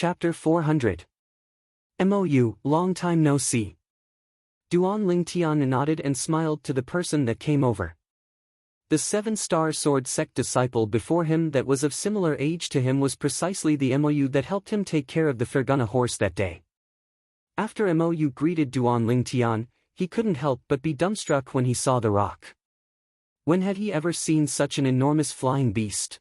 Chapter 400. MOU, long time no see. Duan Lingtian nodded and smiled to the person that came over. The 7-star sword sect disciple before him that was of similar age to him was precisely the MOU that helped him take care of the Fergana horse that day. After MOU greeted Duan Lingtian, he couldn't help but be dumbstruck when he saw the rock. When had he ever seen such an enormous flying beast?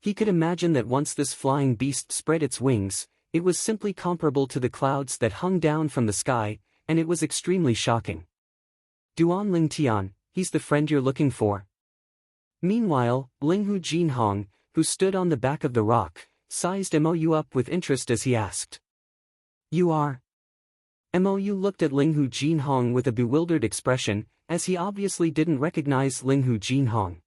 He could imagine that once this flying beast spread its wings, it was simply comparable to the clouds that hung down from the sky, and it was extremely shocking. Duan Lingtian, he's the friend you're looking for. Meanwhile, Linghu Jinhong, who stood on the back of the rock, sized MOU up with interest as he asked. You are? MOU looked at Linghu Jinhong with a bewildered expression, as he obviously didn't recognize Linghu Jinhong.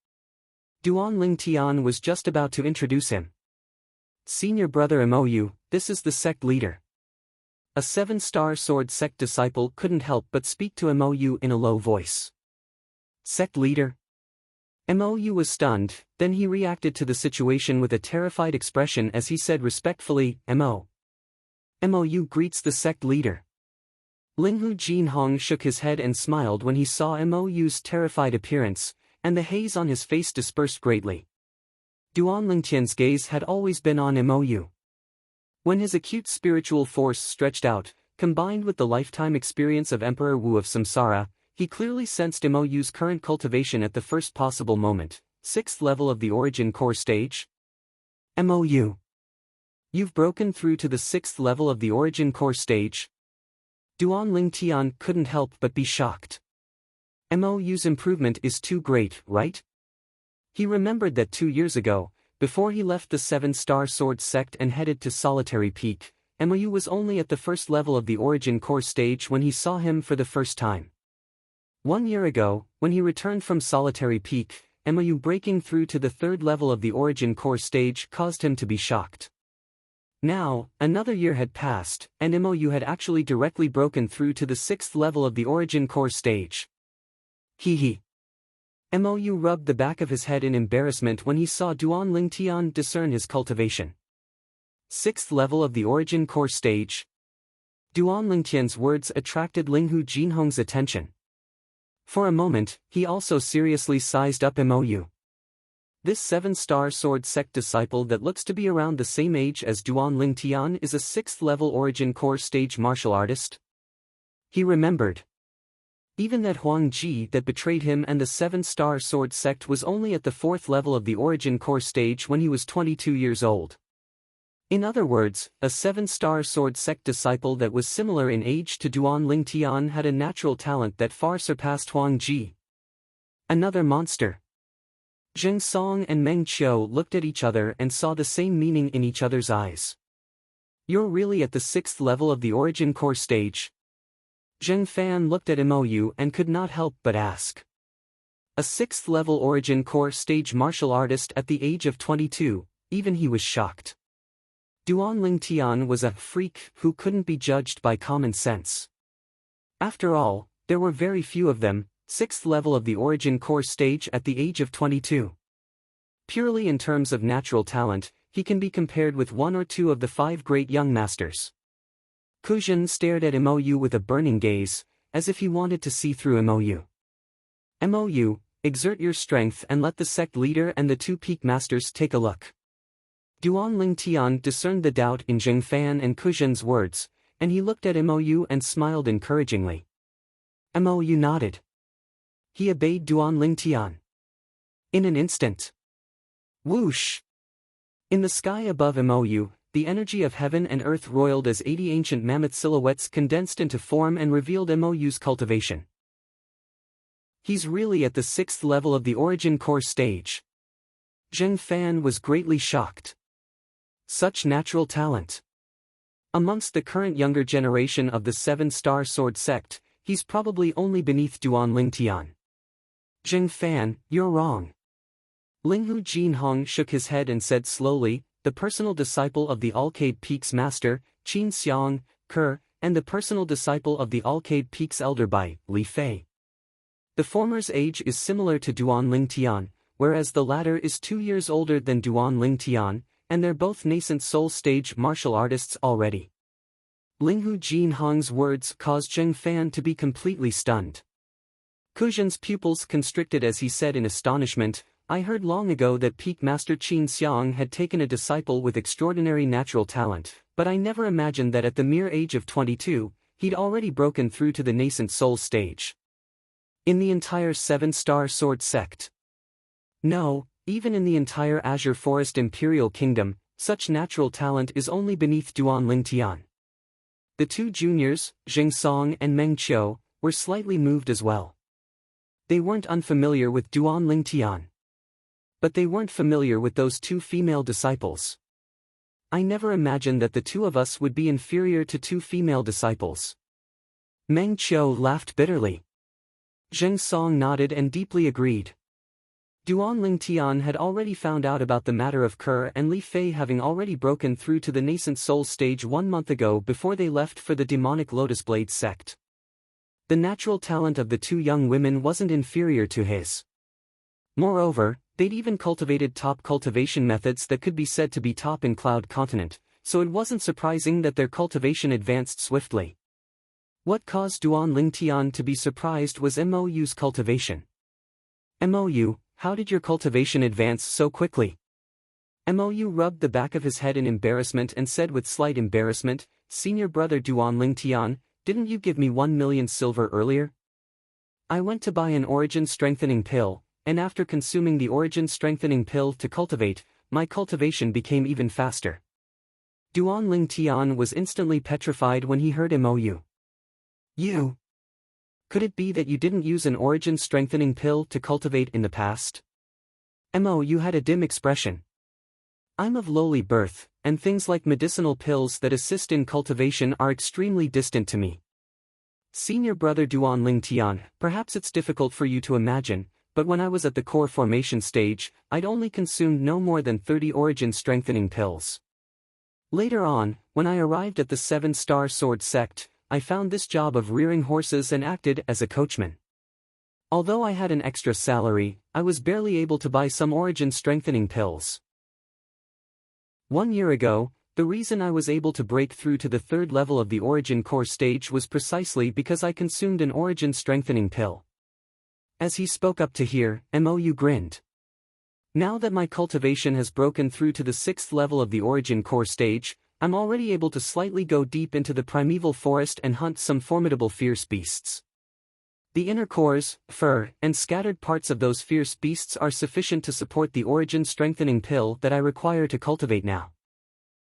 Duan Lingtian was just about to introduce him. Senior brother MOU, this is the sect leader. A 7-star sword sect disciple couldn't help but speak to MOU in a low voice. Sect leader? MOU was stunned, then he reacted to the situation with a terrified expression as he said respectfully, MOU greets the sect leader. Linghu Jinhong shook his head and smiled when he saw MOU's terrified appearance, and the haze on his face dispersed greatly. Duan Lingtian's gaze had always been on MOU. When his acute spiritual force stretched out, combined with the lifetime experience of Emperor Wu of Samsara, he clearly sensed MOU's current cultivation at the first possible moment, 6th level of the origin core stage. MOU. You've broken through to the 6th level of the origin core stage? Duan Lingtian couldn't help but be shocked. MOU's improvement is too great, right? He remembered that 2 years ago, before he left the 7-star sword sect and headed to Solitary Peak, MOU was only at the 1st level of the origin core stage when he saw him for the first time. 1 year ago, when he returned from Solitary Peak, MOU breaking through to the 3rd level of the origin core stage caused him to be shocked. Now, another year had passed, and MOU had actually directly broken through to the 6th level of the origin core stage. Hee. MOU rubbed the back of his head in embarrassment when he saw Duan Lingtian discern his cultivation. 6th level of the origin core stage. Duan Lingtian's words attracted Linghu Jinhong's attention. For a moment, he also seriously sized up MOU. This 7-star sword sect disciple that looks to be around the same age as Duan Lingtian is a 6th level origin core stage martial artist? He remembered. Even that Huang Ji that betrayed him and the 7-star sword sect was only at the 4th level of the origin core stage when he was 22 years old. In other words, a 7-star sword sect disciple that was similar in age to Duan Lingtian had a natural talent that far surpassed Huang Ji. Another monster. Zheng Song and Meng Qiu looked at each other and saw the same meaning in each other's eyes. You're really at the 6th level of the origin core stage? Zheng Fan looked at MOU and could not help but ask. A 6th level origin core stage martial artist at the age of 22, even he was shocked. Duan Lingtian was a freak who couldn't be judged by common sense. After all, there were very few of them, 6th level of the origin core stage at the age of 22. Purely in terms of natural talent, he can be compared with 1 or 2 of the 5 great young masters. Kuzhen stared at MOU with a burning gaze, as if he wanted to see through MOU. MOU, exert your strength and let the sect leader and the 2 peak masters take a look. Duan Lingtian discerned the doubt in Zheng Fan and Kuzhen's words, and he looked at MOU and smiled encouragingly. MOU nodded. He obeyed Duan Lingtian. In an instant. Whoosh! In the sky above MOU, the energy of heaven and earth roiled as 80 ancient mammoth silhouettes condensed into form and revealed MOU's cultivation. He's really at the 6th level of the origin core stage. Zheng Fan was greatly shocked. Such natural talent. Amongst the current younger generation of the 7-star sword sect, he's probably only beneath Duan Lingtian. Zheng Fan, you're wrong. Linghu Jinhong shook his head and said slowly, the personal disciple of the Alcade Peaks master, Qin Xiang, Ke, and the personal disciple of the Alcade Peaks elder Bai, Li Fei. The former's age is similar to Duan Lingtian, whereas the latter is 2 years older than Duan Lingtian, and they're both nascent soul stage martial artists already. Linghu Jinhong's words caused Zheng Fan to be completely stunned. Kuzhin's pupils constricted as he said in astonishment, I heard long ago that peak master Qin Xiang had taken a disciple with extraordinary natural talent, but I never imagined that at the mere age of 22, he'd already broken through to the nascent soul stage. In the entire 7-star sword sect. No, even in the entire Azure Forest Imperial Kingdom, such natural talent is only beneath Duan Lingtian. The two juniors, Zheng Song and Meng Qiu, were slightly moved as well. They weren't unfamiliar with Duan Lingtian. But they weren't familiar with those two female disciples. I never imagined that the two of us would be inferior to two female disciples. Meng Qiu laughed bitterly. Zheng Song nodded and deeply agreed. Duan Lingtian had already found out about the matter of Ke and Li Fei having already broken through to the nascent soul stage 1 month ago before they left for the demonic Lotus Blade sect. The natural talent of the two young women wasn't inferior to his. Moreover, they'd even cultivated top cultivation methods that could be said to be top in Cloud Continent, so it wasn't surprising that their cultivation advanced swiftly. What caused Duan Lingtian to be surprised was Mou's cultivation. Mou, how did your cultivation advance so quickly? Mou rubbed the back of his head in embarrassment and said with slight embarrassment, Senior brother Duan Lingtian, didn't you give me 1 million silver earlier? I went to buy an origin strengthening pill, and after consuming the origin strengthening pill to cultivate, my cultivation became even faster. Duan Lingtian was instantly petrified when he heard Mou. You? Could it be that you didn't use an origin strengthening pill to cultivate in the past? Mou had a dim expression. I'm of lowly birth, and things like medicinal pills that assist in cultivation are extremely distant to me. Senior brother Duan Lingtian, perhaps it's difficult for you to imagine, but when I was at the core formation stage, I'd only consumed no more than 30 origin strengthening pills. Later on, when I arrived at the 7-star sword sect, I found this job of rearing horses and acted as a coachman. Although I had an extra salary, I was barely able to buy some origin strengthening pills. 1 year ago, the reason I was able to break through to the 3rd level of the origin core stage was precisely because I consumed an origin strengthening pill. As he spoke up to hear, Mou grinned. Now that my cultivation has broken through to the 6th level of the origin core stage, I'm already able to slightly go deep into the primeval forest and hunt some formidable fierce beasts. The inner cores, fur, and scattered parts of those fierce beasts are sufficient to support the origin strengthening pill that I require to cultivate now.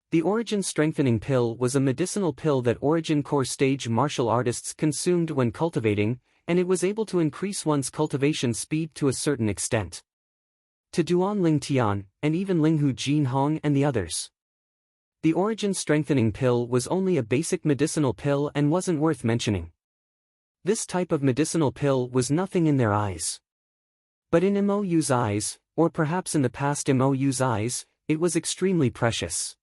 The origin strengthening pill was a medicinal pill that origin core stage martial artists consumed when cultivating, and it was able to increase one's cultivation speed to a certain extent. To Duan Lingtian, and even Linghu Jinhong and the others, the origin strengthening pill was only a basic medicinal pill and wasn't worth mentioning. This type of medicinal pill was nothing in their eyes. But in Mou's eyes, or perhaps in the past Mou's eyes, it was extremely precious.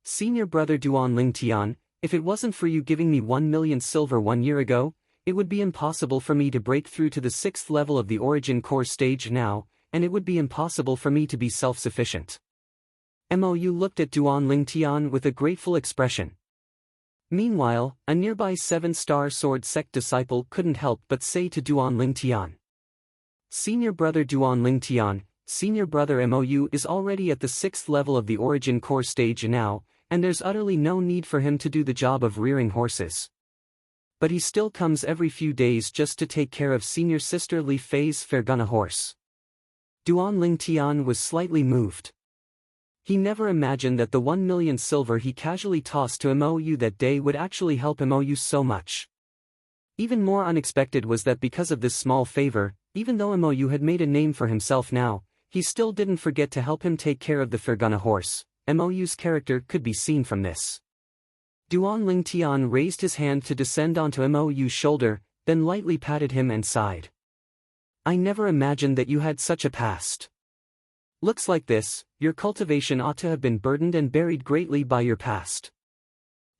Senior brother Duan Lingtian, if it wasn't for you giving me 1 million silver 1 year ago, it would be impossible for me to break through to the 6th level of the origin core stage now, and it would be impossible for me to be self-sufficient. Mou looked at Duan Lingtian with a grateful expression. Meanwhile, a nearby 7-star sword sect disciple couldn't help but say to Duan Lingtian. Senior brother Duan Lingtian, senior brother Mou is already at the 6th level of the origin core stage now, and there's utterly no need for him to do the job of rearing horses. But he still comes every few days just to take care of senior sister Li Fei's Fergana horse. Duan Lingtian was slightly moved. He never imagined that the 1 million silver he casually tossed to Mou that day would actually help Mou so much. Even more unexpected was that because of this small favor, even though Mou had made a name for himself now, he still didn't forget to help him take care of the Fergana horse. Mou's character could be seen from this. Duan Lingtian raised his hand to descend onto Mou's shoulder, then lightly patted him and sighed. I never imagined that you had such a past. Looks like this, your cultivation ought to have been burdened and buried greatly by your past.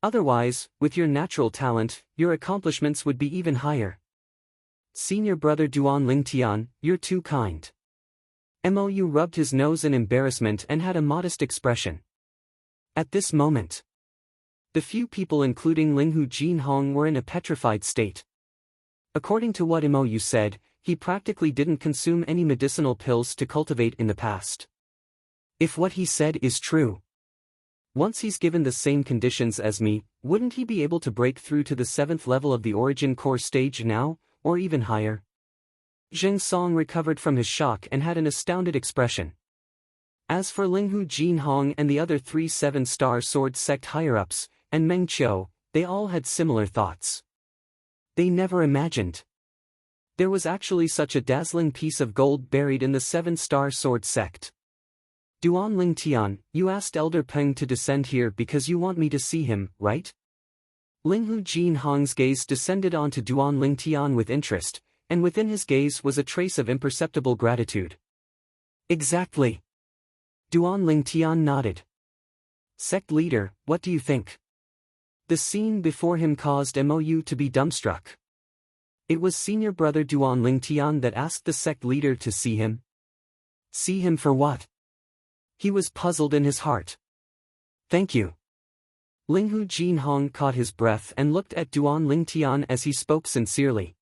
Otherwise, with your natural talent, your accomplishments would be even higher. Senior brother Duan Lingtian, you're too kind. Mou rubbed his nose in embarrassment and had a modest expression. At this moment, the few people including Linghu Jinhong were in a petrified state. According to what Mou said, he practically didn't consume any medicinal pills to cultivate in the past. If what he said is true, once he's given the same conditions as me, wouldn't he be able to break through to the 7th level of the origin core stage now, or even higher? Zheng Song recovered from his shock and had an astounded expression. As for Linghu Jinhong and the other 3 7-star sword sect higher-ups, and Meng Qiu, they all had similar thoughts. They never imagined there was actually such a dazzling piece of gold buried in the 7-star sword sect. Duan Lingtian, you asked Elder Peng to descend here because you want me to see him, right? Linghu Jinhong's gaze descended onto Duan Lingtian with interest, and within his gaze was a trace of imperceptible gratitude. Exactly. Duan Lingtian nodded. Sect leader, what do you think? The scene before him caused Mou to be dumbstruck. It was senior brother Duan Lingtian that asked the sect leader to see him. See him for what? He was puzzled in his heart. Thank you. Linghu Jinhong caught his breath and looked at Duan Lingtian as he spoke sincerely.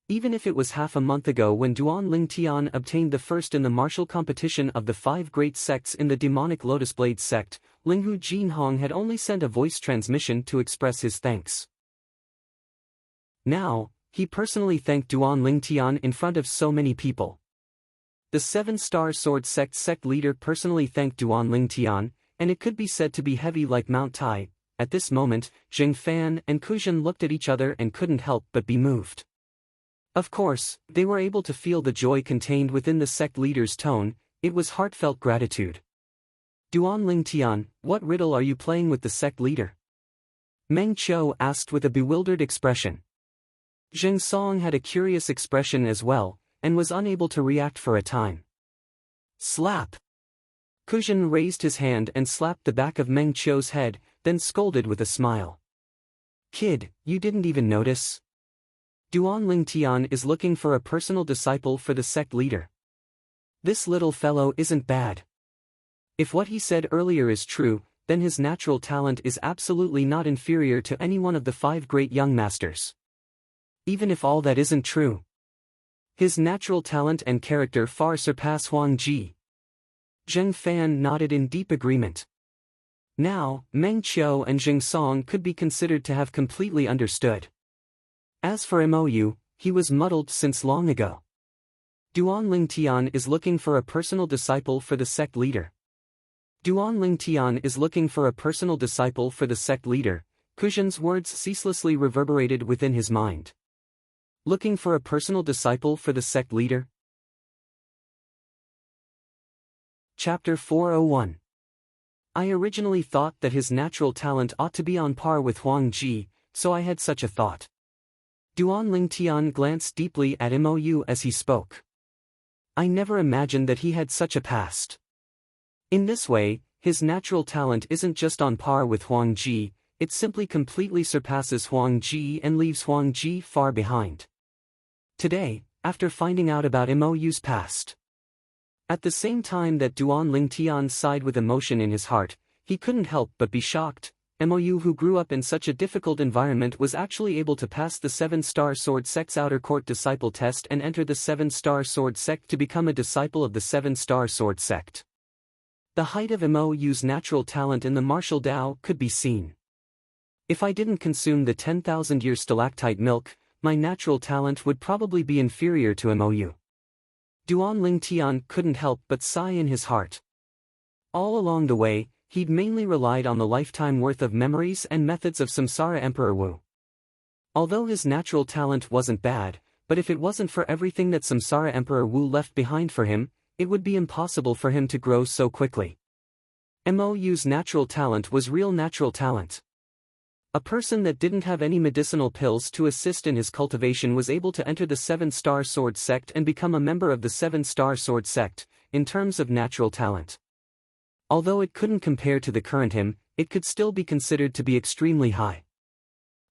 Even if it was half a month ago when Duan Lingtian obtained the first in the martial competition of the 5 great sects in the demonic Lotus Blade sect, Linghu Jinhong had only sent a voice transmission to express his thanks. Now, he personally thanked Duan Lingtian in front of so many people. The 7-star sword sect leader personally thanked Duan Lingtian, and it could be said to be heavy like Mount Tai. At this moment, Zheng Fan and Kuzhen looked at each other and couldn't help but be moved. Of course, they were able to feel the joy contained within the sect leader's tone. It was heartfelt gratitude. Duan Lingtian, what riddle are you playing with the sect leader? Meng Qiu asked with a bewildered expression. Zheng Song had a curious expression as well, and was unable to react for a time. Slap! Kuzhen raised his hand and slapped the back of Meng Qiu's head, then scolded with a smile. Kid, you didn't even notice? Duan Lingtian is looking for a personal disciple for the sect leader. This little fellow isn't bad. If what he said earlier is true, then his natural talent is absolutely not inferior to any one of the 5 great young masters. Even if all that isn't true, his natural talent and character far surpass Huang Ji. Zheng Fan nodded in deep agreement. Now, Meng Qiu and Zheng Song could be considered to have completely understood. As for Mou, he was muddled since long ago. Duan Lingtian is looking for a personal disciple for the sect leader. Duan Lingtian is looking for a personal disciple for the sect leader. Kuzhen's words ceaselessly reverberated within his mind. Looking for a personal disciple for the sect leader? Chapter 401. I originally thought that his natural talent ought to be on par with Huang Ji, so I had such a thought. Duan Lingtian glanced deeply at Mou as he spoke. I never imagined that he had such a past. In this way, his natural talent isn't just on par with Huang Ji, it simply completely surpasses Huang Ji and leaves Huang Ji far behind. Today, after finding out about Mou's past, at the same time that Duan Lingtian sighed with emotion in his heart, he couldn't help but be shocked. Mou, who grew up in such a difficult environment, was actually able to pass the 7-star sword sect's outer court disciple test and enter the 7-star sword sect to become a disciple of the 7-star sword sect. The height of Mou's natural talent in the martial Dao could be seen. If I didn't consume the 10,000-year stalactite milk, my natural talent would probably be inferior to Mou. Duan Lingtian couldn't help but sigh in his heart. All along the way, he'd mainly relied on the lifetime worth of memories and methods of Samsara Emperor Wu. Although his natural talent wasn't bad, but if it wasn't for everything that Samsara Emperor Wu left behind for him, it would be impossible for him to grow so quickly. Mou's natural talent was real natural talent. A person that didn't have any medicinal pills to assist in his cultivation was able to enter the 7-star sword sect and become a member of the 7-star sword sect, in terms of natural talent. Although it couldn't compare to the current him, it could still be considered to be extremely high.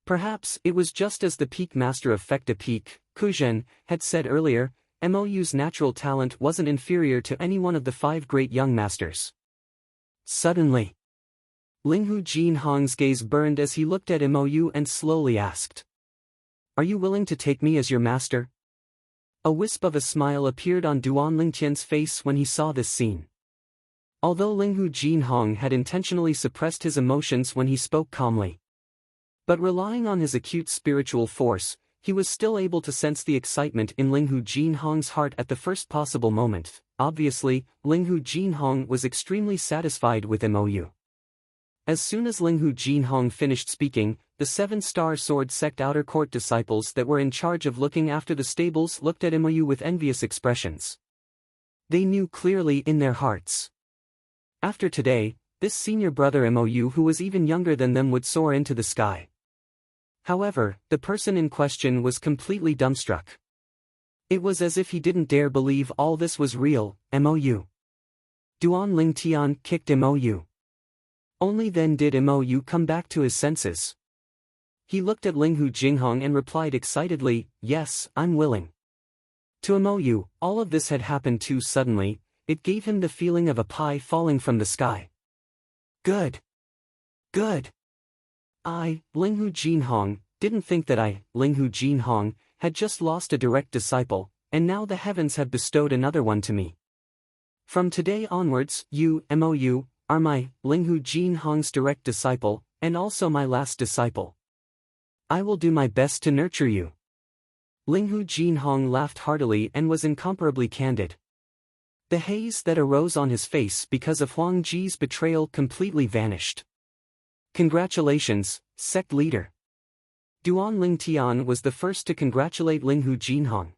Perhaps it was just as the peak master of Fekta Peak, Kuzhen, had said earlier, MOU's natural talent wasn't inferior to any one of the 5 great young masters. Suddenly, Linghu Jinhong's gaze burned as he looked at MOU and slowly asked, "Are you willing to take me as your master?" A wisp of a smile appeared on Duan Lingtian's face when he saw this scene. Although Linghu Jinhong had intentionally suppressed his emotions when he spoke calmly, but relying on his acute spiritual force, he was still able to sense the excitement in Linghu Jinhong's heart at the first possible moment. Obviously, Linghu Jinhong was extremely satisfied with MOU. As soon as Linghu Jinhong finished speaking, the 7-star sword sect outer court disciples that were in charge of looking after the stables looked at MOU with envious expressions. They knew clearly in their hearts, after today, this senior brother MOU who was even younger than them would soar into the sky. However, the person in question was completely dumbstruck. It was as if he didn't dare believe all this was real. MOU. Duan Lingtian kicked MOU. Only then did MOU come back to his senses. He looked at Linghu Jinhong and replied excitedly, "Yes, I'm willing." To MOU, all of this had happened too suddenly. It gave him the feeling of a pie falling from the sky. Good. Good. Linghu Jinhong, didn't think that Linghu Jinhong, had just lost a direct disciple, and now the heavens have bestowed another one to me. From today onwards, you, MOU, are my, Linghu Jinhong's direct disciple, and also my last disciple. I will do my best to nurture you. Linghu Jinhong laughed heartily and was incomparably candid. The haze that arose on his face because of Huang Ji's betrayal completely vanished. Congratulations, sect leader. Duan Lingtian was the first to congratulate Linghu Jinhong.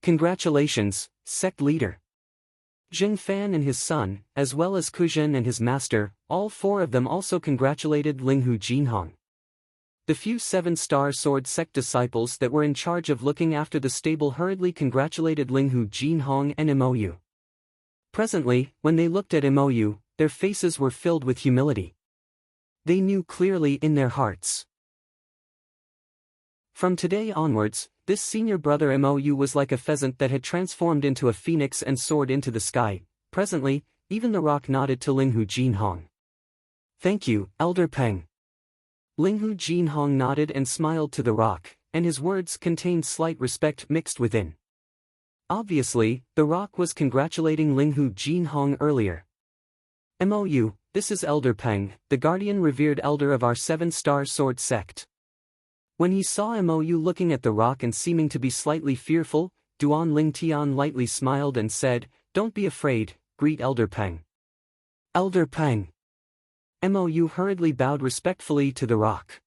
Congratulations, sect leader. Zheng Fan and his son, as well as Kuzhen and his master, all 4 of them also congratulated Linghu Jinhong. The few 7-star sword sect disciples that were in charge of looking after the stable hurriedly congratulated Linghu Jinhong and MOU. Presently, when they looked at MOU, their faces were filled with humility. They knew clearly in their hearts. From today onwards, this senior brother MOU was like a pheasant that had transformed into a phoenix and soared into the sky. Presently, even the rock nodded to Linghu Jinhong. "Thank you, Elder Peng." Linghu Jinhong nodded and smiled to the rock, and his words contained slight respect mixed within. Obviously, the rock was congratulating Linghu Jinhong earlier. "MOU, this is Elder Peng, the guardian revered elder of our 7-star sword sect." When he saw MOU looking at the rock and seeming to be slightly fearful, Duan Lingtian lightly smiled and said, "Don't be afraid, greet Elder Peng." "Elder Peng." MOU hurriedly bowed respectfully to the rock.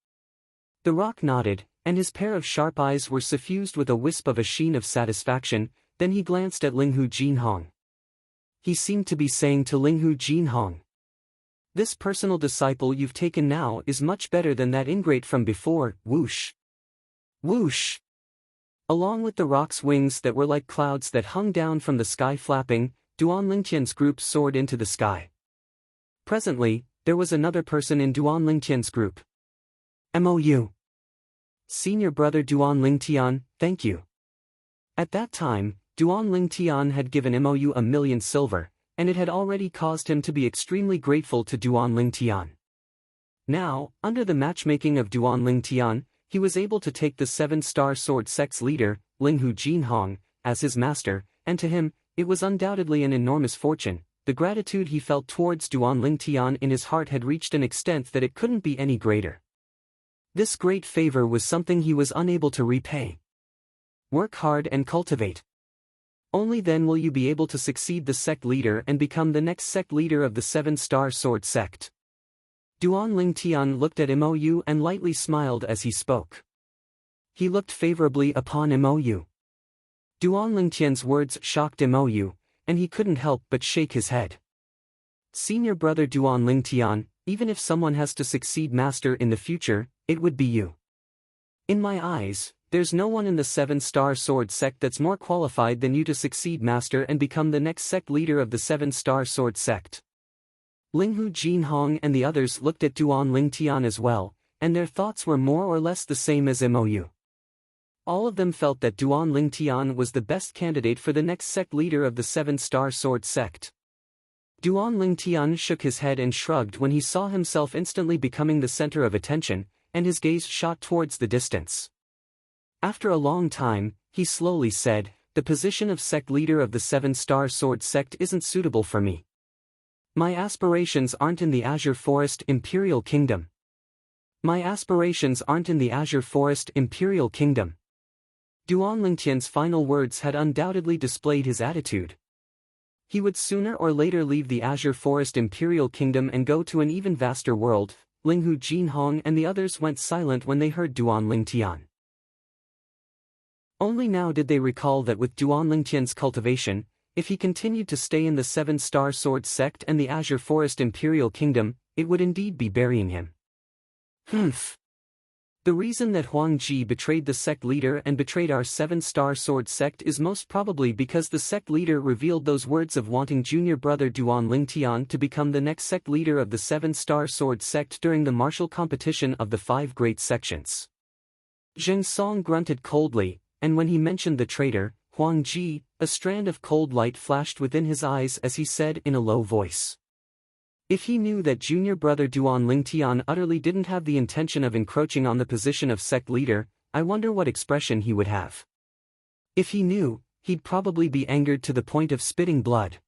The rock nodded, and his pair of sharp eyes were suffused with a wisp of a sheen of satisfaction. Then he glanced at Linghu Jinhong. He seemed to be saying to Linghu Jinhong, "This personal disciple you've taken now is much better than that ingrate from before." Whoosh! Whoosh! Along with the rock's wings that were like clouds that hung down from the sky flapping, Duan Lingtian's group soared into the sky. Presently, there was another person in Duan Lingtian's group. "MOU. Senior brother Duan Lingtian, thank you." At that time, Duan Lingtian had given MOU 1,000,000 silver, and it had already caused him to be extremely grateful to Duan Lingtian. Now, under the matchmaking of Duan Lingtian, he was able to take the 7-star sword sect's leader, Linghu Jinhong, as his master, and to him, it was undoubtedly an enormous fortune. The gratitude he felt towards Duan Lingtian in his heart had reached an extent that it couldn't be any greater. This great favor was something he was unable to repay. Work hard and cultivate. Only then will you be able to succeed the sect leader and become the next sect leader of the 7-star sword sect. Duan Lingtian looked at MOU and lightly smiled as he spoke. He looked favorably upon MOU. Duan Lingtian's words shocked MOU, and he couldn't help but shake his head. "Senior brother Duan Lingtian, even if someone has to succeed master in the future, it would be you. In my eyes, there's no one in the 7-star sword sect that's more qualified than you to succeed master and become the next sect leader of the 7-star sword sect." Linghu Jinhong and the others looked at Duan Lingtian as well, and their thoughts were more or less the same as MOU. All of them felt that Duan Lingtian was the best candidate for the next sect leader of the Seven-Star Sword sect. Duan Lingtian shook his head and shrugged when he saw himself instantly becoming the center of attention, and his gaze shot towards the distance. After a long time, he slowly said, "The position of sect leader of the Seven-Star Sword sect isn't suitable for me. My aspirations aren't in the Azure Forest Imperial Kingdom. My aspirations aren't in the Azure Forest Imperial Kingdom." Duan Lingtian's final words had undoubtedly displayed his attitude. He would sooner or later leave the Azure Forest Imperial Kingdom and go to an even vaster world. Linghu Jinhong and the others went silent when they heard Duan Lingtian. Only now did they recall that with Duan Lingtian's cultivation, if he continued to stay in the Seven-Star Sword sect and the Azure Forest Imperial Kingdom, it would indeed be burying him. Humph. The reason that Huang Ji betrayed the sect leader and betrayed our Seven-Star Sword sect is most probably because the sect leader revealed those words of wanting junior brother Duan Lingtian to become the next sect leader of the Seven-Star Sword sect during the martial competition of the 5 great sections. Zheng Song grunted coldly, and when he mentioned the traitor, Huang Ji, a strand of cold light flashed within his eyes as he said in a low voice. If he knew that junior brother Duan Lingtian utterly didn't have the intention of encroaching on the position of sect leader, I wonder what expression he would have. If he knew, he'd probably be angered to the point of spitting blood.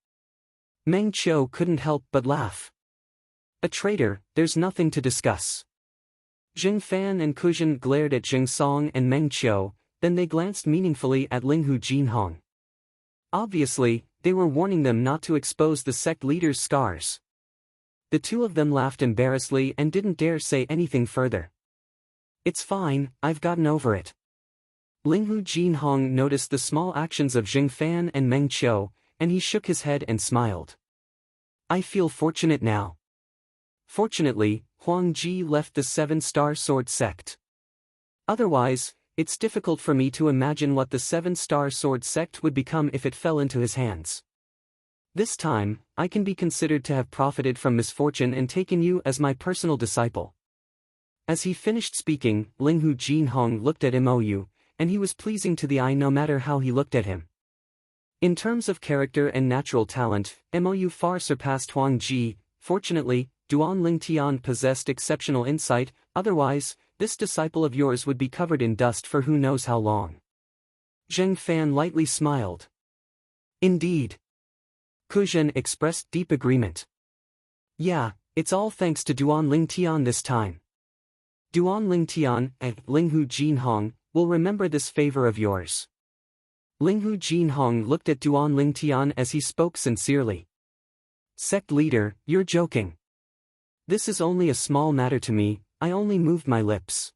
Meng Qiu couldn't help but laugh. A traitor, there's nothing to discuss. Jing Fan and Kuzhen glared at Jing Song and Meng Qiu, then they glanced meaningfully at Linghu Jinhong. Obviously, they were warning them not to expose the sect leader's scars. The two of them laughed embarrassedly and didn't dare say anything further. "It's fine, I've gotten over it." Linghu Jinhong noticed the small actions of Jing Fan and Meng Qiu, and he shook his head and smiled. "I feel fortunate now." Fortunately, Huang Ji left the Seven-Star Sword sect. Otherwise, it's difficult for me to imagine what the Seven-Star Sword sect would become if it fell into his hands. This time, I can be considered to have profited from misfortune and taken you as my personal disciple. As he finished speaking, Linghu Jinhong looked at Mou, and he was pleasing to the eye no matter how he looked at him. In terms of character and natural talent, Mou far surpassed Huang Ji. Fortunately, Duan Lingtian possessed exceptional insight, otherwise, this disciple of yours would be covered in dust for who knows how long. Zheng Fan lightly smiled. Indeed. Kuzhen expressed deep agreement. Yeah, it's all thanks to Duan Lingtian this time. Duan Lingtian and Linghu Jinhong will remember this favor of yours. Linghu Jinhong looked at Duan Lingtian as he spoke sincerely. Sect leader, you're joking. This is only a small matter to me, I only moved my lips.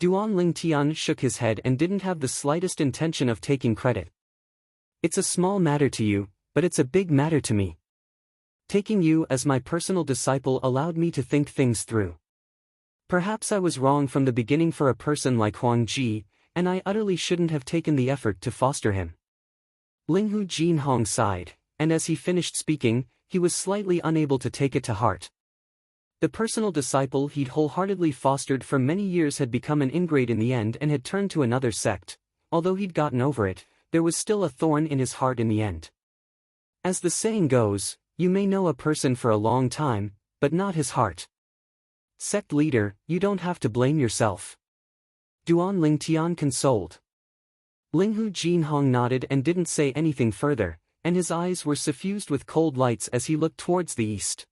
Duan Lingtian shook his head and didn't have the slightest intention of taking credit. It's a small matter to you, but it's a big matter to me. Taking you as my personal disciple allowed me to think things through. Perhaps I was wrong from the beginning for a person like Huang Ji, and I utterly shouldn't have taken the effort to foster him. Linghu Jinhong sighed, and as he finished speaking, he was slightly unable to take it to heart. The personal disciple he'd wholeheartedly fostered for many years had become an ingrate in the end and had turned to another sect. Although he'd gotten over it, there was still a thorn in his heart in the end. As the saying goes, you may know a person for a long time, but not his heart. Sect leader, you don't have to blame yourself. Duan Lingtian consoled. Linghu Jinhong nodded and didn't say anything further, and his eyes were suffused with cold lights as he looked towards the east.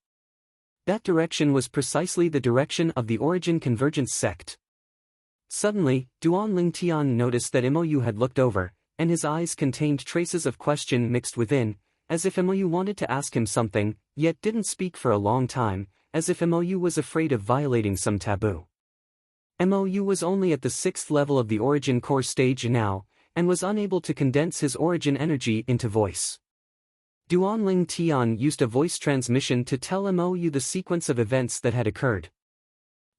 That direction was precisely the direction of the Origin Convergence sect. Suddenly, Duan Lingtian noticed that Mou had looked over, and his eyes contained traces of question mixed within, as if Mou wanted to ask him something, yet didn't speak for a long time, as if Mou was afraid of violating some taboo. Mou was only at the 6th level of the Origin Core stage now, and was unable to condense his Origin energy into voice. Duan Lingtian used a voice transmission to tell Mou the sequence of events that had occurred.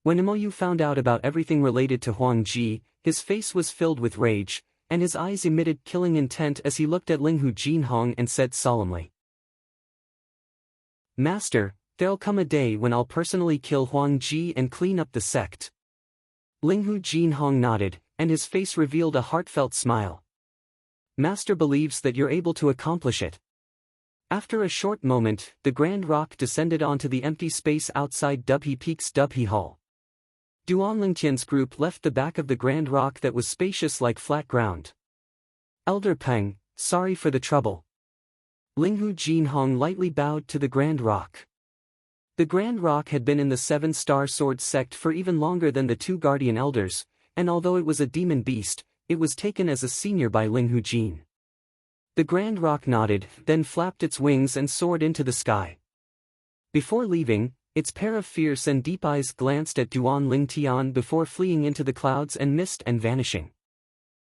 When Mou found out about everything related to Huang Ji, his face was filled with rage, and his eyes emitted killing intent as he looked at Linghu Jinhong and said solemnly, "Master, there'll come a day when I'll personally kill Huang Ji and clean up the sect." Linghu Jinhong nodded, and his face revealed a heartfelt smile. Master believes that you're able to accomplish it. After a short moment, the Grand Rock descended onto the empty space outside Dubhe Peak's Dubhe Hall. Duan Lingtian's group left the back of the Grand Rock that was spacious like flat ground. Elder Peng, sorry for the trouble. Linghu Jinhong lightly bowed to the Grand Rock. The Grand Rock had been in the Seven-Star Sword sect for even longer than the two Guardian Elders, and although it was a demon beast, it was taken as a senior by Linghu Jin. The Grand Rock nodded, then flapped its wings and soared into the sky. Before leaving, its pair of fierce and deep eyes glanced at Duan Lingtian before fleeing into the clouds and mist and vanishing.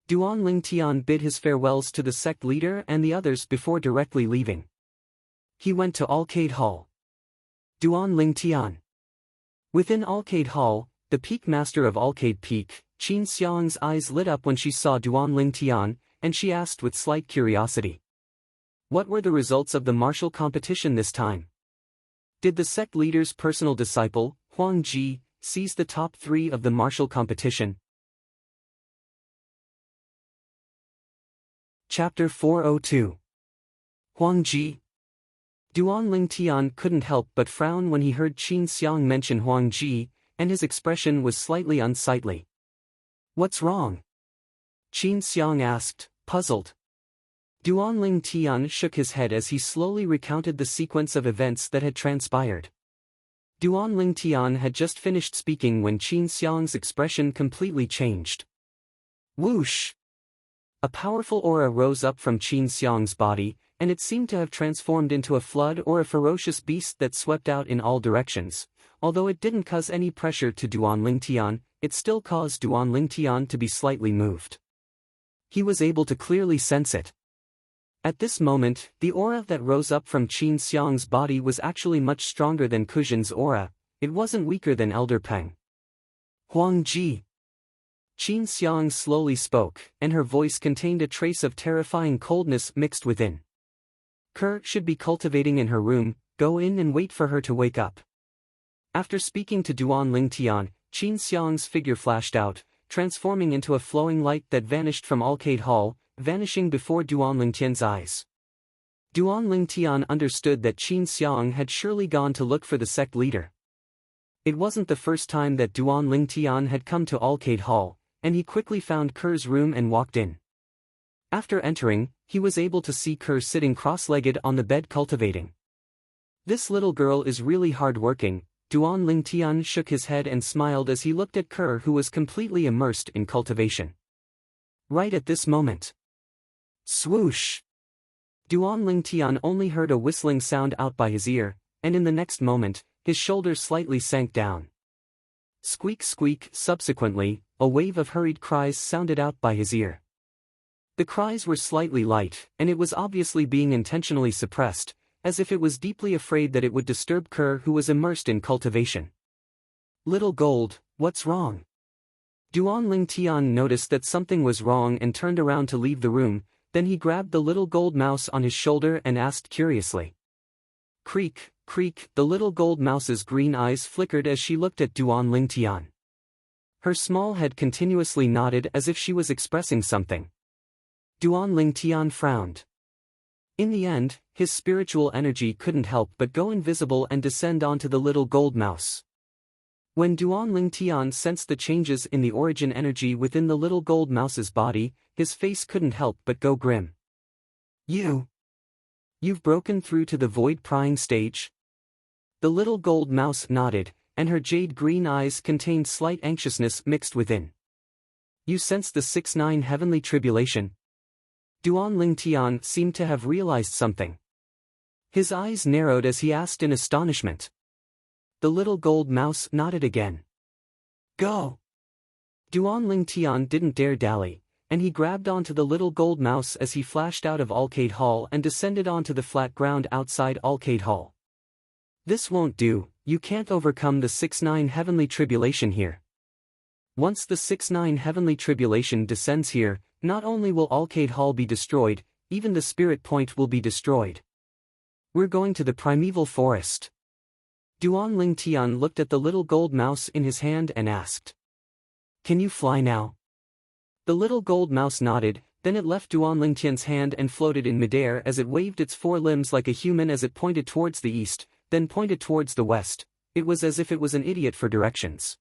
Duan Lingtian bid his farewells to the sect leader and the others before directly leaving. He went to Alcade Hall. Duan Lingtian. Within Alcade Hall, the Peak Master of Alcade Peak, Qin Xiang's eyes lit up when she saw Duan Lingtian, and she asked with slight curiosity. What were the results of the martial competition this time? Did the sect leader's personal disciple, Huang Ji, seize the top 3 of the martial competition? Chapter 402. Huang Ji. Duan Lingtian couldn't help but frown when he heard Qin Xiang mention Huang Ji, and his expression was slightly unsightly. What's wrong? Qin Xiang asked, puzzled. Duan Lingtian shook his head as he slowly recounted the sequence of events that had transpired. Duan Lingtian had just finished speaking when Qin Xiang's expression completely changed. Whoosh! A powerful aura rose up from Qin Xiang's body, and it seemed to have transformed into a flood or a ferocious beast that swept out in all directions. Although it didn't cause any pressure to Duan Lingtian, it still caused Duan Lingtian to be slightly moved. He was able to clearly sense it. At this moment, the aura that rose up from Qin Xiang's body was actually much stronger than Kujin's aura. It wasn't weaker than Elder Peng. Huang Ji. Qin Xiang slowly spoke, and her voice contained a trace of terrifying coldness mixed within. Ke should be cultivating in her room, go in and wait for her to wake up. After speaking to Duan Lingtian, Qin Xiang's figure flashed out, transforming into a flowing light that vanished from Alcade Hall, vanishing before Duan Lingtian's eyes. Duan Lingtian understood that Qin Xiang had surely gone to look for the sect leader. It wasn't the first time that Duan Lingtian had come to Alcade Hall, and he quickly found Ke's room and walked in. After entering, he was able to see Ke sitting cross-legged on the bed cultivating. This little girl is really hard-working. Duan Lingtian shook his head and smiled as he looked at Ke, who was completely immersed in cultivation. Right at this moment. Swoosh! Duan Lingtian only heard a whistling sound out by his ear, and in the next moment, his shoulders slightly sank down. Squeak squeak. Subsequently, a wave of hurried cries sounded out by his ear. The cries were slightly light, and it was obviously being intentionally suppressed, as if it was deeply afraid that it would disturb Ke, who was immersed in cultivation. Little Gold, what's wrong? Duan Lingtian noticed that something was wrong and turned around to leave the room, then he grabbed the little gold mouse on his shoulder and asked curiously. Creak, creak. The little gold mouse's green eyes flickered as she looked at Duan Lingtian. Her small head continuously nodded as if she was expressing something. Duan Lingtian frowned. In the end, his spiritual energy couldn't help but go invisible and descend onto the little gold mouse. When Duan Lingtian sensed the changes in the origin energy within the little gold mouse's body, his face couldn't help but go grim. You've broken through to the void prying stage? The little gold mouse nodded, and her jade green eyes contained slight anxiousness mixed within. You sensed the 6-9 heavenly tribulation? Duan Lingtian seemed to have realized something. His eyes narrowed as he asked in astonishment. The little gold mouse nodded again. Go! Duan Lingtian didn't dare dally, and he grabbed onto the little gold mouse as he flashed out of Alcade Hall and descended onto the flat ground outside Alcade Hall. This won't do, you can't overcome the 6-9 heavenly tribulation here. Once the 6-9 heavenly tribulation descends here, not only will Alcade Hall be destroyed, even the spirit point will be destroyed. We're going to the primeval forest. Duan Lingtian looked at the little gold mouse in his hand and asked. Can you fly now? The little gold mouse nodded, then it left Duan Lingtian's hand and floated in midair as it waved its four limbs like a human as it pointed towards the east, then pointed towards the west. It was as if it was an idiot for directions.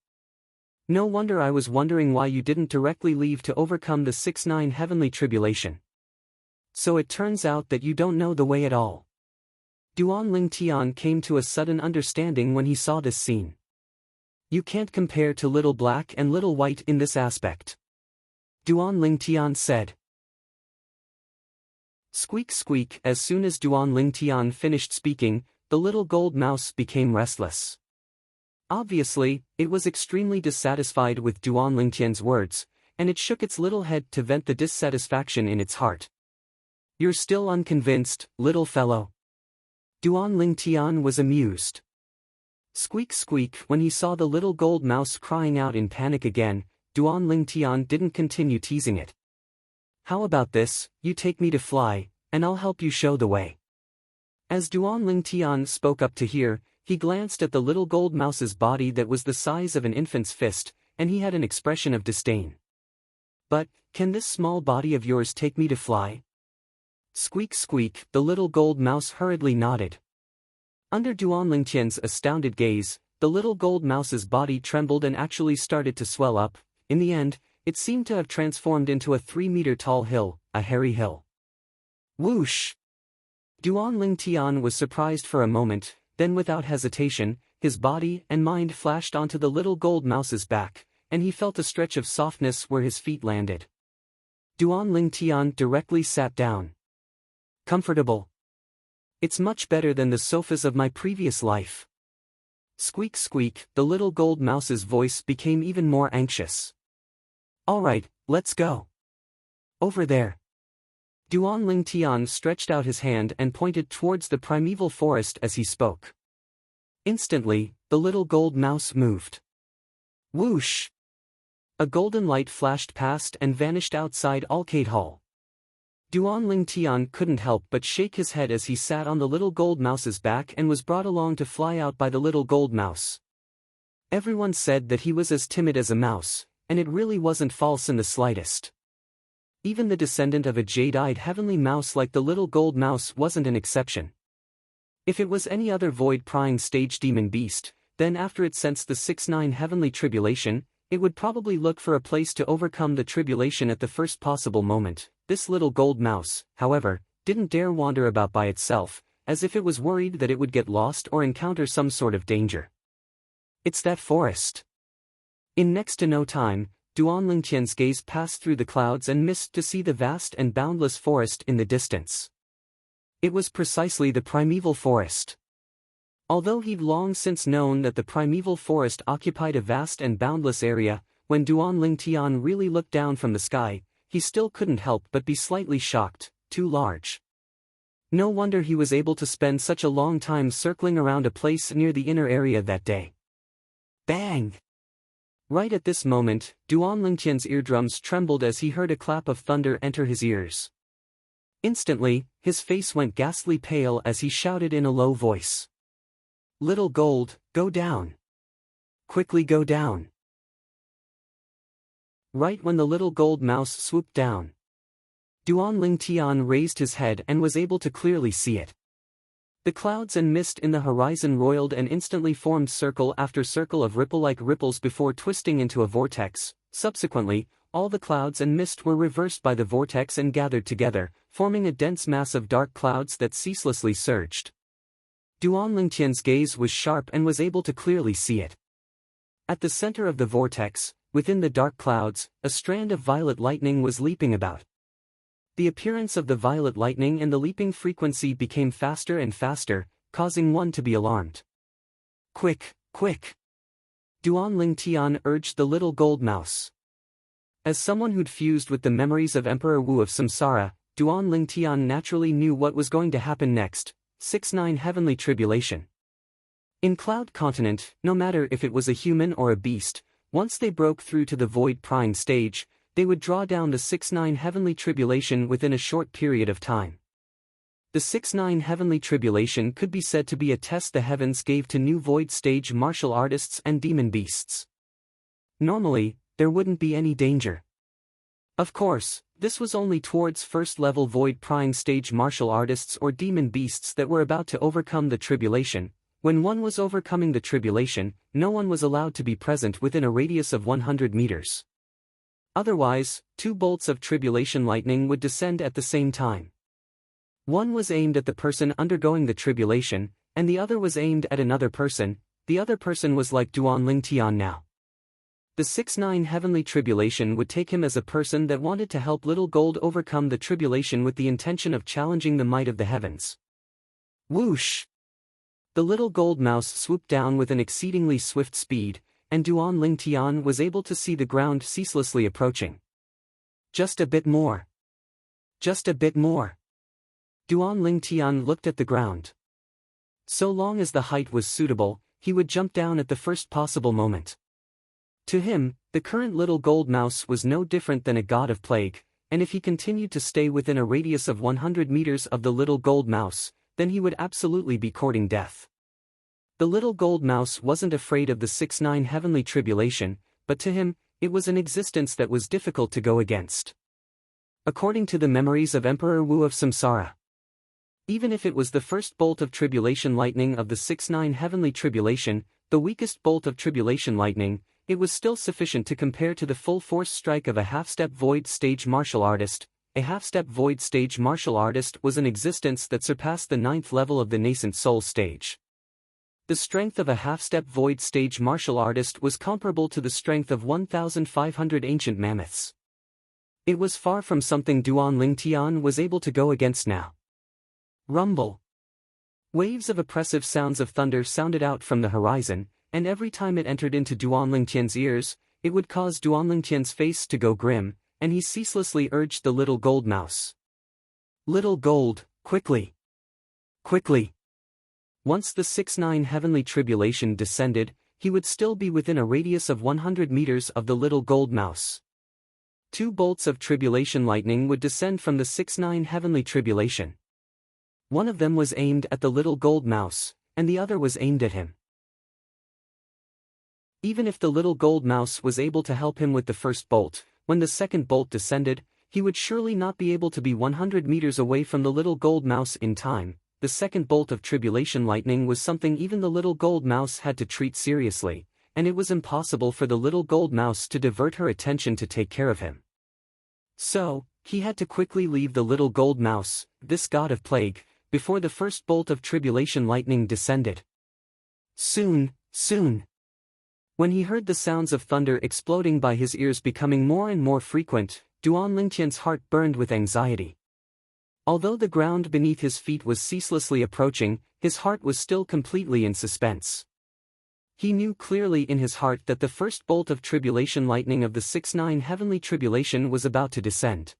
No wonder I was wondering why you didn't directly leave to overcome the 6-9 heavenly tribulation. So it turns out that you don't know the way at all. Duan Lingtian came to a sudden understanding when he saw this scene. You can't compare to Little Black and Little White in this aspect. Duan Lingtian said. Squeak squeak. As soon as Duan Lingtian finished speaking, the little gold mouse became restless. Obviously, it was extremely dissatisfied with Duan Lingtian's words, and it shook its little head to vent the dissatisfaction in its heart. You're still unconvinced, little fellow? Duan Lingtian was amused. Squeak squeak. When he saw the little gold mouse crying out in panic again, Duan Lingtian didn't continue teasing it. How about this, you take me to fly, and I'll help you show the way. As Duan Lingtian spoke up to hear, he glanced at the little gold mouse's body that was the size of an infant's fist, and he had an expression of disdain. But, can this small body of yours take me to fly? Squeak squeak. The little gold mouse hurriedly nodded. Under Duan Lingtian's astounded gaze, the little gold mouse's body trembled and actually started to swell up. In the end, it seemed to have transformed into a 3-meter-tall hill, a hairy hill. Whoosh! Duan Lingtian was surprised for a moment, then without hesitation, his body and mind flashed onto the little gold mouse's back, and he felt a stretch of softness where his feet landed. Duan Lingtian directly sat down. Comfortable. It's much better than the sofas of my previous life. Squeak squeak. The little gold mouse's voice became even more anxious. All right, let's go. Over there. Duan Lingtian stretched out his hand and pointed towards the primeval forest as he spoke. Instantly, the little gold mouse moved. Whoosh! A golden light flashed past and vanished outside Alcade Hall. Duan Lingtian couldn't help but shake his head as he sat on the little gold mouse's back and was brought along to fly out by the little gold mouse. Everyone said that he was as timid as a mouse, and it really wasn't false in the slightest. Even the descendant of a jade-eyed heavenly mouse like the little gold mouse wasn't an exception. If it was any other void-prying stage demon beast, then after it sensed the 6-9 heavenly tribulation, it would probably look for a place to overcome the tribulation at the first possible moment. This little gold mouse, however, didn't dare wander about by itself, as if it was worried that it would get lost or encounter some sort of danger. It's that forest. In next to no time, Duan Lingtian's gaze passed through the clouds and mist to see the vast and boundless forest in the distance. It was precisely the primeval forest. Although he'd long since known that the primeval forest occupied a vast and boundless area, when Duan Lingtian really looked down from the sky, he still couldn't help but be slightly shocked. Too large. No wonder he was able to spend such a long time circling around a place near the inner area that day. Bang! Right at this moment, Duan Lingtian's eardrums trembled as he heard a clap of thunder enter his ears. Instantly, his face went ghastly pale as he shouted in a low voice. Little Gold, go down. Quickly go down. Right when the little gold mouse swooped down, Duan Lingtian raised his head and was able to clearly see it. The clouds and mist in the horizon roiled and instantly formed circle after circle of ripple-like ripples before twisting into a vortex. Subsequently, all the clouds and mist were reversed by the vortex and gathered together, forming a dense mass of dark clouds that ceaselessly surged. Duan Lingtian's gaze was sharp and was able to clearly see it. At the center of the vortex, within the dark clouds, a strand of violet lightning was leaping about. The appearance of the violet lightning and the leaping frequency became faster and faster, causing one to be alarmed. Quick, quick! Duan Lingtian urged the little gold mouse. As someone who'd fused with the memories of Emperor Wu of Samsara, Duan Lingtian naturally knew what was going to happen next. 6-9 heavenly tribulation. In Cloud Continent, no matter if it was a human or a beast, once they broke through to the void-prying stage, they would draw down the 6-9 heavenly tribulation within a short period of time. The 6-9 heavenly tribulation could be said to be a test the heavens gave to new void stage martial artists and demon beasts. Normally, there wouldn't be any danger. Of course, this was only towards first-level void-prying stage martial artists or demon beasts that were about to overcome the tribulation. When one was overcoming the tribulation, no one was allowed to be present within a radius of 100 meters. Otherwise, 2 bolts of tribulation lightning would descend at the same time. One was aimed at the person undergoing the tribulation, and the other was aimed at another person. The other person was like Duan Ling Tian now. The 6-9 heavenly tribulation would take him as a person that wanted to help Little Gold overcome the tribulation with the intention of challenging the might of the heavens. Whoosh! The little gold mouse swooped down with an exceedingly swift speed, and Duan Ling Tian was able to see the ground ceaselessly approaching. Just a bit more. Just a bit more. Duan Ling Tian looked at the ground. So long as the height was suitable, he would jump down at the first possible moment. To him, the current little gold mouse was no different than a god of plague, and if he continued to stay within a radius of 100 meters of the little gold mouse, then he would absolutely be courting death. The little gold mouse wasn't afraid of the 6-9 heavenly tribulation, but to him, it was an existence that was difficult to go against. According to the memories of Emperor Wu of Samsara, even if it was the first bolt of tribulation lightning of the 6-9 heavenly tribulation, the weakest bolt of tribulation lightning, it was still sufficient to compare to the full force strike of a half-step void stage martial artist. A half-step void stage martial artist was an existence that surpassed the 9th level of the nascent soul stage. The strength of a half-step void stage martial artist was comparable to the strength of 1,500 ancient mammoths. It was far from something Duan Ling Tian was able to go against now. Rumble. Waves of oppressive sounds of thunder sounded out from the horizon, and every time it entered into Duan Ling Tian's ears, it would cause Duan Ling Tian's face to go grim, and he ceaselessly urged the little gold mouse. Little gold, quickly! Quickly! Once the 6-9 heavenly tribulation descended, he would still be within a radius of 100 meters of the little gold mouse. 2 bolts of tribulation lightning would descend from the 6-9 heavenly tribulation. One of them was aimed at the little gold mouse, and the other was aimed at him. Even if the little gold mouse was able to help him with the first bolt, when the second bolt descended, he would surely not be able to be 100 meters away from the little gold mouse in time. The second bolt of tribulation lightning was something even the little gold mouse had to treat seriously, and it was impossible for the little gold mouse to divert her attention to take care of him. So, he had to quickly leave the little gold mouse, this god of plague, before the first bolt of tribulation lightning descended. Soon, soon. When he heard the sounds of thunder exploding by his ears becoming more and more frequent, Duan Ling Tian's heart burned with anxiety. Although the ground beneath his feet was ceaselessly approaching, his heart was still completely in suspense. He knew clearly in his heart that the first bolt of tribulation lightning of the 6-9 heavenly tribulation was about to descend.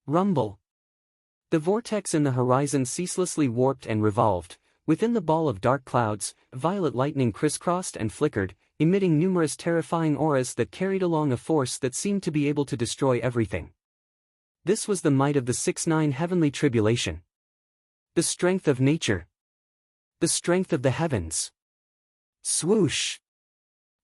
Rumble. The vortex in the horizon ceaselessly warped and revolved. Within the ball of dark clouds, violet lightning crisscrossed and flickered, emitting numerous terrifying auras that carried along a force that seemed to be able to destroy everything. This was the might of the 6-9 heavenly tribulation. The strength of nature. The strength of the heavens. Swoosh!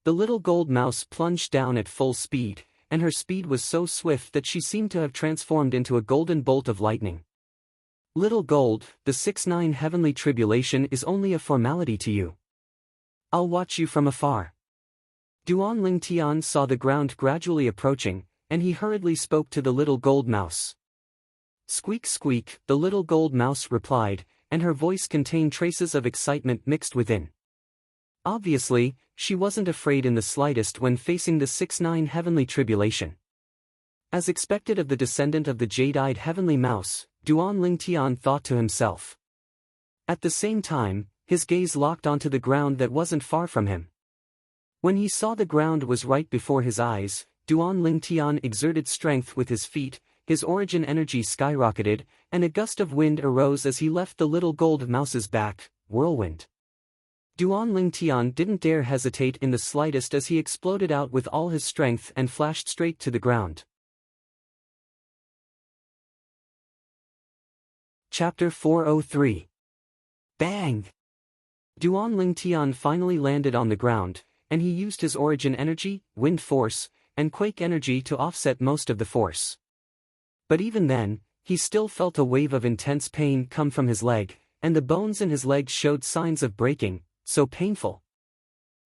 The little gold mouse plunged down at full speed, and her speed was so swift that she seemed to have transformed into a golden bolt of lightning. Little gold, the 6-9 heavenly tribulation is only a formality to you. I'll watch you from afar. Duan Ling Tian saw the ground gradually approaching, and he hurriedly spoke to the little gold mouse. Squeak squeak, the little gold mouse replied, and her voice contained traces of excitement mixed within. Obviously, she wasn't afraid in the slightest when facing the 6-9 heavenly tribulation. As expected of the descendant of the jade-eyed heavenly mouse, Duan Ling Tian thought to himself. At the same time, his gaze locked onto the ground that wasn't far from him. When he saw the ground was right before his eyes, Duan Ling Tian exerted strength with his feet, his origin energy skyrocketed, and a gust of wind arose as he left the little gold mouse's back, whirlwind. Duan Ling Tian didn't dare hesitate in the slightest as he exploded out with all his strength and flashed straight to the ground. Chapter 403. Bang! Duan Ling Tian finally landed on the ground, and he used his origin energy, wind force, and quake energy to offset most of the force. But even then, he still felt a wave of intense pain come from his leg, and the bones in his leg showed signs of breaking, so painful.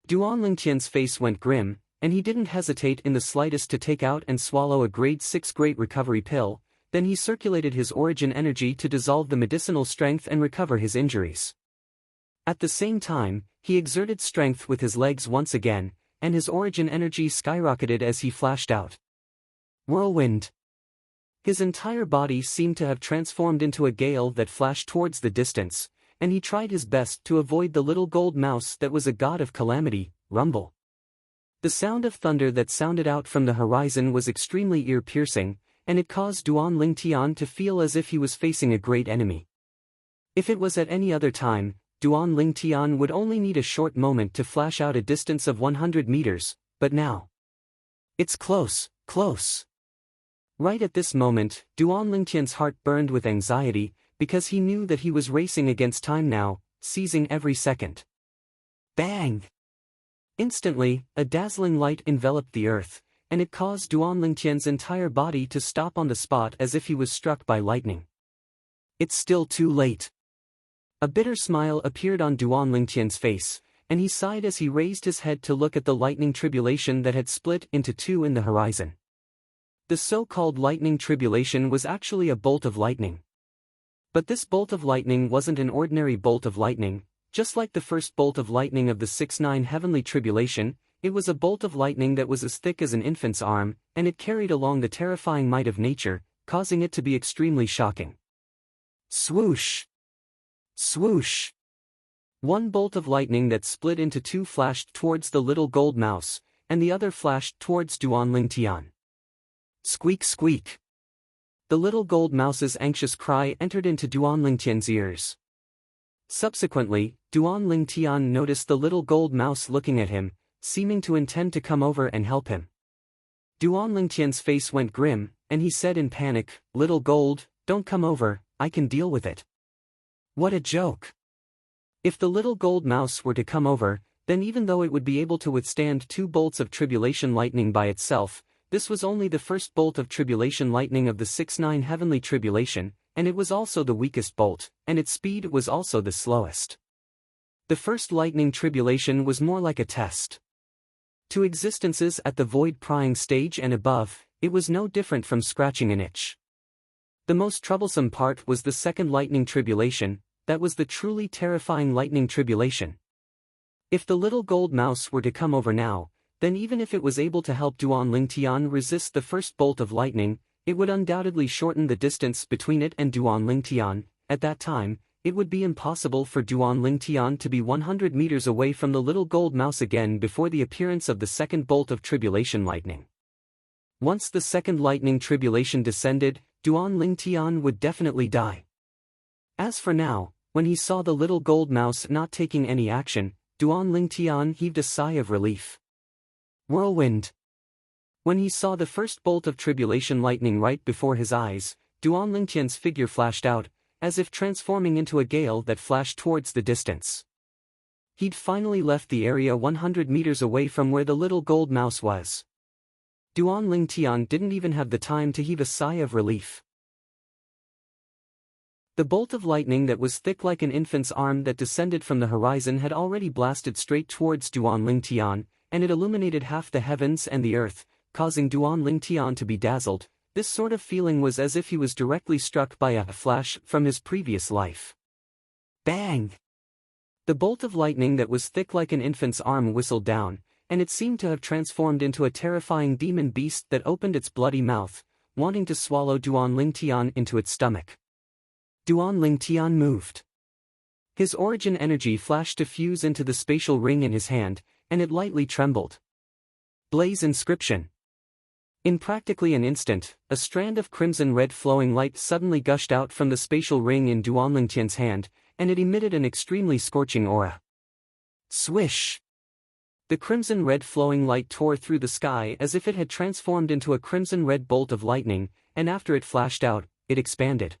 Duan Lingtian's face went grim, and he didn't hesitate in the slightest to take out and swallow a grade 6 great recovery pill. Then he circulated his origin energy to dissolve the medicinal strength and recover his injuries. At the same time, he exerted strength with his legs once again, and his origin energy skyrocketed as he flashed out. Whirlwind. His entire body seemed to have transformed into a gale that flashed towards the distance, and he tried his best to avoid the little gold mouse that was a god of calamity, Rumble. The sound of thunder that sounded out from the horizon was extremely ear-piercing, and it caused Duan Lingtian to feel as if he was facing a great enemy. If it was at any other time, Duan Lingtian would only need a short moment to flash out a distance of 100 meters, but now. It's close, close. Right at this moment, Duan Lingtian's heart burned with anxiety, because he knew that he was racing against time now, seizing every second. Bang! Instantly, a dazzling light enveloped the earth, and it caused Duan Lingtian's entire body to stop on the spot as if he was struck by lightning. It's still too late. A bitter smile appeared on Duan Lingtian's face, and he sighed as he raised his head to look at the lightning tribulation that had split into two in the horizon. The so-called lightning tribulation was actually a bolt of lightning. But this bolt of lightning wasn't an ordinary bolt of lightning. Just like the first bolt of lightning of the 6-9 heavenly tribulation, it was a bolt of lightning that was as thick as an infant's arm, and it carried along the terrifying might of nature, causing it to be extremely shocking. Swoosh! Swoosh! One bolt of lightning that split into two flashed towards the little gold mouse, and the other flashed towards Duan Lingtian. Squeak squeak! The little gold mouse's anxious cry entered into Duan Lingtian's ears. Subsequently, Duan Lingtian noticed the little gold mouse looking at him, seeming to intend to come over and help him. Duan Lingtian's face went grim, and he said in panic, "Little gold, don't come over, I can deal with it." What a joke! If the little gold mouse were to come over, then even though it would be able to withstand 2 bolts of tribulation lightning by itself, this was only the first bolt of tribulation lightning of the 6-9 heavenly tribulation, and it was also the weakest bolt, and its speed was also the slowest. The first lightning tribulation was more like a test. To existences at the void prying stage and above, it was no different from scratching an itch. The most troublesome part was the second lightning tribulation, that was the truly terrifying lightning tribulation. If the little gold mouse were to come over now, then even if it was able to help Duan Lingtian resist the first bolt of lightning, it would undoubtedly shorten the distance between it and Duan Lingtian. At that time, it would be impossible for Duan Lingtian to be 100 meters away from the little gold mouse again before the appearance of the second bolt of tribulation lightning. Once the second lightning tribulation descended, Duan Lingtian would definitely die. As for now, when he saw the little gold mouse not taking any action, Duan Lingtian heaved a sigh of relief. Whirlwind. When he saw the first bolt of tribulation lightning right before his eyes, Duan Lingtian's figure flashed out, as if transforming into a gale that flashed towards the distance. He'd finally left the area 100 meters away from where the little gold mouse was. Duan Lingtian didn't even have the time to heave a sigh of relief. The bolt of lightning that was thick like an infant's arm that descended from the horizon had already blasted straight towards Duan Lingtian, and it illuminated half the heavens and the earth, causing Duan Lingtian to be dazzled. This sort of feeling was as if he was directly struck by a flash from his previous life. Bang! The bolt of lightning that was thick like an infant's arm whistled down, and it seemed to have transformed into a terrifying demon beast that opened its bloody mouth, wanting to swallow Duan Lingtian into its stomach. Duan Lingtian moved. His origin energy flashed to fuse into the spatial ring in his hand, and it lightly trembled. Blaze inscription. In practically an instant, a strand of crimson-red flowing light suddenly gushed out from the spatial ring in Duan Lingtian's hand, and it emitted an extremely scorching aura. Swish! The crimson-red flowing light tore through the sky as if it had transformed into a crimson-red bolt of lightning, and after it flashed out, it expanded.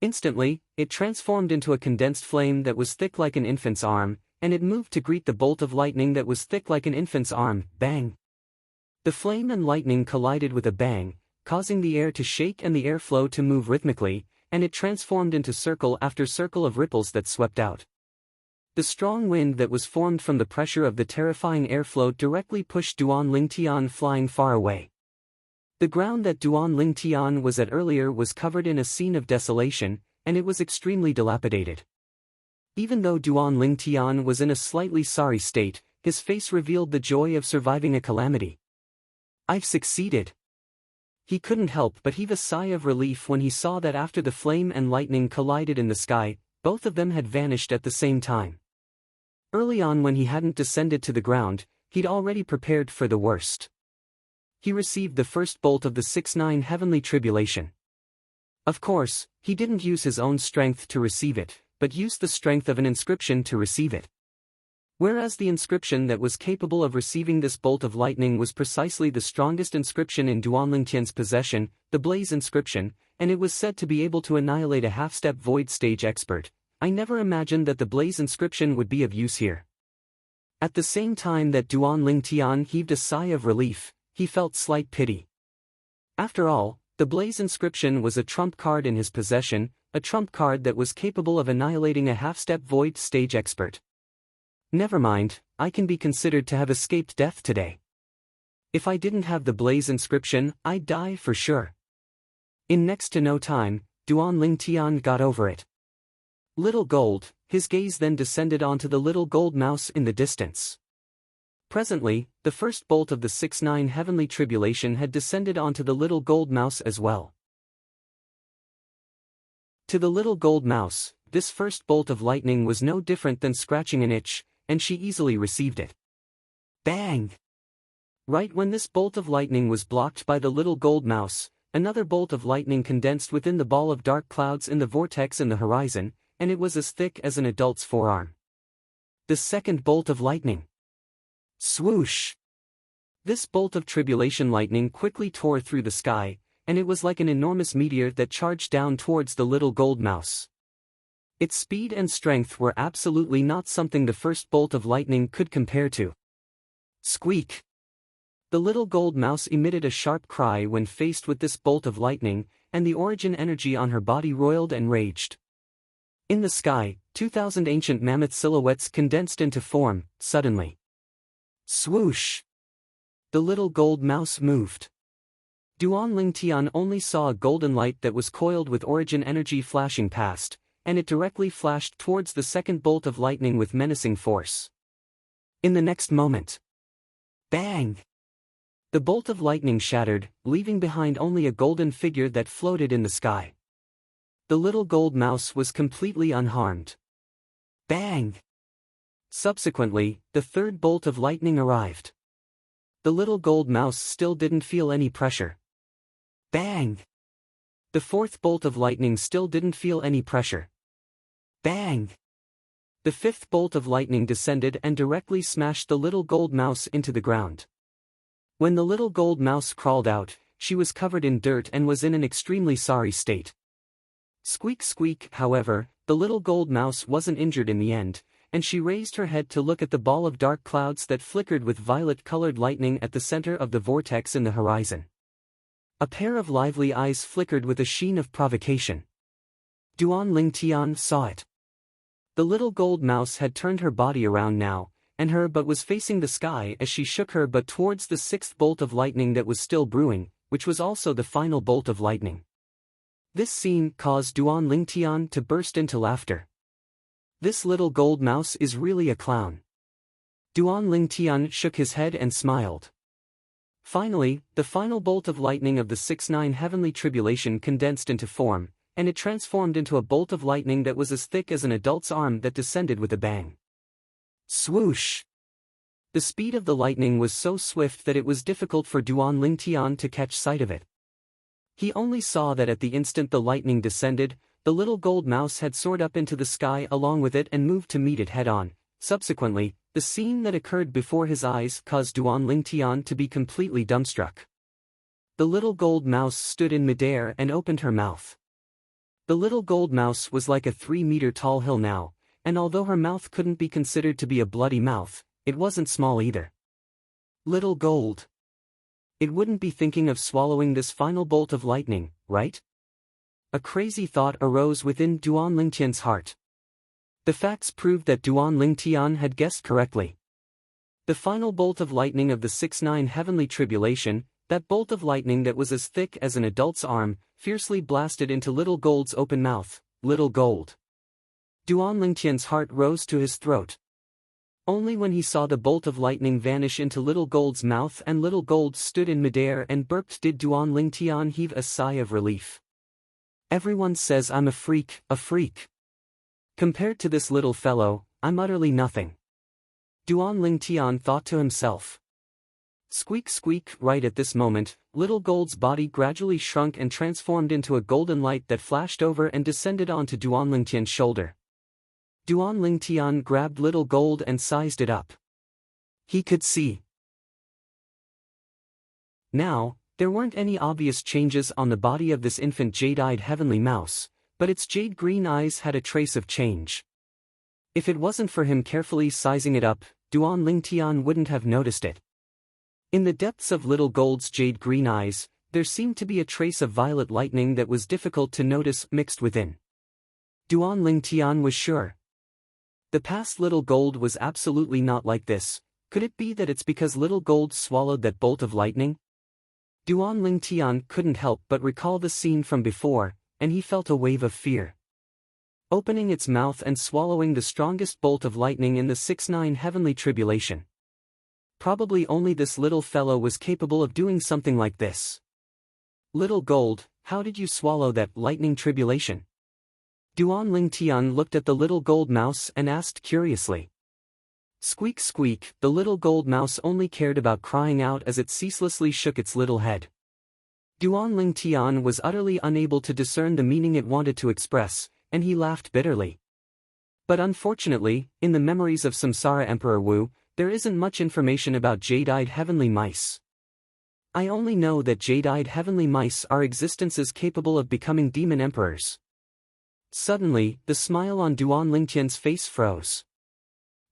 Instantly, it transformed into a condensed flame that was thick like an infant's arm, and it moved to greet the bolt of lightning that was thick like an infant's arm. Bang! The flame and lightning collided with a bang, causing the air to shake and the airflow to move rhythmically, and it transformed into circle after circle of ripples that swept out. The strong wind that was formed from the pressure of the terrifying airflow directly pushed Duan Lingtian flying far away. The ground that Duan Lingtian was at earlier was covered in a scene of desolation, and it was extremely dilapidated. Even though Duan Lingtian was in a slightly sorry state, his face revealed the joy of surviving a calamity. "I've succeeded." He couldn't help but heave a sigh of relief when he saw that after the flame and lightning collided in the sky, both of them had vanished at the same time. Early on, when he hadn't descended to the ground, he'd already prepared for the worst. He received the first bolt of the 6-9 heavenly tribulation. Of course, he didn't use his own strength to receive it, but used the strength of an inscription to receive it. Whereas the inscription that was capable of receiving this bolt of lightning was precisely the strongest inscription in Duan Lingtian's possession, the Blaze inscription, and it was said to be able to annihilate a half-step void stage expert, I never imagined that the Blaze inscription would be of use here. At the same time that Duan Lingtian heaved a sigh of relief, he felt slight pity. After all, the Blaze inscription was a trump card in his possession, a trump card that was capable of annihilating a half-step void stage expert. Never mind, I can be considered to have escaped death today. If I didn't have the Blaze inscription, I'd die for sure. In next to no time, Duan Lingtian got over it. Little gold, his gaze then descended onto the little gold mouse in the distance. Presently, the first bolt of the 6-9 heavenly tribulation had descended onto the little gold mouse as well. To the little gold mouse, this first bolt of lightning was no different than scratching an itch, and she easily received it. Bang! Right when this bolt of lightning was blocked by the little gold mouse, another bolt of lightning condensed within the ball of dark clouds in the vortex in the horizon, and it was as thick as an adult's forearm. The second bolt of lightning. Swoosh! This bolt of tribulation lightning quickly tore through the sky, and it was like an enormous meteor that charged down towards the little gold mouse. Its speed and strength were absolutely not something the first bolt of lightning could compare to. Squeak! The little gold mouse emitted a sharp cry when faced with this bolt of lightning, and the origin energy on her body roiled and raged. In the sky, 2,000 ancient mammoth silhouettes condensed into form, suddenly. Swoosh! The little gold mouse moved. Duan Lingtian only saw a golden light that was coiled with origin energy flashing past, and it directly flashed towards the second bolt of lightning with menacing force. In the next moment. Bang! The bolt of lightning shattered, leaving behind only a golden figure that floated in the sky. The little gold mouse was completely unharmed. Bang! Subsequently, the third bolt of lightning arrived. The little gold mouse still didn't feel any pressure. Bang! The fourth bolt of lightning still didn't feel any pressure. Bang! The fifth bolt of lightning descended and directly smashed the little gold mouse into the ground. When the little gold mouse crawled out, she was covered in dirt and was in an extremely sorry state. Squeak squeak, however, the little gold mouse wasn't injured in the end, and she raised her head to look at the ball of dark clouds that flickered with violet-colored lightning at the center of the vortex in the horizon. A pair of lively eyes flickered with a sheen of provocation. Duan Lingtian saw it. The little gold mouse had turned her body around now, and her butt was facing the sky as she shook her butt towards the sixth bolt of lightning that was still brewing, which was also the final bolt of lightning. This scene caused Duan Lingtian to burst into laughter. This little gold mouse is really a clown. Duan Lingtian shook his head and smiled. Finally, the final bolt of lightning of the 6-9 heavenly tribulation condensed into form, and it transformed into a bolt of lightning that was as thick as an adult's arm that descended with a bang. Swoosh! The speed of the lightning was so swift that it was difficult for Duan Lingtian to catch sight of it. He only saw that at the instant the lightning descended, the little gold mouse had soared up into the sky along with it and moved to meet it head-on. Subsequently, the scene that occurred before his eyes caused Duan Lingtian to be completely dumbstruck. The little gold mouse stood in midair and opened her mouth. The little gold mouse was like a 3-meter-tall hill now, and although her mouth couldn't be considered to be a bloody mouth, it wasn't small either. Little gold. It wouldn't be thinking of swallowing this final bolt of lightning, right? A crazy thought arose within Duan Lingtian's heart. The facts proved that Duan Lingtian had guessed correctly. The final bolt of lightning of the 6-9 heavenly tribulation, that bolt of lightning that was as thick as an adult's arm, fiercely blasted into Little Gold's open mouth. Little Gold. Duan Lingtian's heart rose to his throat. Only when he saw the bolt of lightning vanish into Little Gold's mouth and Little Gold stood in midair and burped did Duan Lingtian heave a sigh of relief. Everyone says I'm a freak, a freak. Compared to this little fellow, I'm utterly nothing. Duan Lingtian thought to himself. Squeak squeak. Right at this moment, Little Gold's body gradually shrunk and transformed into a golden light that flashed over and descended onto Duan Lingtian's shoulder. Duan Lingtian grabbed Little Gold and sized it up. He could see. Now, there weren't any obvious changes on the body of this infant jade-eyed heavenly mouse, but its jade-green eyes had a trace of change. If it wasn't for him carefully sizing it up, Duan Lingtian wouldn't have noticed it. In the depths of Little Gold's jade-green eyes, there seemed to be a trace of violet lightning that was difficult to notice mixed within. Duan Lingtian was sure. The past Little Gold was absolutely not like this. Could it be that it's because Little Gold swallowed that bolt of lightning? Duan Lingtian couldn't help but recall the scene from before, and he felt a wave of fear. Opening its mouth and swallowing the strongest bolt of lightning in the 6-9 heavenly tribulation. Probably only this little fellow was capable of doing something like this. Little Gold, how did you swallow that lightning tribulation? Duan Lingtian looked at the Little Gold mouse and asked curiously. Squeak squeak, the Little Gold mouse only cared about crying out as it ceaselessly shook its little head. Duan Lingtian was utterly unable to discern the meaning it wanted to express, and he laughed bitterly. But unfortunately, in the memories of Samsara Emperor Wu, there isn't much information about jade-eyed heavenly mice. I only know that jade-eyed heavenly mice are existences capable of becoming demon emperors. Suddenly, the smile on Duan Lingtian's face froze.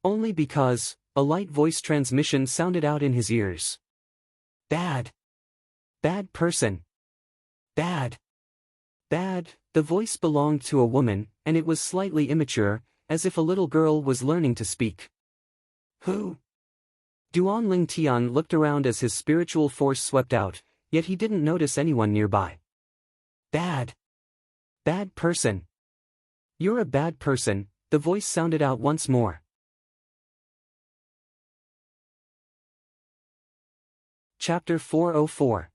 Only because, a light voice transmission sounded out in his ears. Bad. Bad person. Bad. Bad. The voice belonged to a woman, and it was slightly immature, as if a little girl was learning to speak. Who? Duan Lingtian looked around as his spiritual force swept out, yet he didn't notice anyone nearby. Bad. Bad person. You're a bad person, the voice sounded out once more. Chapter 404.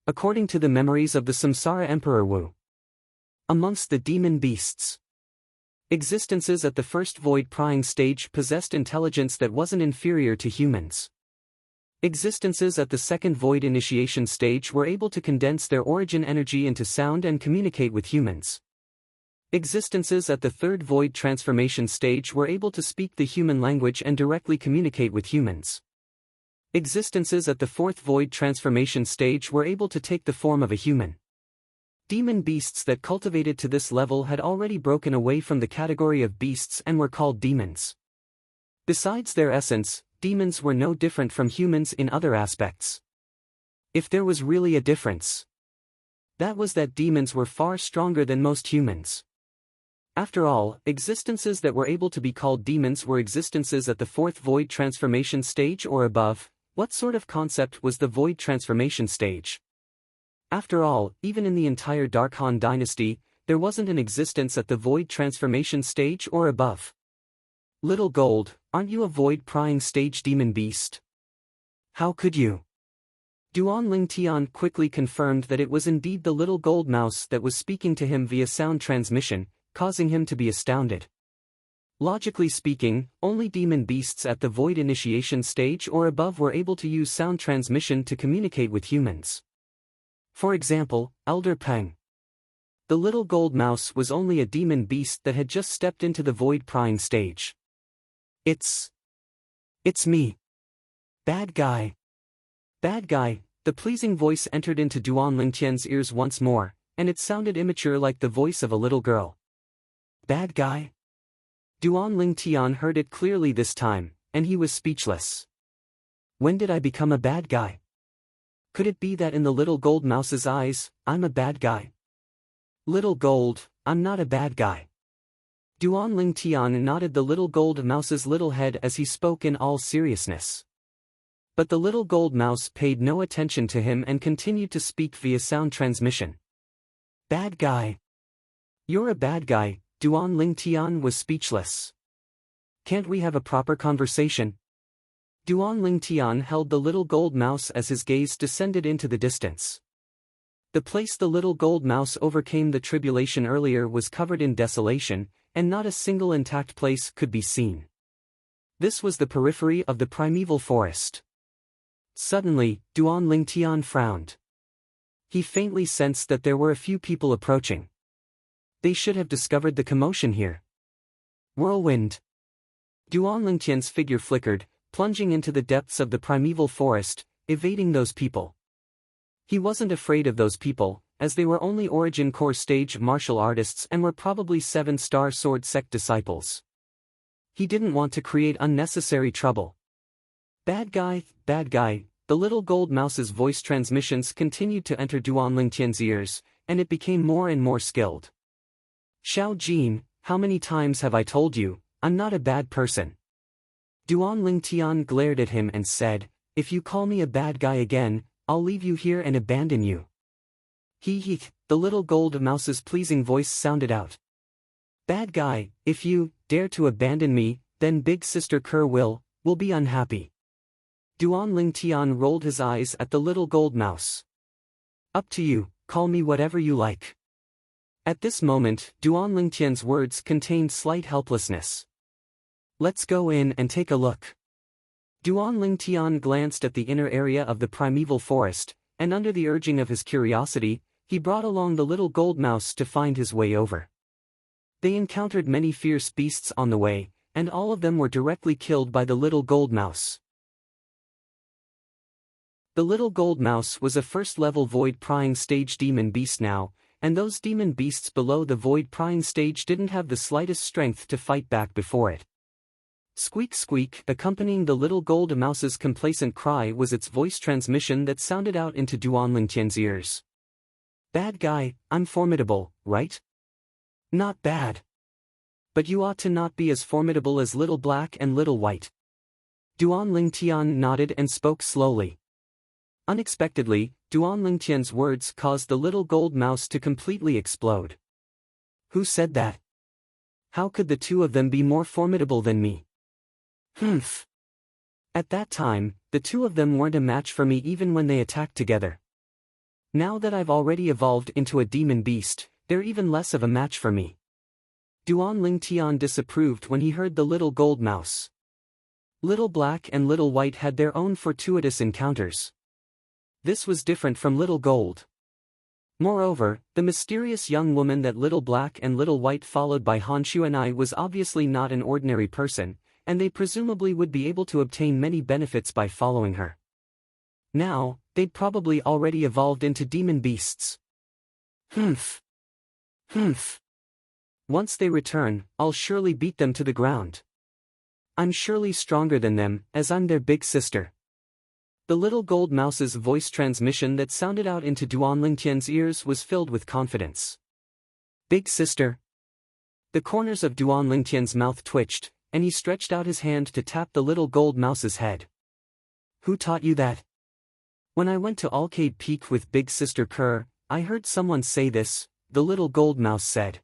According to the memories of the Samsara Emperor Wu. Amongst the demon beasts. Existences at the first void prying stage possessed intelligence that wasn't inferior to humans. Existences at the second void initiation stage were able to condense their origin energy into sound and communicate with humans. Existences at the third void transformation stage were able to speak the human language and directly communicate with humans. Existences at the fourth void transformation stage were able to take the form of a human. Demon beasts that cultivated to this level had already broken away from the category of beasts and were called demons. Besides their essence, demons were no different from humans in other aspects. If there was really a difference, that was that demons were far stronger than most humans. After all, existences that were able to be called demons were existences at the fourth void transformation stage or above. What sort of concept was the void transformation stage? After all, even in the entire Dark Han dynasty, there wasn't an existence at the void transformation stage or above. Little Gold, aren't you a void prying stage demon beast? How could you? Duan Lingtian quickly confirmed that it was indeed the Little Gold mouse that was speaking to him via sound transmission, causing him to be astounded. Logically speaking, only demon beasts at the void initiation stage or above were able to use sound transmission to communicate with humans. For example, Elder Peng. The Little Gold mouse was only a demon beast that had just stepped into the void prying stage. It's me. Bad guy. Bad guy, the pleasing voice entered into Duan Lingtian's ears once more, and it sounded immature like the voice of a little girl. Bad guy? Duan Lingtian heard it clearly this time, and he was speechless. When did I become a bad guy? Could it be that in the little gold mouse's eyes, I'm a bad guy? Little gold, I'm not a bad guy. Duan Ling Tian nodded the little gold mouse's little head as he spoke in all seriousness. But the little gold mouse paid no attention to him and continued to speak via sound transmission. Bad guy. You're a bad guy. Duan Ling Tian was speechless. Can't we have a proper conversation? Duan Ling Tian held the little gold mouse as his gaze descended into the distance. The place the little gold mouse overcame the tribulation earlier was covered in desolation, and not a single intact place could be seen. This was the periphery of the primeval forest. Suddenly, Duan Ling Tian frowned. He faintly sensed that there were a few people approaching. They should have discovered the commotion here. Whirlwind. Duan Ling Tian's figure flickered, plunging into the depths of the primeval forest, evading those people. He wasn't afraid of those people, as they were only Origin Core stage martial artists and were probably 7-star sword sect disciples. He didn't want to create unnecessary trouble. Bad guy, the little gold mouse's voice transmissions continued to enter Duan Ling Tian's ears, and it became more and more skilled. Xiao Jin, how many times have I told you, I'm not a bad person? Duan Ling Tian glared at him and said, if you call me a bad guy again, I'll leave you here and abandon you. He, the little gold mouse's pleasing voice sounded out. Bad guy, if you dare to abandon me, then Big Sister Kerr will be unhappy. Duan Ling Tian rolled his eyes at the little gold mouse. Up to you, call me whatever you like. At this moment, Duan Ling Tian's words contained slight helplessness. Let's go in and take a look. Duan Ling Tian glanced at the inner area of the primeval forest, and under the urging of his curiosity, he brought along the little gold mouse to find his way over. They encountered many fierce beasts on the way, and all of them were directly killed by the little gold mouse. The little gold mouse was a first-level void prying stage demon beast now, and those demon beasts below the void prying stage didn't have the slightest strength to fight back before it. Squeak squeak, accompanying the little gold mouse's complacent cry was its voice transmission that sounded out into Duan Ling Tian's ears. Bad guy, I'm formidable, right? Not bad. But you ought to not be as formidable as Little Black and Little White. Duan Ling Tian nodded and spoke slowly. Unexpectedly, Duan Ling Tian's words caused the little gold mouse to completely explode. Who said that? How could the two of them be more formidable than me? Humph. At that time, the two of them weren't a match for me even when they attacked together. Now that I've already evolved into a demon beast, they're even less of a match for me. Duan Ling Tian disapproved when he heard the little gold mouse. Little Black and Little White had their own fortuitous encounters. This was different from Little Gold. Moreover, the mysterious young woman that Little Black and Little White followed by Han Xuanai was obviously not an ordinary person, and they presumably would be able to obtain many benefits by following her. Now, they'd probably already evolved into demon beasts. Humph. Once they return, I'll surely beat them to the ground. I'm surely stronger than them, as I'm their big sister. The little gold mouse's voice transmission that sounded out into Duan Ling Tian's ears was filled with confidence. Big sister. The corners of Duan Ling Tian's mouth twitched, and he stretched out his hand to tap the little gold mouse's head. Who taught you that? When I went to Arcade Peak with Big Sister Kerr, I heard someone say this, the little gold mouse said.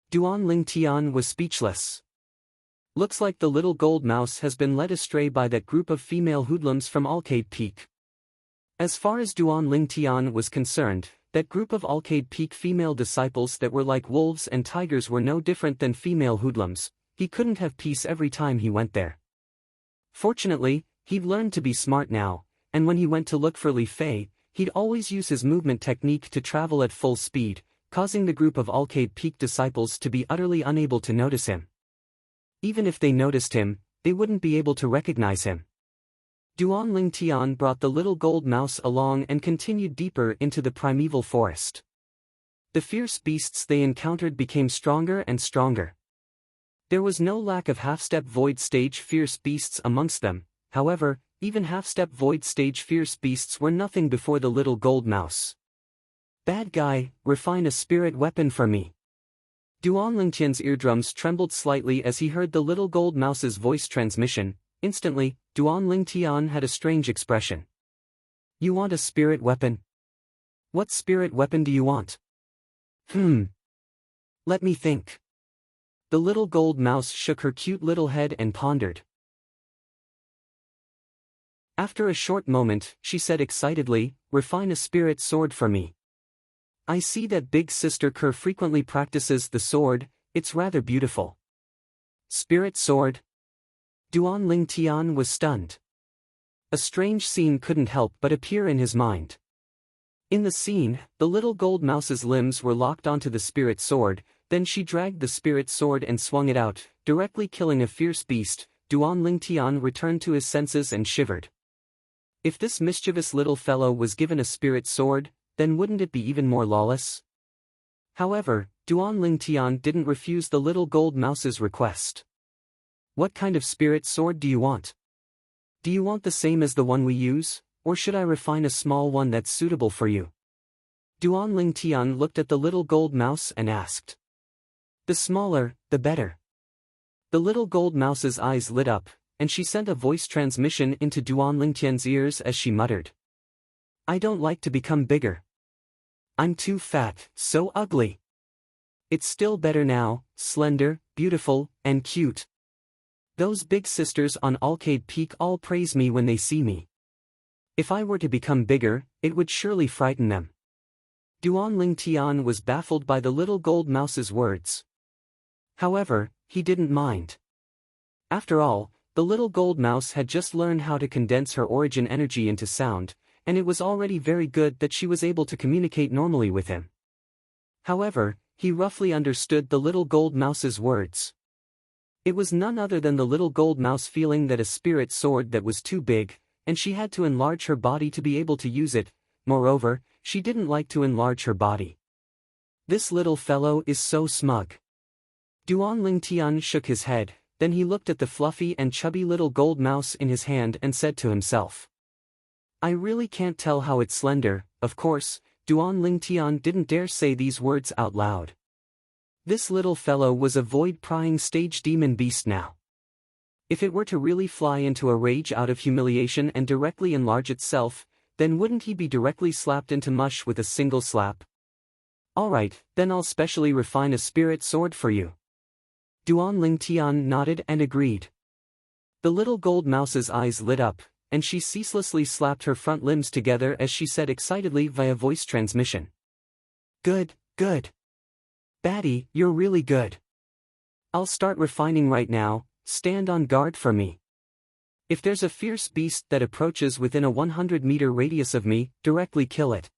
Duan Ling Tian was speechless. Looks like the little gold mouse has been led astray by that group of female hoodlums from Arcade Peak. As far as Duan Ling Tian was concerned, that group of Arcade Peak female disciples that were like wolves and tigers were no different than female hoodlums. He couldn't have peace every time he went there. Fortunately, he'd learned to be smart now, and when he went to look for Li Fei, he'd always use his movement technique to travel at full speed, causing the group of Arcade Peak disciples to be utterly unable to notice him. Even if they noticed him, they wouldn't be able to recognize him. Duan Ling Tian brought the little gold mouse along and continued deeper into the primeval forest. The fierce beasts they encountered became stronger and stronger. There was no lack of half-step void stage fierce beasts amongst them, however, Even half-step void stage fierce beasts were nothing before the little gold mouse. Bad guy, refine a spirit weapon for me. Duan Lingtian's eardrums trembled slightly as he heard the little gold mouse's voice transmission. Instantly, Duan Lingtian had a strange expression. You want a spirit weapon? What spirit weapon do you want? Let me think. The little gold mouse shook her cute little head and pondered. After a short moment, she said excitedly, refine a spirit sword for me. I see that big sister Kerr frequently practices the sword, it's rather beautiful. Spirit sword? Duan Lingtian was stunned. A strange scene couldn't help but appear in his mind. In the scene, the little gold mouse's limbs were locked onto the spirit sword, then she dragged the spirit sword and swung it out, directly killing a fierce beast. Duan Lingtian returned to his senses and shivered. If this mischievous little fellow was given a spirit sword, then wouldn't it be even more lawless? However, Duan Lingtian didn't refuse the little gold mouse's request. What kind of spirit sword do you want? Do you want the same as the one we use, or should I refine a small one that's suitable for you? Duan Lingtian looked at the little gold mouse and asked. The smaller, the better. The little gold mouse's eyes lit up, and she sent a voice transmission into Duan Lingtian's ears as she muttered. I don't like to become bigger. I'm too fat, so ugly. It's still better now, slender, beautiful, and cute. Those big sisters on Arcade Peak all praise me when they see me. If I were to become bigger, it would surely frighten them. Duan Lingtian was baffled by the little gold mouse's words. However, he didn't mind. After all, the little gold mouse had just learned how to condense her origin energy into sound, and it was already very good that she was able to communicate normally with him. However, he roughly understood the little gold mouse's words. It was none other than the little gold mouse feeling that a spirit sword that was too big, and she had to enlarge her body to be able to use it. Moreover, she didn't like to enlarge her body. This little fellow is so smug. Duan Lingtian shook his head, then he looked at the fluffy and chubby little gold mouse in his hand and said to himself. I really can't tell how it's slender. Of course, Duan Lingtian didn't dare say these words out loud. This little fellow was a void-prying stage demon beast now. If it were to really fly into a rage out of humiliation and directly enlarge itself, then wouldn't he be directly slapped into mush with a single slap? Alright, then I'll specially refine a spirit sword for you. Duan Lingtian nodded and agreed. The little gold mouse's eyes lit up, and she ceaselessly slapped her front limbs together as she said excitedly via voice transmission. Good, good. Batty, you're really good. I'll start refining right now, stand on guard for me. If there's a fierce beast that approaches within a 100-meter radius of me, directly kill it.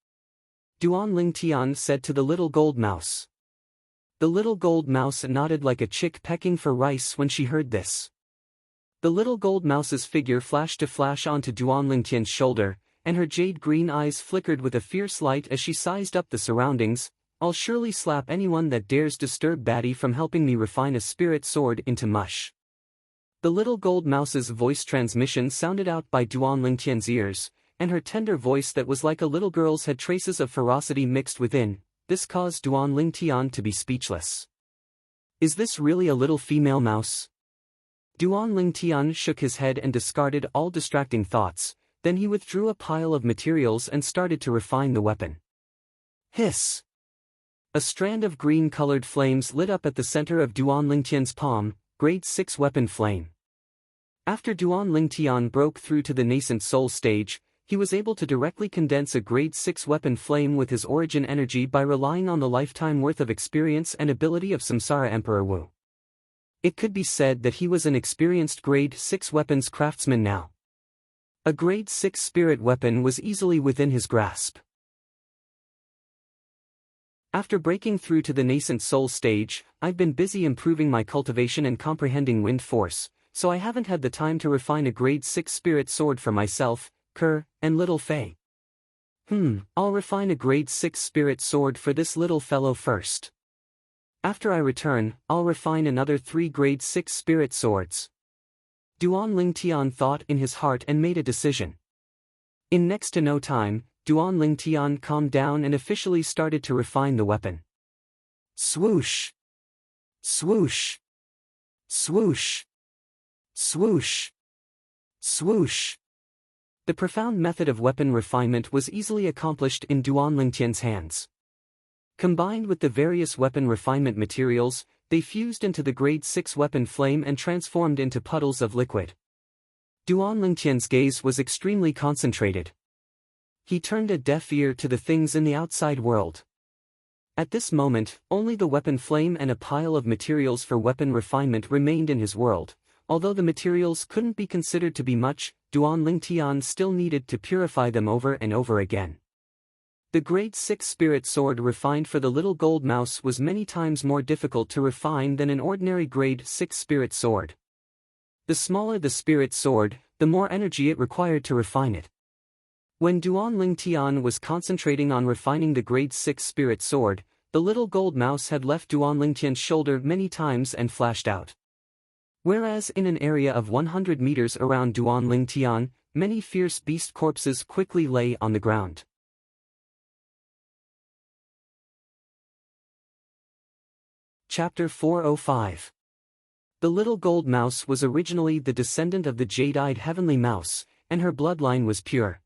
Duan Lingtian said to the little gold mouse. The little gold mouse nodded like a chick pecking for rice when she heard this. The little gold mouse's figure flashed to flash onto Duan Lingtian's shoulder, and her jade green eyes flickered with a fierce light as she sized up the surroundings. I'll surely slap anyone that dares disturb Batty from helping me refine a spirit sword into mush. The little gold mouse's voice transmission sounded out by Duan Lingtian's ears, and her tender voice that was like a little girl's had traces of ferocity mixed within. This caused Duan Lingtian to be speechless. Is this really a little female mouse? Duan Lingtian shook his head and discarded all distracting thoughts, then he withdrew a pile of materials and started to refine the weapon. Hiss! A strand of green-colored flames lit up at the center of Duan Lingtian's palm, grade 6 weapon flame. After Duan Lingtian broke through to the nascent soul stage, he was able to directly condense a grade 6 weapon flame with his origin energy by relying on the lifetime worth of experience and ability of Samsara Emperor Wu. It could be said that he was an experienced grade 6 weapons craftsman now. A grade 6 spirit weapon was easily within his grasp. After breaking through to the nascent soul stage, I've been busy improving my cultivation and comprehending wind force, so I haven't had the time to refine a grade 6 spirit sword for myself, Kerr, and little Fei. I'll refine a grade 6 spirit sword for this little fellow first. After I return, I'll refine another 3 grade 6 spirit swords. Duan Lingtian thought in his heart and made a decision. In next to no time, Duan Lingtian calmed down and officially started to refine the weapon. Swoosh! Swoosh! Swoosh! Swoosh! Swoosh! The profound method of weapon refinement was easily accomplished in Duan Lingtian's hands. Combined with the various weapon refinement materials, they fused into the grade 6 weapon flame and transformed into puddles of liquid. Duan Lingtian's gaze was extremely concentrated. He turned a deaf ear to the things in the outside world. At this moment, only the weapon flame and a pile of materials for weapon refinement remained in his world. Although the materials couldn't be considered to be much, Duan Lingtian still needed to purify them over and over again. The grade 6 spirit sword refined for the little gold mouse was many times more difficult to refine than an ordinary grade 6 spirit sword. The smaller the spirit sword, the more energy it required to refine it. When Duan Lingtian was concentrating on refining the grade 6 spirit sword, the little gold mouse had left Duan Lingtian's shoulder many times and flashed out. Whereas in an area of 100 meters around Duan Lingtian, many fierce beast corpses quickly lay on the ground. Chapter 405. The little gold mouse was originally the descendant of the jade-eyed heavenly mouse, and her bloodline was pure.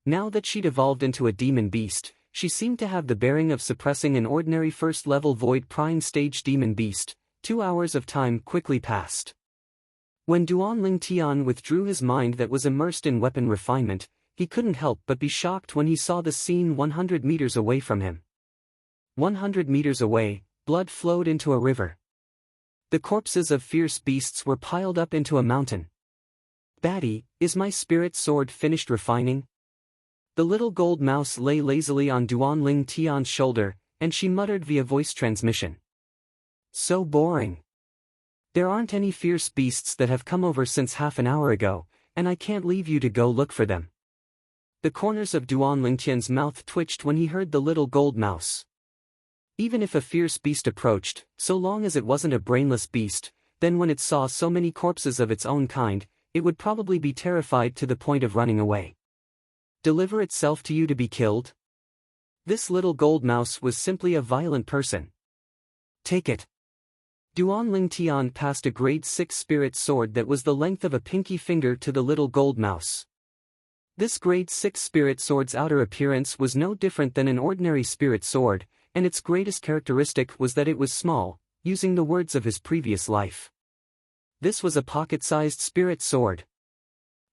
Now that she'd evolved into a demon beast, she seemed to have the bearing of suppressing an ordinary first-level void prime stage demon beast. 2 hours of time quickly passed. When Duan Lingtian withdrew his mind that was immersed in weapon refinement, he couldn't help but be shocked when he saw the scene 100 meters away from him. 100 meters away, blood flowed into a river. The corpses of fierce beasts were piled up into a mountain. Baddie, is my spirit sword finished refining? The little gold mouse lay lazily on Duan Lingtian's shoulder, and she muttered via voice transmission. So boring. There aren't any fierce beasts that have come over since half an hour ago, and I can't leave you to go look for them. The corners of Duan Lingtian's mouth twitched when he heard the little gold mouse. Even if a fierce beast approached, so long as it wasn't a brainless beast, then when it saw so many corpses of its own kind, it would probably be terrified to the point of running away. Deliver itself to you to be killed? This little gold mouse was simply a violent person. Take it. Duan Lingtian passed a grade 6 spirit sword that was the length of a pinky finger to the little gold mouse. This grade 6 spirit sword's outer appearance was no different than an ordinary spirit sword, and its greatest characteristic was that it was small, using the words of his previous life. This was a pocket-sized spirit sword.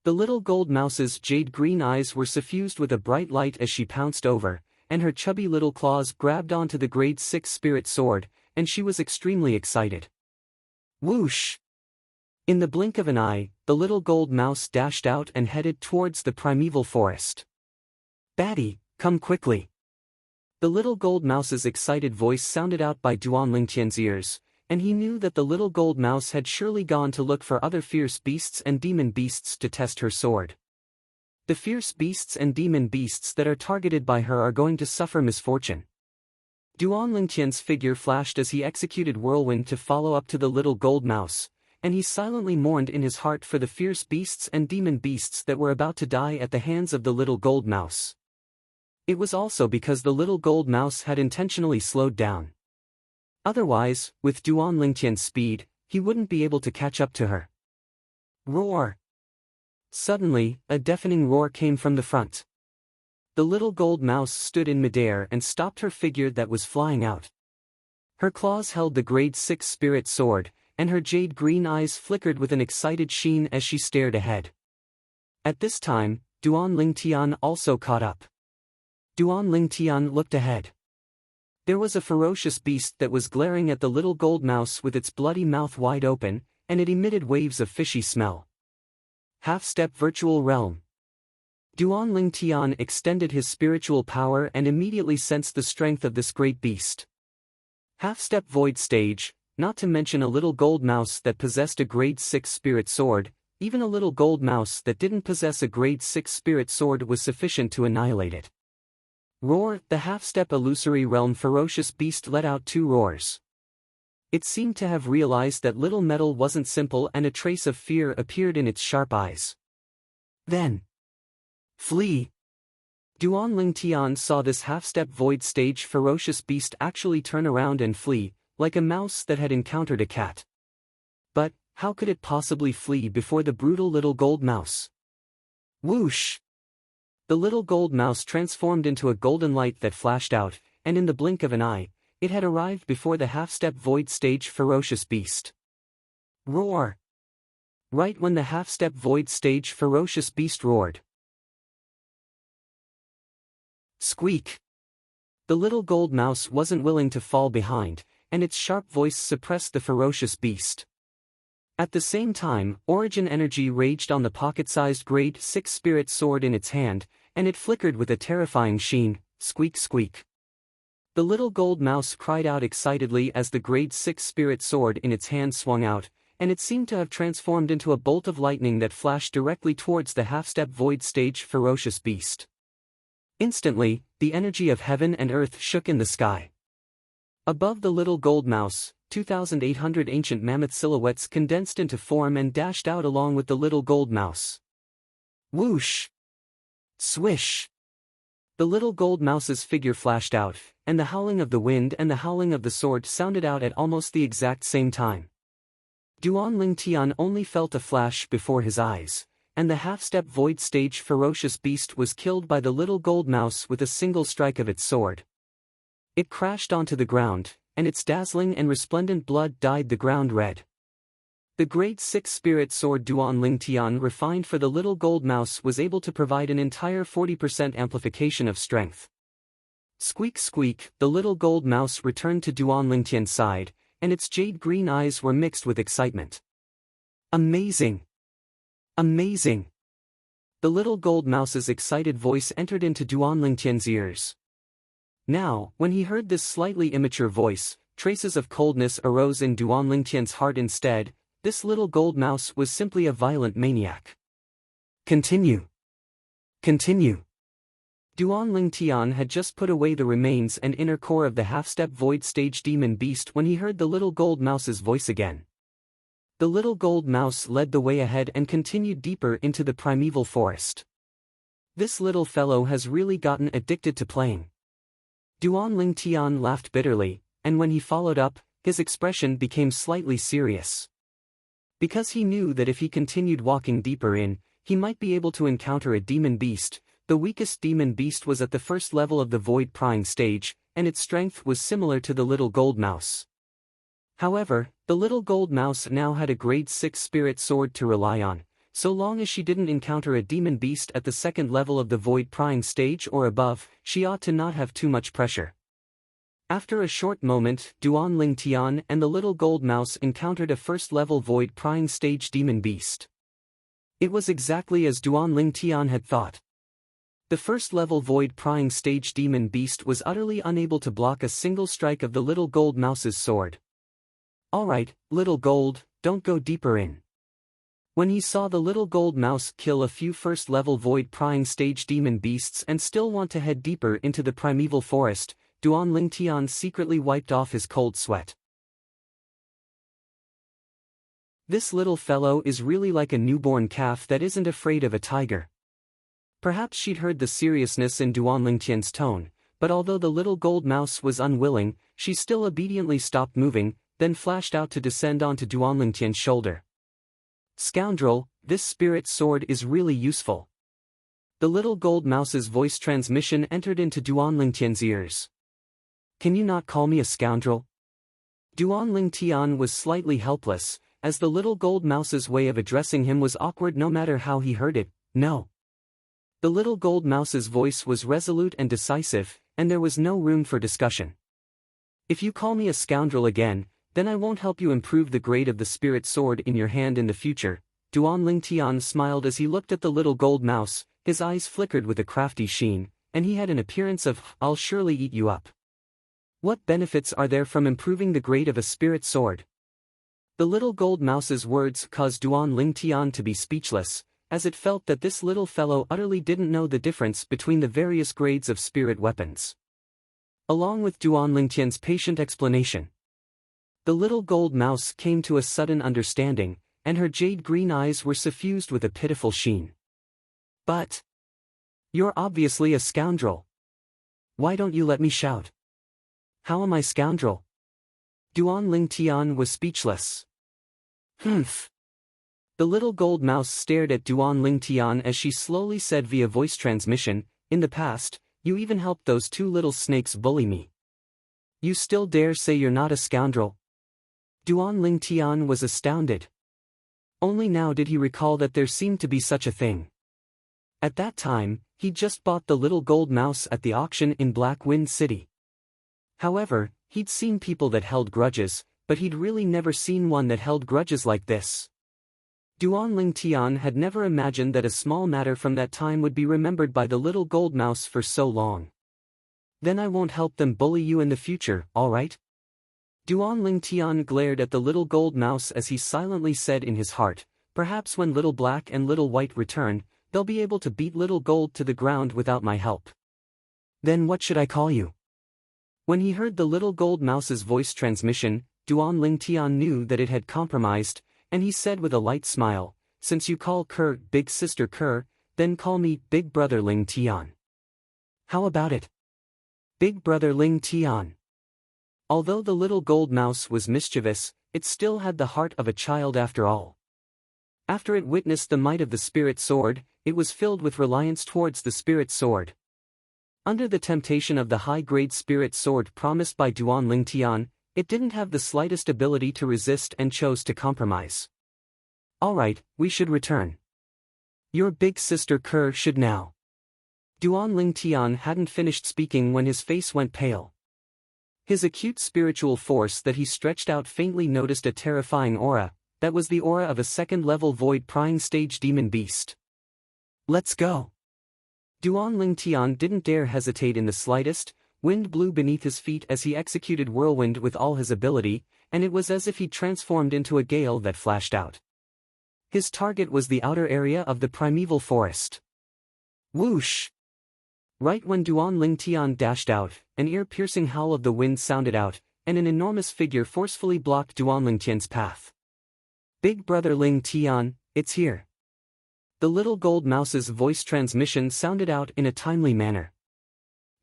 The little gold mouse's jade-green eyes were suffused with a bright light as she pounced over, and her chubby little claws grabbed onto the grade 6 spirit sword, and she was extremely excited. Whoosh! In the blink of an eye, the little gold mouse dashed out and headed towards the primeval forest. Baddie, come quickly! The little gold mouse's excited voice sounded out by Duan Lingtian's ears, and he knew that the little gold mouse had surely gone to look for other fierce beasts and demon beasts to test her sword. The fierce beasts and demon beasts that are targeted by her are going to suffer misfortune. Duan Lingtian's figure flashed as he executed Whirlwind to follow up to the little gold mouse, and he silently mourned in his heart for the fierce beasts and demon beasts that were about to die at the hands of the little gold mouse. It was also because the little gold mouse had intentionally slowed down. Otherwise, with Duan Lingtian's speed, he wouldn't be able to catch up to her. Roar! Suddenly, a deafening roar came from the front. The little gold mouse stood in midair and stopped her figure that was flying out. Her claws held the grade 6 spirit sword, and her jade-green eyes flickered with an excited sheen as she stared ahead. At this time, Duan Lingtian also caught up. Duan Lingtian looked ahead. There was a ferocious beast that was glaring at the little gold mouse with its bloody mouth wide open, and it emitted waves of fishy smell. Half-step virtual realm. Duan Lingtian extended his spiritual power and immediately sensed the strength of this great beast. Half-step void stage, not to mention a little gold mouse that possessed a grade 6 spirit sword, even a little gold mouse that didn't possess a grade 6 spirit sword was sufficient to annihilate it. Roar! The half-step illusory realm ferocious beast let out 2 roars. It seemed to have realized that little metal wasn't simple, and a trace of fear appeared in its sharp eyes. Then, flee! Duan Ling Tian saw this half-step void stage ferocious beast actually turn around and flee, like a mouse that had encountered a cat. But, how could it possibly flee before the brutal little gold mouse? Whoosh! The little gold mouse transformed into a golden light that flashed out, and in the blink of an eye, it had arrived before the half-step void stage ferocious beast. Roar! Right when the half-step void stage ferocious beast roared. Squeak! The little gold mouse wasn't willing to fall behind, and its sharp voice suppressed the ferocious beast. At the same time, origin energy raged on the pocket-sized grade 6 spirit sword in its hand, and it flickered with a terrifying sheen. Squeak squeak. The little gold mouse cried out excitedly as the grade 6 spirit sword in its hand swung out, and it seemed to have transformed into a bolt of lightning that flashed directly towards the half-step void stage ferocious beast. Instantly, the energy of heaven and earth shook in the sky. Above the little gold mouse, 2,800 ancient mammoth silhouettes condensed into form and dashed out along with the little gold mouse. Whoosh! Swish! The little gold mouse's figure flashed out, and the howling of the wind and the howling of the sword sounded out at almost the exact same time. Duan Ling Tian only felt a flash before his eyes, and the half-step void stage ferocious beast was killed by the little gold mouse with a single strike of its sword. It crashed onto the ground, and its dazzling and resplendent blood dyed the ground red. The grade 6 spirit sword Duan Ling Tian refined for the little gold mouse was able to provide an entire 40% amplification of strength. Squeak squeak, the little gold mouse returned to Duan Ling Tian's side, and its jade green eyes were mixed with excitement. Amazing! Amazing! The little gold mouse's excited voice entered into Duan Ling Tian's ears. Now, when he heard this slightly immature voice, traces of coldness arose in Duan Ling Tian's heart instead. This little gold mouse was simply a violent maniac. Continue. Continue. Duan Ling Tian had just put away the remains and inner core of the half-step void stage demon beast when he heard the little gold mouse's voice again. The little gold mouse led the way ahead and continued deeper into the primeval forest. This little fellow has really gotten addicted to playing. Duan Ling Tian laughed bitterly, and when he followed up, his expression became slightly serious. Because he knew that if he continued walking deeper in, he might be able to encounter a demon beast. The weakest demon beast was at the first level of the void prying stage, and its strength was similar to the little gold mouse. However, the little gold mouse now had a grade 6 spirit sword to rely on. So long as she didn't encounter a demon beast at the second level of the void prying stage or above, she ought to not have too much pressure. After a short moment, Duan Ling Tian and the little gold mouse encountered a first-level void prying stage demon beast. It was exactly as Duan Ling Tian had thought. The first-level void prying stage demon beast was utterly unable to block a single strike of the little gold mouse's sword. Alright, little gold, don't go deeper in. When he saw the little gold mouse kill a few first-level void prying stage demon beasts and still want to head deeper into the primeval forest, Duan Ling Tian secretly wiped off his cold sweat. This little fellow is really like a newborn calf that isn't afraid of a tiger. Perhaps she'd heard the seriousness in Duan Ling Tian's tone, but although the little gold mouse was unwilling, she still obediently stopped moving, then flashed out to descend onto Duan Ling Tian's shoulder. Scoundrel, this spirit sword is really useful. The little gold mouse's voice transmission entered into Duan Ling Tian's ears. Can you not call me a scoundrel? Duan Ling Tian was slightly helpless, as the little gold mouse's way of addressing him was awkward no matter how he heard it. No. The little gold mouse's voice was resolute and decisive, and there was no room for discussion. If you call me a scoundrel again, then I won't help you improve the grade of the spirit sword in your hand in the future. Duan Ling Tian smiled as he looked at the little gold mouse, his eyes flickered with a crafty sheen, and he had an appearance of, I'll surely eat you up. What benefits are there from improving the grade of a spirit sword? The little gold mouse's words caused Duan Ling Tian to be speechless, as it felt that this little fellow utterly didn't know the difference between the various grades of spirit weapons. Along with Duan Ling Tian's patient explanation, The little gold mouse came to a sudden understanding, and her jade green eyes were suffused with a pitiful sheen. But you're obviously a scoundrel. Why don't you let me shout? How am I scoundrel? Duan Ling Tian was speechless. Humph. The little gold mouse stared at Duan Ling Tian as she slowly said via voice transmission, "In the past, you even helped those two little snakes bully me. You still dare say you're not a scoundrel?" Duan Ling Tian was astounded. Only now did he recall that there seemed to be such a thing. At that time, he'd just bought the little gold mouse at the auction in Black Wind City. However, he'd seen people that held grudges, but he'd really never seen one that held grudges like this. Duan Ling Tian had never imagined that a small matter from that time would be remembered by the little gold mouse for so long. "Then I won't help them bully you in the future, alright?" Duan Ling Tian glared at the little gold mouse as he silently said in his heart, "Perhaps when Little Black and Little White return, they'll be able to beat Little Gold to the ground without my help. Then what should I call you?" When he heard the little gold mouse's voice transmission, Duan Ling Tian knew that it had compromised, and he said with a light smile, "Since you call Kerr Big Sister Kerr, then call me Big Brother Ling Tian. How about it? Big Brother Ling Tian." Although the little gold mouse was mischievous, it still had the heart of a child after all. After it witnessed the might of the spirit sword, it was filled with reliance towards the spirit sword. Under the temptation of the high-grade spirit sword promised by Duan Ling Tian, it didn't have the slightest ability to resist and chose to compromise. "Alright, we should return. Your big sister Kerr should now." Duan Ling Tian hadn't finished speaking when his face went pale. His acute spiritual force that he stretched out faintly noticed a terrifying aura, that was the aura of a second-level void prying stage demon beast. "Let's go." Duan Ling Tian didn't dare hesitate in the slightest. Wind blew beneath his feet as he executed whirlwind with all his ability, and it was as if he transformed into a gale that flashed out. His target was the outer area of the primeval forest. Whoosh! Right when Duan Ling Tian dashed out, an ear-piercing howl of the wind sounded out, and an enormous figure forcefully blocked Duan Ling Tian's path. "Big Brother Ling Tian, it's here." The little gold mouse's voice transmission sounded out in a timely manner.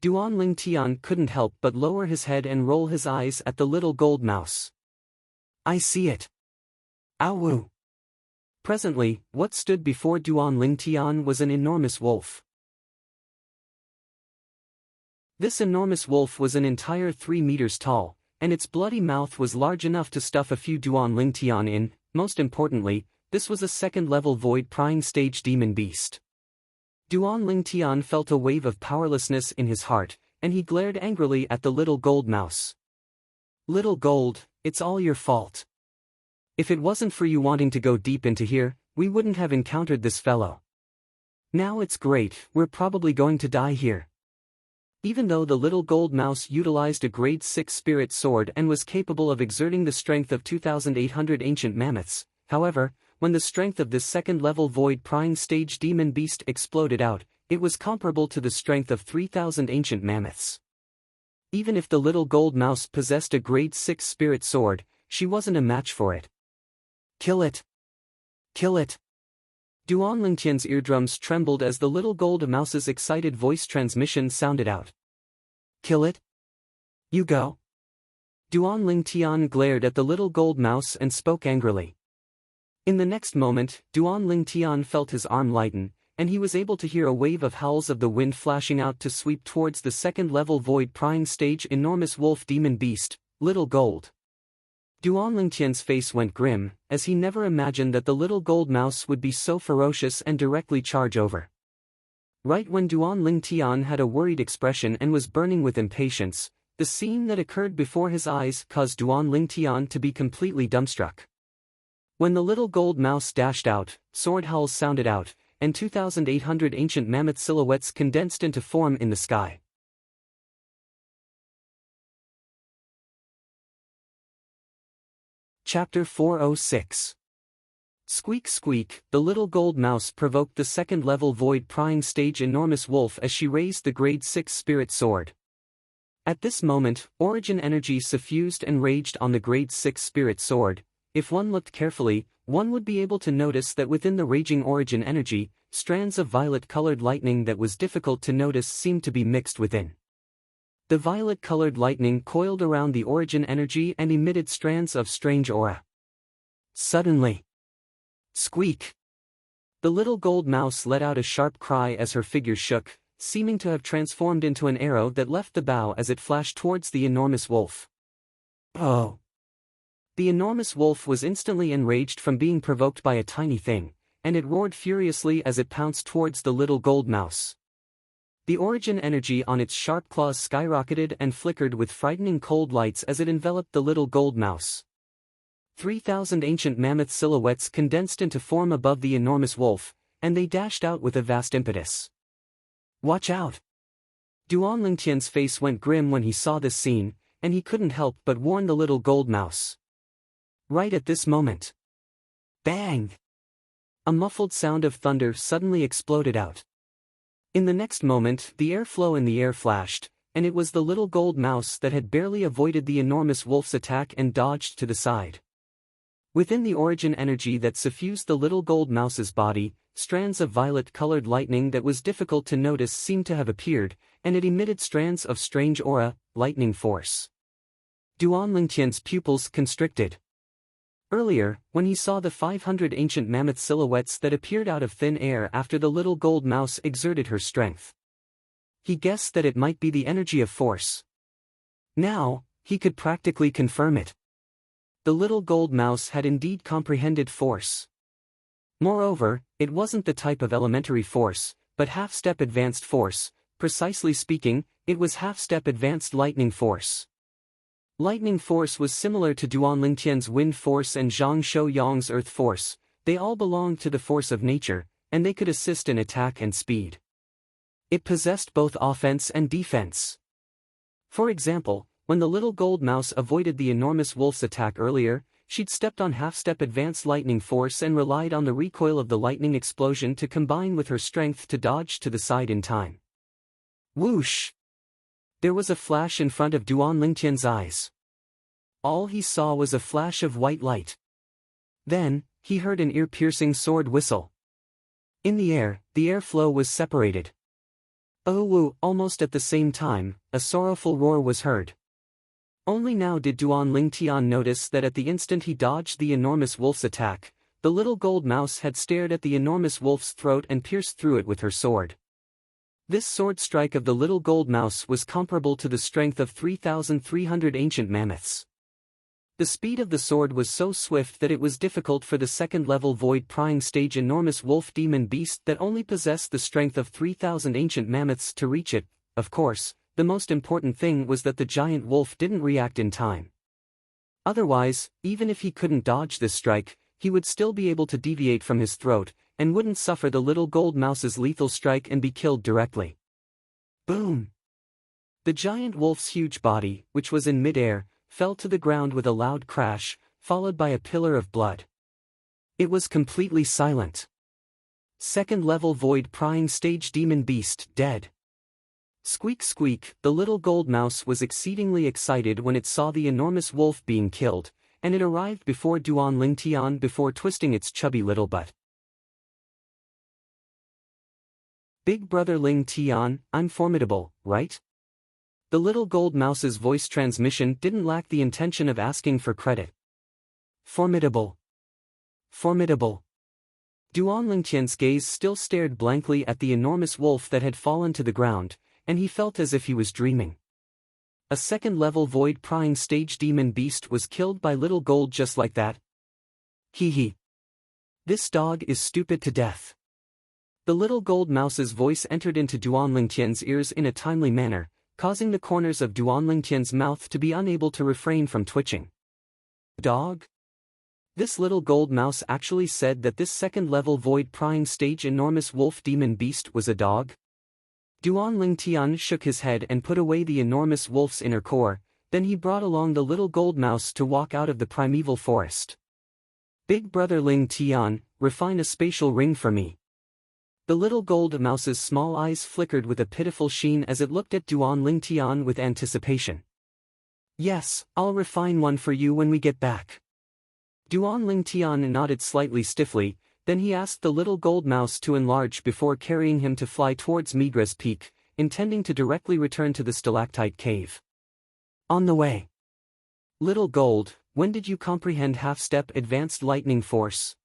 Duan Ling Tian couldn't help but lower his head and roll his eyes at the little gold mouse. "I see it. Ow-woo." Presently, what stood before Duan Ling Tian was an enormous wolf. This enormous wolf was an entire 3 meters tall, and its bloody mouth was large enough to stuff a few Duan Ling Tian in. Most importantly, this was a second-level void prying stage demon beast. Duan Ling Tian felt a wave of powerlessness in his heart, and he glared angrily at the little gold mouse. "Little Gold, it's all your fault. If it wasn't for you wanting to go deep into here, we wouldn't have encountered this fellow. Now it's great, we're probably going to die here." Even though the little gold mouse utilized a grade 6 spirit sword and was capable of exerting the strength of 2,800 ancient mammoths, however, when the strength of this second-level void prying stage demon beast exploded out, it was comparable to the strength of 3,000 ancient mammoths. Even if the little gold mouse possessed a grade 6 spirit sword, she wasn't a match for it. "Kill it! Kill it!" Duan Ling Tian's eardrums trembled as the little gold mouse's excited voice transmission sounded out. "Kill it? You go?" Duan Ling Tian glared at the little gold mouse and spoke angrily. In the next moment, Duan Ling Tian felt his arm lighten, and he was able to hear a wave of howls of the wind flashing out to sweep towards the second-level void prying stage enormous wolf demon beast, Little Gold. Duan Ling Tian's face went grim, as he never imagined that the little gold mouse would be so ferocious and directly charge over. Right when Duan Ling Tian had a worried expression and was burning with impatience, the scene that occurred before his eyes caused Duan Ling Tian to be completely dumbstruck. When the little gold mouse dashed out, sword howls sounded out, and 2,800 ancient mammoth silhouettes condensed into form in the sky. Chapter 406. Squeak squeak, the little gold mouse provoked the second-level void prying stage enormous wolf as she raised the grade 6 spirit sword. At this moment, origin energy suffused and raged on the grade 6 spirit sword. If one looked carefully, one would be able to notice that within the raging origin energy, strands of violet-colored lightning that was difficult to notice seemed to be mixed within. The violet-colored lightning coiled around the origin energy and emitted strands of strange aura. Suddenly, squeak! The little gold mouse let out a sharp cry as her figure shook, seeming to have transformed into an arrow that left the bow as it flashed towards the enormous wolf. Oh! The enormous wolf was instantly enraged from being provoked by a tiny thing, and it roared furiously as it pounced towards the little gold mouse. The origin energy on its sharp claws skyrocketed and flickered with frightening cold lights as it enveloped the little gold mouse. 3,000 ancient mammoth silhouettes condensed into form above the enormous wolf, and they dashed out with a vast impetus. Watch out! Duan Lingtian's face went grim when he saw this scene, and he couldn't help but warn the little gold mouse. Right at this moment. Bang! A muffled sound of thunder suddenly exploded out. In the next moment, the airflow in the air flashed, and it was the little gold mouse that had barely avoided the enormous wolf's attack and dodged to the side. Within the origin energy that suffused the little gold mouse's body, strands of violet-colored lightning that was difficult to notice seemed to have appeared, and it emitted strands of strange aura, lightning force. Duan Lingtian's pupils constricted. Earlier, when he saw the 500 ancient mammoth silhouettes that appeared out of thin air after the little gold mouse exerted her strength, he guessed that it might be the energy of force. Now, he could practically confirm it. The little gold mouse had indeed comprehended force. Moreover, it wasn't the type of elementary force, but half-step advanced force. Precisely speaking, it was half-step advanced lightning force. Lightning force was similar to Duan Lingtian's wind force and Zhang Shouyang's earth force. They all belonged to the force of nature, and they could assist in attack and speed. It possessed both offense and defense. For example, when the little gold mouse avoided the enormous wolf's attack earlier, she'd stepped on half-step advanced lightning force and relied on the recoil of the lightning explosion to combine with her strength to dodge to the side in time. Whoosh! There was a flash in front of Duan Lingtian's eyes. All he saw was a flash of white light. Then, he heard an ear-piercing sword whistle. In the airflow was separated. Oh woo! Almost at the same time, a sorrowful roar was heard. Only now did Duan Lingtian notice that at the instant he dodged the enormous wolf's attack, the little gold mouse had stared at the enormous wolf's throat and pierced through it with her sword. This sword strike of the little gold mouse was comparable to the strength of 3,300 ancient mammoths. The speed of the sword was so swift that it was difficult for the second-level void-prying stage enormous wolf demon beast that only possessed the strength of 3,000 ancient mammoths to reach it. Of course, the most important thing was that the giant wolf didn't react in time. Otherwise, even if he couldn't dodge this strike, he would still be able to deviate from his throat, and wouldn't suffer the little gold mouse's lethal strike and be killed directly. Boom! The giant wolf's huge body, which was in mid-air, fell to the ground with a loud crash, followed by a pillar of blood. It was completely silent. Second-level void-prying stage demon beast dead. Squeak squeak, the little gold mouse was exceedingly excited when it saw the enormous wolf being killed, and it arrived before Duan Lingtian before twisting its chubby little butt. Big brother Ling Tian, I'm formidable, right? The little gold mouse's voice transmission didn't lack the intention of asking for credit. Formidable. Formidable. Duan Lingtian's gaze still stared blankly at the enormous wolf that had fallen to the ground, and he felt as if he was dreaming. A second-level void-prying stage demon beast was killed by little gold just like that. Hee hee. This dog is stupid to death. The little gold mouse's voice entered into Duan Lingtian's ears in a timely manner, causing the corners of Duan Lingtian's mouth to be unable to refrain from twitching. Dog? This little gold mouse actually said that this second-level void-prying stage enormous wolf demon beast was a dog? Duan Lingtian shook his head and put away the enormous wolf's inner core, then he brought along the little gold mouse to walk out of the primeval forest. Big brother Ling Tian, refine a spatial ring for me. The little gold mouse's small eyes flickered with a pitiful sheen as it looked at Duan Lingtian with anticipation. Yes, I'll refine one for you when we get back. Duan Lingtian nodded slightly stiffly, then he asked the little gold mouse to enlarge before carrying him to fly towards Migra's Peak, intending to directly return to the stalactite cave. On the way. Little gold, when did you comprehend half-step advanced lightning force?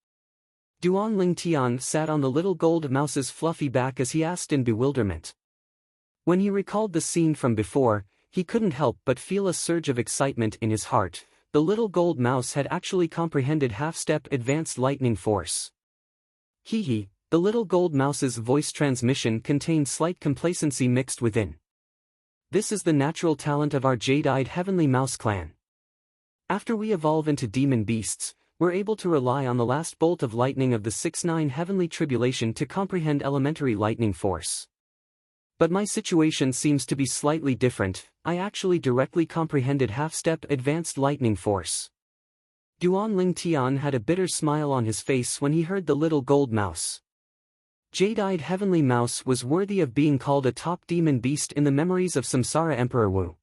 Duan Lingtian sat on the little gold mouse's fluffy back as he asked in bewilderment. When he recalled the scene from before, he couldn't help but feel a surge of excitement in his heart. The little gold mouse had actually comprehended half-step advanced lightning force. Hee, the little gold mouse's voice transmission contained slight complacency mixed within. This is the natural talent of our jade-eyed heavenly mouse clan. After we evolve into demon beasts, we're able to rely on the last bolt of lightning of the 6-9 heavenly tribulation to comprehend elementary lightning force. But my situation seems to be slightly different. I actually directly comprehended half-step advanced lightning force. Duan Lingtian had a bitter smile on his face when he heard the little gold mouse. Jade-eyed heavenly mouse was worthy of being called a top demon beast in the memories of Samsara Emperor Wu.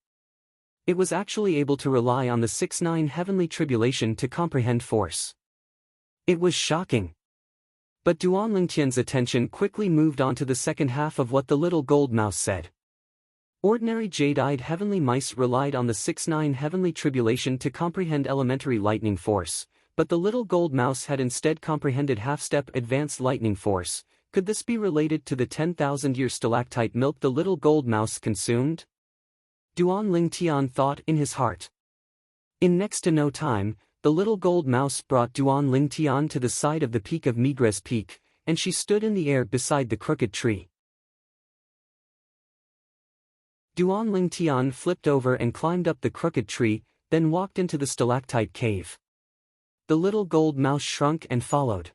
It was actually able to rely on the 6-9 heavenly tribulation to comprehend force. It was shocking. But Duan Lingtian's attention quickly moved on to the second half of what the little gold mouse said. Ordinary jade-eyed heavenly mice relied on the 6-9 heavenly tribulation to comprehend elementary lightning force, but the little gold mouse had instead comprehended half-step advanced lightning force. Could this be related to the 10,000-year stalactite milk the little gold mouse consumed? Duan Lingtian thought in his heart. In next to no time, the little gold mouse brought Duan Lingtian to the side of the peak of Migra's Peak, and she stood in the air beside the crooked tree. Duan Lingtian flipped over and climbed up the crooked tree, then walked into the stalactite cave. The little gold mouse shrunk and followed.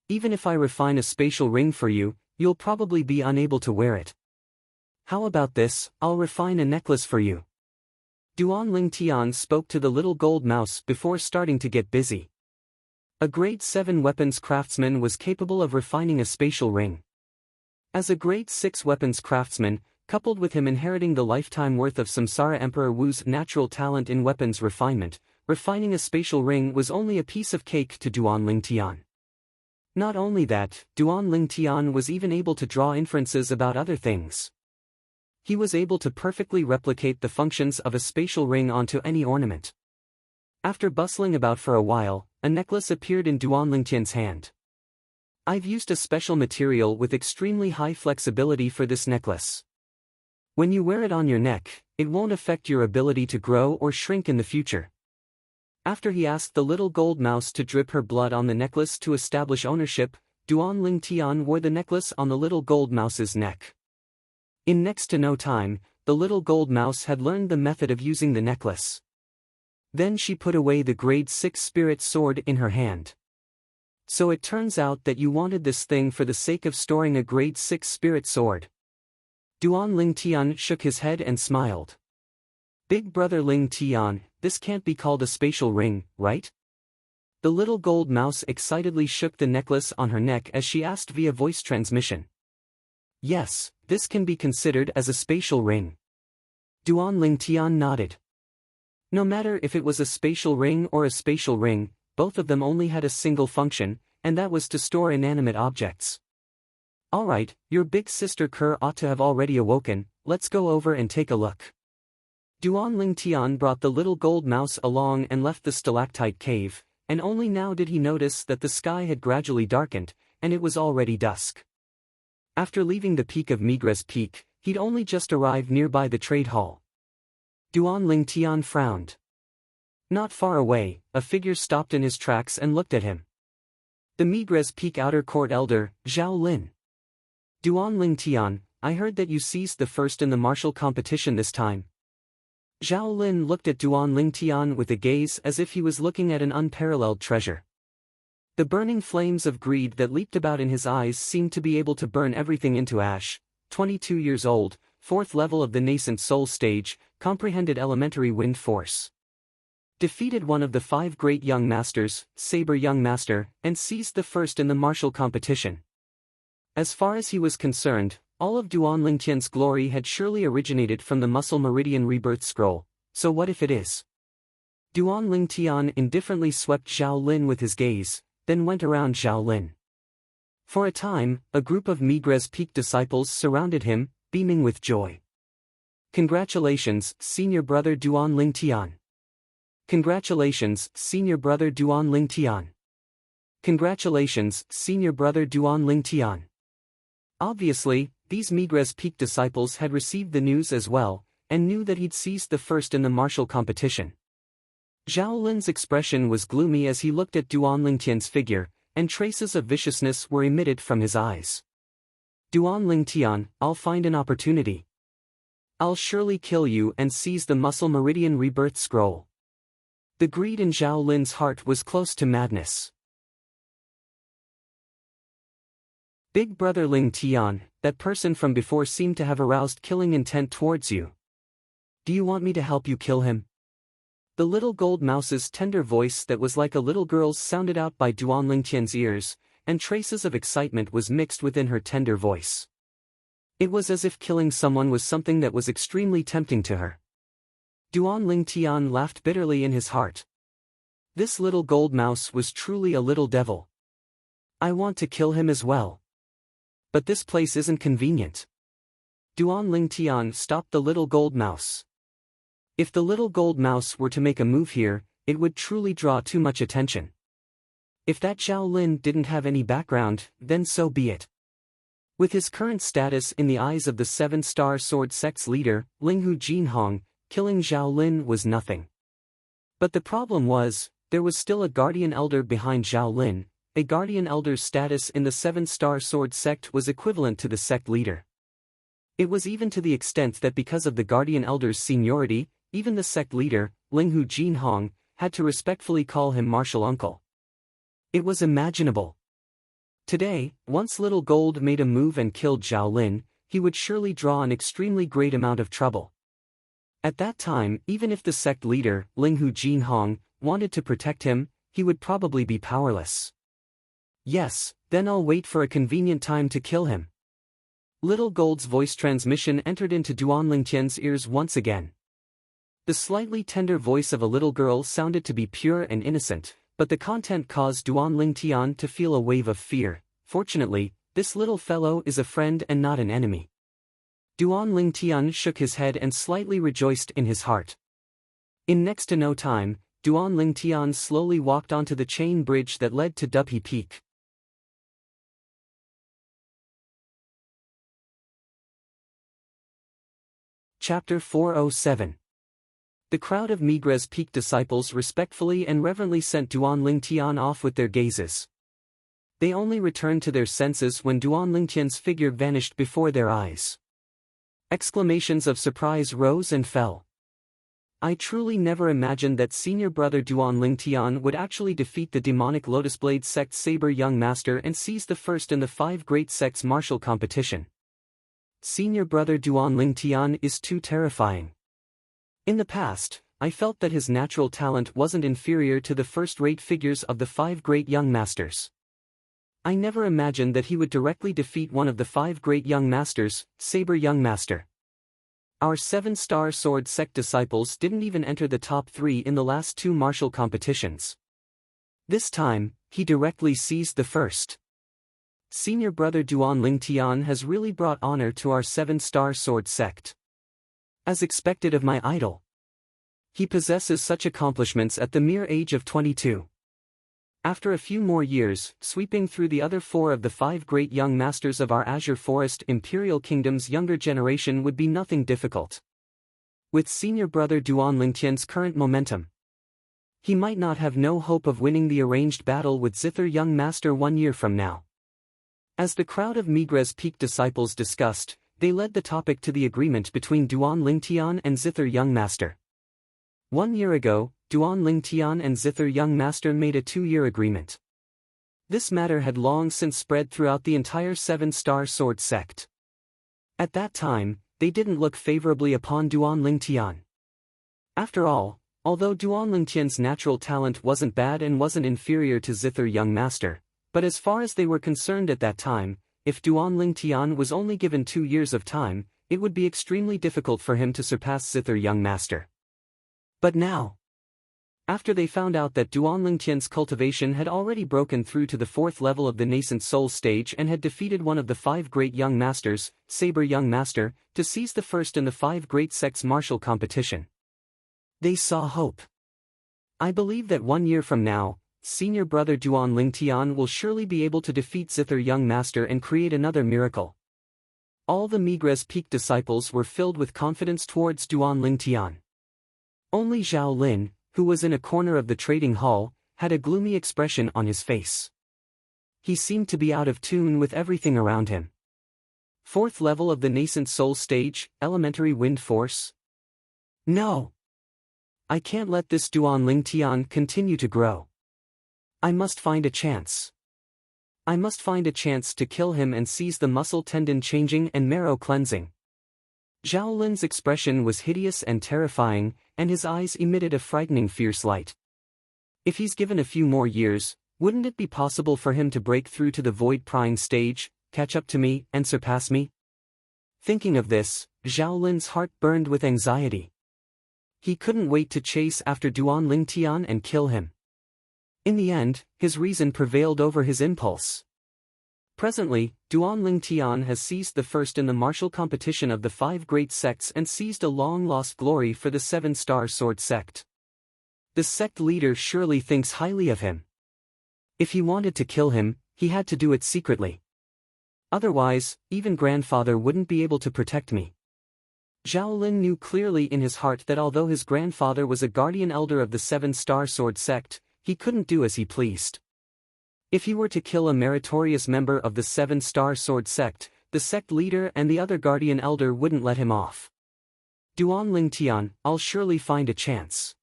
Even if I refine a spatial ring for you, you'll probably be unable to wear it. How about this, I'll refine a necklace for you. Duan Lingtian spoke to the little gold mouse before starting to get busy. A grade 7 weapons craftsman was capable of refining a spatial ring. As a grade 6 weapons craftsman, coupled with him inheriting the lifetime worth of Samsara Emperor Wu's natural talent in weapons refinement, refining a spatial ring was only a piece of cake to Duan Lingtian. Not only that, Duan Lingtian was even able to draw inferences about other things. He was able to perfectly replicate the functions of a spatial ring onto any ornament. After bustling about for a while, a necklace appeared in Duan Lingtian's hand. I've used a special material with extremely high flexibility for this necklace. When you wear it on your neck, it won't affect your ability to grow or shrink in the future. After he asked the little gold mouse to drip her blood on the necklace to establish ownership, Duan Lingtian wore the necklace on the little gold mouse's neck. In next to no time, the little gold mouse had learned the method of using the necklace. Then she put away the grade 6 spirit sword in her hand. So it turns out that you wanted this thing for the sake of storing a grade 6 spirit sword. Duan Lingtian shook his head and smiled. Big brother Lingtian, this can't be called a spatial ring, right? The little gold mouse excitedly shook the necklace on her neck as she asked via voice transmission. Yes, this can be considered as a spatial ring. Duan Lingtian nodded. No matter if it was a spatial ring or a spatial ring, both of them only had a single function, and that was to store inanimate objects. Alright, your big sister Kerr ought to have already awoken, let's go over and take a look. Duan Lingtian brought the little gold mouse along and left the stalactite cave, and only now did he notice that the sky had gradually darkened, and it was already dusk. After leaving the peak of Migra's Peak, he'd only just arrived nearby the trade hall. Duan Lingtian frowned. Not far away, a figure stopped in his tracks and looked at him. The Migra's Peak Outer Court Elder, Zhao Lin. Duan Lingtian, I heard that you seized the first in the martial competition this time. Zhao Lin looked at Duan Lingtian with a gaze as if he was looking at an unparalleled treasure. The burning flames of greed that leaped about in his eyes seemed to be able to burn everything into ash. 22 years old, 4th level of the nascent soul stage, comprehended elementary wind force. Defeated one of the 5 great young masters, Saber Young Master, and seized the first in the martial competition. As far as he was concerned, all of Duan Lingtian's glory had surely originated from the Muscle Meridian Rebirth Scroll, so what if it is? Duan Lingtian indifferently swept Zhao Lin with his gaze, then went around Zhao Lin. For a time, a group of Migres Peak disciples surrounded him, beaming with joy. Congratulations, senior brother Duan Lingtian. Congratulations, senior brother Duan Lingtian. Congratulations, senior brother Duan Lingtian. Obviously, these Migres Peak disciples had received the news as well, and knew that he'd seized the first in the martial competition. Zhao Lin's expression was gloomy as he looked at Duan Lingtian's figure, and traces of viciousness were emitted from his eyes. Duan Lingtian, I'll find an opportunity. I'll surely kill you and seize the Muscle Meridian Rebirth Scroll. The greed in Zhao Lin's heart was close to madness. Big brother Ling Tian, that person from before seemed to have aroused killing intent towards you. Do you want me to help you kill him? The little gold mouse's tender voice that was like a little girl's sounded out by Duan Lingtian's ears, and traces of excitement was mixed within her tender voice. It was as if killing someone was something that was extremely tempting to her. Duan Lingtian laughed bitterly in his heart. This little gold mouse was truly a little devil. I want to kill him as well. But this place isn't convenient. Duan Lingtian stopped the little gold mouse. If the little gold mouse were to make a move here, it would truly draw too much attention. If that Zhao Lin didn't have any background, then so be it. With his current status in the eyes of the 7-star sword sect's leader, Linghu Jinhong, killing Zhao Lin was nothing. But the problem was, there was still a guardian elder behind Zhao Lin. A guardian elder's status in the 7-star sword sect was equivalent to the sect leader. It was even to the extent that because of the guardian elder's seniority, even the sect leader, Linghu Jinhong, had to respectfully call him martial uncle. It was imaginable. Today, once Little Gold made a move and killed Zhao Lin, he would surely draw an extremely great amount of trouble. At that time, even if the sect leader, Linghu Jinhong, wanted to protect him, he would probably be powerless. Yes, then I'll wait for a convenient time to kill him. Little Gold's voice transmission entered into Duan Lingtian's ears once again. The slightly tender voice of a little girl sounded to be pure and innocent, but the content caused Duan Lingtian to feel a wave of fear. Fortunately, this little fellow is a friend and not an enemy. Duan Lingtian shook his head and slightly rejoiced in his heart. In next to no time, Duan Lingtian slowly walked onto the chain bridge that led to Dubhe Peak. Chapter 407. The crowd of Migres Peak disciples respectfully and reverently sent Duan Lingtian off with their gazes. They only returned to their senses when Duan Lingtian's figure vanished before their eyes. Exclamations of surprise rose and fell. I truly never imagined that senior brother Duan Lingtian would actually defeat the demonic Lotus Blade sect Saber Young Master and seize the first in the 5 great sects martial competition. Senior brother Duan Lingtian is too terrifying. In the past, I felt that his natural talent wasn't inferior to the first-rate figures of the 5 great young masters. I never imagined that he would directly defeat one of the 5 great young masters, Saber Young Master. Our 7-star sword sect disciples didn't even enter the top 3 in the last 2 martial competitions. This time, he directly seized the first. Senior brother Duan Lingtian has really brought honor to our 7-star sword sect. As expected of my idol. He possesses such accomplishments at the mere age of 22. After a few more years, sweeping through the other 4 of the 5 great young masters of our Azure Forest Imperial Kingdom's younger generation would be nothing difficult. With senior brother Duan Lingtian's current momentum, he might not have no hope of winning the arranged battle with Zither Young Master 1 year from now. As the crowd of Migres Peak disciples discussed, they led the topic to the agreement between Duan Lingtian and Zither Young Master. 1 year ago, Duan Lingtian and Zither Young Master made a 2-year agreement. This matter had long since spread throughout the entire 7-star sword sect. At that time, they didn't look favorably upon Duan Lingtian. After all, although Duan Lingtian's natural talent wasn't bad and wasn't inferior to Zither Young Master, but as far as they were concerned at that time, if Duan Lingtian was only given 2 years of time, it would be extremely difficult for him to surpass Zither Young Master. But now, after they found out that Duan Lingtian's cultivation had already broken through to the 4th level of the nascent soul stage and had defeated one of the 5 great young masters, Saber Young Master, to seize the first in the 5 great sects martial competition, they saw hope. I believe that 1 year from now, senior brother Duan Lingtian will surely be able to defeat Zither Young Master and create another miracle. All the Migres Peak disciples were filled with confidence towards Duan Lingtian. Only Zhao Lin, who was in a corner of the trading hall, had a gloomy expression on his face. He seemed to be out of tune with everything around him. 4th level of the nascent soul stage, elementary wind force? No! I can't let this Duan Lingtian continue to grow. I must find a chance. I must find a chance to kill him and seize the muscle tendon changing and marrow cleansing. Zhao Lin's expression was hideous and terrifying, and his eyes emitted a frightening fierce light. If he's given a few more years, wouldn't it be possible for him to break through to the void prying stage, catch up to me, and surpass me? Thinking of this, Zhao Lin's heart burned with anxiety. He couldn't wait to chase after Duan Lingtian and kill him. In the end, his reason prevailed over his impulse. Presently, Duan Lingtian has seized the first in the martial competition of the 5 great sects and seized a long-lost glory for the 7-star sword sect. The sect leader surely thinks highly of him. If he wanted to kill him, he had to do it secretly. Otherwise, even grandfather wouldn't be able to protect me. Zhao Lin knew clearly in his heart that although his grandfather was a guardian elder of the 7-star sword sect, he couldn't do as he pleased. If he were to kill a meritorious member of the 7-star sword sect, the sect leader and the other guardian elder wouldn't let him off. Duan Lingtian, I'll surely find a chance.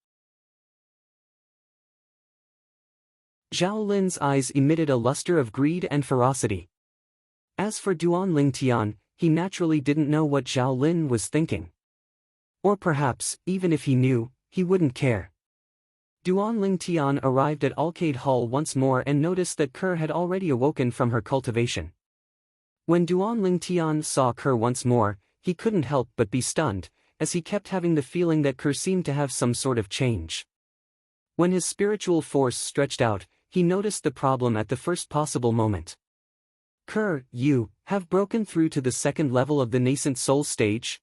Zhao Lin's eyes emitted a luster of greed and ferocity. As for Duan Lingtian, he naturally didn't know what Zhao Lin was thinking. Or perhaps, even if he knew, he wouldn't care. Duan Lingtian arrived at Arcade Hall once more and noticed that Kerr had already awoken from her cultivation. When Duan Lingtian saw Kerr once more, he couldn't help but be stunned, as he kept having the feeling that Kerr seemed to have some sort of change. When his spiritual force stretched out, he noticed the problem at the first possible moment. Kerr, you have broken through to the 2nd level of the nascent soul stage?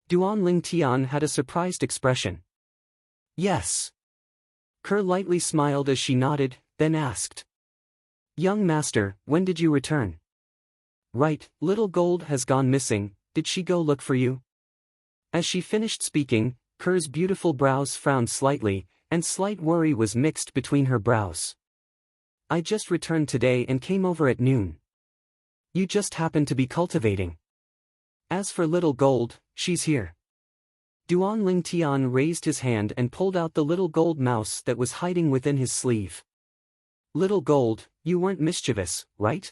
Duan Lingtian had a surprised expression. Yes. Kerr lightly smiled as she nodded, then asked. Young master, when did you return? Right, little gold has gone missing, did she go look for you? As she finished speaking, Kerr's beautiful brows frowned slightly, and slight worry was mixed between her brows. I just returned today and came over at noon. You just happened to be cultivating. As for little gold, she's here. Duan Lingtian raised his hand and pulled out the little gold mouse that was hiding within his sleeve. Little gold, you weren't mischievous, right?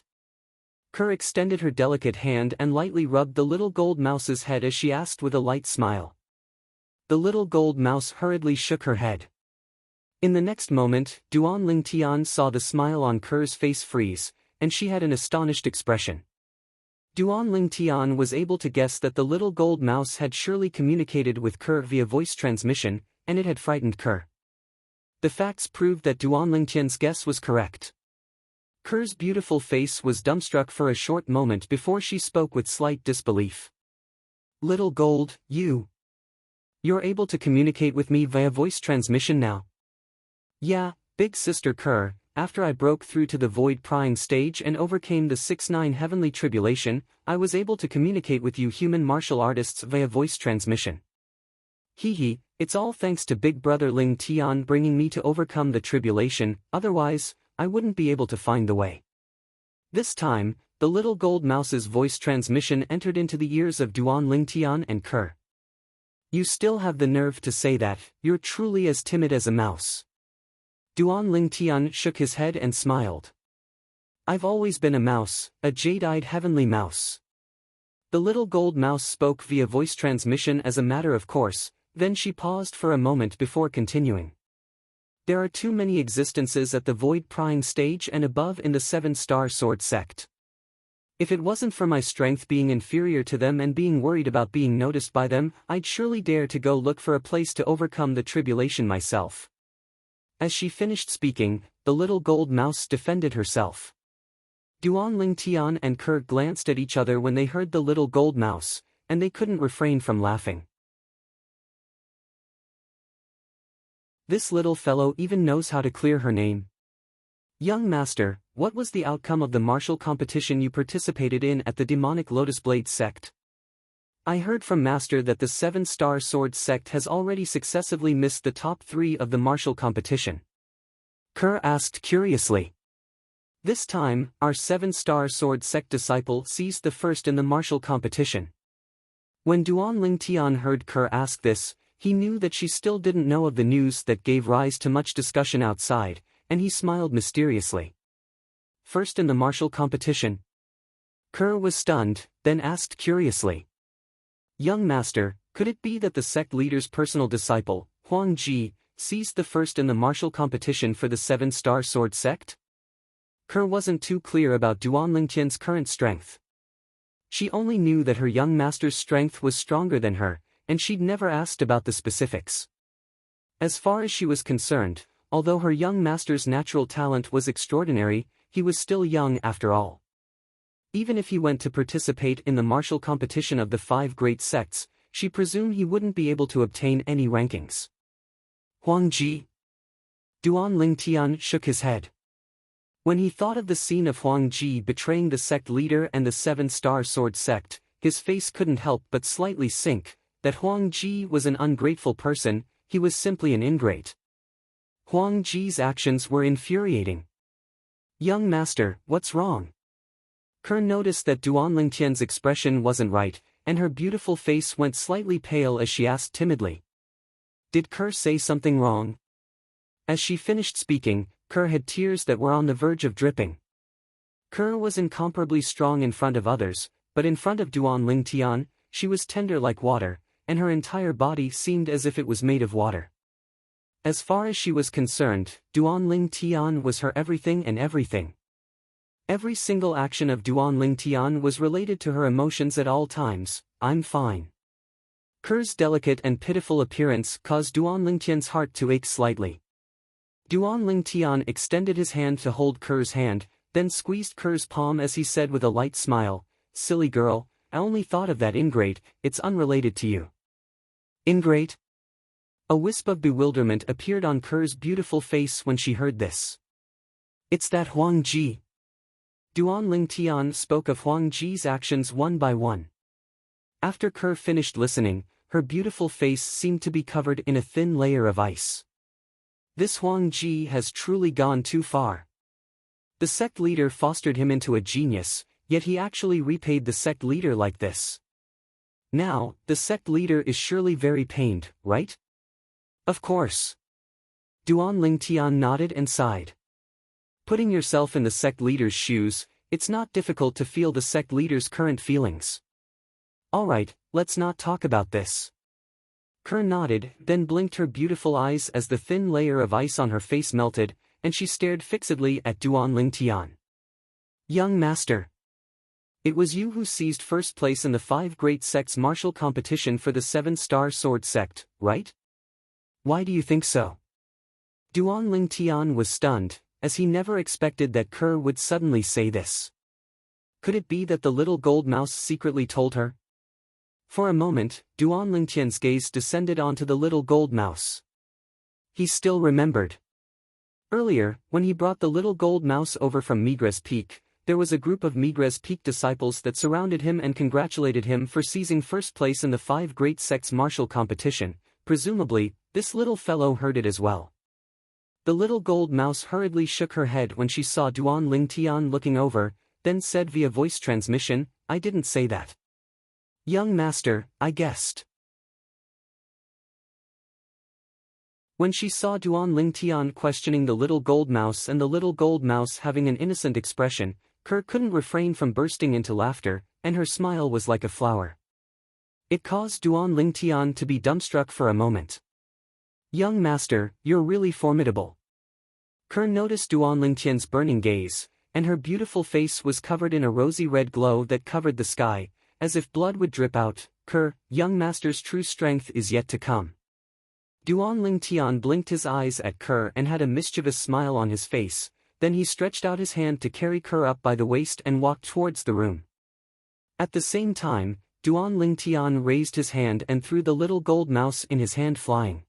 Kerr extended her delicate hand and lightly rubbed the little gold mouse's head as she asked with a light smile. The little gold mouse hurriedly shook her head. In the next moment, Duan Lingtian saw the smile on Kerr's face freeze, and she had an astonished expression. Duan Lingtian was able to guess that the little gold mouse had surely communicated with Kerr via voice transmission, and it had frightened Kerr. The facts proved that Duan Lingtian's guess was correct. Kerr's beautiful face was dumbstruck for a short moment before she spoke with slight disbelief. Little gold, you're able to communicate with me via voice transmission now? Yeah, big sister Kerr. After I broke through to the void prying stage and overcame the 6-9 heavenly tribulation, I was able to communicate with you human martial artists via voice transmission. Hee, it's all thanks to Big Brother Ling Tian bringing me to overcome the tribulation, otherwise, I wouldn't be able to find the way. This time, the little gold mouse's voice transmission entered into the ears of Duan Lingtian and Kerr. You still have the nerve to say that, you're truly as timid as a mouse. Duan Lingtian shook his head and smiled. I've always been a mouse, a jade-eyed heavenly mouse. The little gold mouse spoke via voice transmission as a matter of course, then she paused for a moment before continuing. There are too many existences at the void prying stage and above in the 7-star sword sect. If it wasn't for my strength being inferior to them and being worried about being noticed by them, I'd surely dare to go look for a place to overcome the tribulation myself. As she finished speaking, the little gold mouse defended herself. Duan Tian and Kerr glanced at each other when they heard the little gold mouse, and they couldn't refrain from laughing. This little fellow even knows how to clear her name. Young master, what was the outcome of the martial competition you participated in at the demonic Lotus Blade sect? I heard from master that the 7-star sword sect has already successively missed the top 3 of the martial competition. Kerr asked curiously. This time, our 7-star sword sect disciple seized the first in the martial competition. When Duan Tian heard Kerr ask this, he knew that she still didn't know of the news that gave rise to much discussion outside, and he smiled mysteriously. First in the martial competition? Kerr was stunned, then asked curiously. Young master, could it be that the sect leader's personal disciple, Huang Ji, seized the first in the martial competition for the 7-star sword sect? Kerr wasn't too clear about Duan Tian's current strength. She only knew that her young master's strength was stronger than her, and she'd never asked about the specifics. As far as she was concerned, although her young master's natural talent was extraordinary, he was still young after all. Even if he went to participate in the martial competition of the 5 great sects, she presumed he wouldn't be able to obtain any rankings. Huang Ji? Duan Tian shook his head. When he thought of the scene of Huang Ji betraying the sect leader and the 7-star sword sect, his face couldn't help but slightly sink. That Huang Ji was an ungrateful person, he was simply an ingrate. Huang Ji's actions were infuriating. Young master, what's wrong? Kerr noticed that Duan Tian's expression wasn't right, and her beautiful face went slightly pale as she asked timidly. Did Kerr say something wrong? As she finished speaking, Kerr had tears that were on the verge of dripping. Kerr was incomparably strong in front of others, but in front of Duan Tian, she was tender like water, and her entire body seemed as if it was made of water. As far as she was concerned, Duan Tian was her everything and everything. Every single action of Duan Tian was related to her emotions at all times. I'm fine. Kerr's delicate and pitiful appearance caused Duan Tian's heart to ache slightly. Duan Tian extended his hand to hold Kerr's hand, then squeezed Kerr's palm as he said with a light smile, "Silly girl, I only thought of that ingrate, it's unrelated to you." Ingrate? A wisp of bewilderment appeared on Kerr's beautiful face when she heard this. It's that Huang Ji. Duan Tian spoke of Huang Ji's actions one by one. After Kerr finished listening, her beautiful face seemed to be covered in a thin layer of ice. This Huang Ji has truly gone too far. The sect leader fostered him into a genius, yet he actually repaid the sect leader like this. Now, the sect leader is surely very pained, right? Of course. Duan Tian nodded and sighed. Putting yourself in the sect leader's shoes, it's not difficult to feel the sect leader's current feelings. Alright, let's not talk about this. Kerr nodded, then blinked her beautiful eyes as the thin layer of ice on her face melted, and she stared fixedly at Duan Tian. Young master. It was you who seized first place in the 5 great sects martial competition for the 7-star sword sect, right? Why do you think so? Duan Tian was stunned, as he never expected that Kerr would suddenly say this. Could it be that the little gold mouse secretly told her? For a moment, Duan Tian's gaze descended onto the little gold mouse. He still remembered. Earlier, when he brought the little gold mouse over from Migres Peak, there was a group of Migres Peak disciples that surrounded him and congratulated him for seizing first place in the 5 great sects martial competition. Presumably, this little fellow heard it as well. The little gold mouse hurriedly shook her head when she saw Duan Tian looking over, then said via voice transmission, I didn't say that. Young master, I guessed. When she saw Duan Tian questioning the little gold mouse and the little gold mouse having an innocent expression, Kerr couldn't refrain from bursting into laughter, and her smile was like a flower. It caused Duan Tian to be dumbstruck for a moment. Young master, you're really formidable. Kerr noticed Duan Tian's burning gaze, and her beautiful face was covered in a rosy red glow that covered the sky, as if blood would drip out. Kerr, young master's true strength is yet to come. Duan Ling Tian blinked his eyes at Kerr and had a mischievous smile on his face, then he stretched out his hand to carry Kerr up by the waist and walked towards the room. At the same time, Duan Ling Tian raised his hand and threw the little gold mouse in his hand flying.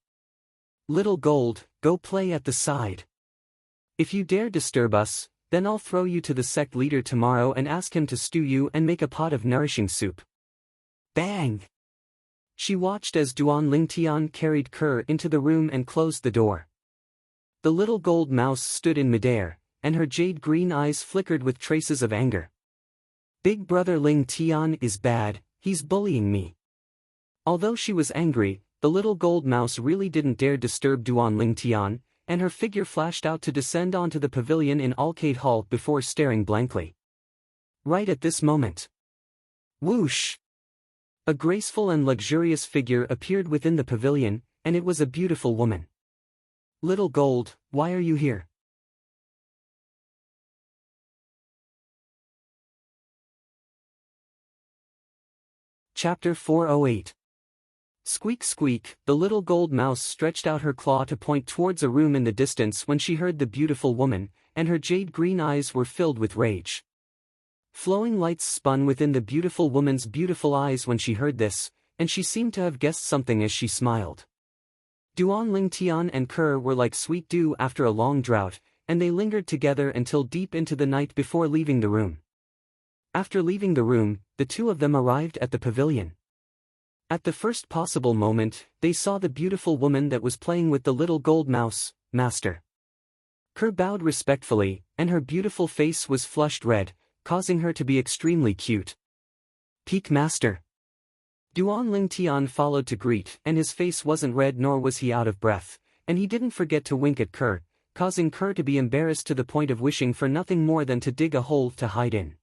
Little gold, go play at the side. If you dare disturb us, then I'll throw you to the sect leader tomorrow and ask him to stew you and make a pot of nourishing soup. Bang! She watched as Duan Ling Tian carried Kerr into the room and closed the door. The little gold mouse stood in midair, and her jade green eyes flickered with traces of anger. Big brother Ling Tian is bad, he's bullying me. Although she was angry, the little gold mouse really didn't dare disturb Duan Ling Tian, and her figure flashed out to descend onto the pavilion in Arcade Hall before staring blankly. Right at this moment. Whoosh! A graceful and luxurious figure appeared within the pavilion, and it was a beautiful woman. Little Gold, why are you here? Chapter 408. Squeak squeak, the little gold mouse stretched out her claw to point towards a room in the distance when she heard the beautiful woman, and her jade green eyes were filled with rage. Flowing lights spun within the beautiful woman's beautiful eyes when she heard this, and she seemed to have guessed something as she smiled. Duan Ling Tian and Kerr were like sweet dew after a long drought, and they lingered together until deep into the night before leaving the room. After leaving the room, the two of them arrived at the pavilion. At the first possible moment, they saw the beautiful woman that was playing with the little gold mouse. Master. Kerr bowed respectfully, and her beautiful face was flushed red, causing her to be extremely cute. Peak Master. Duan Ling Tian followed to greet, and his face wasn't red nor was he out of breath, and he didn't forget to wink at Kerr, causing Kerr to be embarrassed to the point of wishing for nothing more than to dig a hole to hide in.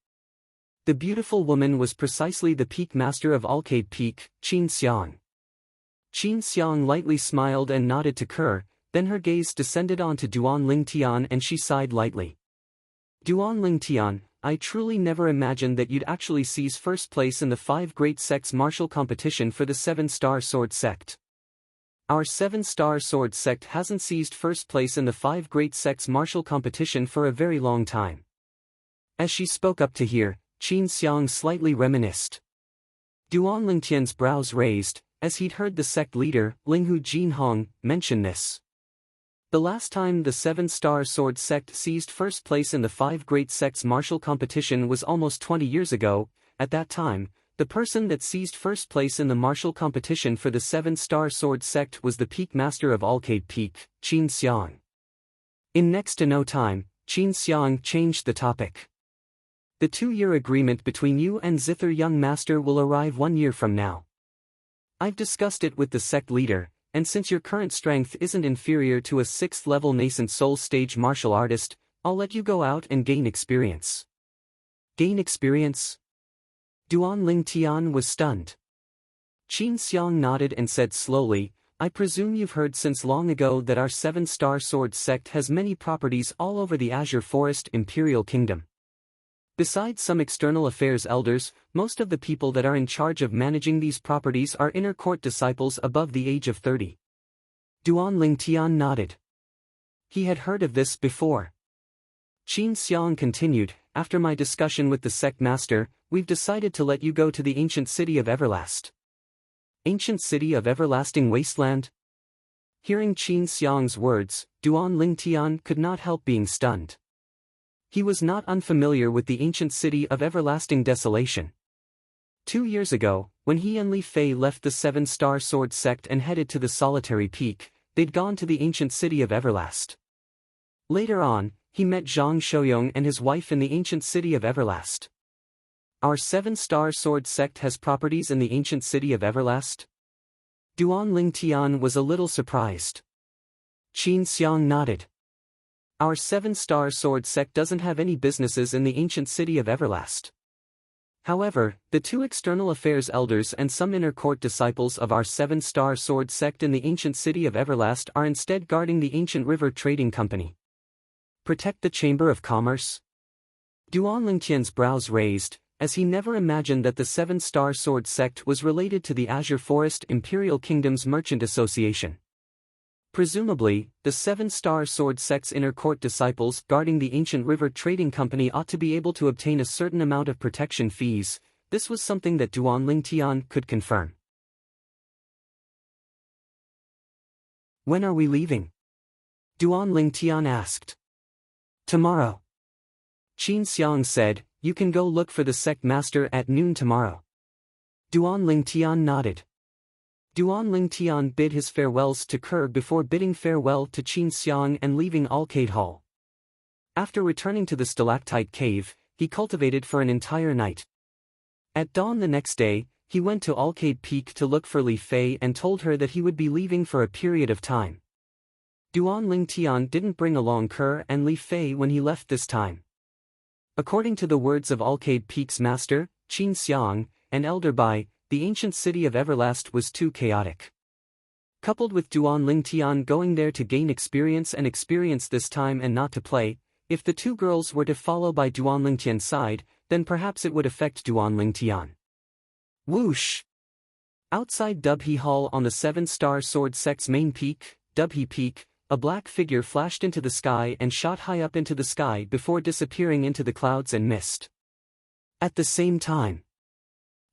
The beautiful woman was precisely the Peak Master of Arcade Peak, Qin Xiang. Qin Xiang lightly smiled and nodded to Kerr, then her gaze descended onto Duan Ling Tian and she sighed lightly. Duan Ling Tian, I truly never imagined that you'd actually seize first place in the 5 Great Sects martial competition for the 7-Star Sword Sect. Our 7-Star Sword Sect hasn't seized first place in the 5 Great Sects martial competition for a very long time. As she spoke up to hear, Qin Xiang slightly reminisced. Duan Ling Tian's brows raised, as he'd heard the sect leader, Linghu Jinhong, mention this. The last time the 7-Star Sword Sect seized first place in the 5 Great Sects martial competition was almost 20 years ago. At that time, the person that seized first place in the martial competition for the 7-Star Sword Sect was the Peak Master of Arcade Peak, Qin Xiang. In next to no time, Qin Xiang changed the topic. The 2-year agreement between you and Zither Young Master will arrive 1 year from now. I've discussed it with the sect leader, and since your current strength isn't inferior to a 6th-level nascent soul stage martial artist, I'll let you go out and gain experience. Gain experience? Duan Ling Tian was stunned. Qin Xiang nodded and said slowly, I presume you've heard since long ago that our 7-Star Sword Sect has many properties all over the Azure Forest Imperial Kingdom. Besides some external affairs elders, most of the people that are in charge of managing these properties are inner court disciples above the age of 30. Duan Ling Tian nodded. He had heard of this before. Qin Xiang continued, after my discussion with the sect master, we've decided to let you go to the ancient city of Everlast. Ancient city of Everlasting Wasteland? Hearing Qin Xiang's words, Duan Ling Tian could not help being stunned. He was not unfamiliar with the ancient city of Everlasting Desolation. 2 years ago, when he and Li Fei left the 7-Star Sword Sect and headed to the Solitary Peak, they'd gone to the ancient city of Everlast. Later on, he met Zhang Shouyong and his wife in the ancient city of Everlast. Our 7-Star Sword Sect has properties in the ancient city of Everlast? Duan Ling Tian was a little surprised. Qin Xiang nodded. Our 7-Star Sword Sect doesn't have any businesses in the ancient city of Everlast. However, the 2 external affairs elders and some inner court disciples of our 7-Star Sword Sect in the ancient city of Everlast are instead guarding the ancient river trading company. Protect the Chamber of Commerce? Duan Lingtian's brows raised, as he never imagined that the Seven-Star Sword sect was related to the Azure Forest Imperial Kingdom's Merchant Association. Presumably, the Seven-Star Sword sect's inner court disciples guarding the ancient river trading company ought to be able to obtain a certain amount of protection fees. This was something that Duan Lingtian could confirm. "When are we leaving?" Duan Lingtian asked. "Tomorrow." Qin Xiang said, "You can go look for the sect master at noon tomorrow." Duan Lingtian nodded. Duan Lingtian bid his farewells to Kerr before bidding farewell to Qin Xiang and leaving Alcade Hall. After returning to the stalactite cave, he cultivated for an entire night. At dawn the next day, he went to Alcade Peak to look for Li Fei and told her that he would be leaving for a period of time. Duan Lingtian didn't bring along Kerr and Li Fei when he left this time. According to the words of Alcade Peak's master, Qin Xiang, and Elder Bai, the ancient city of Everlast was too chaotic. Coupled with Duan Lingtian going there to gain experience this time and not to play, if the two girls were to follow by Duan Lingtian's side, then perhaps it would affect Duan Lingtian. Whoosh! Outside Dubhe Hall on the Seven-Star Sword sect's main peak, Dubhe Peak, a black figure flashed into the sky and shot high up into the sky before disappearing into the clouds and mist. At the same time,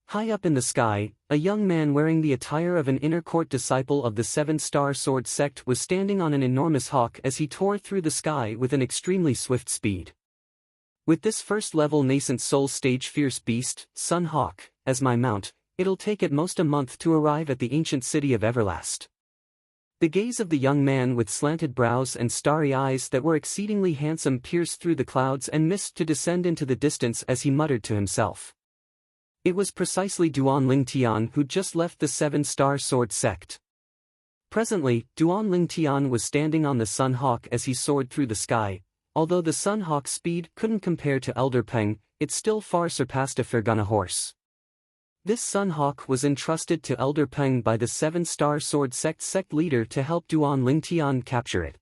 high up in the sky, a young man wearing the attire of an inner court disciple of the Seven-Star Sword sect was standing on an enormous hawk as he tore through the sky with an extremely swift speed. With this first-level nascent soul stage fierce beast, Sun Hawk, as my mount, it'll take at most a month to arrive at the ancient city of Everlast. The gaze of the young man with slanted brows and starry eyes that were exceedingly handsome pierced through the clouds and mist to descend into the distance as he muttered to himself. It was precisely Duan Lingtian who'd just left the Seven-Star Sword sect. Presently, Duan Lingtian was standing on the Sun Hawk as he soared through the sky. Although the Sun Hawk's speed couldn't compare to Elder Peng, it still far surpassed a Fergana horse. This Sun Hawk was entrusted to Elder Peng by the Seven-Star Sword sect leader to help Duan Lingtian capture it.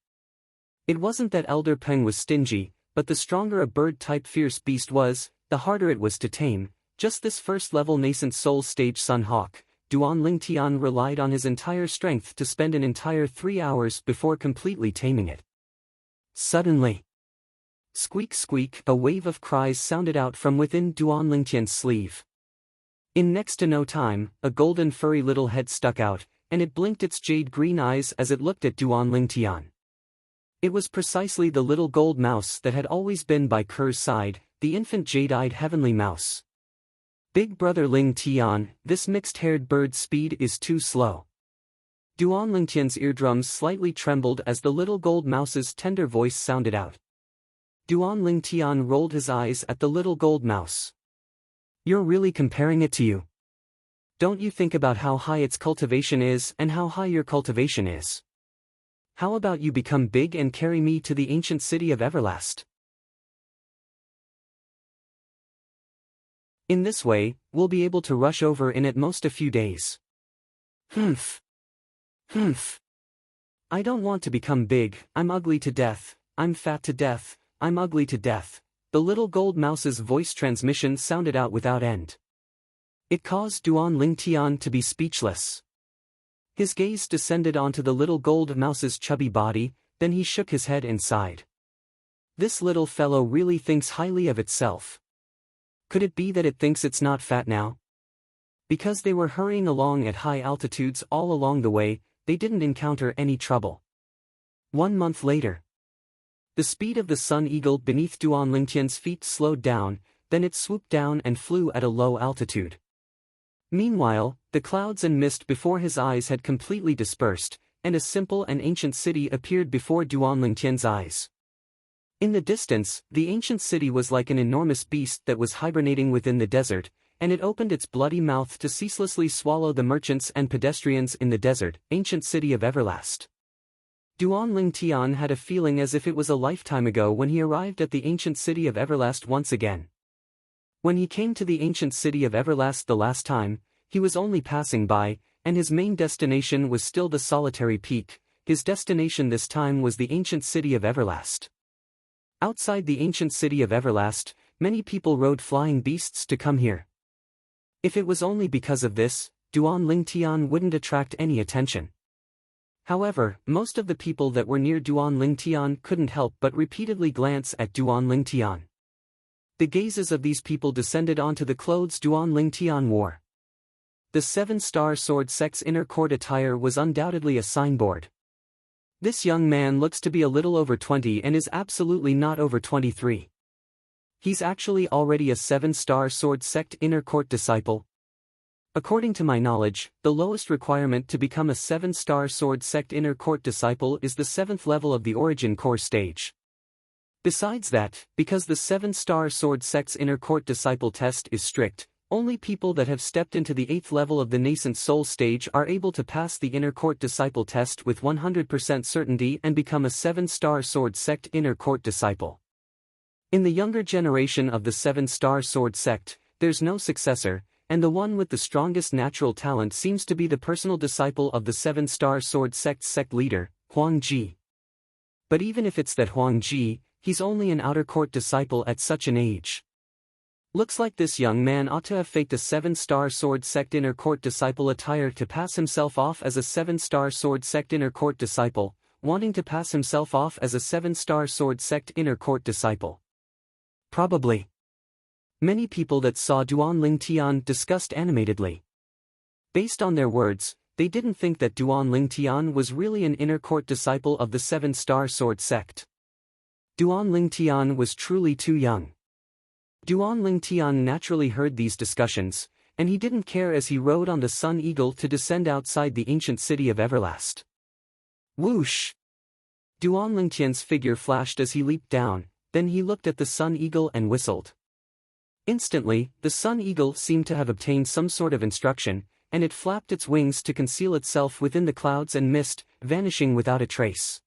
It wasn't that Elder Peng was stingy, but the stronger a bird-type fierce beast was, the harder it was to tame. Just this first-level nascent soul stage Sun Hawk, Duan Lingtian relied on his entire strength to spend an entire 3 hours before completely taming it. Suddenly, squeak squeak, a wave of cries sounded out from within Duan Lingtian's sleeve. In next to no time, a golden furry little head stuck out, and it blinked its jade-green eyes as it looked at Duan Lingtian. It was precisely the little gold mouse that had always been by Kerr's side, the infant jade-eyed heavenly mouse. "Big brother Lingtian, this mixed-haired bird's speed is too slow." Duan Lingtian's eardrums slightly trembled as the little gold mouse's tender voice sounded out. Duan Lingtian rolled his eyes at the little gold mouse. "You're really comparing it to you? Don't you think about how high its cultivation is and how high your cultivation is? How about you become big and carry me to the ancient city of Everlast? In this way, we'll be able to rush over in at most a few days." Humph. Humph. "I don't want to become big, I'm ugly to death, I'm fat to death, I'm ugly to death." The little gold mouse's voice transmission sounded out without end. It caused Duan Lingtian to be speechless. His gaze descended onto the little gold mouse's chubby body, then he shook his head and sighed. This little fellow really thinks highly of itself. Could it be that it thinks it's not fat now? Because they were hurrying along at high altitudes all along the way, they didn't encounter any trouble. 1 month later, the speed of the Sun Eagle beneath Duan Lingtian's feet slowed down, then it swooped down and flew at a low altitude. Meanwhile, the clouds and mist before his eyes had completely dispersed, and a simple and ancient city appeared before Duan Lingtian's eyes. In the distance, the ancient city was like an enormous beast that was hibernating within the desert, and it opened its bloody mouth to ceaselessly swallow the merchants and pedestrians in the desert, ancient city of Everlast. Duan Lingtian had a feeling as if it was a lifetime ago when he arrived at the ancient city of Everlast once again. When he came to the ancient city of Everlast the last time, he was only passing by, and his main destination was still the solitary peak. His destination this time was the ancient city of Everlast. Outside the ancient city of Everlast, many people rode flying beasts to come here. If it was only because of this, Duan Lingtian wouldn't attract any attention. However, most of the people that were near Duan Lingtian couldn't help but repeatedly glance at Duan Lingtian. The gazes of these people descended onto the clothes Duan Lingtian wore. The seven-star sword sect's inner court attire was undoubtedly a signboard. This young man looks to be a little over 20 and is absolutely not over 23. He's actually already a seven-star sword sect inner court disciple. According to my knowledge, the lowest requirement to become a seven-star sword sect inner court disciple is the 7th level of the origin core stage. Besides that, because the seven-star sword sect's inner court disciple test is strict, only people that have stepped into the 8th level of the nascent soul stage are able to pass the inner court disciple test with 100% certainty and become a seven-star sword sect inner court disciple. In the younger generation of the seven-star sword sect, there's no successor, and the one with the strongest natural talent seems to be the personal disciple of the seven-star sword sect leader, Huang Ji. But even if it's that Huang Ji, he's only an outer court disciple at such an age. Looks like this young man ought to have faked a seven-star sword sect inner court disciple attire to pass himself off as a seven-star sword sect inner court disciple, wanting to pass himself off as a seven-star sword sect inner court disciple. Probably. Many people that saw Duan Lingtian discussed animatedly. Based on their words, they didn't think that Duan Lingtian was really an inner court disciple of the seven-star sword sect. Duan Lingtian was truly too young. Duan Lingtian naturally heard these discussions, and he didn't care as he rode on the Sun Eagle to descend outside the ancient city of Everlast. Whoosh! Duan Lingtian's figure flashed as he leaped down, then he looked at the Sun Eagle and whistled. Instantly, the Sun Eagle seemed to have obtained some sort of instruction, and it flapped its wings to conceal itself within the clouds and mist, vanishing without a trace.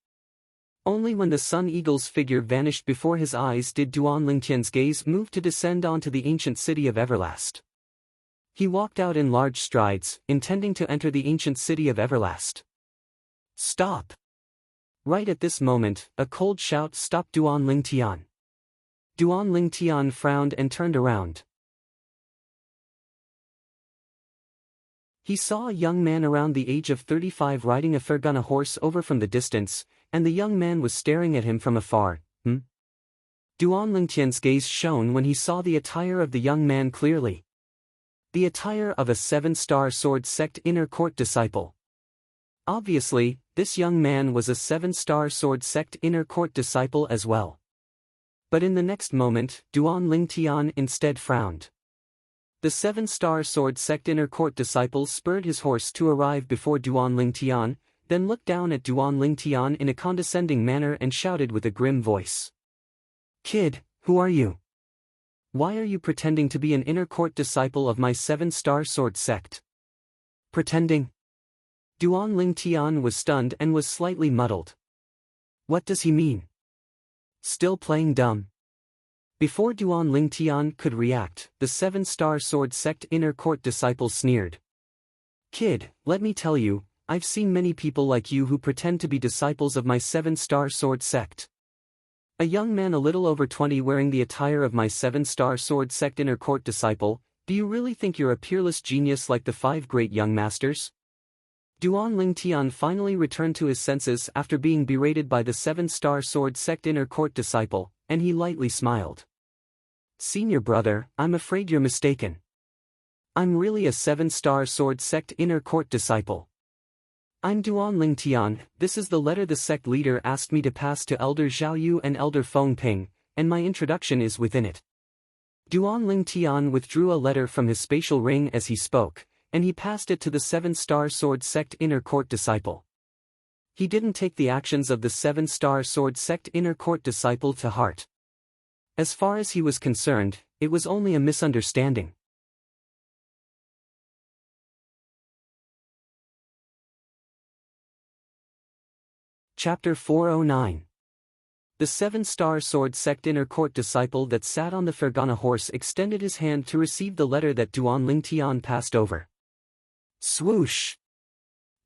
Only when the Sun Eagle's figure vanished before his eyes did Duan Lingtian's gaze move to descend onto the ancient city of Everlast. He walked out in large strides, intending to enter the ancient city of Everlast. Stop! Right at this moment, a cold shout stopped Duan Lingtian. Duan Lingtian frowned and turned around. He saw a young man around the age of 35 riding a Fergana horse over from the distance, and the young man was staring at him from afar. Duan Lingtian's gaze shone when he saw the attire of the young man clearly. The attire of a seven-star sword sect inner court disciple. Obviously, this young man was a seven-star sword sect inner court disciple as well. But in the next moment, Duan Lingtian instead frowned. The seven-star sword sect inner court disciple spurred his horse to arrive before Duan Lingtian, then looked down at Duan Lingtian in a condescending manner and shouted with a grim voice. "Kid, who are you? Why are you pretending to be an inner court disciple of my seven-star sword sect?" Pretending? Duan Lingtian was stunned and was slightly muddled. What does he mean? Still playing dumb? Before Duan Lingtian could react, the seven-star sword sect inner court disciple sneered. "Kid, let me tell you, I've seen many people like you who pretend to be disciples of my seven-star sword sect. A young man a little over 20 wearing the attire of my seven-star sword sect inner court disciple, do you really think you're a peerless genius like the 5 great young masters?" Duan Lingtian finally returned to his senses after being berated by the seven-star sword sect inner court disciple, and he lightly smiled. "Senior brother, I'm afraid you're mistaken. I'm really a seven-star sword sect inner court disciple. I'm Duan Lingtian. This is the letter the sect leader asked me to pass to Elder Xiaoyu and Elder Feng Ping, and my introduction is within it." Duan Lingtian withdrew a letter from his spatial ring as he spoke, and he passed it to the seven-star sword sect inner court disciple. He didn't take the actions of the seven-star sword sect inner court disciple to heart. As far as he was concerned, it was only a misunderstanding. Chapter 409. The seven-star sword sect inner court disciple that sat on the Fergana horse extended his hand to receive the letter that Duan Lingtian passed over. Swoosh!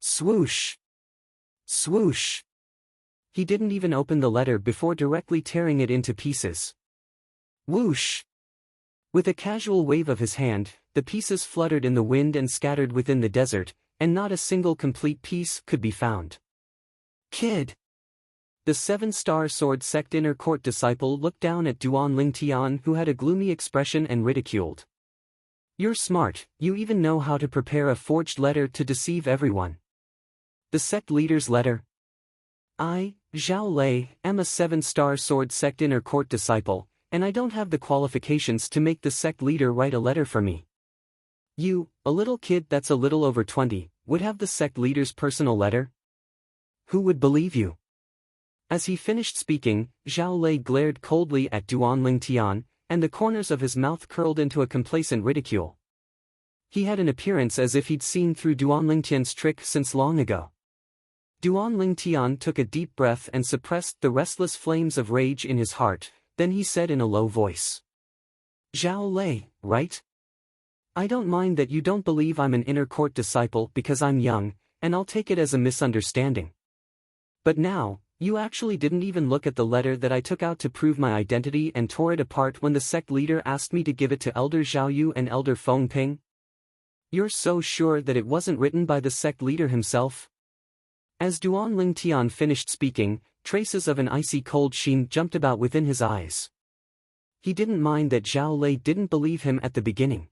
Swoosh! Swoosh! He didn't even open the letter before directly tearing it into pieces. Whoosh! With a casual wave of his hand, the pieces fluttered in the wind and scattered within the desert, and not a single complete piece could be found. Kid! The seven-star sword sect inner court disciple looked down at Duan Lingtian, who had a gloomy expression, and ridiculed. You're smart, you even know how to prepare a forged letter to deceive everyone. The sect leader's letter? I, Zhao Lei, am a seven-star sword sect inner court disciple, and I don't have the qualifications to make the sect leader write a letter for me. You, a little kid that's a little over 20, would have the sect leader's personal letter? Who would believe you? As he finished speaking, Zhao Lei glared coldly at Duan Lingtian, and the corners of his mouth curled into a complacent ridicule. He had an appearance as if he'd seen through Duan Lingtian's trick since long ago. Duan Lingtian took a deep breath and suppressed the restless flames of rage in his heart, then he said in a low voice. Zhao Lei, right? I don't mind that you don't believe I'm an inner court disciple because I'm young, and I'll take it as a misunderstanding. But now, you actually didn't even look at the letter that I took out to prove my identity and tore it apart when the sect leader asked me to give it to Elder Zhao Yu and Elder Feng Ping? You're so sure that it wasn't written by the sect leader himself? As Duan Lingtian finished speaking, traces of an icy cold sheen jumped about within his eyes. He didn't mind that Zhao Lei didn't believe him at the beginning.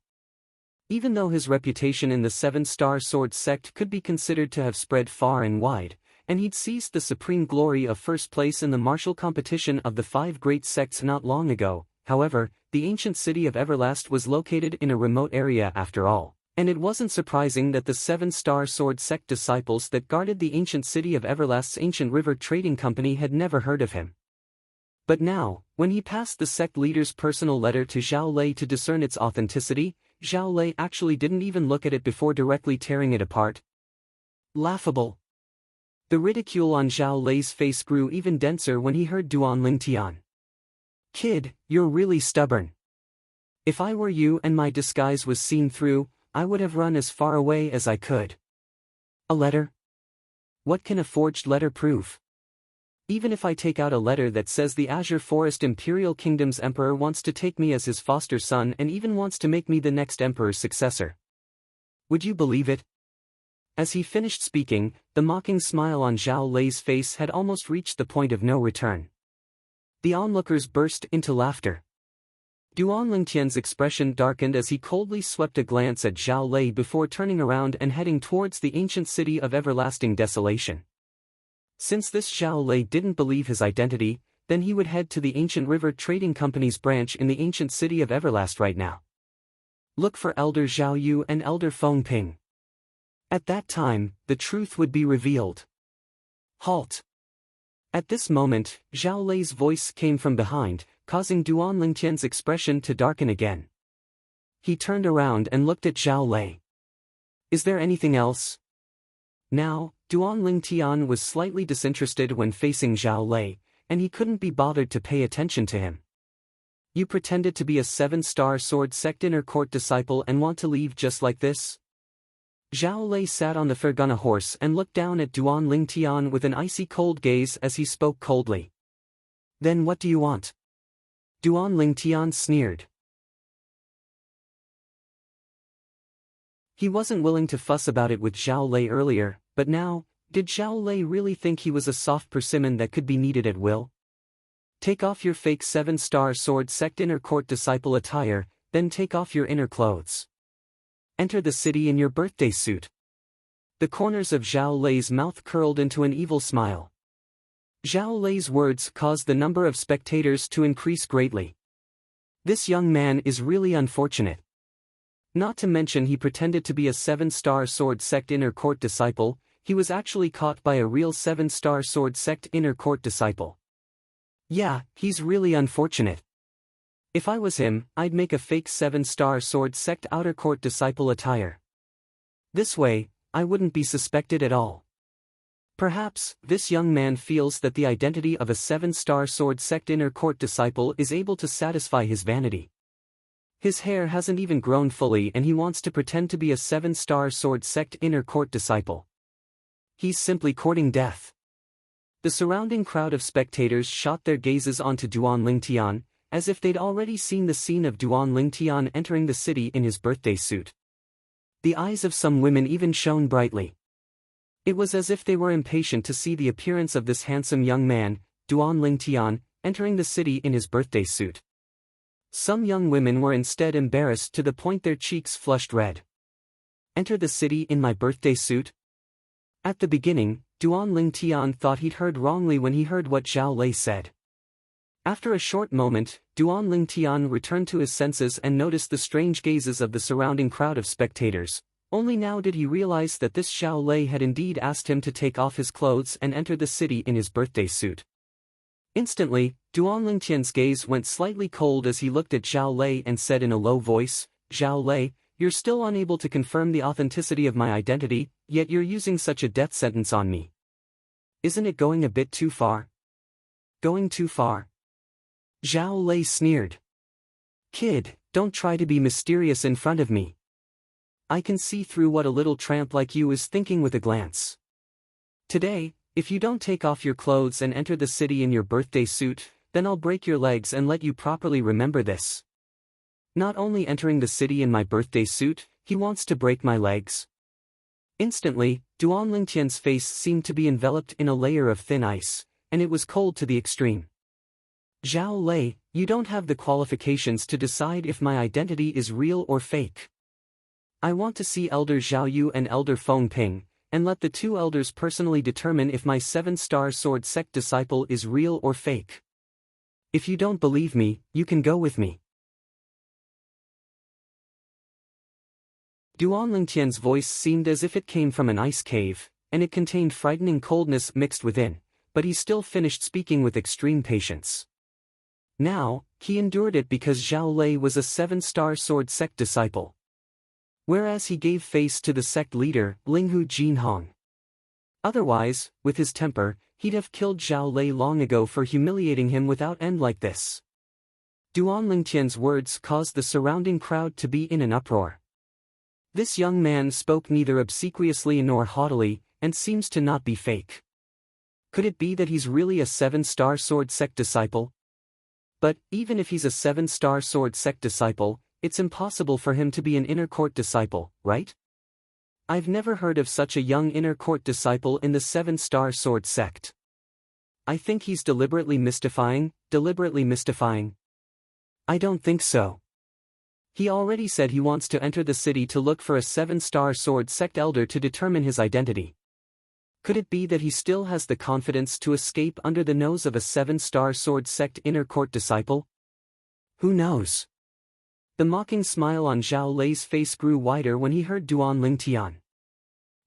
Even though his reputation in the seven-star sword sect could be considered to have spread far and wide, and he'd seized the supreme glory of first place in the martial competition of the 5 great sects not long ago, however, the ancient city of Everlast was located in a remote area after all, and it wasn't surprising that the 7-star sword sect disciples that guarded the ancient city of Everlast's ancient river trading company had never heard of him. But now, when he passed the sect leader's personal letter to Zhao Lei to discern its authenticity, Zhao Lei actually didn't even look at it before directly tearing it apart. Laughable. The ridicule on Zhao Lei's face grew even denser when he heard Duan Lingtian. Kid, you're really stubborn. If I were you and my disguise was seen through, I would have run as far away as I could. A letter? What can a forged letter prove? Even if I take out a letter that says the Azure Forest Imperial Kingdom's emperor wants to take me as his foster son and even wants to make me the next emperor's successor. Would you believe it? As he finished speaking, the mocking smile on Zhao Lei's face had almost reached the point of no return. The onlookers burst into laughter. Duan Lingtian's expression darkened as he coldly swept a glance at Zhao Lei before turning around and heading towards the ancient city of everlasting desolation. Since this Zhao Lei didn't believe his identity, then he would head to the ancient river trading company's branch in the ancient city of Everlast right now. Look for Elder Zhao Yu and Elder Feng Ping. At that time, the truth would be revealed. Halt! At this moment, Zhao Lei's voice came from behind, causing Duan Lingtian's expression to darken again. He turned around and looked at Zhao Lei. Is there anything else? Now, Duan Lingtian was slightly disinterested when facing Zhao Lei, and he couldn't be bothered to pay attention to him. You pretended to be a 7-star sword sect inner court disciple and want to leave just like this? Zhao Lei sat on the Fergana horse and looked down at Duan Lingtian with an icy cold gaze as he spoke coldly. Then what do you want? Duan Lingtian sneered. He wasn't willing to fuss about it with Zhao Lei earlier, but now, did Zhao Lei really think he was a soft persimmon that could be kneaded at will? Take off your fake 7-star sword sect inner court disciple attire, then take off your inner clothes. Enter the city in your birthday suit. The corners of Zhao Lei's mouth curled into an evil smile. Zhao Lei's words caused the number of spectators to increase greatly. This young man is really unfortunate. Not to mention he pretended to be a 7-star sword sect inner court disciple, he was actually caught by a real 7-star sword sect inner court disciple. Yeah, he's really unfortunate. If I was him, I'd make a fake 7-star sword sect outer court disciple attire. This way, I wouldn't be suspected at all. Perhaps, this young man feels that the identity of a 7-star sword sect inner court disciple is able to satisfy his vanity. His hair hasn't even grown fully and he wants to pretend to be a 7-star sword sect inner court disciple. He's simply courting death. The surrounding crowd of spectators shot their gazes onto Duan Lingtian, as if they'd already seen the scene of Duan Lingtian entering the city in his birthday suit. The eyes of some women even shone brightly. It was as if they were impatient to see the appearance of this handsome young man, Duan Lingtian, entering the city in his birthday suit. Some young women were instead embarrassed to the point their cheeks flushed red. Enter the city in my birthday suit? At the beginning, Duan Lingtian thought he'd heard wrongly when he heard what Zhao Lei said. After a short moment, Duan Lingtian returned to his senses and noticed the strange gazes of the surrounding crowd of spectators. Only now did he realize that this Zhao Lei had indeed asked him to take off his clothes and enter the city in his birthday suit. Instantly, Duan Lingtian's gaze went slightly cold as he looked at Zhao Lei and said in a low voice, "Zhao Lei, you're still unable to confirm the authenticity of my identity, yet you're using such a death sentence on me. Isn't it going a bit too far?" "Going too far?" Zhao Lei sneered. "Kid, don't try to be mysterious in front of me. I can see through what a little tramp like you is thinking with a glance. Today, if you don't take off your clothes and enter the city in your birthday suit, then I'll break your legs and let you properly remember this. Not only entering the city in my birthday suit, he wants to break my legs." Instantly, Duan Lingtian's face seemed to be enveloped in a layer of thin ice, and it was cold to the extreme. "Zhao Lei, you don't have the qualifications to decide if my identity is real or fake. I want to see Elder Zhao Yu and Elder Feng Ping, and let the two elders personally determine if my 7-star sword sect disciple is real or fake. If you don't believe me, you can go with me." Duan Lingtian's voice seemed as if it came from an ice cave, and it contained frightening coldness mixed within, but he still finished speaking with extreme patience. Now, he endured it because Zhao Lei was a 7-star sword sect disciple. Whereas he gave face to the sect leader, Linghu Jinhong. Otherwise, with his temper, he'd have killed Zhao Lei long ago for humiliating him without end like this. Duan Lingtian's words caused the surrounding crowd to be in an uproar. This young man spoke neither obsequiously nor haughtily, and seems to not be fake. Could it be that he's really a 7-star sword sect disciple? But, even if he's a 7-star sword sect disciple, it's impossible for him to be an inner court disciple, right? I've never heard of such a young inner court disciple in the 7-star sword sect. I think he's deliberately mystifying. I don't think so. He already said he wants to enter the city to look for a 7-star sword sect elder to determine his identity. Could it be that he still has the confidence to escape under the nose of a 7-star sword sect inner court disciple? Who knows? The mocking smile on Zhao Lei's face grew wider when he heard Duan Lingtian.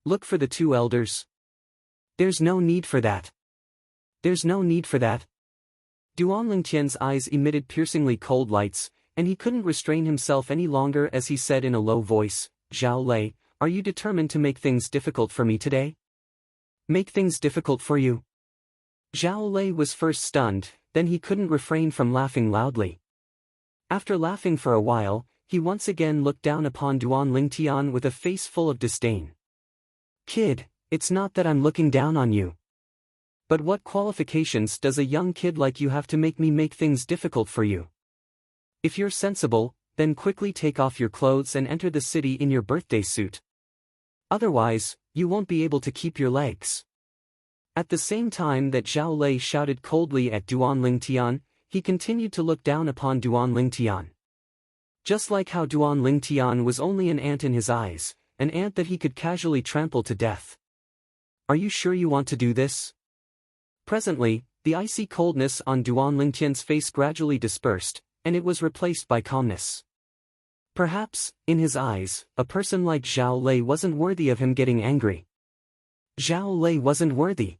"Look for the two elders." "There's no need for that. There's no need for that." Duan Lingtian's eyes emitted piercingly cold lights, and he couldn't restrain himself any longer as he said in a low voice, "Zhao Lei, are you determined to make things difficult for me today?" "Make things difficult for you?" Zhao Lei was first stunned, then he couldn't refrain from laughing loudly. After laughing for a while, he once again looked down upon Duan Lingtian with a face full of disdain. "Kid, it's not that I'm looking down on you. But what qualifications does a young kid like you have to make me make things difficult for you? If you're sensible, then quickly take off your clothes and enter the city in your birthday suit. Otherwise, you won't be able to keep your legs." At the same time that Zhao Lei shouted coldly at Duan Lingtian, he continued to look down upon Duan Lingtian. Just like how Duan Lingtian was only an ant in his eyes, an ant that he could casually trample to death. "Are you sure you want to do this?" Presently, the icy coldness on Duan Lingtian's face gradually dispersed, and it was replaced by calmness. Perhaps, in his eyes, a person like Zhao Lei wasn't worthy of him getting angry. Zhao Lei wasn't worthy.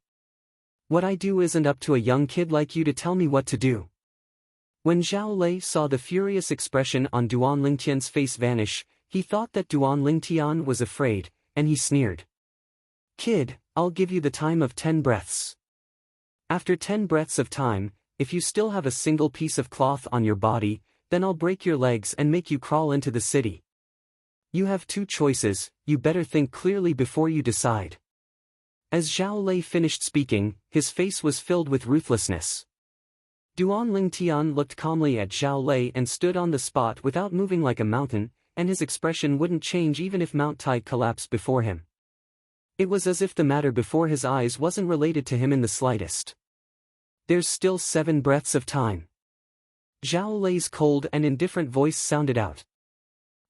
What I do isn't up to a young kid like you to tell me what to do. When Zhao Lei saw the furious expression on Duan Lingtian's face vanish, he thought that Duan Lingtian was afraid, and he sneered. "Kid, I'll give you the time of 10 breaths. After 10 breaths of time, if you still have a single piece of cloth on your body, then I'll break your legs and make you crawl into the city. You have 2 choices, you better think clearly before you decide." As Zhao Lei finished speaking, his face was filled with ruthlessness. Duan Lingtian looked calmly at Zhao Lei and stood on the spot without moving like a mountain, and his expression wouldn't change even if Mount Tai collapsed before him. It was as if the matter before his eyes wasn't related to him in the slightest. There's still 7 breaths of time. Zhao Lei's cold and indifferent voice sounded out.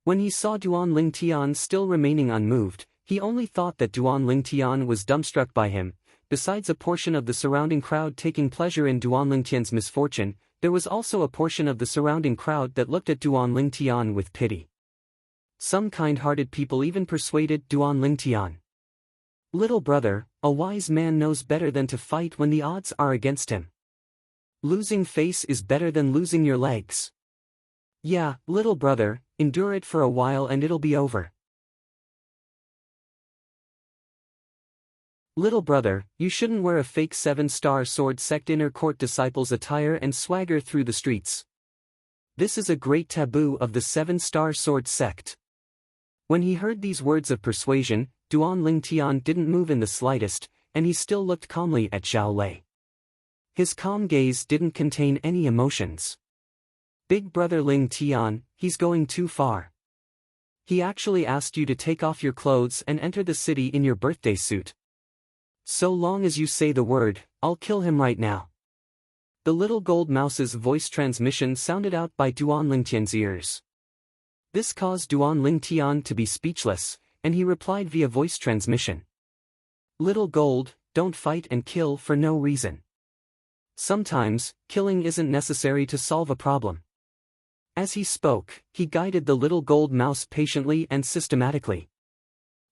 When he saw Duan Lingtian still remaining unmoved, he only thought that Duan Lingtian was dumbstruck by him. Besides a portion of the surrounding crowd taking pleasure in Duan Lingtian's misfortune, there was also a portion of the surrounding crowd that looked at Duan Lingtian with pity. Some kind-hearted people even persuaded Duan Lingtian. Little brother, a wise man knows better than to fight when the odds are against him. Losing face is better than losing your legs. Yeah, little brother, endure it for a while and it'll be over. Little brother, you shouldn't wear a fake 7-star sword sect inner court disciples attire and swagger through the streets. This is a great taboo of the 7-star sword sect. When he heard these words of persuasion, Duan Lingtian didn't move in the slightest, and he still looked calmly at Zhao Lei. His calm gaze didn't contain any emotions. Big brother Lingtian, he's going too far. He actually asked you to take off your clothes and enter the city in your birthday suit. So long as you say the word, I'll kill him right now. The little gold mouse's voice transmission sounded out by Duan Lingtian's ears. This caused Duan Lingtian to be speechless, and he replied via voice transmission. Little gold, don't fight and kill for no reason. Sometimes, killing isn't necessary to solve a problem. As he spoke, he guided the little gold mouse patiently and systematically.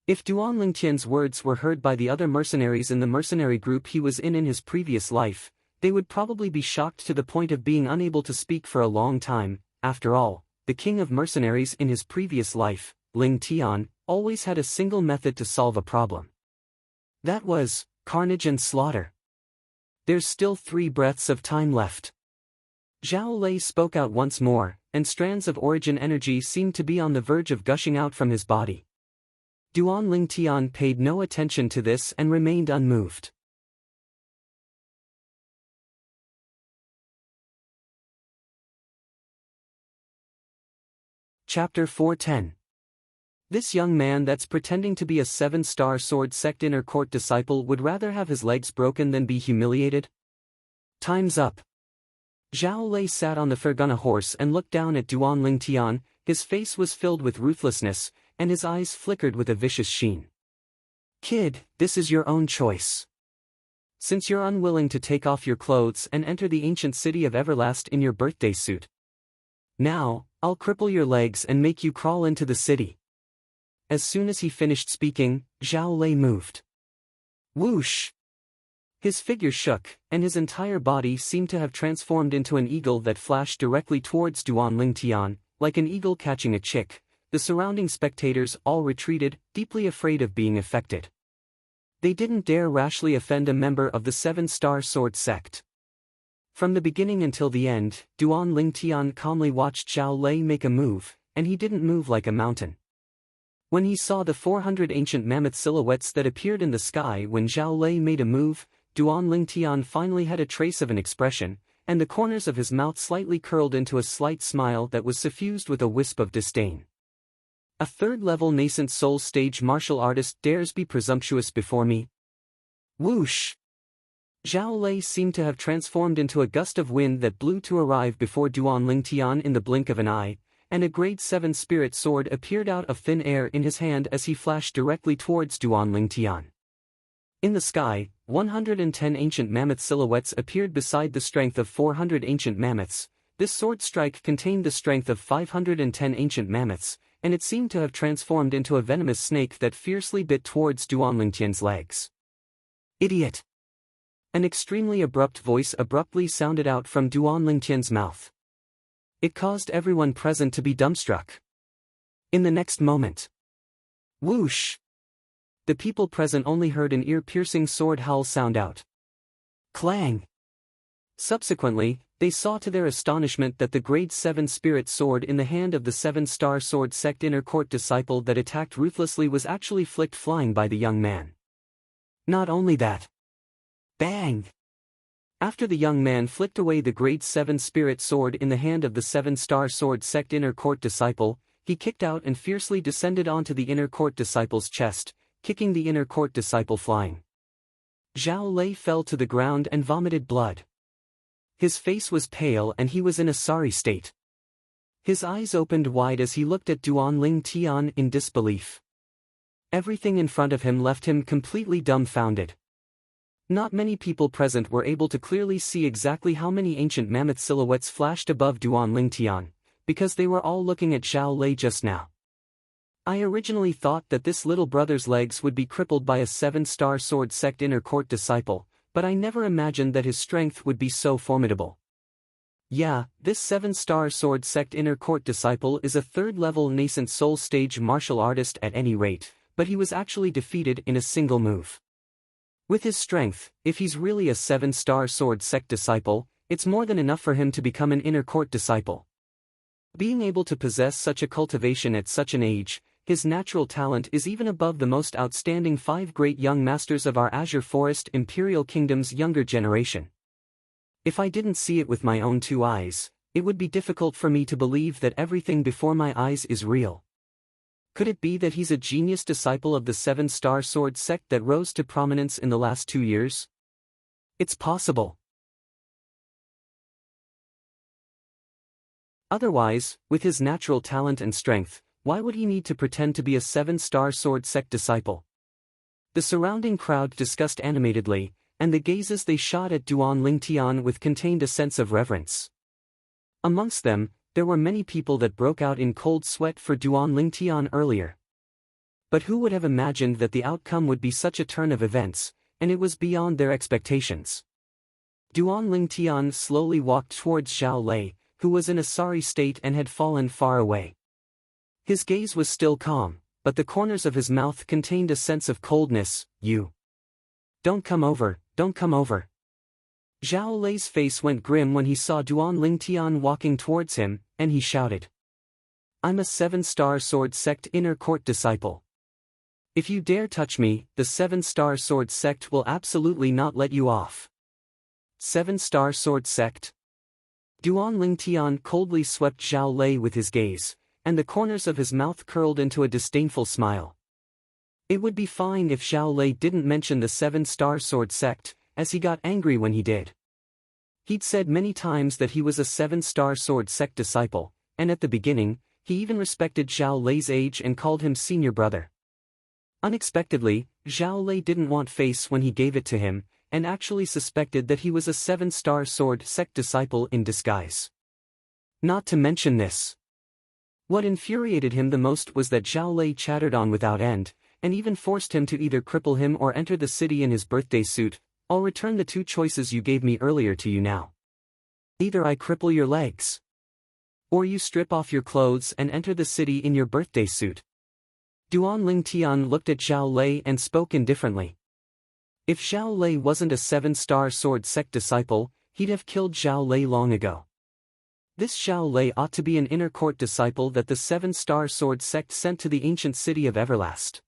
If Duan Lingtian's words were heard by the other mercenaries in the mercenary group he was in his previous life, they would probably be shocked to the point of being unable to speak for a long time. After all, the king of mercenaries in his previous life, Lingtian, always had a single method to solve a problem. That was carnage and slaughter. There's still 3 breaths of time left. Zhao Lei spoke out once more, and strands of origin energy seemed to be on the verge of gushing out from his body. Duan Lingtian paid no attention to this and remained unmoved. Chapter 410. This young man that's pretending to be a 7-star sword sect inner court disciple would rather have his legs broken than be humiliated? Time's up. Zhao Lei sat on the Fergana horse and looked down at Duan Lingtian. His face was filled with ruthlessness, and his eyes flickered with a vicious sheen. Kid, this is your own choice. Since you're unwilling to take off your clothes and enter the ancient city of Everlast in your birthday suit. Now, I'll cripple your legs and make you crawl into the city. As soon as he finished speaking, Zhao Lei moved. Whoosh! His figure shook, and his entire body seemed to have transformed into an eagle that flashed directly towards Duan Lingtian, like an eagle catching a chick. The surrounding spectators all retreated, deeply afraid of being affected. They didn't dare rashly offend a member of the 7-star sword sect. From the beginning until the end, Duan Lingtian calmly watched Zhao Lei make a move, and he didn't move like a mountain. When he saw the 400 ancient mammoth silhouettes that appeared in the sky when Zhao Lei made a move, Duan Lingtian finally had a trace of an expression, and the corners of his mouth slightly curled into a slight smile that was suffused with a wisp of disdain. A 3rd-level nascent soul stage martial artist dares be presumptuous before me? Whoosh! Zhao Lei seemed to have transformed into a gust of wind that blew to arrive before Duan Lingtian in the blink of an eye, and a grade 7 spirit sword appeared out of thin air in his hand as he flashed directly towards Duan Lingtian. In the sky, 110 ancient mammoth silhouettes appeared beside the strength of 400 ancient mammoths. This sword strike contained the strength of 510 ancient mammoths, and it seemed to have transformed into a venomous snake that fiercely bit towards Duan Lingtian's legs. Idiot! An extremely abrupt voice abruptly sounded out from Duan Lingtian's mouth. It caused everyone present to be dumbstruck. In the next moment, whoosh! The people present only heard an ear-piercing sword howl sound out. Clang! Subsequently, they saw to their astonishment that the grade 7 spirit sword in the hand of the 7-star sword sect inner court disciple that attacked ruthlessly was actually flicked flying by the young man. Not only that. Bang! After the young man flicked away the grade 7 spirit sword in the hand of the 7-star sword sect inner court disciple, he kicked out and fiercely descended onto the inner court disciple's chest, kicking the inner court disciple flying. Zhao Lei fell to the ground and vomited blood. His face was pale and he was in a sorry state. His eyes opened wide as he looked at Duanling Tian in disbelief. Everything in front of him left him completely dumbfounded. Not many people present were able to clearly see exactly how many ancient mammoth silhouettes flashed above Duanling Tian, because they were all looking at Zhao Lei just now. I originally thought that this little brother's legs would be crippled by a 7-star sword sect inner court disciple, but I never imagined that his strength would be so formidable. Yeah, this 7-star sword sect inner court disciple is a 3rd-level nascent soul stage martial artist at any rate, but he was actually defeated in a single move. With his strength, if he's really a 7-star sword sect disciple, it's more than enough for him to become an inner court disciple. Being able to possess such a cultivation at such an age, his natural talent is even above the most outstanding 5 great young masters of our Azure Forest Imperial Kingdom's younger generation. If I didn't see it with my own 2 eyes, it would be difficult for me to believe that everything before my eyes is real. Could it be that he's a genius disciple of the 7-star sword sect that rose to prominence in the last 2 years? It's possible. Otherwise, with his natural talent and strength, why would he need to pretend to be a 7-star sword sect disciple? The surrounding crowd discussed animatedly, and the gazes they shot at Duanling Tian with contained a sense of reverence. Amongst them, there were many people that broke out in cold sweat for Duanling Tian earlier. But who would have imagined that the outcome would be such a turn of events, and it was beyond their expectations. Duanling Tian slowly walked towards Zhao Lei, who was in a sorry state and had fallen far away. His gaze was still calm, but the corners of his mouth contained a sense of coldness. You. Don't come over, don't come over. Zhao Lei's face went grim when he saw Duanling Tian walking towards him, and he shouted. I'm a 7-star sword sect inner court disciple. If you dare touch me, the 7-star sword sect will absolutely not let you off. 7-star sword sect? Duanling Tian coldly swept Zhao Lei with his gaze, and the corners of his mouth curled into a disdainful smile. It would be fine if Zhao Lei didn't mention the 7-star sword sect, as he got angry when he did. He'd said many times that he was a 7-star sword sect disciple, and at the beginning, he even respected Zhao Lei's age and called him senior brother. Unexpectedly, Zhao Lei didn't want face when he gave it to him, and actually suspected that he was a 7-star sword sect disciple in disguise. Not to mention this. What infuriated him the most was that Zhao Lei chattered on without end, and even forced him to either cripple him or enter the city in his birthday suit. I'll return the 2 choices you gave me earlier to you now. Either I cripple your legs, or you strip off your clothes and enter the city in your birthday suit. Duanling Tian looked at Zhao Lei and spoke indifferently. If Zhao Lei wasn't a 7-star sword sect disciple, he'd have killed Zhao Lei long ago. This Zhao Lei ought to be an inner court disciple that the 7-star sword sect sent to the ancient city of Everlast.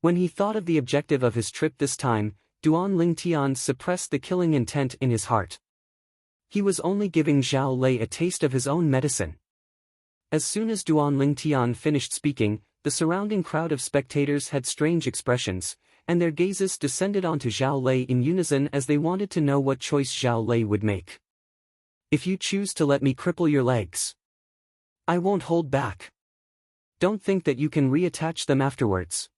When he thought of the objective of his trip this time, Duanling Tian suppressed the killing intent in his heart. He was only giving Zhao Lei a taste of his own medicine. As soon as Duanling Tian finished speaking, the surrounding crowd of spectators had strange expressions, and their gazes descended onto Zhao Lei in unison as they wanted to know what choice Zhao Lei would make. If you choose to let me cripple your legs, I won't hold back. Don't think that you can reattach them afterwards.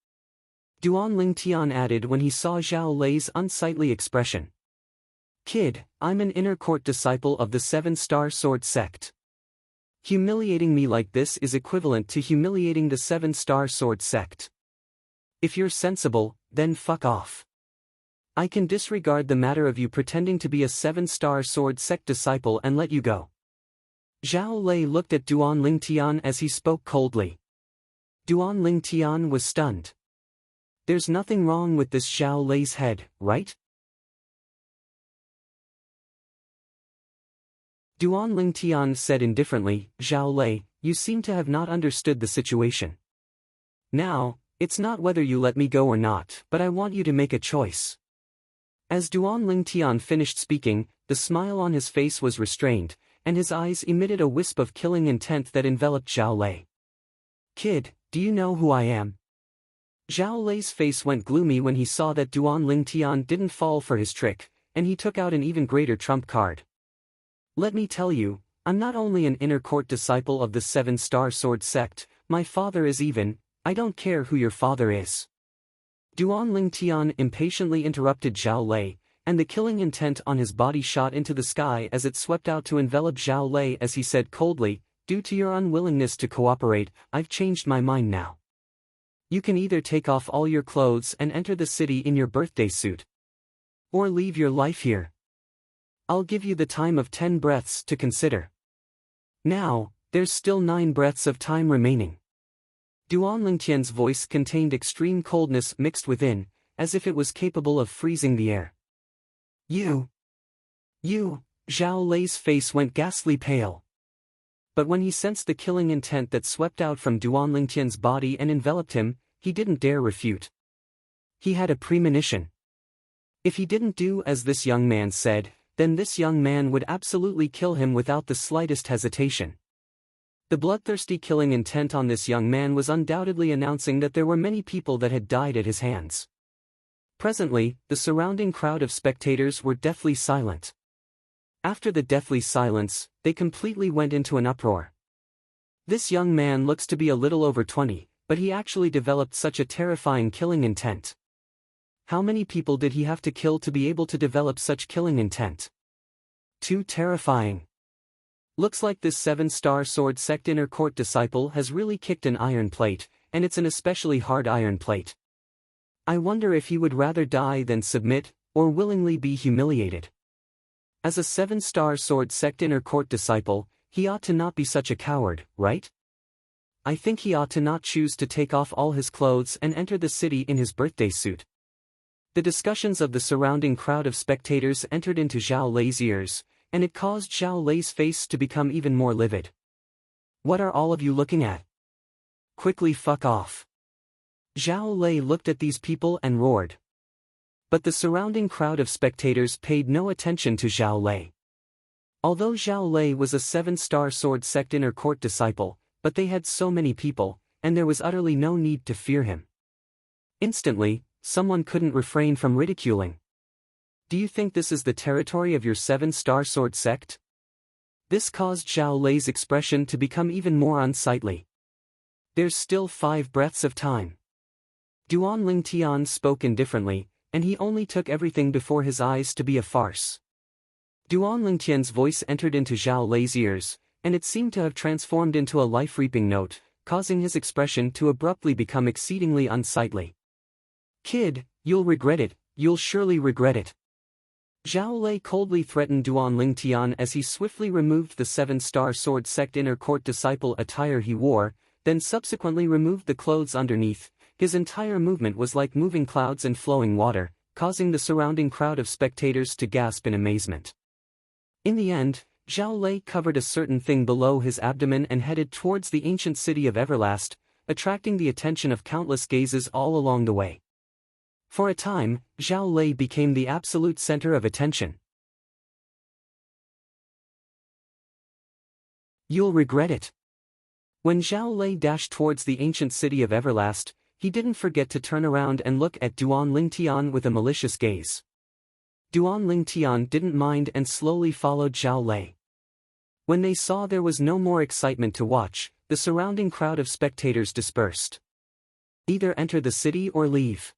Duanling Tian added when he saw Zhao Lei's unsightly expression. Kid, I'm an inner court disciple of the 7-star sword sect. Humiliating me like this is equivalent to humiliating the 7-star sword sect. If you're sensible, then fuck off. I can disregard the matter of you pretending to be a 7-star sword sect disciple and let you go. Zhao Lei looked at Duanling Tian as he spoke coldly. Duanling Tian was stunned. There's nothing wrong with this Zhao Lei's head, right? Duanling Tian said indifferently, Zhao Lei, you seem to have not understood the situation. Now, it's not whether you let me go or not, but I want you to make a choice. As Duan Lingtian finished speaking, the smile on his face was restrained, and his eyes emitted a wisp of killing intent that enveloped Zhao Lei. "Kid, do you know who I am?" Zhao Lei's face went gloomy when he saw that Duan Lingtian didn't fall for his trick, and he took out an even greater trump card. "Let me tell you, I'm not only an inner court disciple of the Seven-Star Sword sect, my father is even, I don't care who your father is." Duan Lingtian impatiently interrupted Zhao Lei, and the killing intent on his body shot into the sky as it swept out to envelop Zhao Lei as he said coldly, "Due to your unwillingness to cooperate, I've changed my mind now. You can either take off all your clothes and enter the city in your birthday suit, or leave your life here. I'll give you the time of 10 breaths to consider. Now, there's still 9 breaths of time remaining." Duan Lingtian's voice contained extreme coldness mixed within, as if it was capable of freezing the air. You, Zhao Lei's face went ghastly pale. But when he sensed the killing intent that swept out from Duan Lingtian's body and enveloped him, he didn't dare refute. He had a premonition. If he didn't do as this young man said, then this young man would absolutely kill him without the slightest hesitation. The bloodthirsty killing intent on this young man was undoubtedly announcing that there were many people that had died at his hands. Presently, the surrounding crowd of spectators were deathly silent. After the deathly silence, they completely went into an uproar. This young man looks to be a little over 20, but he actually developed such a terrifying killing intent. How many people did he have to kill to be able to develop such killing intent? Too terrifying. Looks like this 7-Star Sword sect inner court disciple has really kicked an iron plate, and it's an especially hard iron plate. I wonder if he would rather die than submit, or willingly be humiliated. As a 7-Star Sword sect inner court disciple, he ought to not be such a coward, right? I think he ought to not choose to take off all his clothes and enter the city in his birthday suit. The discussions of the surrounding crowd of spectators entered into Zhao Lei's ears, and it caused Zhao Lei's face to become even more livid. "What are all of you looking at? Quickly fuck off." Zhao Lei looked at these people and roared. But the surrounding crowd of spectators paid no attention to Zhao Lei. Although Zhao Lei was a 7-Star Sword sect inner court disciple, but they had so many people, and there was utterly no need to fear him. Instantly, someone couldn't refrain from ridiculing. "Do you think this is the territory of your 7-Star Sword sect?" This caused Zhao Lei's expression to become even more unsightly. "There's still 5 breaths of time." Duan Lingtian spoke indifferently, and he only took everything before his eyes to be a farce. Duan Lingtian's voice entered into Zhao Lei's ears, and it seemed to have transformed into a life-reaping note, causing his expression to abruptly become exceedingly unsightly. "Kid, you'll regret it, you'll surely regret it." Zhao Lei coldly threatened Duan Lingtian as he swiftly removed the 7-Star Sword sect inner court disciple attire he wore, then subsequently removed the clothes underneath. His entire movement was like moving clouds and flowing water, causing the surrounding crowd of spectators to gasp in amazement. In the end, Zhao Lei covered a certain thing below his abdomen and headed towards the ancient city of Everlast, attracting the attention of countless gazes all along the way. For a time, Zhao Lei became the absolute center of attention. "You'll regret it." When Zhao Lei dashed towards the ancient city of Everlast, he didn't forget to turn around and look at Duan Lingtian with a malicious gaze. Duan Lingtian didn't mind and slowly followed Zhao Lei. When they saw there was no more excitement to watch, the surrounding crowd of spectators dispersed. "Either enter the city or leave."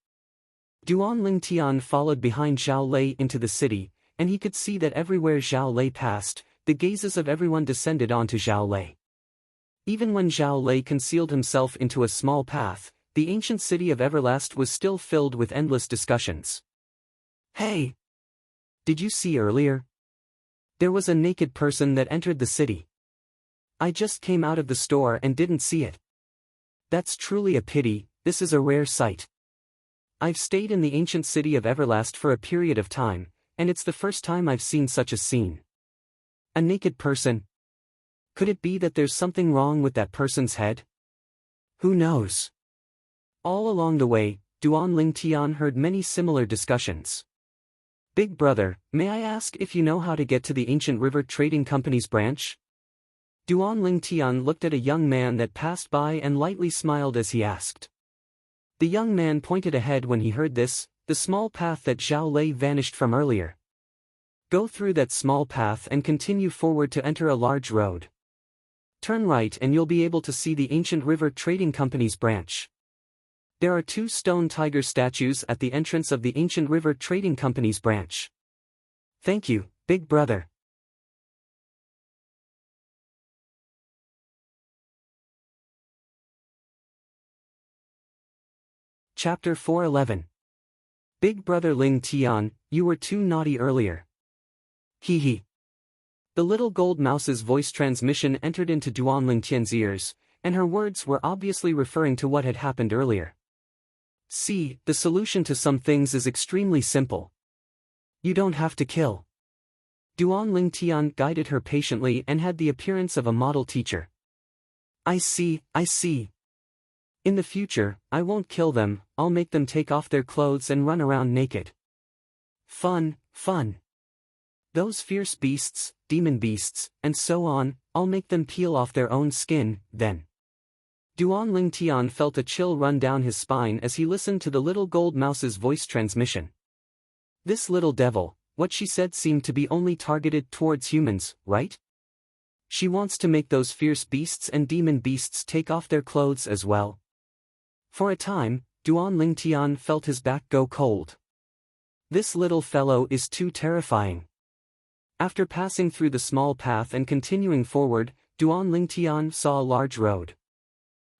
Duan Lingtian followed behind Zhao Lei into the city, and he could see that everywhere Zhao Lei passed, the gazes of everyone descended onto Zhao Lei. Even when Zhao Lei concealed himself into a small path, the ancient city of Everlast was still filled with endless discussions. "Hey! Did you see earlier? There was a naked person that entered the city. I just came out of the store and didn't see it. That's truly a pity, this is a rare sight. I've stayed in the ancient city of Everlast for a period of time, and it's the first time I've seen such a scene. A naked person. Could it be that there's something wrong with that person's head? Who knows?" All along the way, Duan Lingtian heard many similar discussions. Big brother, may I ask if you know how to get to the ancient river trading company's branch? Duan Ling Tian looked at a young man that passed by and lightly smiled as he asked. The young man pointed ahead when he heard this, the small path that Zhao Lei vanished from earlier. Go through that small path and continue forward to enter a large road. Turn right and you'll be able to see the ancient river trading company's branch. There are 2 stone tiger statues at the entrance of the ancient river trading company's branch. Thank you, big brother. Chapter 411. Big brother Ling Tian, you were too naughty earlier. Hee hee. The little gold mouse's voice transmission entered into Duan Ling Tian's ears, and her words were obviously referring to what had happened earlier. See, the solution to some things is extremely simple. You don't have to kill. Duan Ling Tian guided her patiently and had the appearance of a model teacher. I see. In the future, I won't kill them, I'll make them take off their clothes and run around naked. Fun. Those fierce beasts, demon beasts, and so on, I'll make them peel off their own skin, then. Duan Ling Tian felt a chill run down his spine as he listened to the little gold mouse's voice transmission. This little devil, what she said seemed to be only targeted towards humans, right? She wants to make those fierce beasts and demon beasts take off their clothes as well. For a time, Duan Ling Tian felt his back go cold. This little fellow is too terrifying. After passing through the small path and continuing forward, Duan Ling Tian saw a large road.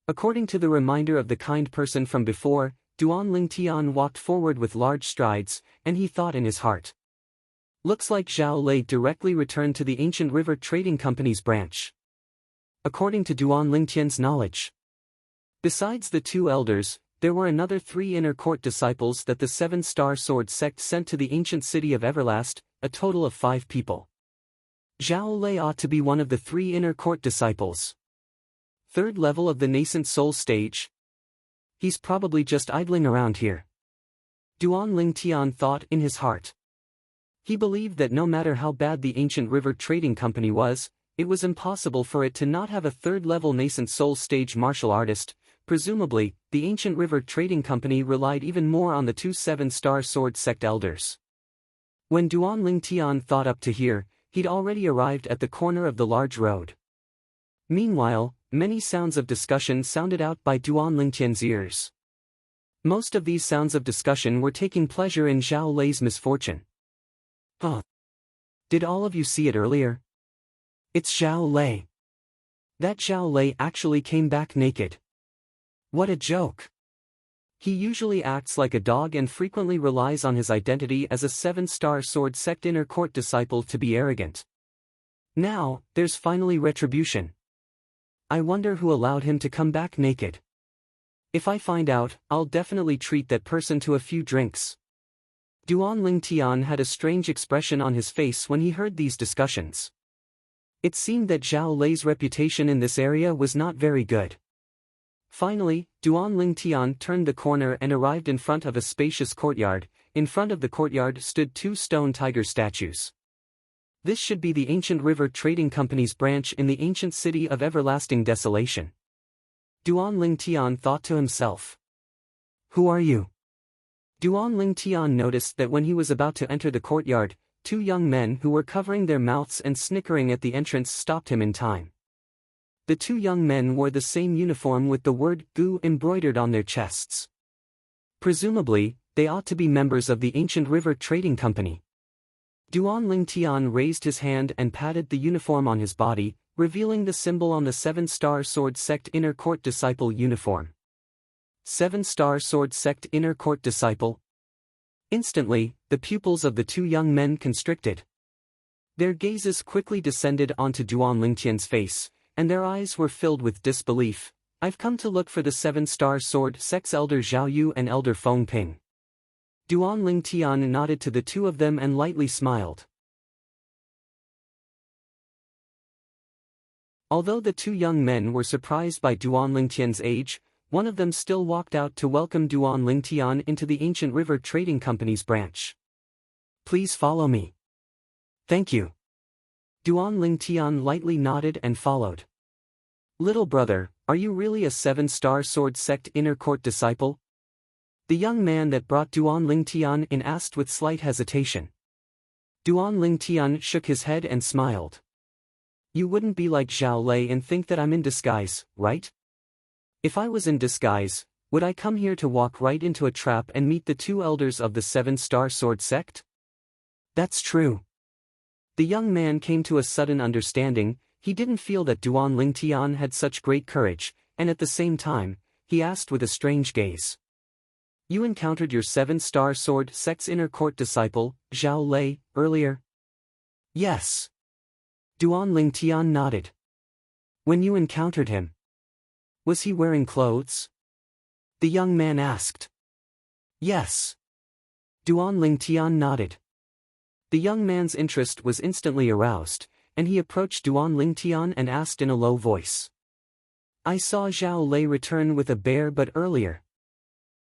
According to the reminder of the kind person from before, Duan Ling Tian walked forward with large strides, and he thought in his heart. Looks like Zhao Lei directly returned to the ancient river trading company's branch. According to Duan Ling Tian's knowledge. Besides the 2 elders, there were another 3 inner court disciples that the 7-star sword sect sent to the ancient city of Everlast, a total of 5 people. Zhao Lei ought to be one of the 3 inner court disciples. 3rd level of the nascent soul stage. He's probably just idling around here. Duan Ling Tian thought in his heart. He believed that no matter how bad the ancient river trading company was, it was impossible for it to not have a 3rd level nascent soul stage martial artist. Presumably, the ancient river trading company relied even more on the 2 7-star sword sect elders. When Duan Ling Tian thought up to here, he'd already arrived at the corner of the large road. Meanwhile, many sounds of discussion sounded out by Duan Ling Tian's ears. Most of these sounds of discussion were taking pleasure in Zhao Lei's misfortune. Did all of you see it earlier? It's Zhao Lei. That Zhao Lei actually came back naked. What a joke. He usually acts like a dog and frequently relies on his identity as a 7-star sword sect inner court disciple to be arrogant. Now, there's finally retribution. I wonder who allowed him to come back naked. If I find out, I'll definitely treat that person to a few drinks. Duan Ling Tian had a strange expression on his face when he heard these discussions. It seemed that Zhao Lei's reputation in this area was not very good. Finally, Duan Ling Tian turned the corner and arrived in front of a spacious courtyard. In front of the courtyard stood 2 stone tiger statues. This should be the ancient river trading company's branch in the ancient city of everlasting desolation. Duan Ling Tian thought to himself. Who are you? Duan Ling Tian noticed that when he was about to enter the courtyard, 2 young men who were covering their mouths and snickering at the entrance stopped him in time. The 2 young men wore the same uniform with the word "Gu" embroidered on their chests. Presumably, they ought to be members of the ancient river trading company. Duan Ling Tian raised his hand and patted the uniform on his body, revealing the symbol on the 7-star sword sect inner court disciple uniform. 7-star sword sect inner court disciple. Instantly, the pupils of the 2 young men constricted. Their gazes quickly descended onto Duan Ling Tian's face, and their eyes were filled with disbelief. I've come to look for the 7-star sword sect's elder Zhao Yu and elder Feng Ping. Duan Ling Tian nodded to the 2 of them and lightly smiled. Although the 2 young men were surprised by Duan Ling Tian's age, one of them still walked out to welcome Duan Ling Tian into the ancient river trading company's branch. Please follow me. Thank you. Duan Lingtian lightly nodded and followed. Little brother, are you really a seven-star sword sect inner court disciple? The young man that brought Duan Lingtian in asked with slight hesitation. Duan Lingtian shook his head and smiled. You wouldn't be like Zhao Lei and think that I'm in disguise, right? If I was in disguise, would I come here to walk right into a trap and meet the two elders of the seven-star sword sect? That's true. The young man came to a sudden understanding. He didn't feel that Duan Lingtian had such great courage, and at the same time, he asked with a strange gaze. You encountered your seven-star sword sect's inner court disciple, Zhao Lei, earlier? Yes. Duan Lingtian nodded. When you encountered him, was he wearing clothes? The young man asked. Yes. Duan Lingtian nodded. The young man's interest was instantly aroused, and he approached Duan Lingtian and asked in a low voice. I saw Zhao Lei return with a bear but earlier.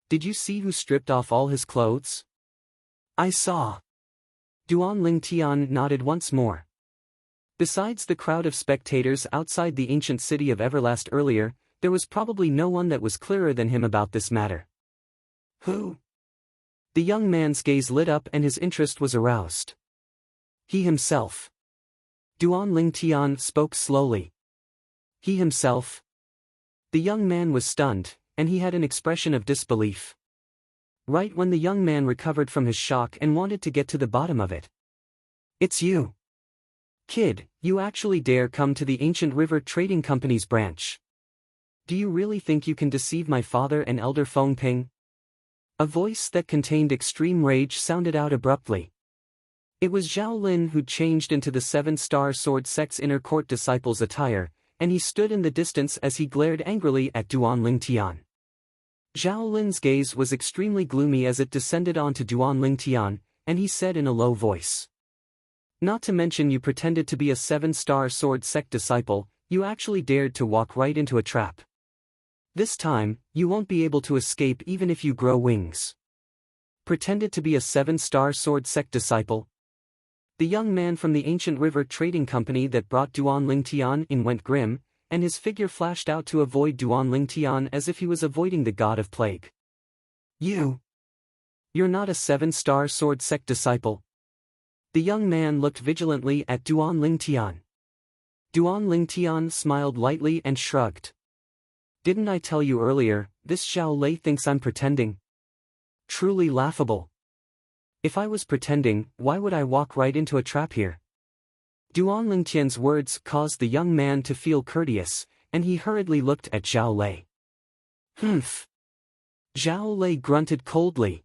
Did you see who stripped off all his clothes? I saw. Duan Lingtian nodded once more. Besides the crowd of spectators outside the ancient city of Everlast earlier, there was probably no one that was clearer than him about this matter. Who? The young man's gaze lit up and his interest was aroused. He himself. Duan Lingtian spoke slowly. He himself? The young man was stunned, and he had an expression of disbelief. Right when the young man recovered from his shock and wanted to get to the bottom of it. It's you. Kid, you actually dare come to the Ancient River Trading Company's branch. Do you really think you can deceive my father and Elder Feng Ping? A voice that contained extreme rage sounded out abruptly. It was Zhao Lin who changed into the seven-star sword sect's inner court disciple's attire, and he stood in the distance as he glared angrily at Duan Lingtian. Zhao Lin's gaze was extremely gloomy as it descended onto Duan Lingtian, and he said in a low voice. Not to mention you pretended to be a seven-star sword sect disciple, you actually dared to walk right into a trap. This time, you won't be able to escape even if you grow wings. Pretended to be a seven-star sword sect disciple? The young man from the Ancient River Trading Company that brought Duan Lingtian in went grim, and his figure flashed out to avoid Duan Lingtian as if he was avoiding the god of plague. You're not a seven-star sword sect disciple. The young man looked vigilantly at Duan Lingtian. Duan Lingtian smiled lightly and shrugged. Didn't I tell you earlier, this Zhao Lei thinks I'm pretending? Truly laughable. If I was pretending, why would I walk right into a trap here? Duan Lingtian's words caused the young man to feel courteous, and he hurriedly looked at Zhao Lei. Humph. Zhao Lei grunted coldly.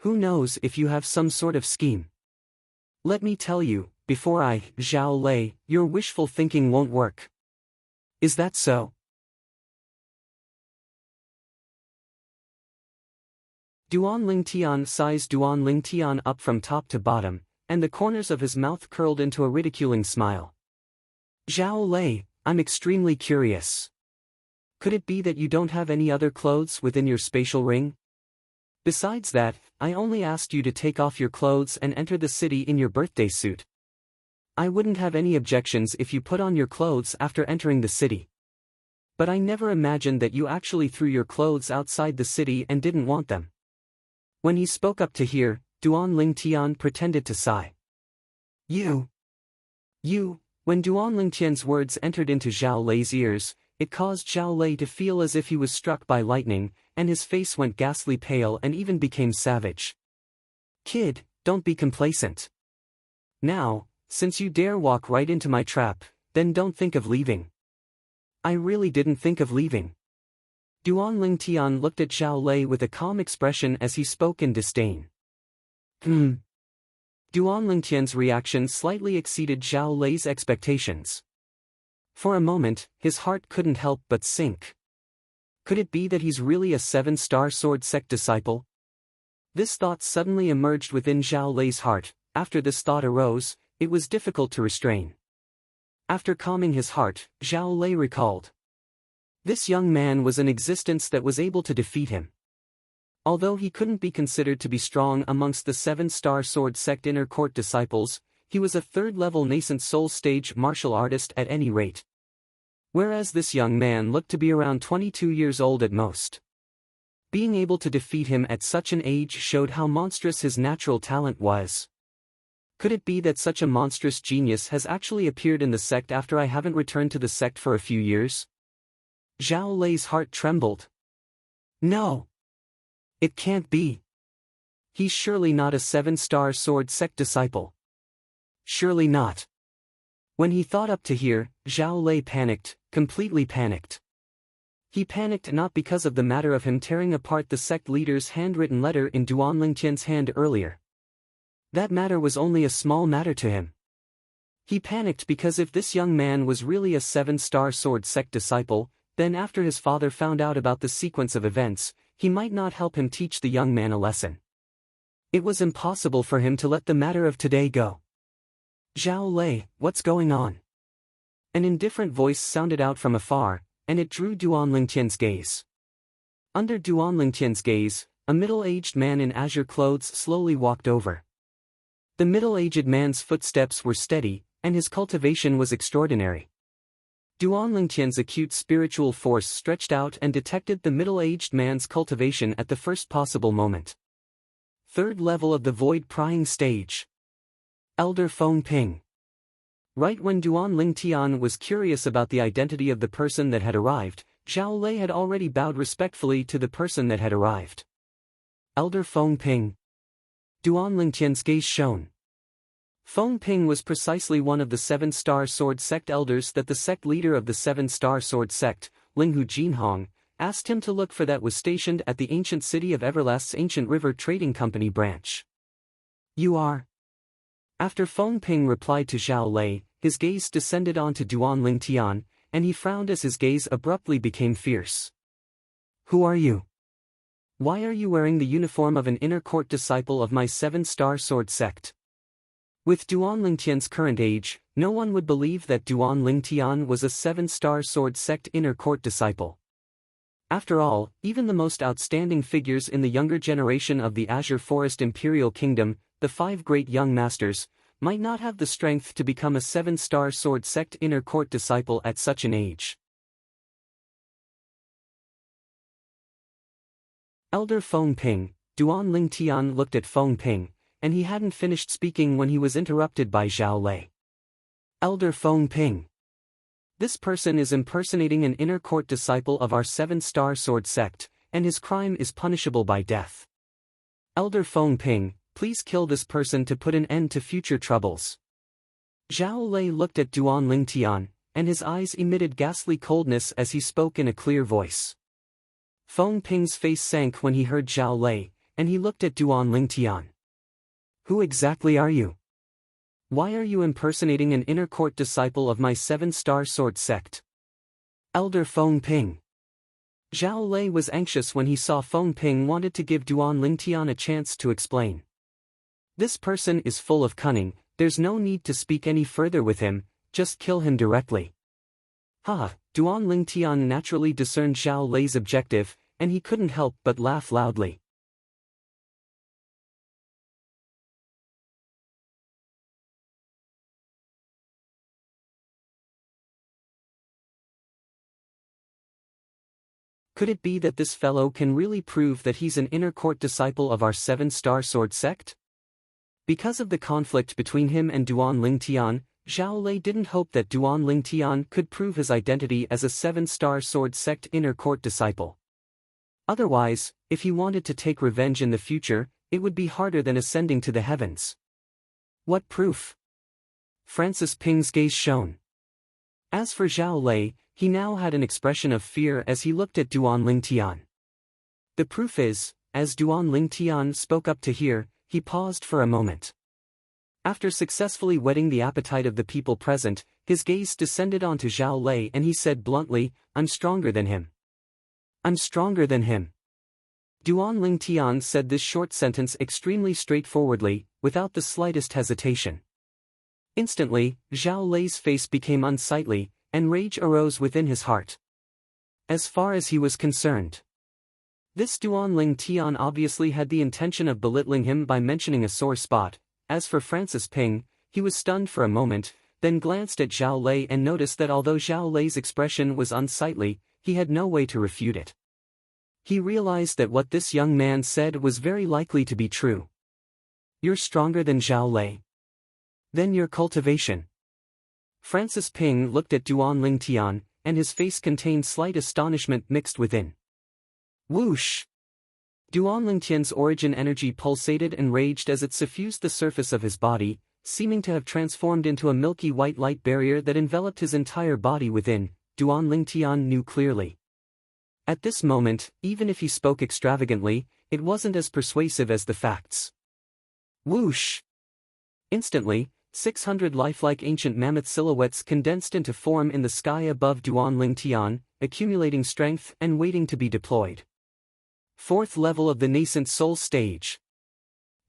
Who knows if you have some sort of scheme? Let me tell you, before Zhao Lei, your wishful thinking won't work. Is that so? Duan Lingtian sized Duan Lingtian up from top to bottom, and the corners of his mouth curled into a ridiculing smile. Zhao Lei, I'm extremely curious. Could it be that you don't have any other clothes within your spatial ring? Besides that, I only asked you to take off your clothes and enter the city in your birthday suit. I wouldn't have any objections if you put on your clothes after entering the city. But I never imagined that you actually threw your clothes outside the city and didn't want them. When he spoke up to hear, Duan Lingtian pretended to sigh. You. When Duan Lingtian's words entered into Zhao Lei's ears, it caused Zhao Lei to feel as if he was struck by lightning, and his face went ghastly pale and even became savage. Kid, don't be complacent. Now, since you dare walk right into my trap, then don't think of leaving. I really didn't think of leaving. Duan Lingtian looked at Zhao Lei with a calm expression as he spoke in disdain. Duan Lingtian's reaction slightly exceeded Zhao Lei's expectations. For a moment, his heart couldn't help but sink. Could it be that he's really a seven-star sword sect disciple? This thought suddenly emerged within Zhao Lei's heart. After this thought arose, it was difficult to restrain. After calming his heart, Zhao Lei recalled. This young man was an existence that was able to defeat him. Although he couldn't be considered to be strong amongst the 7-star sword sect inner court disciples, he was a third-level nascent soul stage martial artist at any rate. Whereas this young man looked to be around 22 years old at most. Being able to defeat him at such an age showed how monstrous his natural talent was. Could it be that such a monstrous genius has actually appeared in the sect after I haven't returned to the sect for a few years? Zhao Lei's heart trembled. No! It can't be. He's surely not a 7-star sword sect disciple. Surely not. When he thought up to here, Zhao Lei panicked, completely panicked. He panicked not because of the matter of him tearing apart the sect leader's handwritten letter in Duan Lingtian's hand earlier. That matter was only a small matter to him. He panicked because if this young man was really a 7-star sword sect disciple, then after his father found out about the sequence of events, he might not help him teach the young man a lesson. It was impossible for him to let the matter of today go. Zhao Lei, what's going on? An indifferent voice sounded out from afar, and it drew Duan Lingtian's gaze. Under Duan Lingtian's gaze, a middle-aged man in azure clothes slowly walked over. The middle-aged man's footsteps were steady, and his cultivation was extraordinary. Duan Lingtian's acute spiritual force stretched out and detected the middle-aged man's cultivation at the first possible moment. Third level of the void prying stage. Elder Feng Ping. Right when Duan Lingtian was curious about the identity of the person that had arrived, Zhao Lei had already bowed respectfully to the person that had arrived. Elder Feng Ping. Duan Lingtian's gaze shone. Feng Ping was precisely one of the 7-star sword sect elders that the sect leader of the 7-star sword sect, Linghu Jinhong, asked him to look for that was stationed at the ancient city of Everlast's Ancient River Trading Company branch. You are? After Feng Ping replied to Zhao Lei, his gaze descended onto Duan Lingtian, and he frowned as his gaze abruptly became fierce. Who are you? Why are you wearing the uniform of an inner court disciple of my 7-star sword sect? With Duan Lingtian's current age, no one would believe that Duan Lingtian was a 7-star sword sect inner court disciple. After all, even the most outstanding figures in the younger generation of the Azure Forest Imperial Kingdom, the 5 great young masters, might not have the strength to become a 7-star sword sect inner court disciple at such an age. Elder Feng Ping. Duan Lingtian looked at Feng Ping, and he hadn't finished speaking when he was interrupted by Zhao Lei. Elder Feng Ping. This person is impersonating an inner court disciple of our 7-star sword sect, and his crime is punishable by death. Elder Feng Ping, please kill this person to put an end to future troubles. Zhao Lei looked at Duan Lingtian, and his eyes emitted ghastly coldness as he spoke in a clear voice. Feng Ping's face sank when he heard Zhao Lei, and he looked at Duan Lingtian. Who exactly are you? Why are you impersonating an inner court disciple of my 7-star sword sect? Elder Feng Ping. Zhao Lei was anxious when he saw Feng Ping wanted to give Duan Lingtian a chance to explain. This person is full of cunning, there's no need to speak any further with him, just kill him directly. Duan Lingtian naturally discerned Zhao Lei's objective, and he couldn't help but laugh loudly. Could it be that this fellow can really prove that he's an inner court disciple of our 7-star sword sect? Because of the conflict between him and Duan Lingtian, Zhao Lei didn't hope that Duan Lingtian could prove his identity as a 7-star sword sect inner court disciple. Otherwise, if he wanted to take revenge in the future, it would be harder than ascending to the heavens. What proof? Francis Ping's gaze shone. As for Zhao Lei, he now had an expression of fear as he looked at Duan Lingtian. The proof is, as Duan Lingtian spoke up to hear, he paused for a moment. After successfully whetting the appetite of the people present, his gaze descended onto Zhao Lei and he said bluntly, I'm stronger than him. I'm stronger than him. Duan Lingtian said this short sentence extremely straightforwardly, without the slightest hesitation. Instantly, Zhao Lei's face became unsightly, and rage arose within his heart. As far as he was concerned, This Duan Ling Tian obviously had the intention of belittling him by mentioning a sore spot. As for Francis Ping, he was stunned for a moment, then glanced at Zhao Lei and noticed that although Zhao Lei's expression was unsightly, he had no way to refute it. He realized that what this young man said was very likely to be true. You're stronger than Zhao Lei. Then your cultivation. Francis Ping looked at Duan Ling Tian, and his face contained slight astonishment mixed within. Whoosh! Duan Ling Tian's origin energy pulsated and raged as it suffused the surface of his body, seeming to have transformed into a milky white light barrier that enveloped his entire body within. Duan Ling Tian knew clearly. At this moment, even if he spoke extravagantly, it wasn't as persuasive as the facts. Whoosh! Instantly, 600 lifelike ancient mammoth silhouettes condensed into form in the sky above Duan Ling Tian, accumulating strength and waiting to be deployed. Fourth level of the nascent soul stage.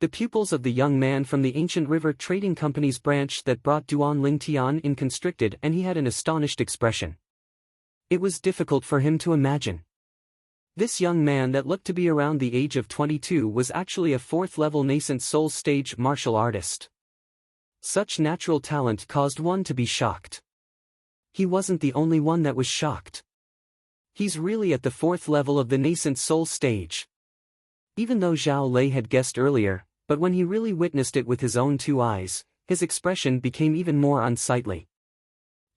The pupils of the young man from the ancient river trading company's branch that brought Duan Ling Tian in constricted, and he had an astonished expression. It was difficult for him to imagine. This young man that looked to be around the age of 22 was actually a fourth-level nascent soul stage martial artist. Such natural talent caused one to be shocked. He wasn't the only one that was shocked. He's really at the fourth level of the nascent soul stage. Even though Zhao Lei had guessed earlier, but when he really witnessed it with his own two eyes, his expression became even more unsightly.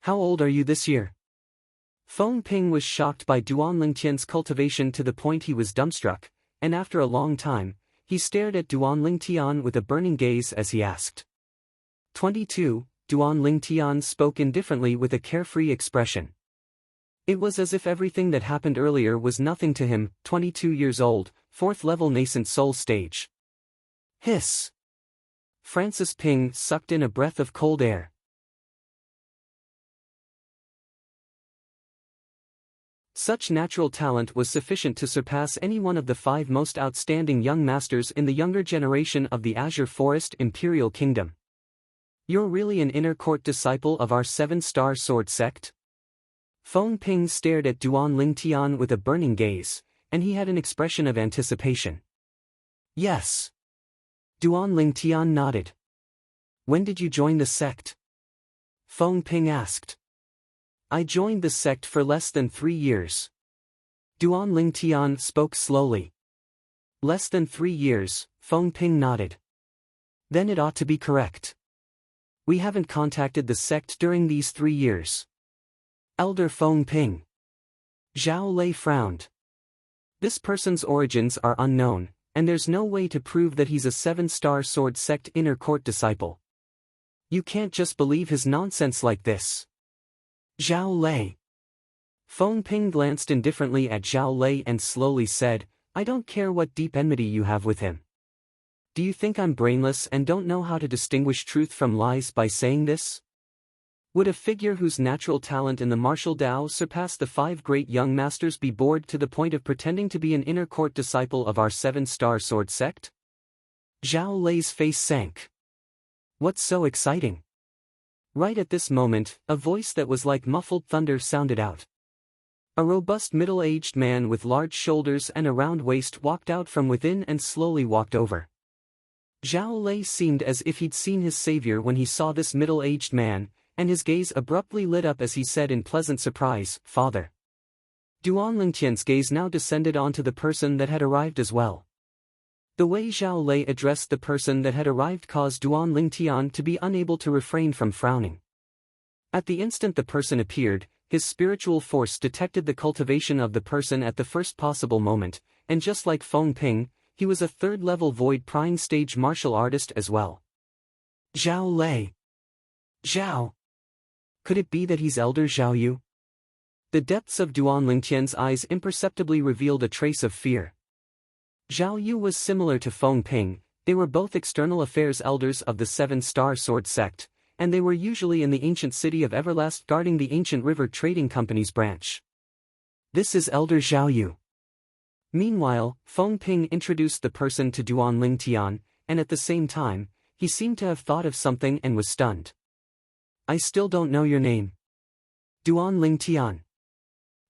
How old are you this year? Feng Ping was shocked by Duan Ling Tian's cultivation to the point he was dumbstruck, and after a long time, he stared at Duan Ling Tian with a burning gaze as he asked. 22, Duan Ling Tian spoke indifferently with a carefree expression. It was as if everything that happened earlier was nothing to him. 22 years old, fourth-level nascent soul stage. Hiss! Francis Ping sucked in a breath of cold air. Such natural talent was sufficient to surpass any one of the 5 most outstanding young masters in the younger generation of the Azure Forest Imperial Kingdom. You're really an inner court disciple of our 7-star sword sect? Feng Ping stared at Duan Ling Tian with a burning gaze, and he had an expression of anticipation. Yes. Duan Ling Tian nodded. When did you join the sect? Feng Ping asked. I joined the sect for less than 3 years. Duan Ling Tian spoke slowly. Less than 3 years, Feng Ping nodded. Then it ought to be correct. We haven't contacted the sect during these 3 years. Elder Feng Ping. Zhao Lei frowned. This person's origins are unknown, and there's no way to prove that he's a 7-star sword sect inner court disciple. You can't just believe his nonsense like this. Zhao Lei. Feng Ping glanced indifferently at Zhao Lei and slowly said, I don't care what deep enmity you have with him. Do you think I'm brainless and don't know how to distinguish truth from lies by saying this? Would a figure whose natural talent in the martial Tao surpassed the 5 great young masters be bored to the point of pretending to be an inner court disciple of our 7-star sword sect? Zhao Lei's face sank. What's so exciting? Right at this moment, a voice that was like muffled thunder sounded out. A robust middle-aged man with large shoulders and a round waist walked out from within and slowly walked over. Zhao Lei seemed as if he'd seen his savior when he saw this middle-aged man, and his gaze abruptly lit up as he said in pleasant surprise, Father. Duan Ling Tian's gaze now descended onto the person that had arrived as well. The way Zhao Lei addressed the person that had arrived caused Duan Ling Tian to be unable to refrain from frowning. At the instant the person appeared, his spiritual force detected the cultivation of the person at the first possible moment, and just like Feng Ping, he was a 3rd-level void prying stage martial artist as well. Zhao Lei. Zhao. Could it be that he's Elder Zhao Yu? The depths of Duan Ling Tian's eyes imperceptibly revealed a trace of fear. Zhao Yu was similar to Feng Ping, they were both external affairs elders of the 7-star sword sect, and they were usually in the ancient city of Everlast guarding the ancient river trading company's branch. This is Elder Zhao Yu. Meanwhile, Feng Ping introduced the person to Duan Ling Tian, and at the same time, he seemed to have thought of something and was stunned. I still don't know your name. Duan Ling Tian.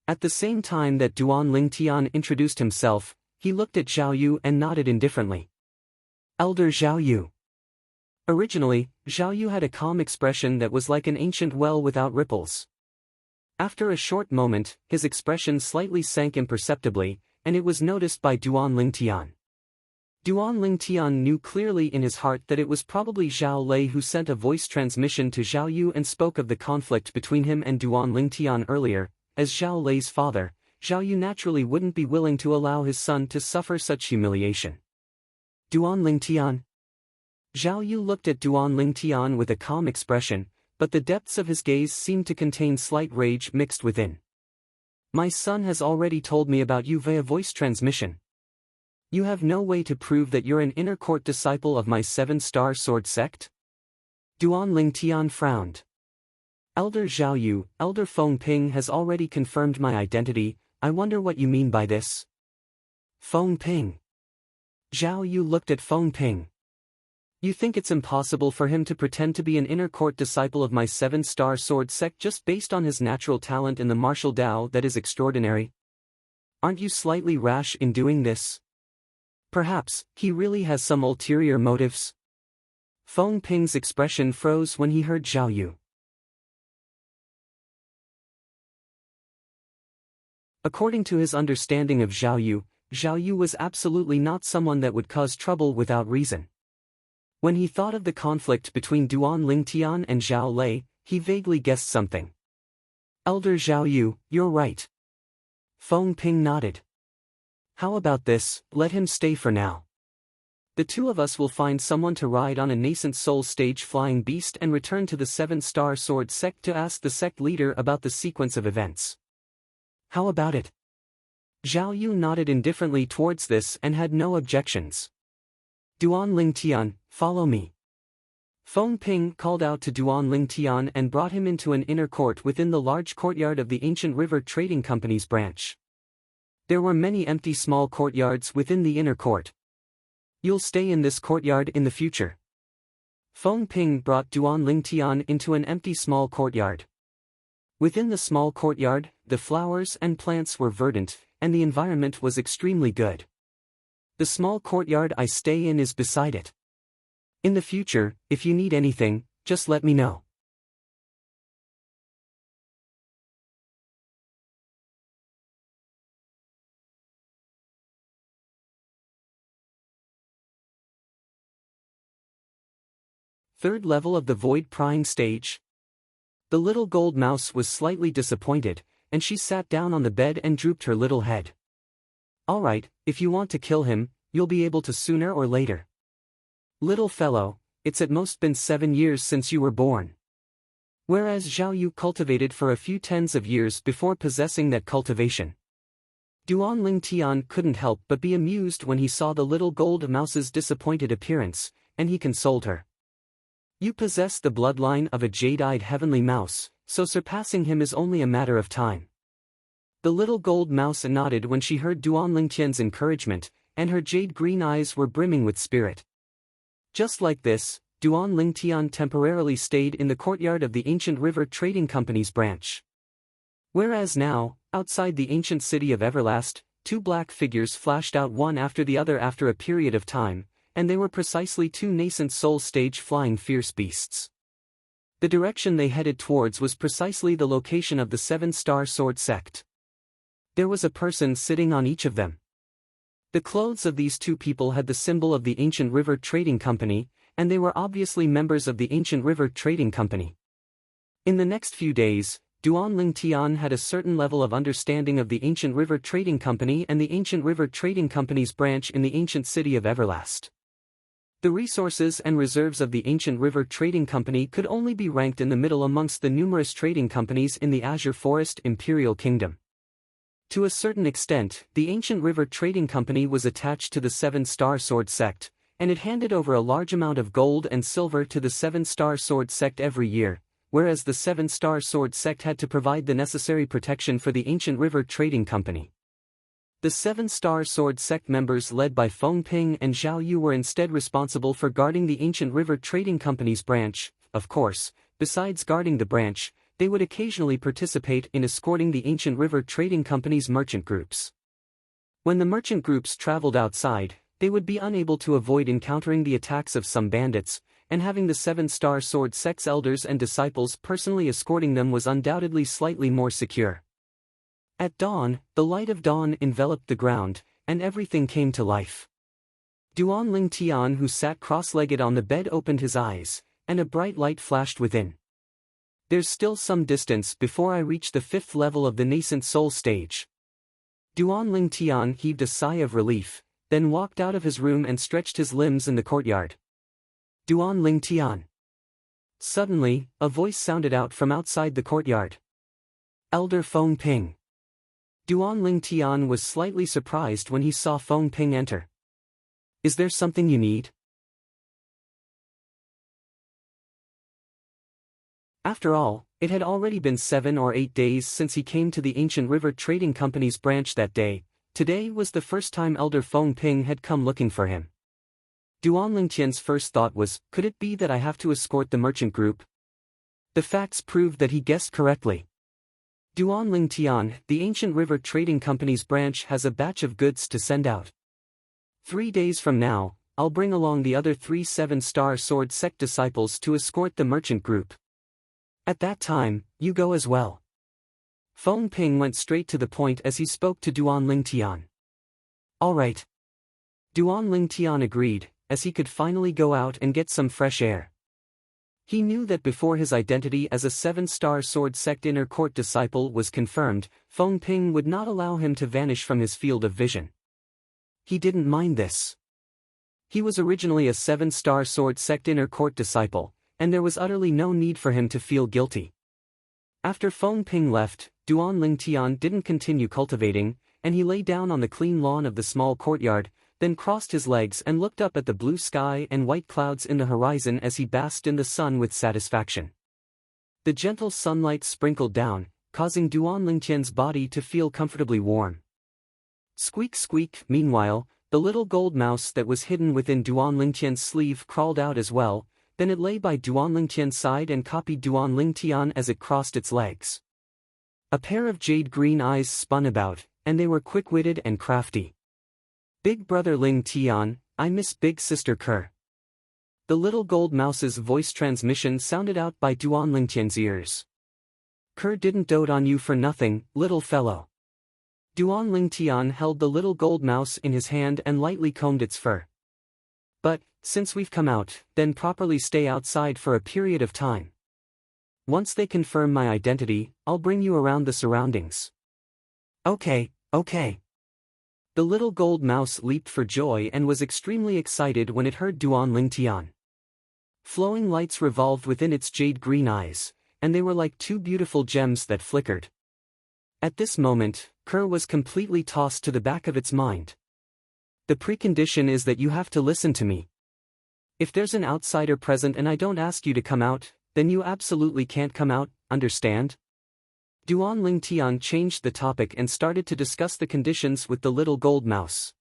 At the same time that Duan Ling Tian introduced himself, He looked at Zhao Yu and nodded indifferently. Elder Zhao Yu. Originally, Zhao Yu had a calm expression that was like an ancient well without ripples. After a short moment, his expression slightly sank imperceptibly, and it was noticed by Duan Lingtian. Duan Lingtian knew clearly in his heart that it was probably Zhao Lei who sent a voice transmission to Zhao Yu and spoke of the conflict between him and Duan Lingtian earlier. As Zhao Lei's father, Zhao Yu naturally wouldn't be willing to allow his son to suffer such humiliation. Duan Lingtian. Zhao Yu looked at Duan Lingtian with a calm expression, but the depths of his gaze seemed to contain slight rage mixed within. My son has already told me about you via voice transmission. You have no way to prove that you're an inner court disciple of my 7-star sword sect? Duan Lingtian frowned. Elder Zhao Yu, Elder Feng Ping has already confirmed my identity. I wonder what you mean by this. Feng Ping. Zhao Yu looked at Feng Ping. You think it's impossible for him to pretend to be an inner court disciple of my 7-star sword sect just based on his natural talent in the martial Tao that is extraordinary? Aren't you slightly rash in doing this? Perhaps, he really has some ulterior motives? Feng Ping's expression froze when he heard Zhao Yu. According to his understanding of Zhao Yu was absolutely not someone that would cause trouble without reason. When he thought of the conflict between Duan Lingtian and Zhao Lei, he vaguely guessed something. Elder Zhao Yu, you're right. Feng Ping nodded. How about this, let him stay for now. The two of us will find someone to ride on a nascent soul stage flying beast and return to the 7-star sword sect to ask the sect leader about the sequence of events. How about it? Zhao Yu nodded indifferently towards this and had no objections. Duan Lingtian, follow me. Feng Ping called out to Duan Lingtian and brought him into an inner court within the large courtyard of the Ancient River Trading Company's branch. There were many empty small courtyards within the inner court. You'll stay in this courtyard in the future. Feng Ping brought Duan Lingtian into an empty small courtyard. Within the small courtyard, the flowers and plants were verdant, and the environment was extremely good. The small courtyard I stay in is beside it. In the future, if you need anything, just let me know. Third level of the void prying stage. The little gold mouse was slightly disappointed, and she sat down on the bed and drooped her little head. Alright, if you want to kill him, you'll be able to sooner or later. Little fellow, it's at most been 7 years since you were born. Whereas Zhao Yu cultivated for a few tens of years before possessing that cultivation. Duan Lingtian couldn't help but be amused when he saw the little gold mouse's disappointed appearance, and he consoled her. You possess the bloodline of a jade-eyed heavenly mouse, so surpassing him is only a matter of time. The little gold mouse nodded when she heard Duan Lingtian's encouragement, and her jade-green eyes were brimming with spirit. Just like this, Duan Lingtian temporarily stayed in the courtyard of the Ancient River Trading Company's branch. Whereas now, outside the ancient city of Everlast, 2 black figures flashed out one after the other after a period of time, and they were precisely 2 nascent soul stage flying fierce beasts. The direction they headed towards was precisely the location of the 7-star sword sect. There was a person sitting on each of them. The clothes of these 2 people had the symbol of the Ancient River Trading Company, and they were obviously members of the Ancient River Trading Company. In the next few days, Duan Lingtian had a certain level of understanding of the Ancient River Trading Company and the Ancient River Trading Company's branch in the ancient city of Everlast. The resources and reserves of the Ancient River Trading Company could only be ranked in the middle amongst the numerous trading companies in the Azure Forest Imperial Kingdom. To a certain extent, the Ancient River Trading Company was attached to the 7-star sword sect, and it handed over a large amount of gold and silver to the 7-star sword sect every year, whereas the 7-star sword sect had to provide the necessary protection for the Ancient River Trading Company. The 7-star sword sect members led by Feng Ping and Zhao Yu were instead responsible for guarding the Ancient River Trading Company's branch. Of course, besides guarding the branch, they would occasionally participate in escorting the Ancient River Trading Company's merchant groups. When the merchant groups traveled outside, they would be unable to avoid encountering the attacks of some bandits, and having the seven-star sword sect's elders and disciples personally escorting them was undoubtedly slightly more secure. At dawn, the light of dawn enveloped the ground, and everything came to life. Duan Ling Tian, who sat cross-legged on the bed, opened his eyes, and a bright light flashed within. There's still some distance before I reach the 5th level of the nascent soul stage. Duan Ling Tian heaved a sigh of relief, then walked out of his room and stretched his limbs in the courtyard. Duan Ling Tian. Suddenly, a voice sounded out from outside the courtyard. Elder Feng Ping. Duan Ling Tian was slightly surprised when he saw Feng Ping enter. Is there something you need? After all, it had already been 7 or 8 days since he came to the Ancient River Trading Company's branch that day. Today was the first time Elder Feng Ping had come looking for him. Duan Lingtian's first thought was, could it be that I have to escort the merchant group? The facts proved that he guessed correctly. Duan Lingtian, the Ancient River Trading Company's branch, has a batch of goods to send out. 3 days from now, I'll bring along the other 3 7-star sword sect disciples to escort the merchant group. At that time, you go as well. Feng Ping went straight to the point as he spoke to Duan Lingtian. All right. Duan Lingtian agreed, as he could finally go out and get some fresh air. He knew that before his identity as a 7-star sword sect inner court disciple was confirmed, Feng Ping would not allow him to vanish from his field of vision. He didn't mind this. He was originally a 7-star sword sect inner court disciple, and there was utterly no need for him to feel guilty. After Feng Ping left, Duan Lingtian didn't continue cultivating, and he lay down on the clean lawn of the small courtyard, then crossed his legs and looked up at the blue sky and white clouds in the horizon as he basked in the sun with satisfaction. The gentle sunlight sprinkled down, causing Duan Lingtian's body to feel comfortably warm. Squeak squeak. Meanwhile, the little gold mouse that was hidden within Duan Lingtian's sleeve crawled out as well. Then it lay by Duan Lingtian's side and copied Duan Lingtian as it crossed its legs. A pair of jade-green eyes spun about, and they were quick-witted and crafty. Big brother Ling Tian, I miss big sister Ke. The little gold mouse's voice transmission sounded out by Duan Lingtian's ears. Ke didn't dote on you for nothing, little fellow. Duan Lingtian held the little gold mouse in his hand and lightly combed its fur. But, since we've come out, then properly stay outside for a period of time. Once they confirm my identity, I'll bring you around the surroundings. Okay. The little gold mouse leaped for joy and was extremely excited when it heard Duan Lingtian. Flowing lights revolved within its jade-green eyes, and they were like 2 beautiful gems that flickered. At this moment, Ke was completely tossed to the back of its mind. The precondition is that you have to listen to me. If there's an outsider present and I don't ask you to come out, then you absolutely can't come out, understand? Duan Lingtian changed the topic and started to discuss the conditions with the little gold mouse.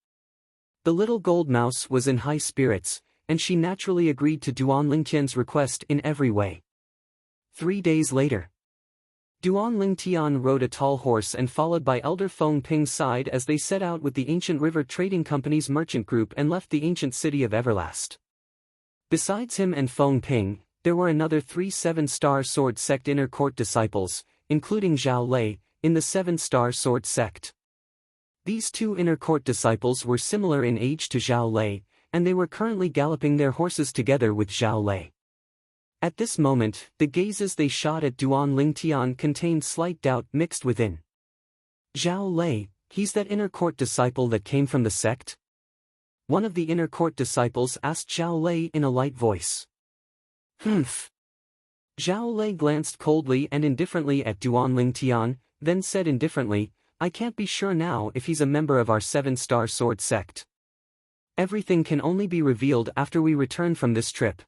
The little gold mouse was in high spirits, and she naturally agreed to Duan Lingtian's request in every way. 3 days later. Duan Lingtian rode a tall horse and followed by Elder Feng Ping's side as they set out with the Ancient River Trading Company's merchant group and left the ancient city of Everlast. Besides him and Feng Ping, there were another 3 7-star sword sect inner court disciples, including Zhao Lei, in the 7-star sword sect. These 2 inner court disciples were similar in age to Zhao Lei, and they were currently galloping their horses together with Zhao Lei. At this moment, the gazes they shot at Duan Lingtian contained slight doubt mixed within. Zhao Lei, he's that inner court disciple that came from the sect? One of the inner court disciples asked Zhao Lei in a light voice. Humph. Zhao Lei glanced coldly and indifferently at Duan Lingtian, then said indifferently, I can't be sure now if he's a member of our 7-star sword sect. Everything can only be revealed after we return from this trip.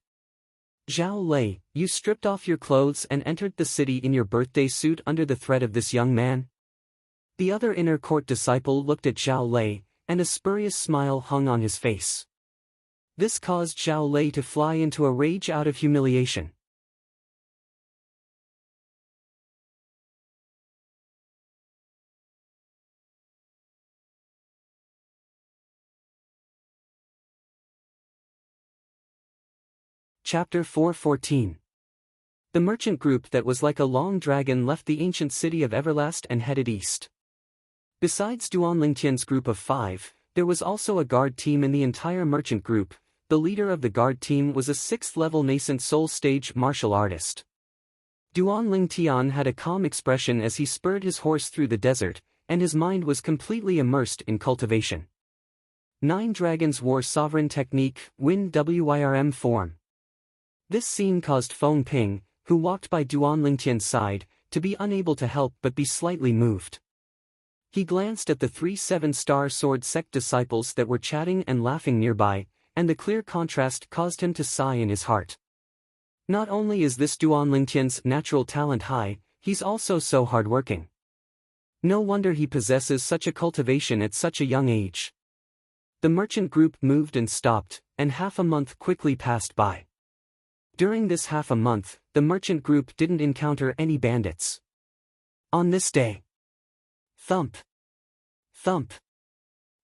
Zhao Lei, you stripped off your clothes and entered the city in your birthday suit under the threat of this young man? The other inner court disciple looked at Zhao Lei, and a spurious smile hung on his face. This caused Zhao Lei to fly into a rage out of humiliation. Chapter 4:14. The merchant group that was like a long dragon left the ancient city of Everlast and headed east. Besides Duan Lingtian's group of 5, there was also a guard team in the entire merchant group. The leader of the guard team was a 6th-level nascent soul stage martial artist. Duan Lingtian had a calm expression as he spurred his horse through the desert, and his mind was completely immersed in cultivation. 9 dragons wore sovereign technique, Win Wirm form. This scene caused Feng Ping, who walked by Duan Lingtian's side, to be unable to help but be slightly moved. He glanced at the 3 7-star sword sect disciples that were chatting and laughing nearby, and the clear contrast caused him to sigh in his heart. Not only is this Duan Lingtian's natural talent high, he's also so hardworking. No wonder he possesses such a cultivation at such a young age. The merchant group moved and stopped, and half a month quickly passed by. During this half a month, the merchant group didn't encounter any bandits. On this day, thump, thump,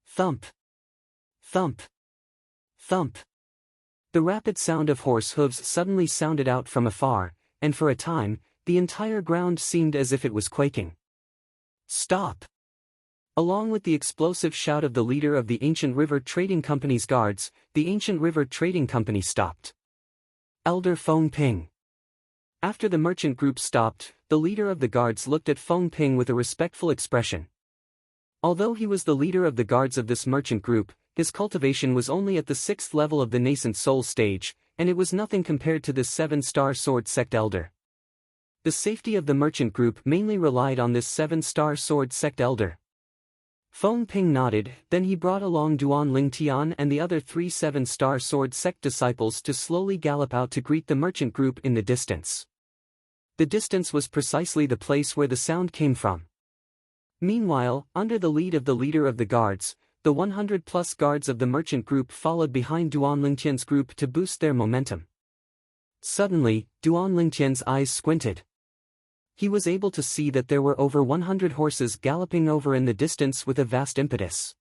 thump, thump, thump. The rapid sound of horse hooves suddenly sounded out from afar, and for a time, the entire ground seemed as if it was quaking. Stop! Along with the explosive shout of the leader of the Ancient River Trading Company's guards, the Ancient River Trading Company stopped. Elder Feng Ping. After the merchant group stopped, the leader of the guards looked at Feng Ping with a respectful expression. Although he was the leader of the guards of this merchant group, his cultivation was only at the 6th level of the nascent soul stage, and it was nothing compared to this 7-star sword sect elder. The safety of the merchant group mainly relied on this 7-star sword sect elder. Feng Ping nodded, then he brought along Duan Lingtian and the other 3 7-star sword sect disciples to slowly gallop out to greet the merchant group in the distance. The distance was precisely the place where the sound came from. Meanwhile, under the lead of the leader of the guards, the 100-plus guards of the merchant group followed behind Duan Lingtian's group to boost their momentum. Suddenly, Duan Lingtian's eyes squinted. He was able to see that there were over 100 horses galloping over in the distance with a vast impetus.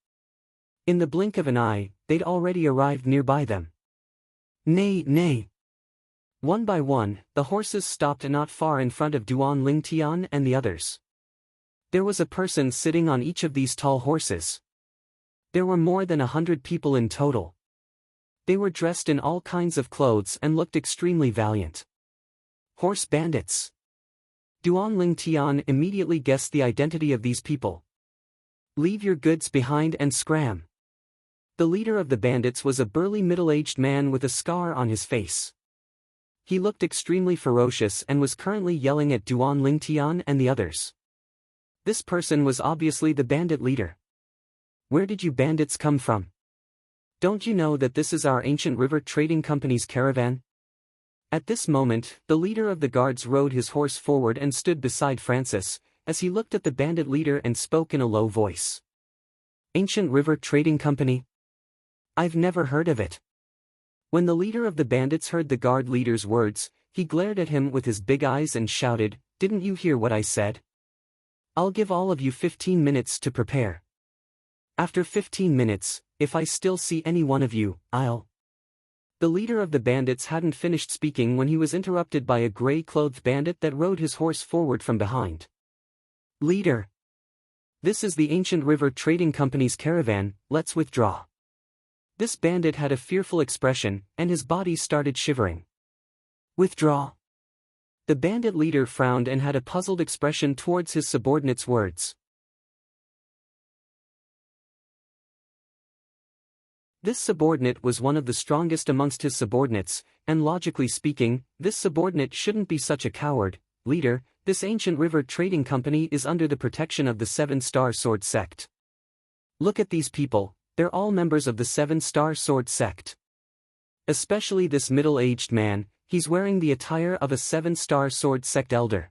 In the blink of an eye, they'd already arrived nearby them. Nay, nay. One by one, the horses stopped not far in front of Duan Lingtian and the others. There was a person sitting on each of these tall horses. There were more than 100 people in total. They were dressed in all kinds of clothes and looked extremely valiant. Horse bandits. Duan Lingtian immediately guessed the identity of these people. Leave your goods behind and scram. The leader of the bandits was a burly middle-aged man with a scar on his face. He looked extremely ferocious and was currently yelling at Duan Lingtian and the others. This person was obviously the bandit leader. Where did you bandits come from? Don't you know that this is our Ancient River Trading Company's caravan? At this moment, the leader of the guards rode his horse forward and stood beside Francis, as he looked at the bandit leader and spoke in a low voice. Ancient River Trading Company? I've never heard of it. When the leader of the bandits heard the guard leader's words, he glared at him with his big eyes and shouted, "Didn't you hear what I said? I'll give all of you 15 minutes to prepare. After 15 minutes, if I still see any one of you, I'll..." The leader of the bandits hadn't finished speaking when he was interrupted by a gray-clothed bandit that rode his horse forward from behind. Leader! This is the Ancient River Trading Company's caravan, let's withdraw. This bandit had a fearful expression, and his body started shivering. Withdraw? The bandit leader frowned and had a puzzled expression towards his subordinate's words. This subordinate was one of the strongest amongst his subordinates, and logically speaking, this subordinate shouldn't be such a coward. Leader, this Ancient River Trading Company is under the protection of the 7-star sword sect. Look at these people, they're all members of the 7-star sword sect. Especially this middle-aged man, he's wearing the attire of a 7-star sword sect elder.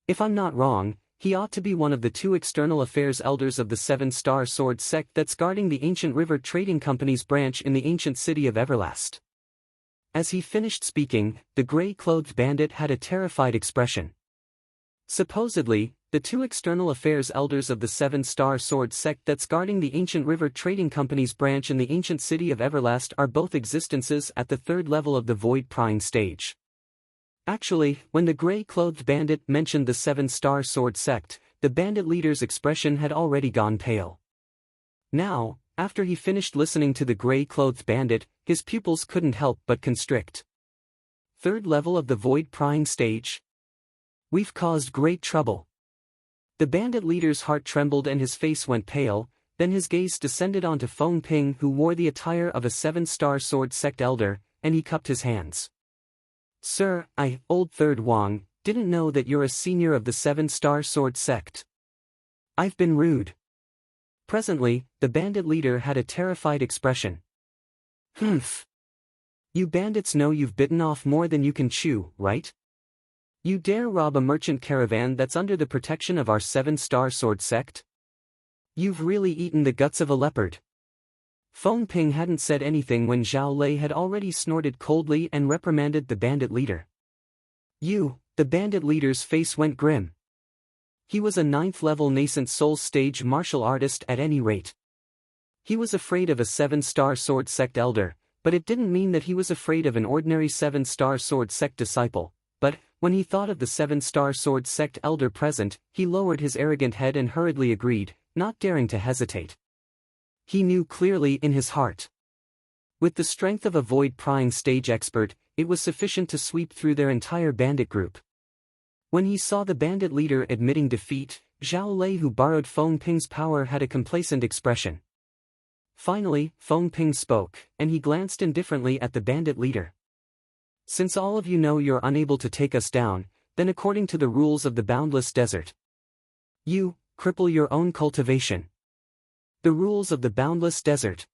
If I'm not wrong, he ought to be one of the 2 external affairs elders of the 7-star sword sect that's guarding the Ancient River Trading Company's branch in the ancient city of Everlast. As he finished speaking, the gray-clothed bandit had a terrified expression. Supposedly, The two external affairs elders of the seven-star sword sect that's guarding the ancient river trading company's branch in the ancient city of Everlast are both existences at the third level of the void prying stage. Actually, when the gray-clothed bandit mentioned the seven-star sword sect, the bandit leader's expression had already gone pale. Now, after he finished listening to the gray-clothed bandit, his pupils couldn't help but constrict. Third level of the void prying stage? We've caused great trouble. The bandit leader's heart trembled and his face went pale, then his gaze descended onto Feng Ping, who wore the attire of a seven-star sword sect elder, and he cupped his hands. Sir, Old Third Wang, didn't know that you're a senior of the seven-star sword sect. I've been rude. Presently, the bandit leader had a terrified expression. Humph. You bandits know you've bitten off more than you can chew, right? You dare rob a merchant caravan that's under the protection of our seven-star sword sect? You've really eaten the guts of a leopard. Feng Ping hadn't said anything when Zhao Lei had already snorted coldly and reprimanded the bandit leader. The bandit leader's face went grim. He was a 9th-level nascent soul stage martial artist at any rate. He was afraid of a 7-star sword sect elder, but it didn't mean that he was afraid of an ordinary 7-star sword sect disciple. But, when he thought of the 7-star sword sect elder present, he lowered his arrogant head and hurriedly agreed, not daring to hesitate. He knew clearly in his heart. With the strength of a void prying stage expert, it was sufficient to sweep through their entire bandit group. When he saw the bandit leader admitting defeat, Zhao Lei, who borrowed Feng Ping's power, had a complacent expression. Finally, Feng Ping spoke, and he glanced indifferently at the bandit leader. Since all of you know you're unable to take us down, then according to the rules of the boundless desert, you cripple your own cultivation. The rules of the boundless desert.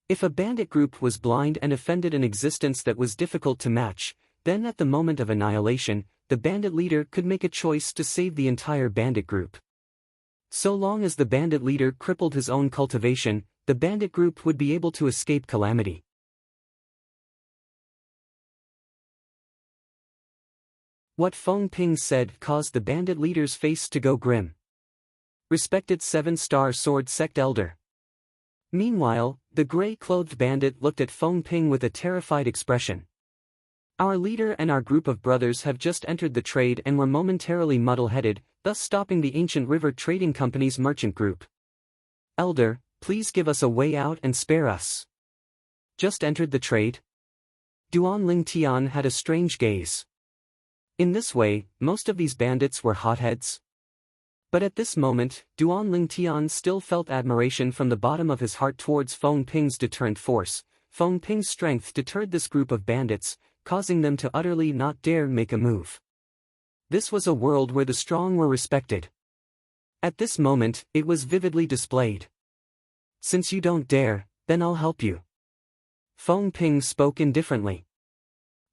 If a bandit group was blind and offended an existence that was difficult to match, then at the moment of annihilation, the bandit leader could make a choice to save the entire bandit group. So long as the bandit leader crippled his own cultivation, the bandit group would be able to escape calamity. What Feng Ping said caused the bandit leader's face to go grim. Respected 7-star sword sect elder. Meanwhile, the gray-clothed bandit looked at Feng Ping with a terrified expression. Our leader and our group of brothers have just entered the trade and were momentarily muddle-headed, thus stopping the ancient river trading company's merchant group. Elder, please give us a way out and spare us. Just entered the trade? Duan Ling Tian had a strange gaze. In this way, most of these bandits were hotheads. But at this moment, Duan Ling Tian still felt admiration from the bottom of his heart towards Feng Ping's deterrent force. Feng Ping's strength deterred this group of bandits, causing them to utterly not dare make a move. This was a world where the strong were respected. At this moment, it was vividly displayed. Since you don't dare, then I'll help you. Feng Ping spoke indifferently.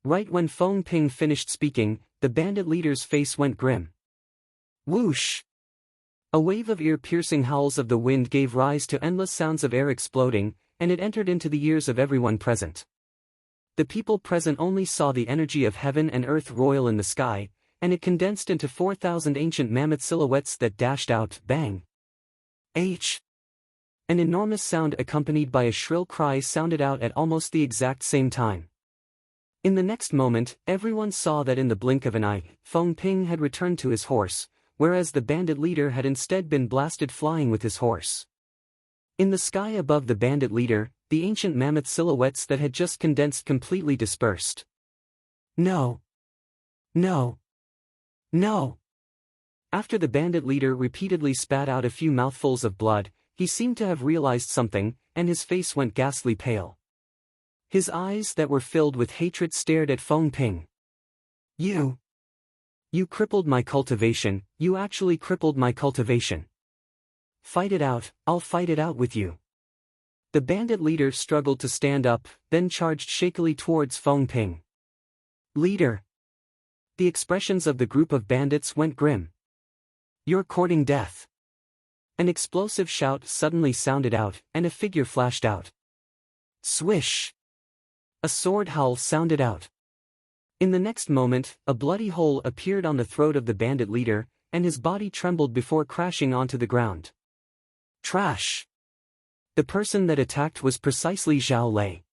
Right when Feng Ping finished speaking, the bandit leader's face went grim. Whoosh! A wave of ear-piercing howls of the wind gave rise to endless sounds of air exploding, and it entered into the ears of everyone present. The people present only saw the energy of heaven and earth roil in the sky, and it condensed into 4,000 ancient mammoth silhouettes that dashed out, bang! H! An enormous sound accompanied by a shrill cry sounded out at almost the exact same time. In the next moment, everyone saw that in the blink of an eye, Feng Ping had returned to his horse, whereas the bandit leader had instead been blasted flying with his horse. In the sky above the bandit leader, the ancient mammoth silhouettes that had just condensed completely dispersed. No! No! No! After the bandit leader repeatedly spat out a few mouthfuls of blood, he seemed to have realized something, and his face went ghastly pale. His eyes that were filled with hatred stared at Feng Ping. You crippled my cultivation, you actually crippled my cultivation. Fight it out, I'll fight it out with you. The bandit leader struggled to stand up, then charged shakily towards Feng Ping. Leader! The expressions of the group of bandits went grim. You're courting death. An explosive shout suddenly sounded out, and a figure flashed out. Swish! A sword howl sounded out. In the next moment, a bloody hole appeared on the throat of the bandit leader, and his body trembled before crashing onto the ground. Trash! The person that attacked was precisely Zhao Lei.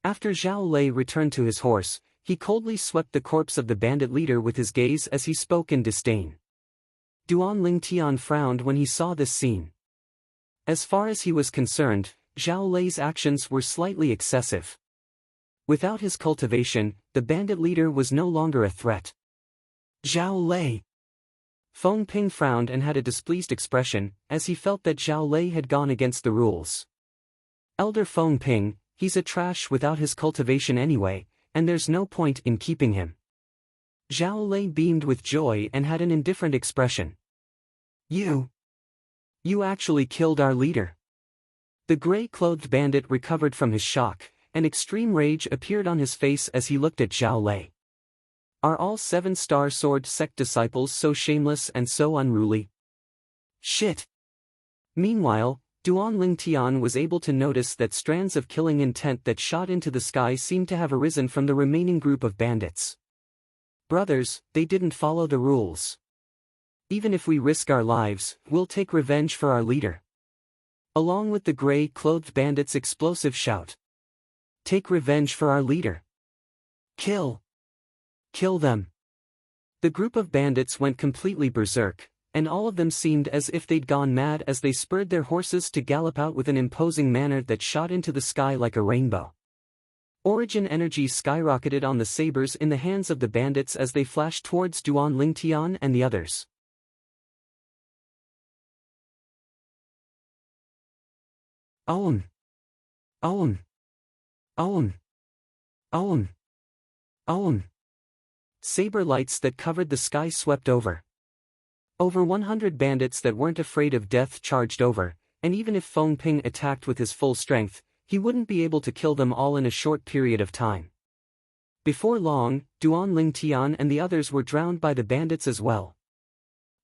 After Zhao Lei returned to his horse, he coldly swept the corpse of the bandit leader with his gaze as he spoke in disdain. Duan Lingtian frowned when he saw this scene. As far as he was concerned, Zhao Lei's actions were slightly excessive. Without his cultivation, the bandit leader was no longer a threat. Zhao Lei! Feng Ping frowned and had a displeased expression, as he felt that Zhao Lei had gone against the rules. Elder Feng Ping, he's a trash without his cultivation anyway, and there's no point in keeping him. Zhao Lei beamed with joy and had an indifferent expression. You actually killed our leader. The gray-clothed bandit recovered from his shock, and extreme rage appeared on his face as he looked at Zhao Lei. Are all 7-star sword sect disciples so shameless and so unruly? Shit! Meanwhile, Duan Lingtian was able to notice that strands of killing intent that shot into the sky seemed to have arisen from the remaining group of bandits. Brothers, they didn't follow the rules. Even if we risk our lives, we'll take revenge for our leader. Along with the gray-clothed bandits' explosive shout. Take revenge for our leader. Kill them. The group of bandits went completely berserk, and all of them seemed as if they'd gone mad as they spurred their horses to gallop out with an imposing manner that shot into the sky like a rainbow. Origin energy skyrocketed on the sabers in the hands of the bandits as they flashed towards Duan Lingtian and the others. Own! Own! Own! Own! Own! Saber lights that covered the sky swept over. Over 100 bandits that weren't afraid of death charged over, and even if Feng Ping attacked with his full strength, he wouldn't be able to kill them all in a short period of time. Before long, Duan Lingtian and the others were drowned by the bandits as well.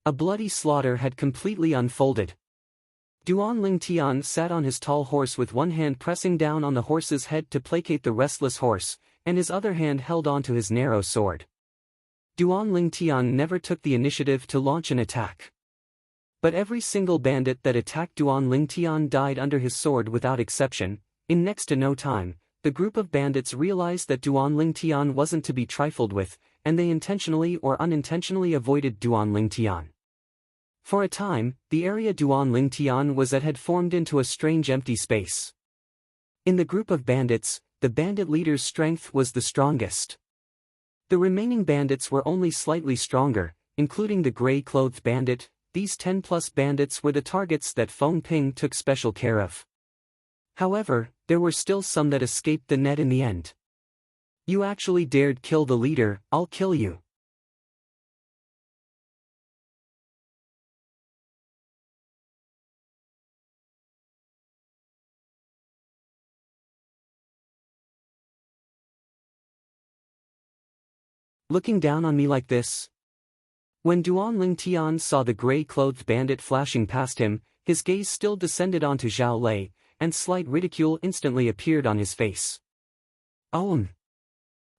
A bloody slaughter had completely unfolded. Duan Lingtian sat on his tall horse with one hand pressing down on the horse's head to placate the restless horse, and his other hand held onto his narrow sword. Duan Lingtian never took the initiative to launch an attack. But every single bandit that attacked Duan Lingtian died under his sword without exception. In next to no time, the group of bandits realized that Duan Lingtian wasn't to be trifled with, and they intentionally or unintentionally avoided Duan Lingtian. For a time, the area Duan Lingtian was at had formed into a strange empty space. In the group of bandits, the bandit leader's strength was the strongest. The remaining bandits were only slightly stronger, including the gray-clothed bandit. These 10+ bandits were the targets that Feng Ping took special care of. However, there were still some that escaped the net in the end. You actually dared kill the leader, I'll kill you. Looking down on me like this? When Duan Lingtian saw the gray-clothed bandit flashing past him, his gaze still descended onto Zhao Lei, and slight ridicule instantly appeared on his face. Own!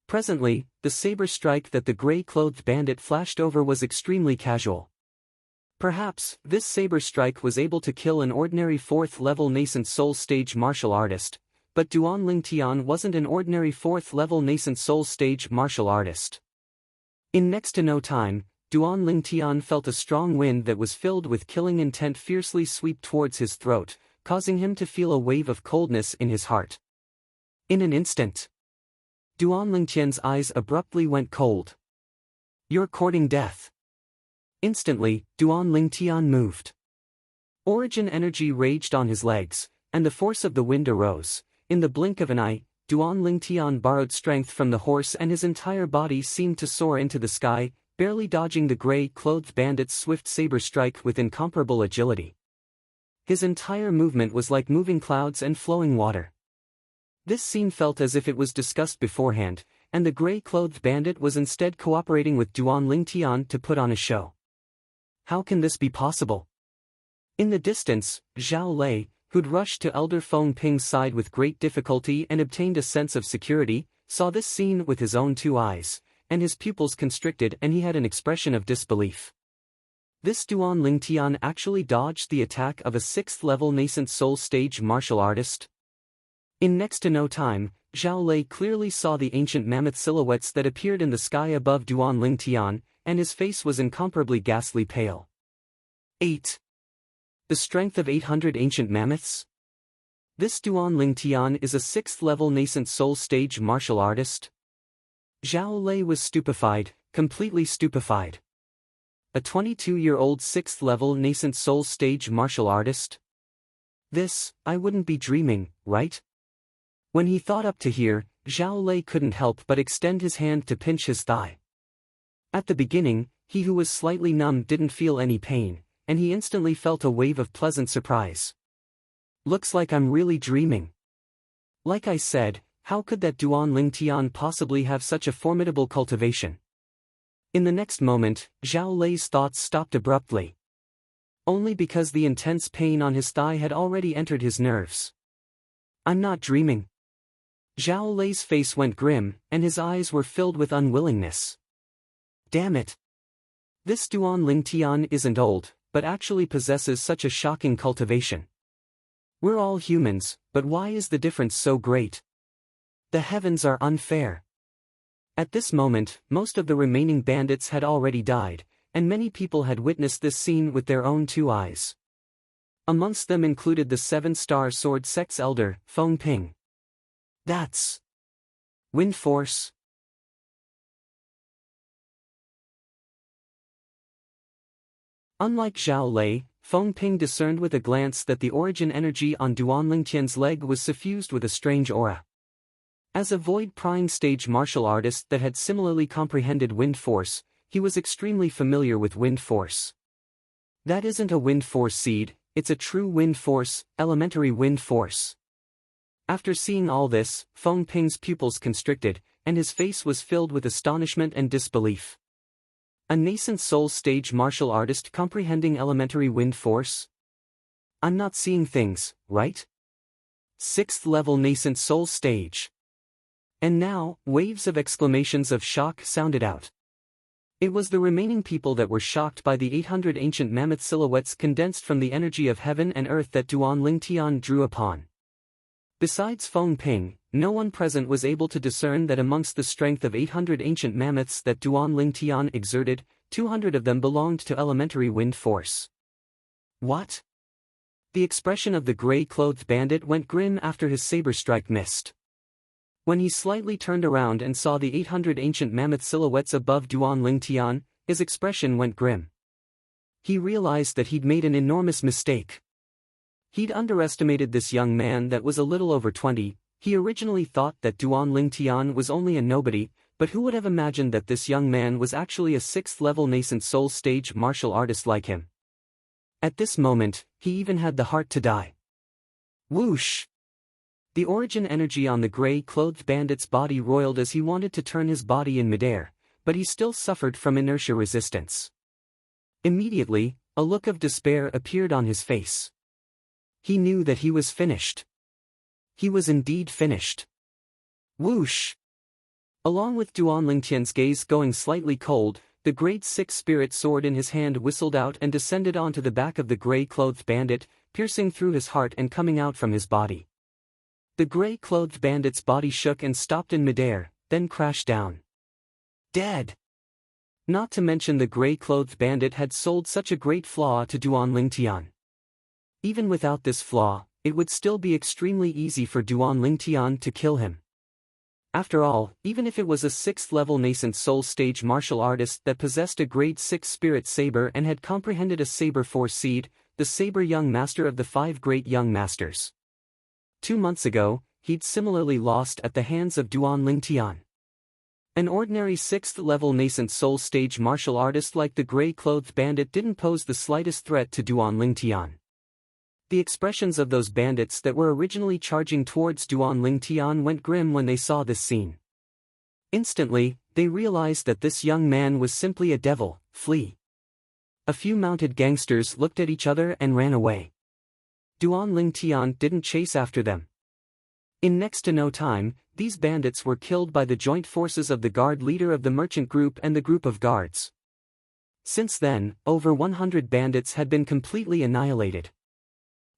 Presently, the saber strike that the gray-clothed bandit flashed over was extremely casual. Perhaps, this saber strike was able to kill an ordinary 4th-level nascent soul stage martial artist, but Duan Lingtian wasn't an ordinary 4th-level nascent soul stage martial artist. In next to no time, Duan Lingtian felt a strong wind that was filled with killing intent fiercely sweep towards his throat, causing him to feel a wave of coldness in his heart. In an instant, Duan Lingtian's eyes abruptly went cold. You're courting death. Instantly, Duan Lingtian moved. Origin energy raged on his legs, and the force of the wind arose. In the blink of an eye, Duan Lingtian borrowed strength from the horse and his entire body seemed to soar into the sky, barely dodging the gray-clothed bandit's swift saber strike with incomparable agility. His entire movement was like moving clouds and flowing water. This scene felt as if it was discussed beforehand, and the gray-clothed bandit was instead cooperating with Duan Lingtian to put on a show. How can this be possible? In the distance, Zhao Lei, who'd rushed to Elder Feng Ping's side with great difficulty and obtained a sense of security, saw this scene with his own 2 eyes, and his pupils constricted and he had an expression of disbelief. This Duan Lingtian actually dodged the attack of a 6th-level nascent soul stage martial artist. In next to no time, Zhao Lei clearly saw the ancient mammoth silhouettes that appeared in the sky above Duan Lingtian, and his face was incomparably ghastly pale. 8. The strength of 800 ancient mammoths? This Duan Lingtian is a 6th-level nascent soul stage martial artist? Zhao Lei was stupefied, completely stupefied. A 22-year-old 6th-level nascent soul stage martial artist? This, I wouldn't be dreaming, right? When he thought up to here, Zhao Lei couldn't help but extend his hand to pinch his thigh. At the beginning, he who was slightly numb didn't feel any pain, and he instantly felt a wave of pleasant surprise. Looks like I'm really dreaming. Like I said, how could that Duan Lingtian possibly have such a formidable cultivation? In the next moment, Zhao Lei's thoughts stopped abruptly. Only because the intense pain on his thigh had already entered his nerves. I'm not dreaming. Zhao Lei's face went grim, and his eyes were filled with unwillingness. Damn it. This Duan Lingtian isn't old, but actually possesses such a shocking cultivation. We're all humans, but why is the difference so great? The heavens are unfair. At this moment, most of the remaining bandits had already died, and many people had witnessed this scene with their own 2 eyes. Amongst them included the 7-star sword sect's elder, Feng Ping. That's wind force. Unlike Zhao Lei, Feng Ping discerned with a glance that the origin energy on Duan Lingtian's leg was suffused with a strange aura. As a void-prying stage martial artist that had similarly comprehended wind force, he was extremely familiar with wind force. That isn't a wind force seed, it's a true wind force, elementary wind force. After seeing all this, Feng Ping's pupils constricted, and his face was filled with astonishment and disbelief. A nascent soul stage martial artist comprehending elementary wind force? I'm not seeing things, right? 6th-level nascent soul stage. And now, waves of exclamations of shock sounded out. It was the remaining people that were shocked by the 800 ancient mammoth silhouettes condensed from the energy of heaven and earth that Duan Lingtian drew upon. Besides Feng Ping, no one present was able to discern that amongst the strength of 800 ancient mammoths that Duan Lingtian exerted, 200 of them belonged to elementary wind force. What? The expression of the gray-clothed bandit went grim after his saber strike missed. When he slightly turned around and saw the 800 ancient mammoth silhouettes above Duan Lingtian, his expression went grim. He realized that he'd made an enormous mistake. He'd underestimated this young man that was a little over 20. He originally thought that Duan Lingtian was only a nobody, but who would have imagined that this young man was actually a 6th-level nascent soul stage martial artist like him? At this moment, he even had the heart to die. Whoosh! The origin energy on the gray-clothed bandit's body roiled as he wanted to turn his body in midair, but he still suffered from inertia resistance. Immediately, a look of despair appeared on his face. He knew that he was finished. He was indeed finished. Whoosh! Along with Duan Lingtian's gaze going slightly cold, the Grade 6 spirit sword in his hand whistled out and descended onto the back of the gray-clothed bandit, piercing through his heart and coming out from his body. The gray-clothed bandit's body shook and stopped in midair, then crashed down. Dead! Not to mention the gray-clothed bandit had sold such a great flaw to Duan Lingtian. Even without this flaw, it would still be extremely easy for Duan Lingtian to kill him. After all, even if it was a 6th-level nascent soul stage martial artist that possessed a grade 6 spirit saber and had comprehended a saber force seed, the saber young master of the 5 great young masters. 2 months ago, he'd similarly lost at the hands of Duan Lingtian. An ordinary 6th-level nascent soul stage martial artist like the gray-clothed bandit didn't pose the slightest threat to Duan Lingtian. The expressions of those bandits that were originally charging towards Duan Lingtian went grim when they saw this scene. Instantly, they realized that this young man was simply a devil. Flee. A few mounted gangsters looked at each other and ran away. Duan Lingtian didn't chase after them. In next to no time, these bandits were killed by the joint forces of the guard leader of the merchant group and the group of guards. Since then, over 100 bandits had been completely annihilated.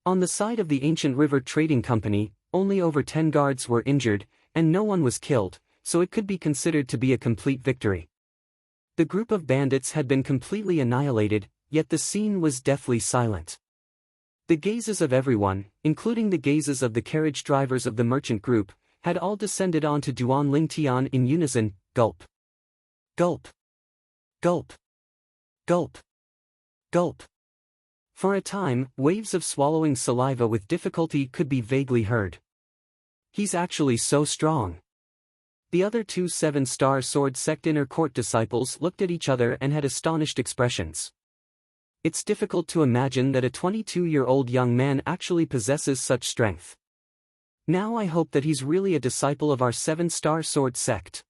On the side of the ancient river trading company, only over 10 guards were injured, and no one was killed, so it could be considered to be a complete victory. The group of bandits had been completely annihilated, yet the scene was deathly silent. The gazes of everyone, including the gazes of the carriage drivers of the merchant group, had all descended onto Duan Lingtian in unison: gulp. Gulp. Gulp. Gulp. Gulp. For a time, waves of swallowing saliva with difficulty could be vaguely heard. He's actually so strong. The other two 7-star sword sect inner court disciples looked at each other and had astonished expressions. It's difficult to imagine that a 22-year-old young man actually possesses such strength. Now I hope that he's really a disciple of our 7-star sword sect.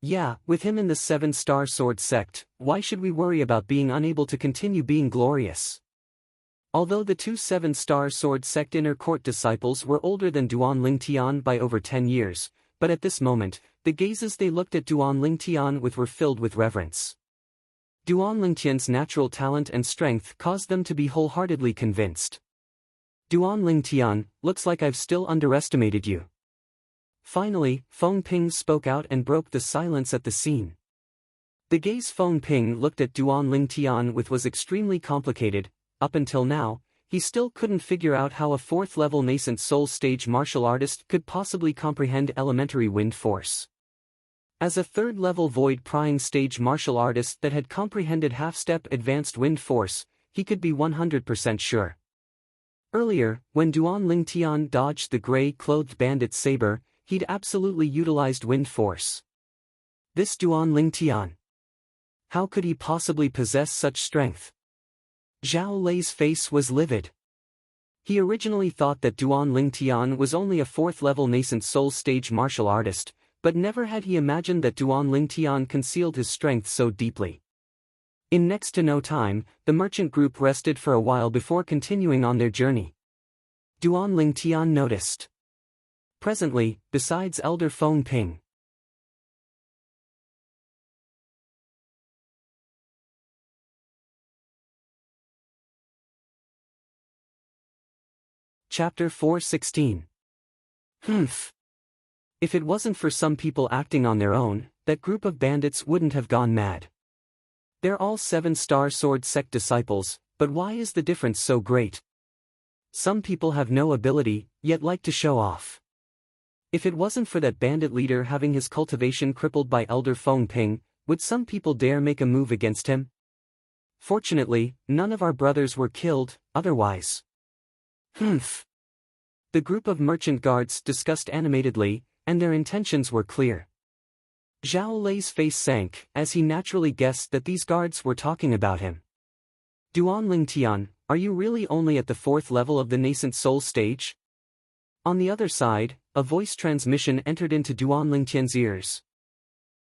Yeah, with him in the 7-star sword sect, why should we worry about being unable to continue being glorious? Although the two 7-star sword sect inner court disciples were older than Duan Lingtian by over 10 years, but at this moment, the gazes they looked at Duan Lingtian with were filled with reverence. Duan Lingtian's natural talent and strength caused them to be wholeheartedly convinced. Duan Lingtian, looks like I've still underestimated you. Finally, Feng Ping spoke out and broke the silence at the scene. The gaze Feng Ping looked at Duan Lingtian with was extremely complicated. Up until now, he still couldn't figure out how a 4th-level nascent soul stage martial artist could possibly comprehend elementary wind force. As a 3rd-level void prying stage martial artist that had comprehended half-step advanced wind force, he could be 100% sure. Earlier, when Duan Lingtian dodged the gray-clothed bandit's saber, he'd absolutely utilized wind force. This Duan Lingtian. How could he possibly possess such strength? Zhao Lei's face was livid. He originally thought that Duan Lingtian was only a 4th-level nascent soul stage martial artist, but never had he imagined that Duan Lingtian concealed his strength so deeply. In next to no time, the merchant group rested for a while before continuing on their journey. Duan Lingtian noticed. Presently, besides Elder Feng Ping, Chapter 416. Humph. If it wasn't for some people acting on their own, that group of bandits wouldn't have gone mad. They're all 7-star sword sect disciples, but why is the difference so great? Some people have no ability, yet like to show off. If it wasn't for that bandit leader having his cultivation crippled by Elder Feng Ping, would some people dare make a move against him? Fortunately, none of our brothers were killed, otherwise. Humph. The group of merchant guards discussed animatedly, and their intentions were clear. Zhao Lei's face sank, as he naturally guessed that these guards were talking about him. Duan Lingtian, are you really only at the 4th level of the nascent soul stage? On the other side, a voice transmission entered into Duan Lingtian's ears.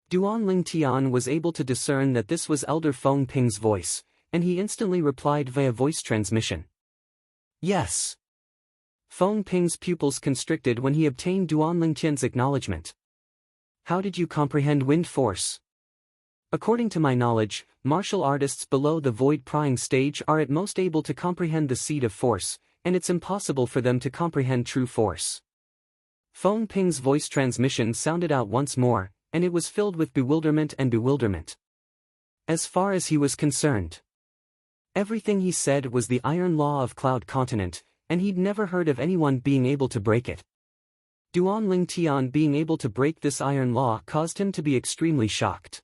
Duan Lingtian was able to discern that this was Elder Feng Ping's voice, and he instantly replied via voice transmission. Yes. Feng Ping's pupils constricted when he obtained Duan Lingtian's acknowledgement. How did you comprehend wind force? According to my knowledge, martial artists below the void prying stage are at most able to comprehend the seed of force, and it's impossible for them to comprehend true force. Feng Ping's voice transmission sounded out once more, and it was filled with bewilderment and bewilderment. As far as he was concerned, everything he said was the iron law of Cloud Continent, and he'd never heard of anyone being able to break it. Duan Lingtian being able to break this iron law caused him to be extremely shocked.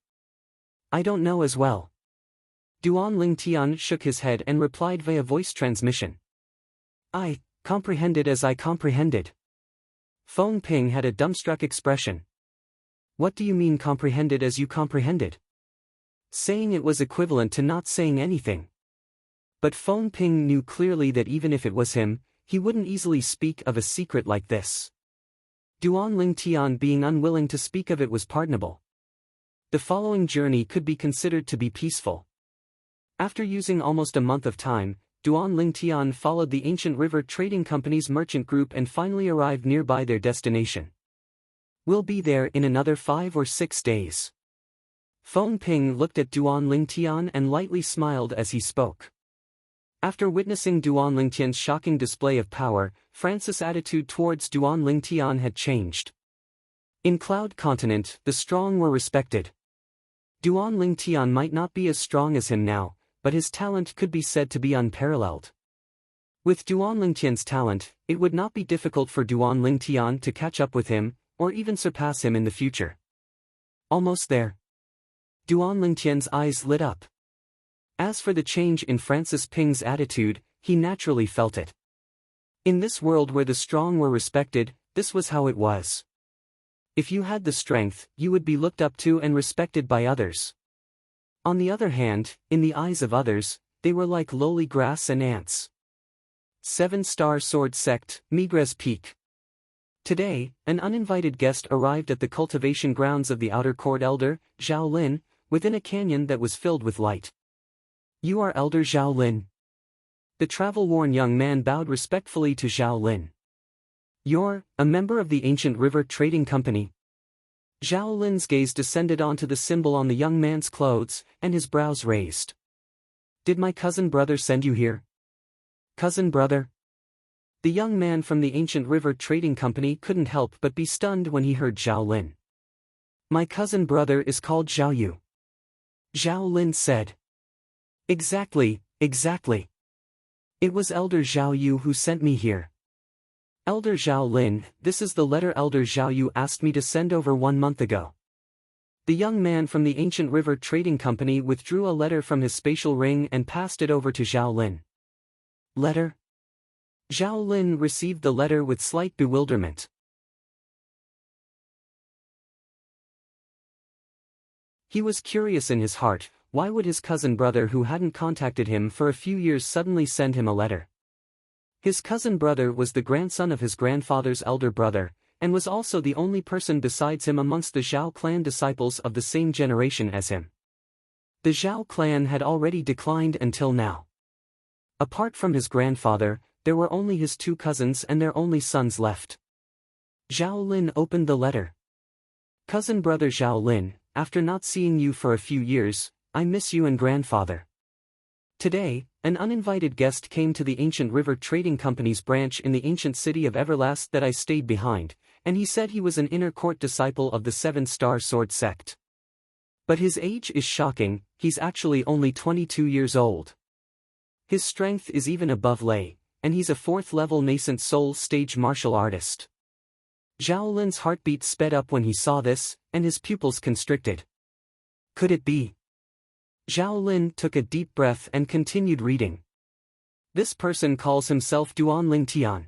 I don't know as well. Duan Lingtian shook his head and replied via voice transmission. I comprehended as I comprehended. Feng Ping had a dumbstruck expression. What do you mean comprehended as you comprehended? Saying it was equivalent to not saying anything. But Feng Ping knew clearly that even if it was him, he wouldn't easily speak of a secret like this. Duan Lingtian being unwilling to speak of it was pardonable. The following journey could be considered to be peaceful. After using almost a month of time, Duan Lingtian followed the ancient river trading company's merchant group and finally arrived nearby their destination. We'll be there in another 5 or 6 days. Feng Ping looked at Duan Lingtian and lightly smiled as he spoke. After witnessing Duan Lingtian's shocking display of power, Francis' attitude towards Duan Lingtian had changed. In Cloud Continent, the strong were respected. Duan Lingtian might not be as strong as him now, but his talent could be said to be unparalleled. With Duan Lingtian's talent, it would not be difficult for Duan Lingtian to catch up with him, or even surpass him in the future. Almost there. Duan Lingtian's eyes lit up. As for the change in Francis Ping's attitude, he naturally felt it. In this world where the strong were respected, this was how it was. If you had the strength, you would be looked up to and respected by others. On the other hand, in the eyes of others, they were like lowly grass and ants. 7-Star Sword Sect, Migres Peak. Today, an uninvited guest arrived at the cultivation grounds of the Outer Court Elder, Zhao Lin, within a canyon that was filled with light. You are Elder Zhao Lin. The travel-worn young man bowed respectfully to Zhao Lin. You're a member of the Ancient River Trading Company. Zhao Lin's gaze descended onto the symbol on the young man's clothes, and his brows raised. Did my cousin brother send you here? Cousin brother? The young man from the Ancient River Trading Company couldn't help but be stunned when he heard Zhao Lin. My cousin brother is called Zhao Yu. Zhao Lin said. Exactly. It was Elder Zhao Yu who sent me here. Elder Zhao Lin, this is the letter Elder Zhao Yu asked me to send over 1 month ago. The young man from the Ancient River Trading Company withdrew a letter from his spatial ring and passed it over to Zhao Lin. Letter? Zhao Lin received the letter with slight bewilderment. He was curious in his heart, why would his cousin brother who hadn't contacted him for a few years suddenly send him a letter? His cousin brother was the grandson of his grandfather's elder brother, and was also the only person besides him amongst the Zhao clan disciples of the same generation as him. The Zhao clan had already declined until now. Apart from his grandfather, there were only his 2 cousins and their only sons left. Zhao Lin opened the letter. Cousin brother Zhao Lin, after not seeing you for a few years, I miss you and grandfather. Today, an uninvited guest came to the Ancient River Trading Company's branch in the ancient city of Everlast that I stayed behind, and he said he was an inner court disciple of the 7-Star Sword Sect. But his age is shocking, he's actually only 22 years old. His strength is even above Lei, and he's a 4th-level nascent soul stage martial artist. Zhao Lin's heartbeat sped up when he saw this, and his pupils constricted. Could it be? Zhao Lin took a deep breath and continued reading. This person calls himself Duan Lingtian.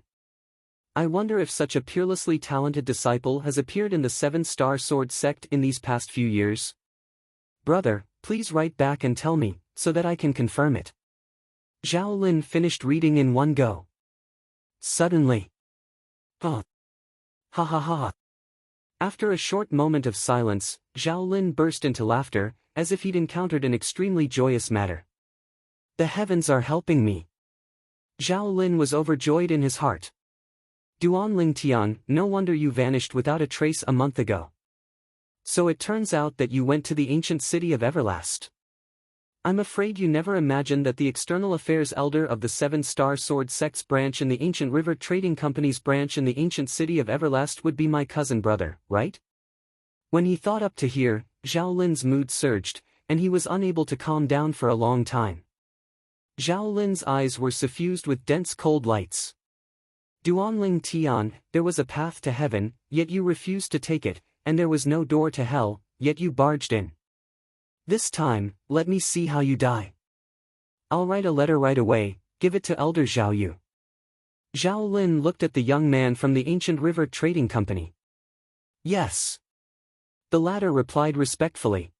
I wonder if such a peerlessly talented disciple has appeared in the 7-Star Sword Sect in these past few years. Brother, please write back and tell me, so that I can confirm it. Zhao Lin finished reading in one go. Suddenly. Ha ha ha. After a short moment of silence, Zhao Lin burst into laughter, as if he'd encountered an extremely joyous matter. The heavens are helping me. Zhao Lin was overjoyed in his heart. Duan Lingtian, no wonder you vanished without a trace a month ago. So it turns out that you went to the ancient city of Everlast. I'm afraid you never imagined that the external affairs elder of the 7-Star Sword Sect's branch in the Ancient River Trading Company's branch in the ancient city of Everlast would be my cousin brother, right? When he thought up to here, Zhao Lin's mood surged, and he was unable to calm down for a long time. Zhao Lin's eyes were suffused with dense cold lights. Duan Lingtian, there was a path to heaven, yet you refused to take it, and there was no door to hell, yet you barged in. This time, let me see how you die. I'll write a letter right away, give it to Elder Zhao Yu. Zhao Lin looked at the young man from the Ancient River Trading Company. Yes. The latter replied respectfully.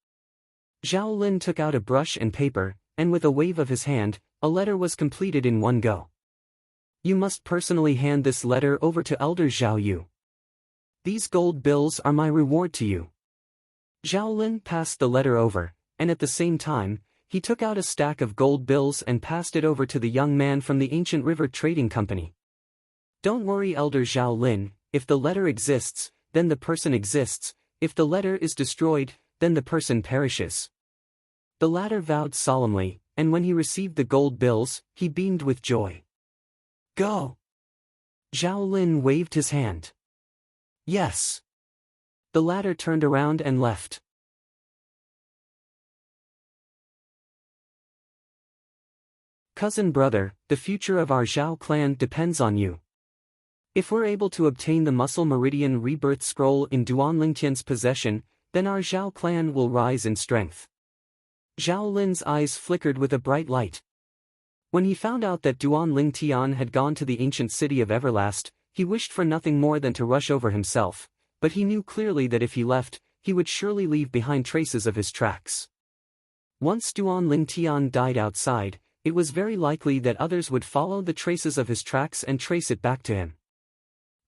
Zhao Lin took out a brush and paper, and with a wave of his hand, a letter was completed in one go. You must personally hand this letter over to Elder Zhao Yu. These gold bills are my reward to you. Zhao Lin passed the letter over, and at the same time, he took out a stack of gold bills and passed it over to the young man from the Ancient River Trading Company. Don't worry, Elder Zhao Lin, if the letter exists, then the person exists; if the letter is destroyed, then the person perishes. The latter vowed solemnly, and when he received the gold bills, he beamed with joy. Go! Zhao Lin waved his hand. Yes. The latter turned around and left. Cousin brother, the future of our Zhao clan depends on you. If we're able to obtain the Muscle Meridian Rebirth Scroll in Duan Lingtian's possession, then our Zhao clan will rise in strength. Zhao Lin's eyes flickered with a bright light. When he found out that Duan Lingtian had gone to the ancient city of Everlast, he wished for nothing more than to rush over himself, but he knew clearly that if he left, he would surely leave behind traces of his tracks. Once Duan Lingtian died outside, it was very likely that others would follow the traces of his tracks and trace it back to him.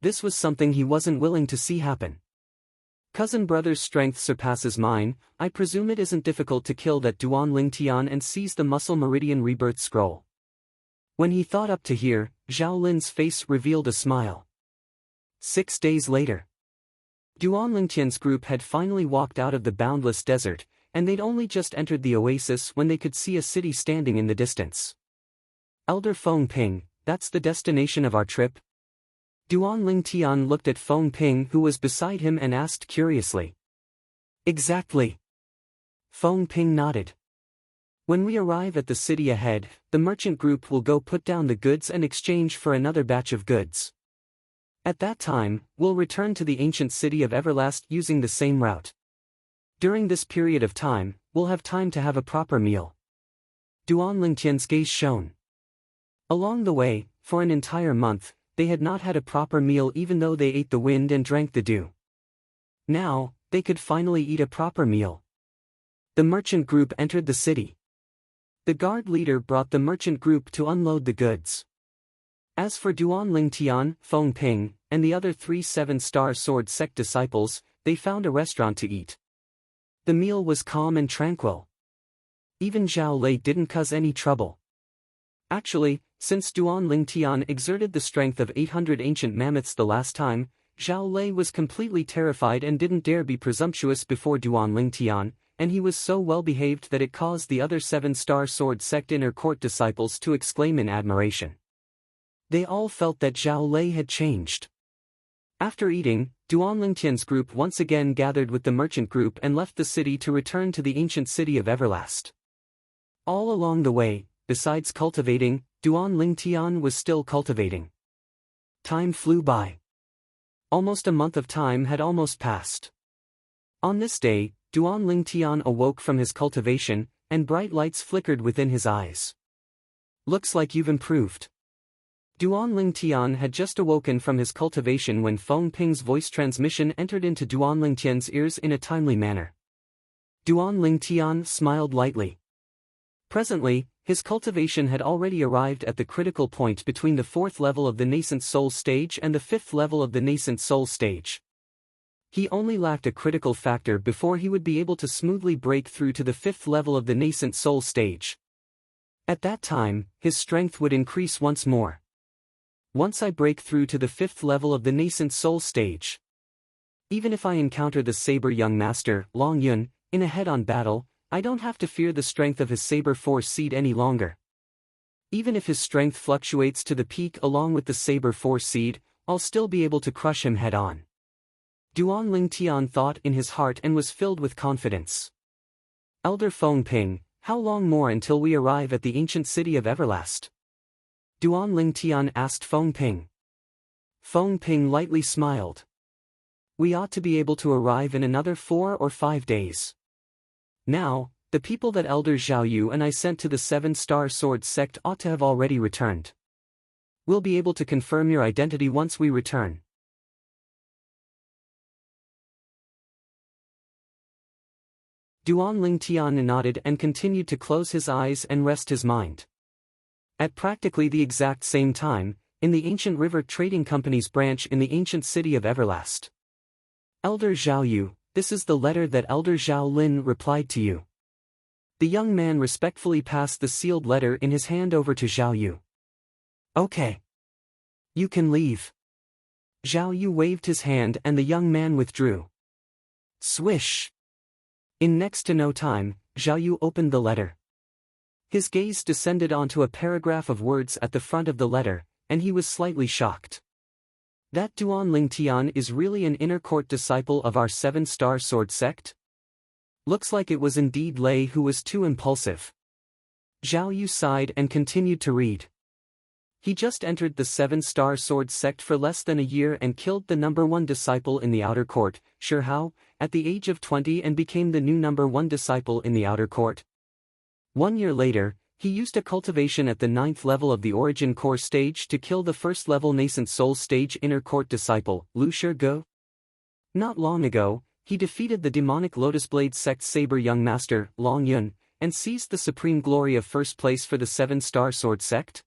This was something he wasn't willing to see happen. Cousin brother's strength surpasses mine. I presume it isn't difficult to kill that Duan Lingtian and seize the Muscle Meridian Rebirth Scroll. When he thought up to here, Zhao Lin's face revealed a smile. 6 days later. Duan Lingtian's group had finally walked out of the boundless desert, and they'd only just entered the oasis when they could see a city standing in the distance. Elder Feng Ping, that's the destination of our trip? Duan Lingtian looked at Feng Ping who was beside him and asked curiously. Exactly. Feng Ping nodded. When we arrive at the city ahead, the merchant group will go put down the goods and exchange for another batch of goods. At that time, we'll return to the ancient city of Everlast using the same route. During this period of time, we'll have time to have a proper meal. Duan Lingtian's gaze shone. Along the way, for an entire month, they had not had a proper meal even though they ate the wind and drank the dew. Now, they could finally eat a proper meal. The merchant group entered the city. The guard leader brought the merchant group to unload the goods. As for Duan Lingtian, Feng Ping, and the other 3 7-star sword sect disciples, they found a restaurant to eat. The meal was calm and tranquil. Even Zhao Lei didn't cause any trouble. Actually, since Duan Lingtian exerted the strength of 800 ancient mammoths the last time, Zhao Lei was completely terrified and didn't dare be presumptuous before Duan Lingtian, and he was so well behaved that it caused the other 7-star sword sect inner court disciples to exclaim in admiration. They all felt that Zhao Lei had changed. After eating, Duan Lingtian's group once again gathered with the merchant group and left the city to return to the ancient city of Everlast. All along the way, besides cultivating, Duan Lingtian was still cultivating. Time flew by. Almost a month of time had almost passed. On this day, Duan Lingtian awoke from his cultivation, and bright lights flickered within his eyes. Looks like you've improved. Duan Lingtian had just awoken from his cultivation when Feng Ping's voice transmission entered into Duan Lingtian's ears in a timely manner. Duan Lingtian smiled lightly. Presently, his cultivation had already arrived at the critical point between the 4th level of the nascent soul stage and the 5th level of the nascent soul stage. He only lacked a critical factor before he would be able to smoothly break through to the 5th level of the nascent soul stage. At that time, his strength would increase once more. Once I break through to the 5th level of the nascent soul stage. Even if I encounter the saber young master, Long Yun, in a head-on battle, I don't have to fear the strength of his saber force seed any longer. Even if his strength fluctuates to the peak along with the saber force seed, I'll still be able to crush him head-on. Duan Lingtian thought in his heart and was filled with confidence. Elder Feng Ping, how long more until we arrive at the ancient city of Everlast? Duan Lingtian asked Feng Ping. Feng Ping lightly smiled. We ought to be able to arrive in another 4 or 5 days. Now, the people that Elder Zhao Yu and I sent to the 7-star sword sect ought to have already returned. We'll be able to confirm your identity once we return. Duan Lingtian nodded and continued to close his eyes and rest his mind. At practically the exact same time, in the Ancient River Trading Company's branch in the ancient city of Everlast. Elder Zhao Yu, this is the letter that Elder Zhao Lin replied to you. The young man respectfully passed the sealed letter in his hand over to Zhao Yu. Okay. You can leave. Zhao Yu waved his hand and the young man withdrew. Swish! In next to no time, Zhao Yu opened the letter. His gaze descended onto a paragraph of words at the front of the letter, and he was slightly shocked. That Duan Lingtian is really an inner court disciple of our seven-star sword sect? Looks like it was indeed Lei who was too impulsive. Zhao Yu sighed and continued to read. He just entered the seven-star sword sect for less than a year and killed the number one disciple in the outer court, Shi Hao, at the age of 20 and became the new number one disciple in the outer court. 1 year later, he used a cultivation at the 9th level of the origin core stage to kill the first level nascent soul stage inner court disciple, Lu Shige. Not long ago, he defeated the demonic Lotus Blade sect saber young master, Long Yun, and seized the supreme glory of first place for the seven-star sword sect.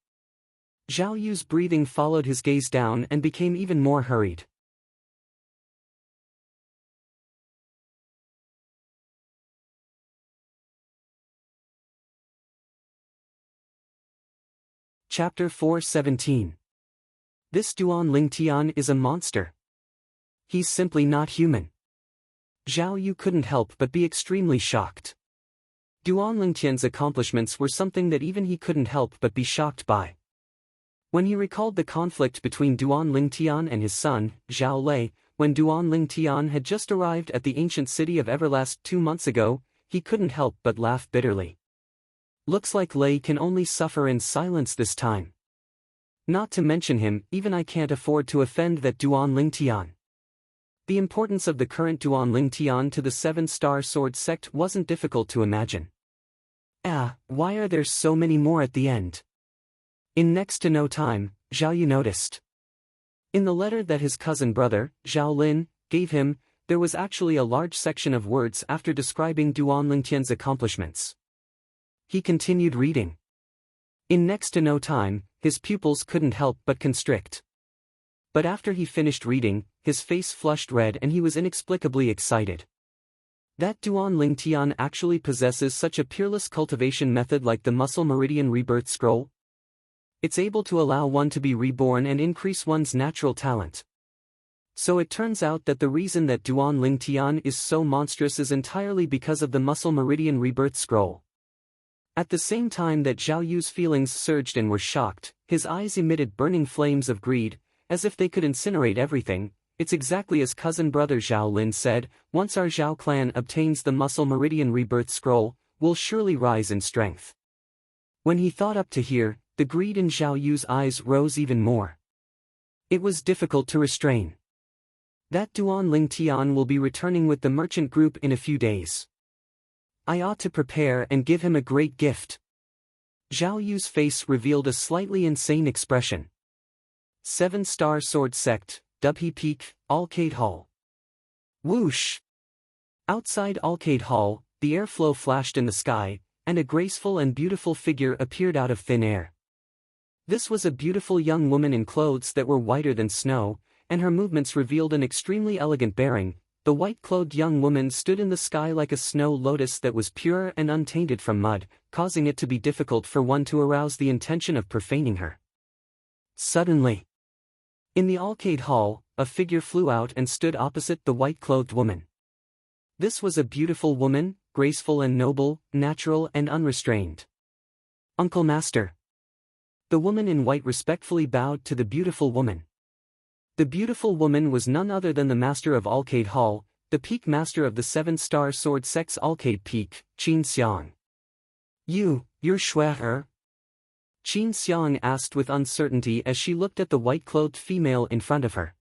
Zhao Yu's breathing followed his gaze down and became even more hurried. Chapter 4:17. This Duan Lingtian is a monster. He's simply not human. Zhao Yu couldn't help but be extremely shocked. Duan Lingtian's accomplishments were something that even he couldn't help but be shocked by. When he recalled the conflict between Duan Lingtian and his son, Zhao Lei, when Duan Lingtian had just arrived at the ancient city of Everlast 2 months ago, he couldn't help but laugh bitterly. Looks like Lei can only suffer in silence this time. Not to mention him, even I can't afford to offend that Duan Lingtian. The importance of the current Duan Lingtian to the seven-star sword sect wasn't difficult to imagine. Why are there so many more at the end? In next to no time, Zhao Yu noticed. In the letter that his cousin brother, Zhao Lin, gave him, there was actually a large section of words after describing Duan Lingtian's accomplishments. He continued reading. In next to no time, his pupils couldn't help but constrict. But after he finished reading, his face flushed red and he was inexplicably excited. That Duan Lingtian actually possesses such a peerless cultivation method like the Muscle Meridian Rebirth Scroll? It's able to allow one to be reborn and increase one's natural talent. So it turns out that the reason that Duan Lingtian is so monstrous is entirely because of the Muscle Meridian Rebirth Scroll. At the same time that Zhao Yu's feelings surged and were shocked, his eyes emitted burning flames of greed, as if they could incinerate everything. It's exactly as cousin brother Zhao Lin said, once our Zhao clan obtains the Muscle Meridian Rebirth Scroll, we'll surely rise in strength. When he thought up to here, the greed in Zhao Yu's eyes rose even more. It was difficult to restrain. That Duan Lingtian will be returning with the merchant group in a few days. I ought to prepare and give him a great gift. Zhao Yu's face revealed a slightly insane expression. 7-star sword sect, Dubhe Peak, Alcade Hall. Whoosh! Outside Alcade Hall, the airflow flashed in the sky, and a graceful and beautiful figure appeared out of thin air. This was a beautiful young woman in clothes that were whiter than snow, and her movements revealed an extremely elegant bearing. The white-clothed young woman stood in the sky like a snow lotus that was pure and untainted from mud, causing it to be difficult for one to arouse the intention of profaning her. Suddenly, in the Alcade Hall, a figure flew out and stood opposite the white-clothed woman. This was a beautiful woman, graceful and noble, natural and unrestrained. Uncle Master. The woman in white respectfully bowed to the beautiful woman. The beautiful woman was none other than the master of Alcade Hall, the peak master of the 7-star sword sect's Alcade Peak, Qin Xiang. You're Shuai? Qin Xiang asked with uncertainty as she looked at the white-clothed female in front of her.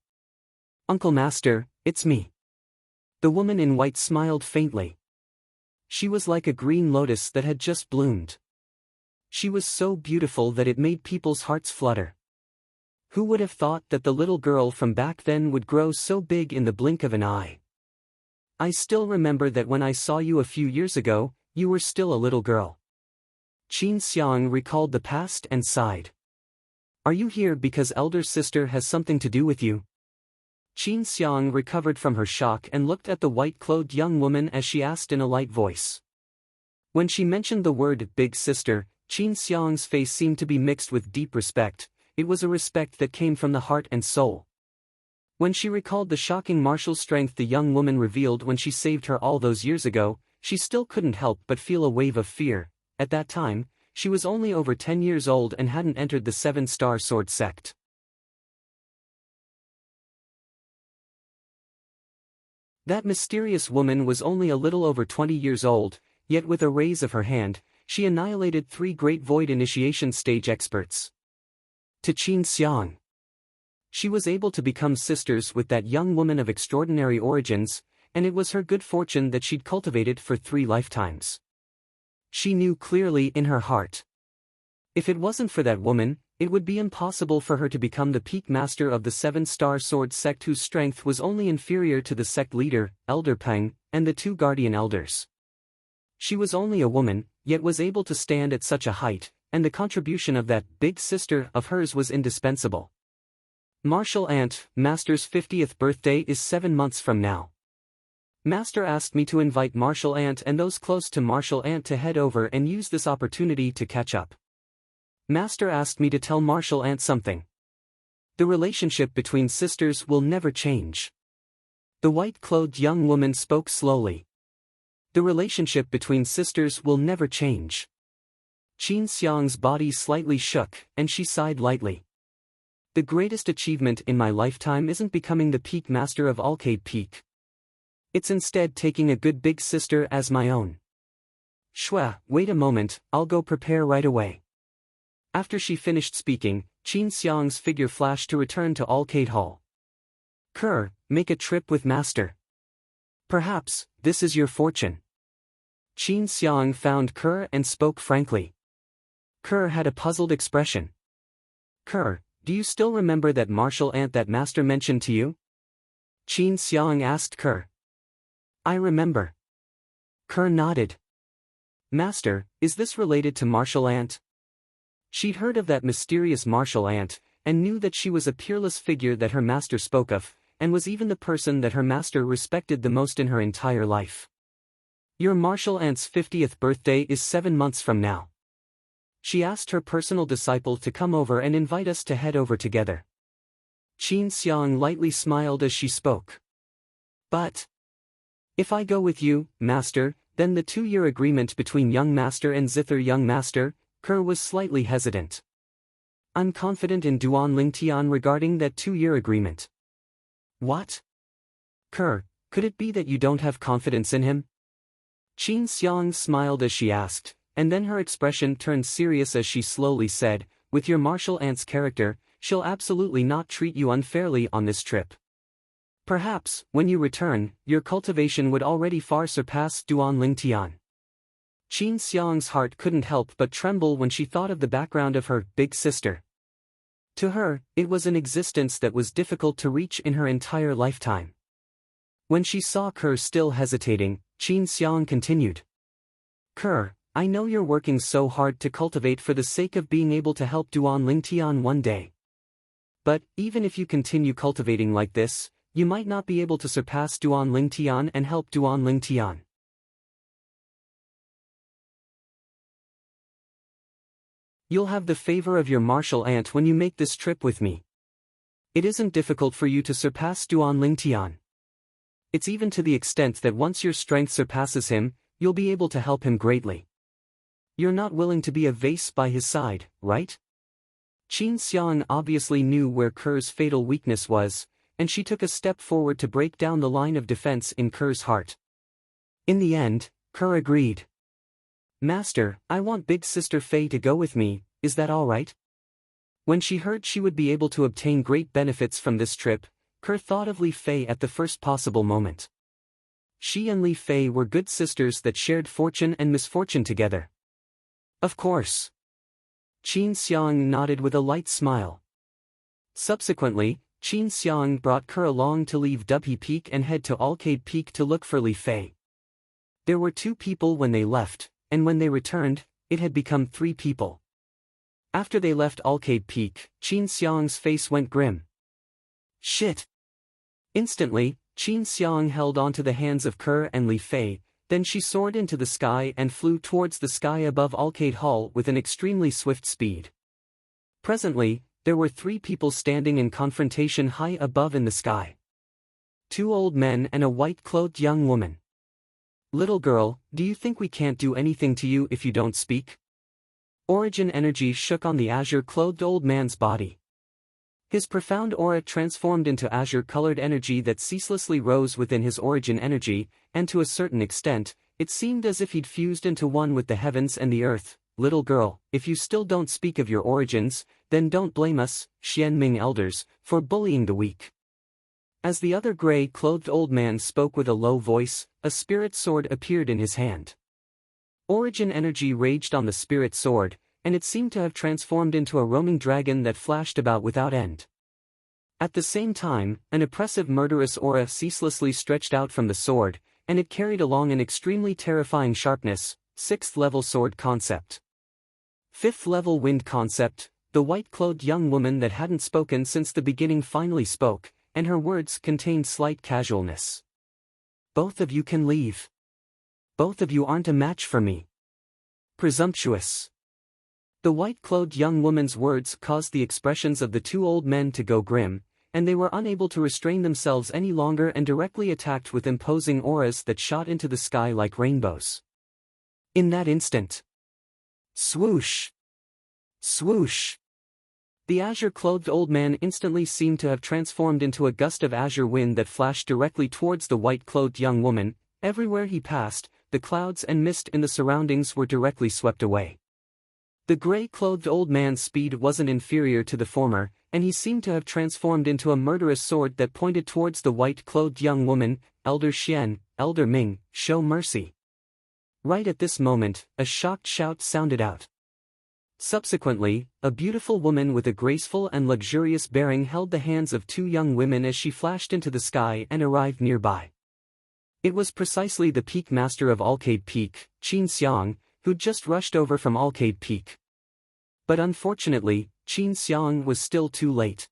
Uncle Master, it's me. The woman in white smiled faintly. She was like a green lotus that had just bloomed. She was so beautiful that it made people's hearts flutter. Who would have thought that the little girl from back then would grow so big in the blink of an eye? I still remember that when I saw you a few years ago, you were still a little girl. Qin Xiang recalled the past and sighed. Are you here because elder sister has something to do with you? Qin Xiang recovered from her shock and looked at the white-clothed young woman as she asked in a light voice. When she mentioned the word big sister, Qin Xiang's face seemed to be mixed with deep respect. It was a respect that came from the heart and soul. When she recalled the shocking martial strength the young woman revealed when she saved her all those years ago, she still couldn't help but feel a wave of fear. At that time, she was only over 10 years old and hadn't entered the Seven-Star Sword sect. That mysterious woman was only a little over 20 years old, yet with a raise of her hand, she annihilated 3 Great Void Initiation stage experts. To Qin Xiang. She was able to become sisters with that young woman of extraordinary origins, and it was her good fortune that she'd cultivated for 3 lifetimes. She knew clearly in her heart. If it wasn't for that woman, it would be impossible for her to become the peak master of the Seven-Star Sword sect, whose strength was only inferior to the sect leader, Elder Peng, and the 2 guardian elders. She was only a woman, yet was able to stand at such a height, and the contribution of that big sister of hers was indispensable. Martial Ant, Master's 50th birthday is 7 months from now. Master asked me to invite Martial Ant and those close to Martial Ant to head over and use this opportunity to catch up. Master asked me to tell Martial Ant something. The relationship between sisters will never change. The white-clothed young woman spoke slowly. The relationship between sisters will never change. Qin Xiang's body slightly shook, and she sighed lightly. The greatest achievement in my lifetime isn't becoming the peak master of Alcade Peak. It's instead taking a good big sister as my own. Shua, wait a moment, I'll go prepare right away. After she finished speaking, Qin Xiang's figure flashed to return to Alcade Hall. Kerr, make a trip with Master. Perhaps, this is your fortune. Qin Xiang found Kerr and spoke frankly. Kerr had a puzzled expression. Kerr, do you still remember that martial ant that Master mentioned to you? Qin Xiang asked Kerr. I remember. Kerr nodded. Master, is this related to martial ant? She'd heard of that mysterious martial ant, and knew that she was a peerless figure that her master spoke of, and was even the person that her master respected the most in her entire life. Your martial ant's 50th birthday is 7 months from now. She asked her personal disciple to come over and invite us to head over together. Qin Xiang lightly smiled as she spoke. But if I go with you, Master, then the 2-year agreement between young Master and Zither young Master. Kerr was slightly hesitant. I'm confident in Duan Lingtian regarding that 2-year agreement. What? Kerr, could it be that you don't have confidence in him? Qin Xiang smiled as she asked, and then her expression turned serious as she slowly said, with your martial ant's character, she'll absolutely not treat you unfairly on this trip. Perhaps, when you return, your cultivation would already far surpass Duan Lingtian. Qin Xiang's heart couldn't help but tremble when she thought of the background of her big sister. To her, it was an existence that was difficult to reach in her entire lifetime. When she saw Kerr still hesitating, Qin Xiang continued. Kerr, I know you're working so hard to cultivate for the sake of being able to help Duan Lingtian one day. But, even if you continue cultivating like this, you might not be able to surpass Duan Lingtian and help Duan Lingtian. You'll have the favor of your martial ant when you make this trip with me. It isn't difficult for you to surpass Duan Lingtian. It's even to the extent that once your strength surpasses him, you'll be able to help him greatly. You're not willing to be a vase by his side, right? Qin Xiang obviously knew where Kerr's fatal weakness was, and she took a step forward to break down the line of defense in Kerr's heart. In the end, Kerr agreed. Master, I want Big Sister Fei to go with me, is that all right? When she heard she would be able to obtain great benefits from this trip, Kerr thought of Li Fei at the first possible moment. She and Li Fei were good sisters that shared fortune and misfortune together. Of course. Qin Xiang nodded with a light smile. Subsequently, Qin Xiang brought Kerr along to leave Dubhe Peak and head to Alcade Peak to look for Li Fei. There were 2 people when they left, and when they returned, it had become 3 people. After they left Alcade Peak, Qin Xiang's face went grim. Shit! Instantly, Qin Xiang held onto the hands of Kerr and Li Fei, then she soared into the sky and flew towards the sky above Alcade Hall with an extremely swift speed. Presently, there were 3 people standing in confrontation high above in the sky. 2 old men and a white-clothed young woman. "Little girl, do you think we can't do anything to you if you don't speak?" Origin energy shook on the azure-clothed old man's body. His profound aura transformed into azure-colored energy that ceaselessly rose within his origin energy, and to a certain extent, it seemed as if he'd fused into one with the heavens and the earth. "Little girl, if you still don't speak of your origins, then don't blame us, Xianming elders, for bullying the weak." As the other gray-clothed old man spoke with a low voice, a spirit sword appeared in his hand. Origin energy raged on the spirit sword, and it seemed to have transformed into a roaming dragon that flashed about without end. At the same time, an oppressive murderous aura ceaselessly stretched out from the sword, and it carried along an extremely terrifying sharpness. 6th level sword concept. 5th level wind concept. The white-clothed young woman that hadn't spoken since the beginning finally spoke, and her words contained slight casualness. "Both of you can leave. Both of you aren't a match for me." Presumptuous. The white-clothed young woman's words caused the expressions of the 2 old men to go grim, and they were unable to restrain themselves any longer and directly attacked with imposing auras that shot into the sky like rainbows. In that instant, swoosh! Swoosh! The azure-clothed old man instantly seemed to have transformed into a gust of azure wind that flashed directly towards the white-clothed young woman. Everywhere he passed, the clouds and mist in the surroundings were directly swept away. The gray-clothed old man's speed wasn't inferior to the former, and he seemed to have transformed into a murderous sword that pointed towards the white-clothed young woman. "Elder Xian, Elder Ming, show mercy." Right at this moment, a shocked shout sounded out. Subsequently, a beautiful woman with a graceful and luxurious bearing held the hands of 2 young women as she flashed into the sky and arrived nearby. It was precisely the Peak Master of Alcade Peak, Qin Xiang, who'd just rushed over from Alcade Peak. But unfortunately, Qin Xiang was still too late.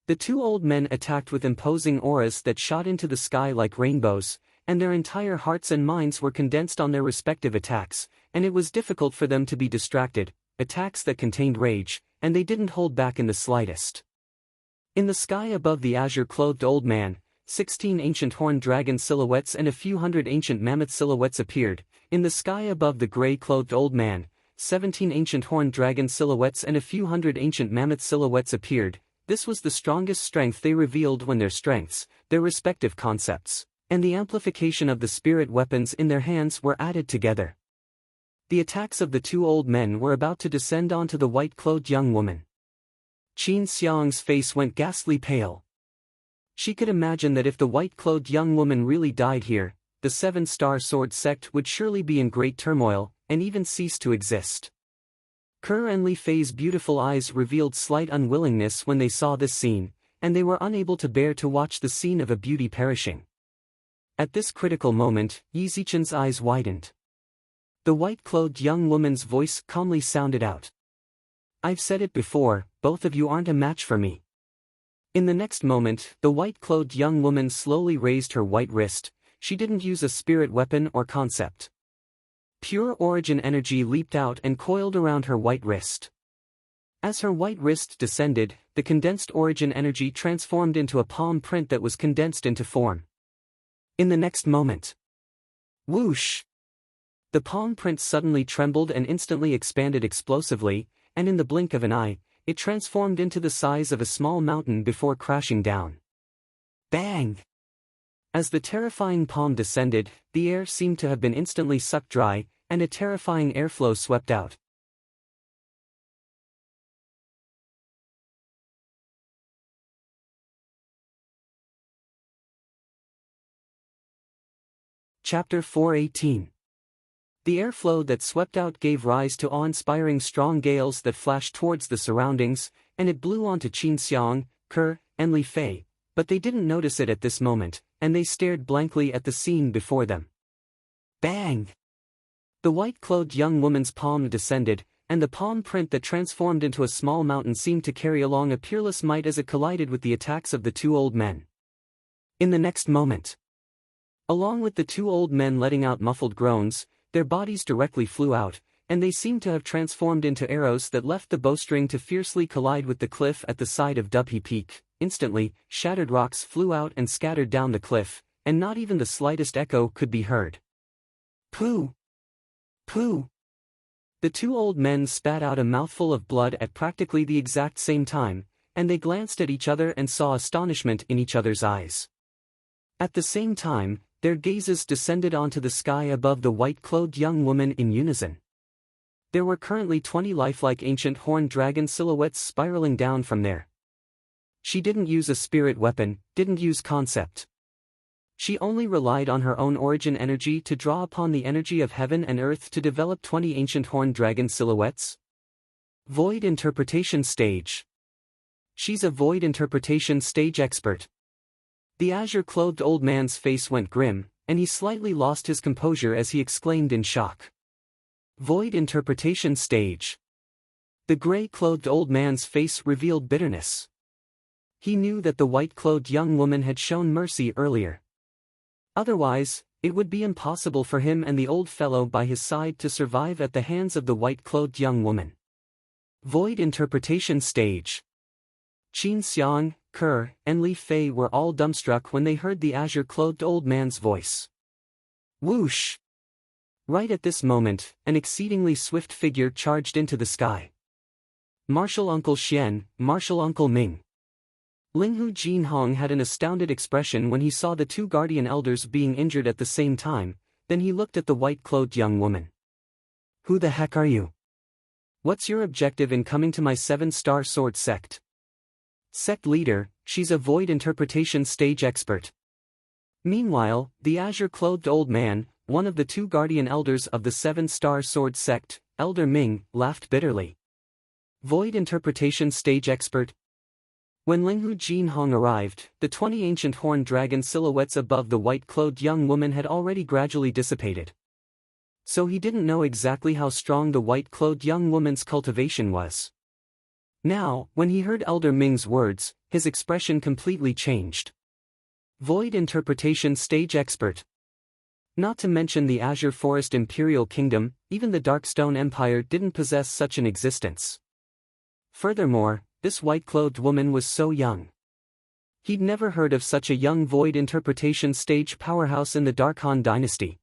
The 2 old men attacked with imposing auras that shot into the sky like rainbows, and their entire hearts and minds were condensed on their respective attacks, and it was difficult for them to be distracted, attacks that contained rage, and they didn't hold back in the slightest. In the sky above the azure-clothed old man, 16 ancient horned dragon silhouettes and a few hundred ancient mammoth silhouettes appeared. In the sky above the gray-clothed old man, 17 ancient horned dragon silhouettes and a few hundred ancient mammoth silhouettes appeared. This was the strongest strength they revealed when their strengths, their respective concepts, and the amplification of the spirit weapons in their hands were added together. The attacks of the 2 old men were about to descend onto the white-clothed young woman. Qin Xiang's face went ghastly pale. She could imagine that if the white-clothed young woman really died here, the 7-star sword sect would surely be in great turmoil, and even cease to exist. Kerr and Li Fei's beautiful eyes revealed slight unwillingness when they saw this scene, and they were unable to bear to watch the scene of a beauty perishing. At this critical moment, Yi Zichen's eyes widened. The white-clothed young woman's voice calmly sounded out. "I've said it before, both of you aren't a match for me." In the next moment, the white-clothed young woman slowly raised her white wrist. She didn't use a spirit weapon or concept. Pure origin energy leaped out and coiled around her white wrist. As her white wrist descended, the condensed origin energy transformed into a palm print that was condensed into form. In the next moment, whoosh! The palm print suddenly trembled and instantly expanded explosively, and in the blink of an eye, it transformed into the size of a small mountain before crashing down. Bang! As the terrifying palm descended, the air seemed to have been instantly sucked dry, and a terrifying airflow swept out. Chapter 418. The airflow that swept out gave rise to awe-inspiring strong gales that flashed towards the surroundings, and it blew onto Qin Xiang, Kerr, and Li Fei, but they didn't notice it at this moment, and they stared blankly at the scene before them. Bang! The white-clothed young woman's palm descended, and the palm print that transformed into a small mountain seemed to carry along a peerless might as it collided with the attacks of the 2 old men. In the next moment, along with the 2 old men letting out muffled groans, their bodies directly flew out, and they seemed to have transformed into arrows that left the bowstring to fiercely collide with the cliff at the side of Dubhe Peak. Instantly, shattered rocks flew out and scattered down the cliff, and not even the slightest echo could be heard. Pooh! Pooh! The two old men spat out a mouthful of blood at practically the exact same time, and they glanced at each other and saw astonishment in each other's eyes. At the same time, their gazes descended onto the sky above the white-clothed young woman in unison. There were currently 20 lifelike ancient horned dragon silhouettes spiraling down from there. She didn't use a spirit weapon, didn't use concept. She only relied on her own origin energy to draw upon the energy of heaven and earth to develop 20 ancient horned dragon silhouettes. Void interpretation stage. She's a void interpretation stage expert. The azure-clothed old man's face went grim, and he slightly lost his composure as he exclaimed in shock. Void interpretation stage. The gray-clothed old man's face revealed bitterness. He knew that the white-clothed young woman had shown mercy earlier. Otherwise, it would be impossible for him and the old fellow by his side to survive at the hands of the white-clothed young woman. Void interpretation stage. Qin Xiang, Ke, and Li Fei were all dumbstruck when they heard the azure-clothed old man's voice. Whoosh! Right at this moment, an exceedingly swift figure charged into the sky. Martial Uncle Xian, Martial Uncle Ming. Linghu Jinhong had an astounded expression when he saw the two guardian elders being injured at the same time, then he looked at the white-clothed young woman. Who the heck are you? What's your objective in coming to my 7-star sword sect? Sect leader, she's a void interpretation stage expert. Meanwhile, the azure-clothed old man, one of the two guardian elders of the 7-star sword sect, Elder Ming, laughed bitterly. Void interpretation stage expert. When Linghu Jinhong arrived, the 20 ancient horned dragon silhouettes above the white-clothed young woman had already gradually dissipated. So he didn't know exactly how strong the white-clothed young woman's cultivation was. Now, when he heard Elder Ming's words, his expression completely changed. Void interpretation stage expert. Not to mention the Azure Forest Imperial Kingdom, even the Darkstone Empire didn't possess such an existence. Furthermore, this white-clothed woman was so young. He'd never heard of such a young void interpretation stage powerhouse in the Darkhan dynasty.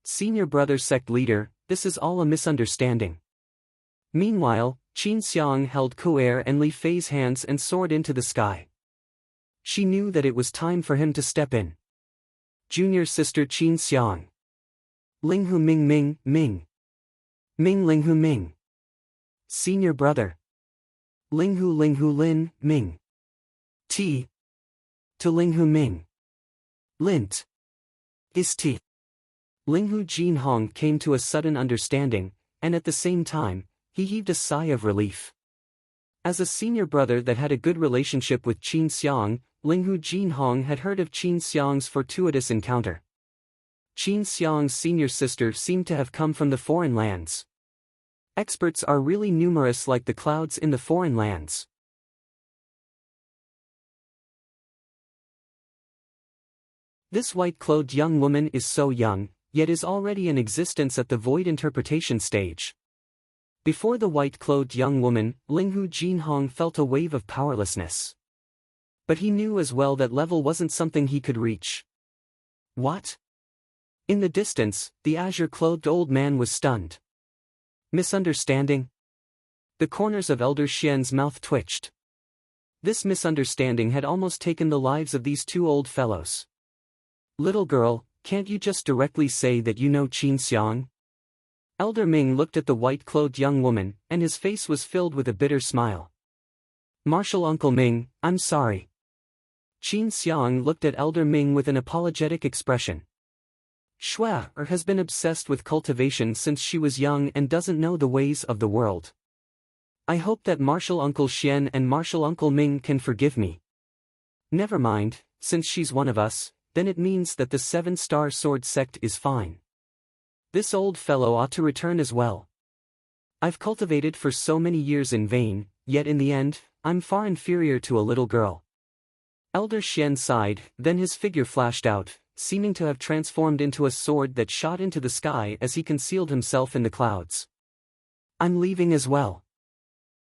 Senior brother sect leader, this is all a misunderstanding. Meanwhile, Qin Xiang held Ku'er and Li Fei's hands and soared into the sky. She knew that it was time for him to step in. Junior sister Qin Xiang. Linghu Ming Ming, Ming. Ming Linghu Ming. Senior brother. Linghu Lin, Ming. T. To Linghu Ming. Lint. Is T. Linghu Jinhong came to a sudden understanding, and at the same time, he heaved a sigh of relief. As a senior brother that had a good relationship with Qin Xiang, Linghu Jinhong had heard of Qin Xiang's fortuitous encounter. Qin Xiang's senior sister seemed to have come from the foreign lands. Experts are really numerous like the clouds in the foreign lands. This white-clothed young woman is so young, yet is already in existence at the void interpretation stage. Before the white-clothed young woman, Linghu Jinhong felt a wave of powerlessness. But he knew as well that level wasn't something he could reach. What? In the distance, the azure-clothed old man was stunned. Misunderstanding? The corners of Elder Xian's mouth twitched. This misunderstanding had almost taken the lives of these two old fellows. Little girl, can't you just directly say that you know Qin Xiang? Elder Ming looked at the white-clothed young woman, and his face was filled with a bitter smile. Martial Uncle Ming, I'm sorry. Qin Xiang looked at Elder Ming with an apologetic expression. Shuai has been obsessed with cultivation since she was young and doesn't know the ways of the world. I hope that Martial Uncle Xian and Martial Uncle Ming can forgive me. Never mind, since she's one of us, then it means that the 7-star sword sect is fine. This old fellow ought to return as well. I've cultivated for so many years in vain, yet in the end, I'm far inferior to a little girl. Elder Xian sighed, then his figure flashed out, seeming to have transformed into a sword that shot into the sky as he concealed himself in the clouds. I'm leaving as well.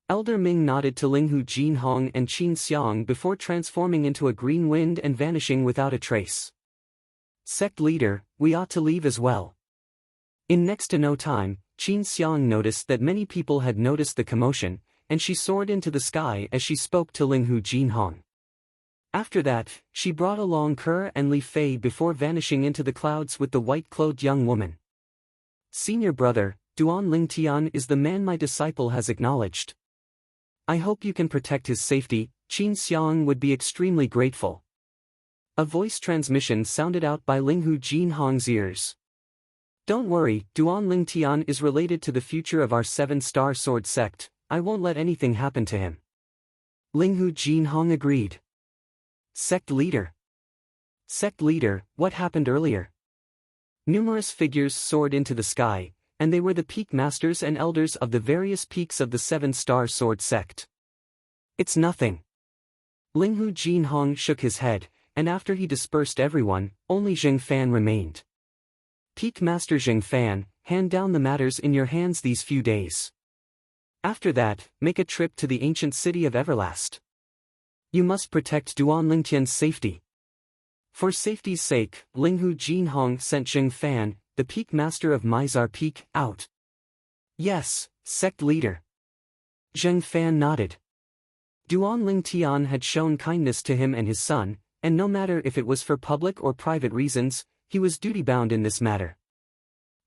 Elder Ming nodded to Linghu Jinhong and Qin Xiang before transforming into a green wind and vanishing without a trace. Sect leader, we ought to leave as well. In next to no time, Qin Xiang noticed that many people had noticed the commotion, and she soared into the sky as she spoke to Linghu Jinhong. After that, she brought along Ke and Li Fei before vanishing into the clouds with the white-clothed young woman. Senior brother, Duan Lingtian is the man my disciple has acknowledged. I hope you can protect his safety. Qin Xiang would be extremely grateful. A voice transmission sounded out by Linghu Jinhong's ears. Don't worry, Duan Lingtian is related to the future of our 7-star sword sect. I won't let anything happen to him. Linghu Jinhong agreed. Sect leader. Sect leader, what happened earlier? Numerous figures soared into the sky, and they were the peak masters and elders of the various peaks of the 7-star sword sect. It's nothing. Linghu Jinhong shook his head, and after he dispersed everyone, only Zheng Fan remained. Peak Master Zheng Fan, hand down the matters in your hands these few days. After that, make a trip to the ancient city of Everlast. You must protect Duan Lingtian's safety. For safety's sake, Linghu Jinhong sent Zheng Fan, the peak master of Mizar Peak, out. Yes, sect leader. Zheng Fan nodded. Duan Lingtian had shown kindness to him and his son, and no matter if it was for public or private reasons, he was duty-bound in this matter.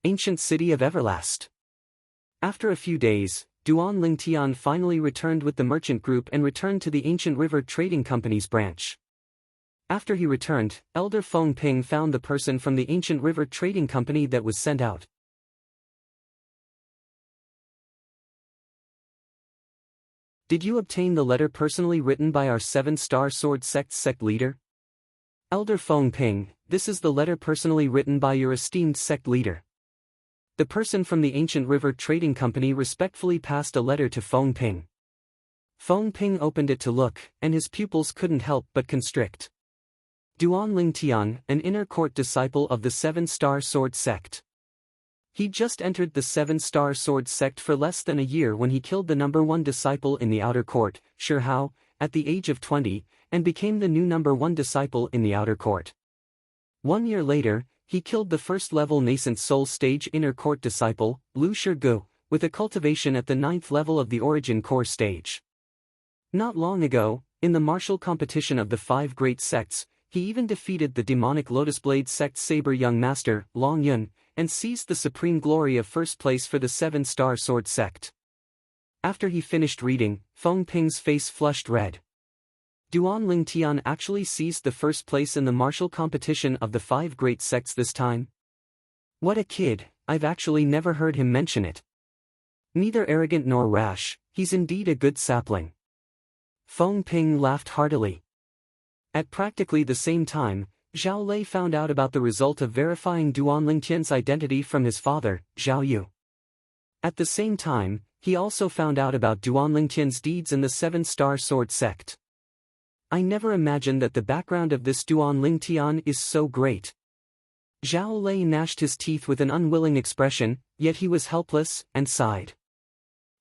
Ancient city of Everlast. After a few days, Duan Lingtian finally returned with the merchant group and returned to the Ancient River Trading Company's branch. After he returned, Elder Feng Ping found the person from the Ancient River Trading Company that was sent out. Did you obtain the letter personally written by our 7-star sword sect leader? Elder Feng Ping, this is the letter personally written by your esteemed sect leader. The person from the Ancient River Trading Company respectfully passed a letter to Feng Ping. Feng Ping opened it to look, and his pupils couldn't help but constrict. Duan Lingtian, an inner court disciple of the 7-star sword sect. He'd just entered the 7-star sword sect for less than a year when he killed the number 1 disciple in the outer court, Shi Hao, at the age of 20, and became the new number 1 disciple in the outer court. 1 year later, he killed the first-level nascent soul stage inner court disciple, Lu Shigu, with a cultivation at the 9th level of the origin core stage. Not long ago, in the martial competition of the 5 great sects, he even defeated the demonic Lotus Blade sect saber young master, Long Yun, and seized the supreme glory of first place for the 7-star sword sect. After he finished reading, Feng Ping's face flushed red. Duan Lingtian actually seized the first place in the martial competition of the 5 great sects this time? What a kid, I've actually never heard him mention it. Neither arrogant nor rash, he's indeed a good sapling. Feng Ping laughed heartily. At practically the same time, Zhao Lei found out about the result of verifying Duan Lingtian's identity from his father, Zhao Yu. At the same time, he also found out about Duan Lingtian's deeds in the 7-star sword sect. I never imagined that the background of this Duan Lingtian is so great. Zhao Lei gnashed his teeth with an unwilling expression, yet he was helpless, and sighed.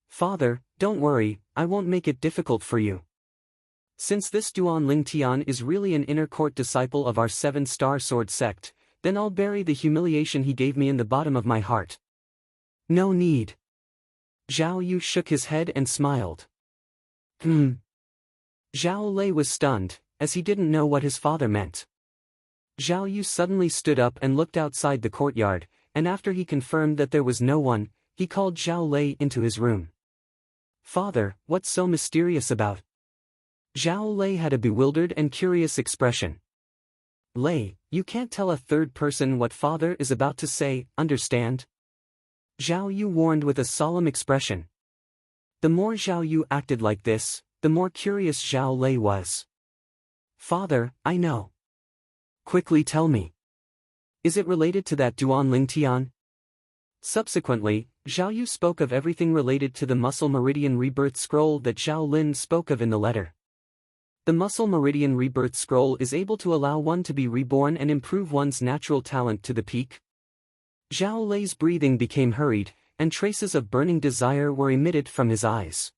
Father, don't worry, I won't make it difficult for you. Since this Duan Lingtian is really an inner court disciple of our 7-star sword sect, then I'll bury the humiliation he gave me in the bottom of my heart. No need. Zhao Yu shook his head and smiled. Zhao Lei was stunned, as he didn't know what his father meant. Zhao Yu suddenly stood up and looked outside the courtyard, and after he confirmed that there was no one, he called Zhao Lei into his room. Father, what's so mysterious about? Zhao Lei had a bewildered and curious expression. Lei, you can't tell a third person what father is about to say, understand? Zhao Yu warned with a solemn expression. The more Zhao Yu acted like this, the more curious Zhao Lei was. Father, I know. Quickly tell me. Is it related to that Duan Lingtian? Subsequently, Zhao Yu spoke of everything related to the Muscle Meridian Rebirth Scroll that Zhao Lin spoke of in the letter. The Muscle Meridian Rebirth Scroll is able to allow one to be reborn and improve one's natural talent to the peak. Zhao Lei's breathing became hurried, and traces of burning desire were emitted from his eyes.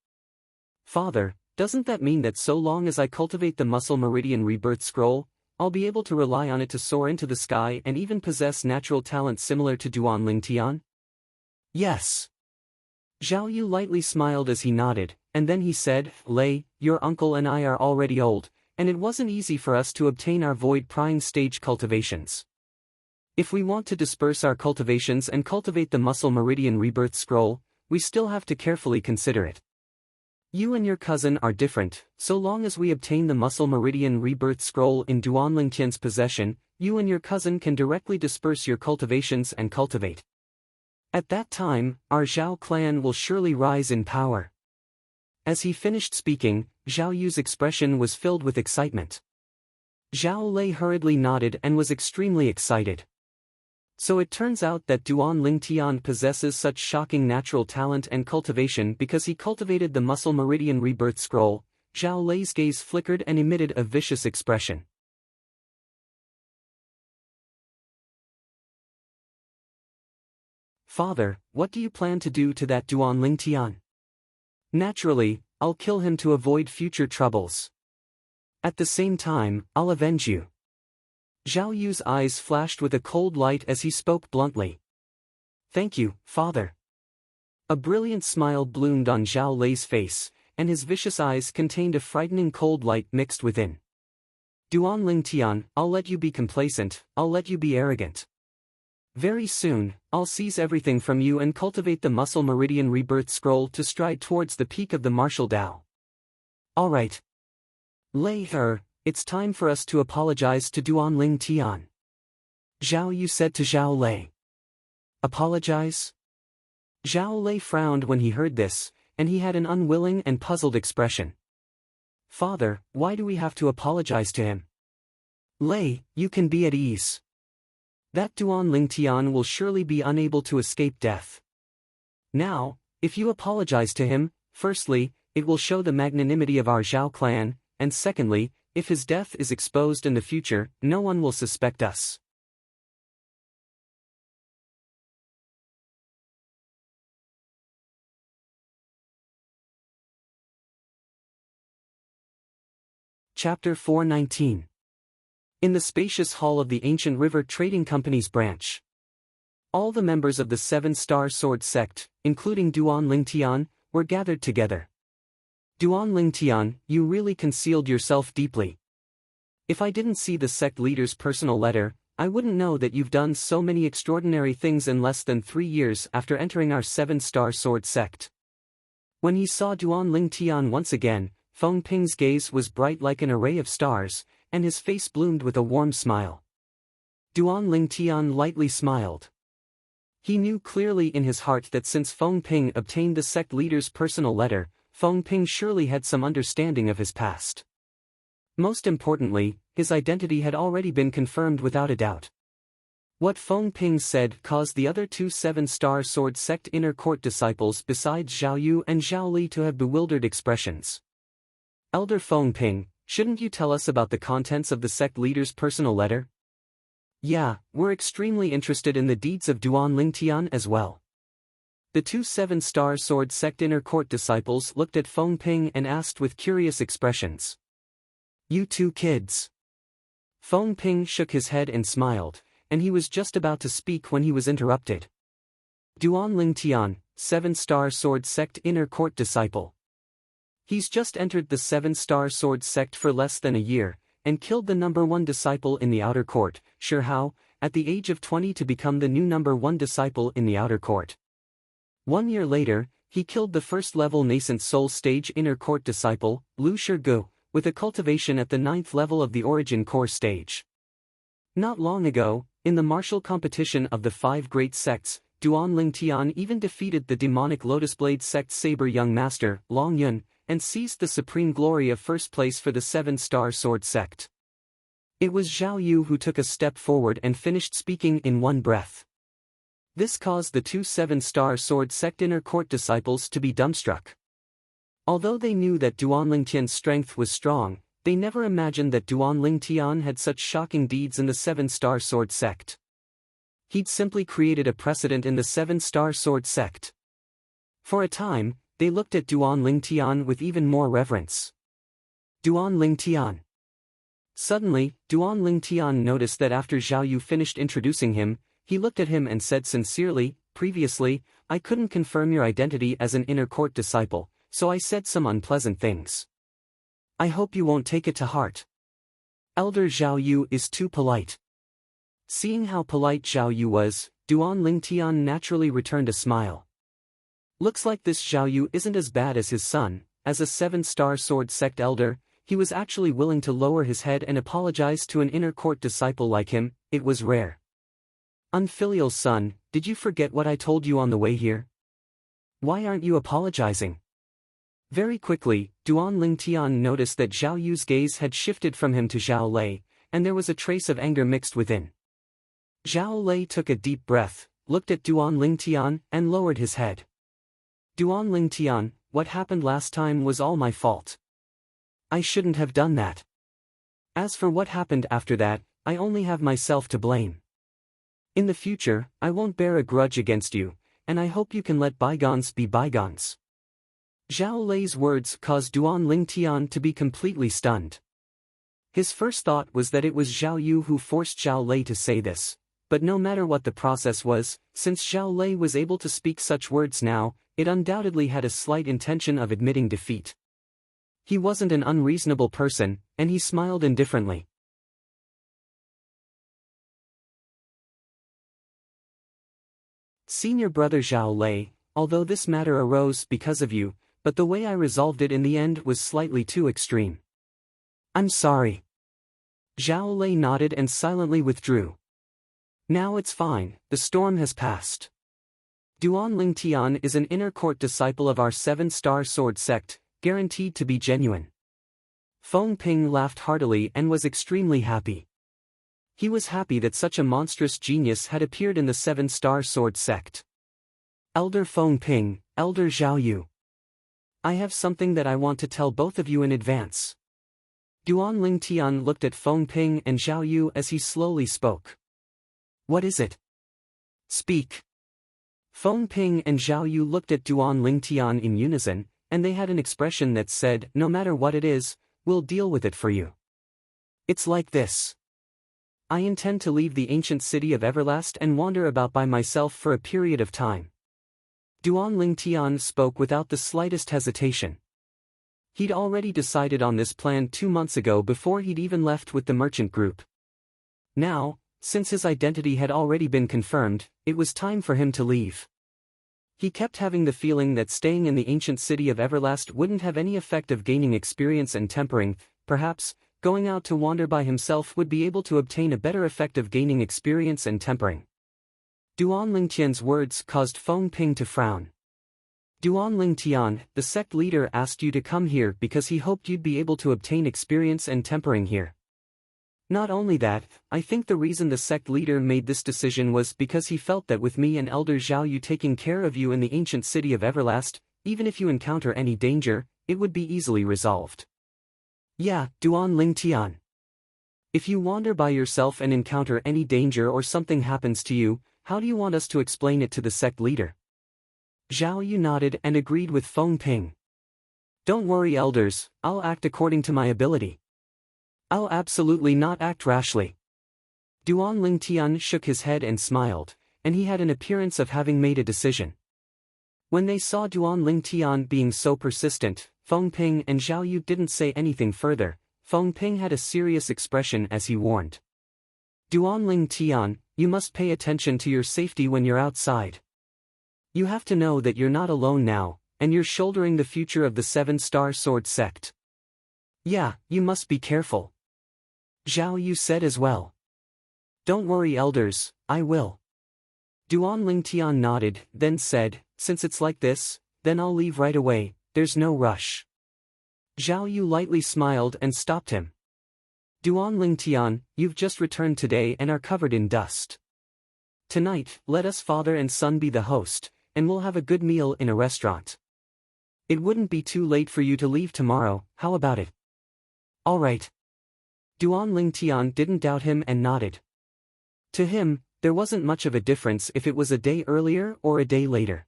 Father, doesn't that mean that so long as I cultivate the muscle meridian rebirth scroll, I'll be able to rely on it to soar into the sky and even possess natural talent similar to Duan Lingtian? Yes. Zhao Yu lightly smiled as he nodded, and then he said, Lei, your uncle and I are already old, and it wasn't easy for us to obtain our void prying stage cultivations. If we want to disperse our cultivations and cultivate the muscle meridian rebirth scroll, we still have to carefully consider it. You and your cousin are different. So long as we obtain the muscle meridian rebirth scroll in Duan Lingtian's possession, you and your cousin can directly disperse your cultivations and cultivate. At that time, our Zhao clan will surely rise in power. As he finished speaking, Zhao Yu's expression was filled with excitement. Zhao Lei hurriedly nodded and was extremely excited. So it turns out that Duan Lingtian possesses such shocking natural talent and cultivation because he cultivated the muscle meridian rebirth scroll. Zhao Lei's gaze flickered and emitted a vicious expression. Father, what do you plan to do to that Duan Lingtian? Naturally, I'll kill him to avoid future troubles. At the same time, I'll avenge you. Zhao Yu's eyes flashed with a cold light as he spoke bluntly. Thank you, Father. A brilliant smile bloomed on Zhao Lei's face, and his vicious eyes contained a frightening cold light mixed within. Duan Lingtian, I'll let you be complacent, I'll let you be arrogant. Very soon, I'll seize everything from you and cultivate the muscle meridian rebirth scroll to stride towards the peak of the martial Dao. Alright. Lei, it's time for us to apologize to Duan Lingtian. Zhao Yu said to Zhao Lei. Apologize? Zhao Lei frowned when he heard this, and he had an unwilling and puzzled expression. Father, why do we have to apologize to him? Lei, you can be at ease. That Duan Lingtian will surely be unable to escape death. Now, if you apologize to him, firstly, it will show the magnanimity of our Zhao clan, and secondly, if his death is exposed in the future, no one will suspect us. Chapter 419. In the spacious hall of the Ancient River Trading Company's branch. All the members of the Seven-Star Sword sect, including Duan Lingtian, were gathered together. Duan Lingtian, you really concealed yourself deeply. If I didn't see the sect leader's personal letter, I wouldn't know that you've done so many extraordinary things in less than 3 years after entering our Seven-Star Sword sect. When he saw Duan Lingtian once again, Feng Ping's gaze was bright like an array of stars, and his face bloomed with a warm smile. Duan Lingtian lightly smiled. He knew clearly in his heart that since Feng Ping obtained the sect leader's personal letter, Feng Ping surely had some understanding of his past. Most importantly, his identity had already been confirmed without a doubt. What Feng Ping said caused the other 2 Seven-Star Sword sect inner court disciples besides Zhao Yu and Zhao Li to have bewildered expressions. Elder Feng Ping, shouldn't you tell us about the contents of the sect leader's personal letter? Yeah, we're extremely interested in the deeds of Duan Lingtian as well. The 2 Seven-Star Sword sect inner court disciples looked at Feng Ping and asked with curious expressions. You 2 kids. Feng Ping shook his head and smiled, and he was just about to speak when he was interrupted. Duan Lingtian, Seven-Star Sword sect inner court disciple. He's just entered the Seven-Star Sword sect for less than a year, and killed the number 1 disciple in the outer court, Shi Hao, at the age of 20 to become the new number 1 disciple in the outer court. 1 year later, he killed the first-level nascent soul stage inner court disciple, Lu Shirgu, with a cultivation at the 9th level of the origin core stage. Not long ago, in the martial competition of the 5 great sects, Duan Lingtian even defeated the demonic Lotus Blade sect saber young master, Long Yun, and seized the supreme glory of first place for the Seven-Star Sword sect. It was Zhao Yu who took a step forward and finished speaking in one breath. This caused the 2 Seven-Star Sword sect inner court disciples to be dumbstruck. Although they knew that Duan Lingtian's strength was strong, they never imagined that Duan Lingtian had such shocking deeds in the Seven-Star Sword sect. He'd simply created a precedent in the seven-star sword sect. For a time, they looked at Duan Lingtian with even more reverence. Duan Lingtian. Suddenly, Duan Lingtian noticed that after Zhao Yu finished introducing him, he looked at him and said sincerely, "Previously, I couldn't confirm your identity as an inner court disciple, so I said some unpleasant things. I hope you won't take it to heart. Elder Zhao Yu is too polite." Seeing how polite Zhao Yu was, Duan Lingtian naturally returned a smile. Looks like this Zhao Yu isn't as bad as his son. As a seven-star sword sect elder, he was actually willing to lower his head and apologize to an inner court disciple like him. It was rare. "Unfilial son, did you forget what I told you on the way here? Why aren't you apologizing?" Very quickly, Duan Lingtian noticed that Zhao Yu's gaze had shifted from him to Zhao Lei, and there was a trace of anger mixed within. Zhao Lei took a deep breath, looked at Duan Lingtian, and lowered his head. "Duan Lingtian, what happened last time was all my fault. I shouldn't have done that. As for what happened after that, I only have myself to blame. In the future, I won't bear a grudge against you, and I hope you can let bygones be bygones." Zhao Lei's words caused Duan Lingtian to be completely stunned. His first thought was that it was Zhao Yu who forced Zhao Lei to say this, but no matter what the process was, since Zhao Lei was able to speak such words now, it undoubtedly had a slight intention of admitting defeat. He wasn't an unreasonable person, and he smiled indifferently. "Senior brother Zhao Lei, although this matter arose because of you, but the way I resolved it in the end was slightly too extreme. I'm sorry." Zhao Lei nodded and silently withdrew. "Now it's fine, the storm has passed. Duan Lingtian is an inner court disciple of our seven-star sword sect, guaranteed to be genuine." Feng Ping laughed heartily and was extremely happy. He was happy that such a monstrous genius had appeared in the seven-star sword sect. "Elder Feng Ping, Elder Zhao Yu. I have something that I want to tell both of you in advance." Duan Lingtian looked at Feng Ping and Zhao Yu as he slowly spoke. "What is it? Speak." Feng Ping and Zhao Yu looked at Duan Lingtian in unison, and they had an expression that said, "No matter what it is, we'll deal with it for you." "It's like this. I intend to leave the ancient city of Everlast and wander about by myself for a period of time." Duan Lingtian spoke without the slightest hesitation. He'd already decided on this plan 2 months ago before he'd even left with the merchant group. Now, since his identity had already been confirmed, it was time for him to leave. He kept having the feeling that staying in the ancient city of Everlast wouldn't have any effect of gaining experience and tempering. Perhaps, going out to wander by himself would be able to obtain a better effect of gaining experience and tempering. Duan Lingtian's words caused Feng Ping to frown. "Duan Lingtian, the sect leader asked you to come here because he hoped you'd be able to obtain experience and tempering here. Not only that, I think the reason the sect leader made this decision was because he felt that with me and Elder Zhao Yu taking care of you in the ancient city of Everlast, even if you encounter any danger, it would be easily resolved." "Yeah, Duan Lingtian. If you wander by yourself and encounter any danger or something happens to you, how do you want us to explain it to the sect leader?" Zhao Yu nodded and agreed with Feng Ping. "Don't worry, elders, I'll act according to my ability. I'll absolutely not act rashly." Duan Lingtian shook his head and smiled, and he had an appearance of having made a decision. When they saw Duan Lingtian being so persistent, Feng Ping and Zhao Yu didn't say anything further. Feng Ping had a serious expression as he warned. "Duan Lingtian, you must pay attention to your safety when you're outside. You have to know that you're not alone now, and you're shouldering the future of the seven-star sword sect. Yeah, you must be careful." Zhao Yu said as well. "Don't worry, elders, I will." Duan Lingtian nodded, then said, "Since it's like this, then I'll leave right away, there's no rush." Zhao Yu lightly smiled and stopped him. "Duan Lingtian, you've just returned today and are covered in dust. Tonight, let us father and son be the host, and we'll have a good meal in a restaurant. It wouldn't be too late for you to leave tomorrow, how about it?" "All right." Duan Lingtian didn't doubt him and nodded. To him, There wasn't much of a difference if it was a day earlier or a day later.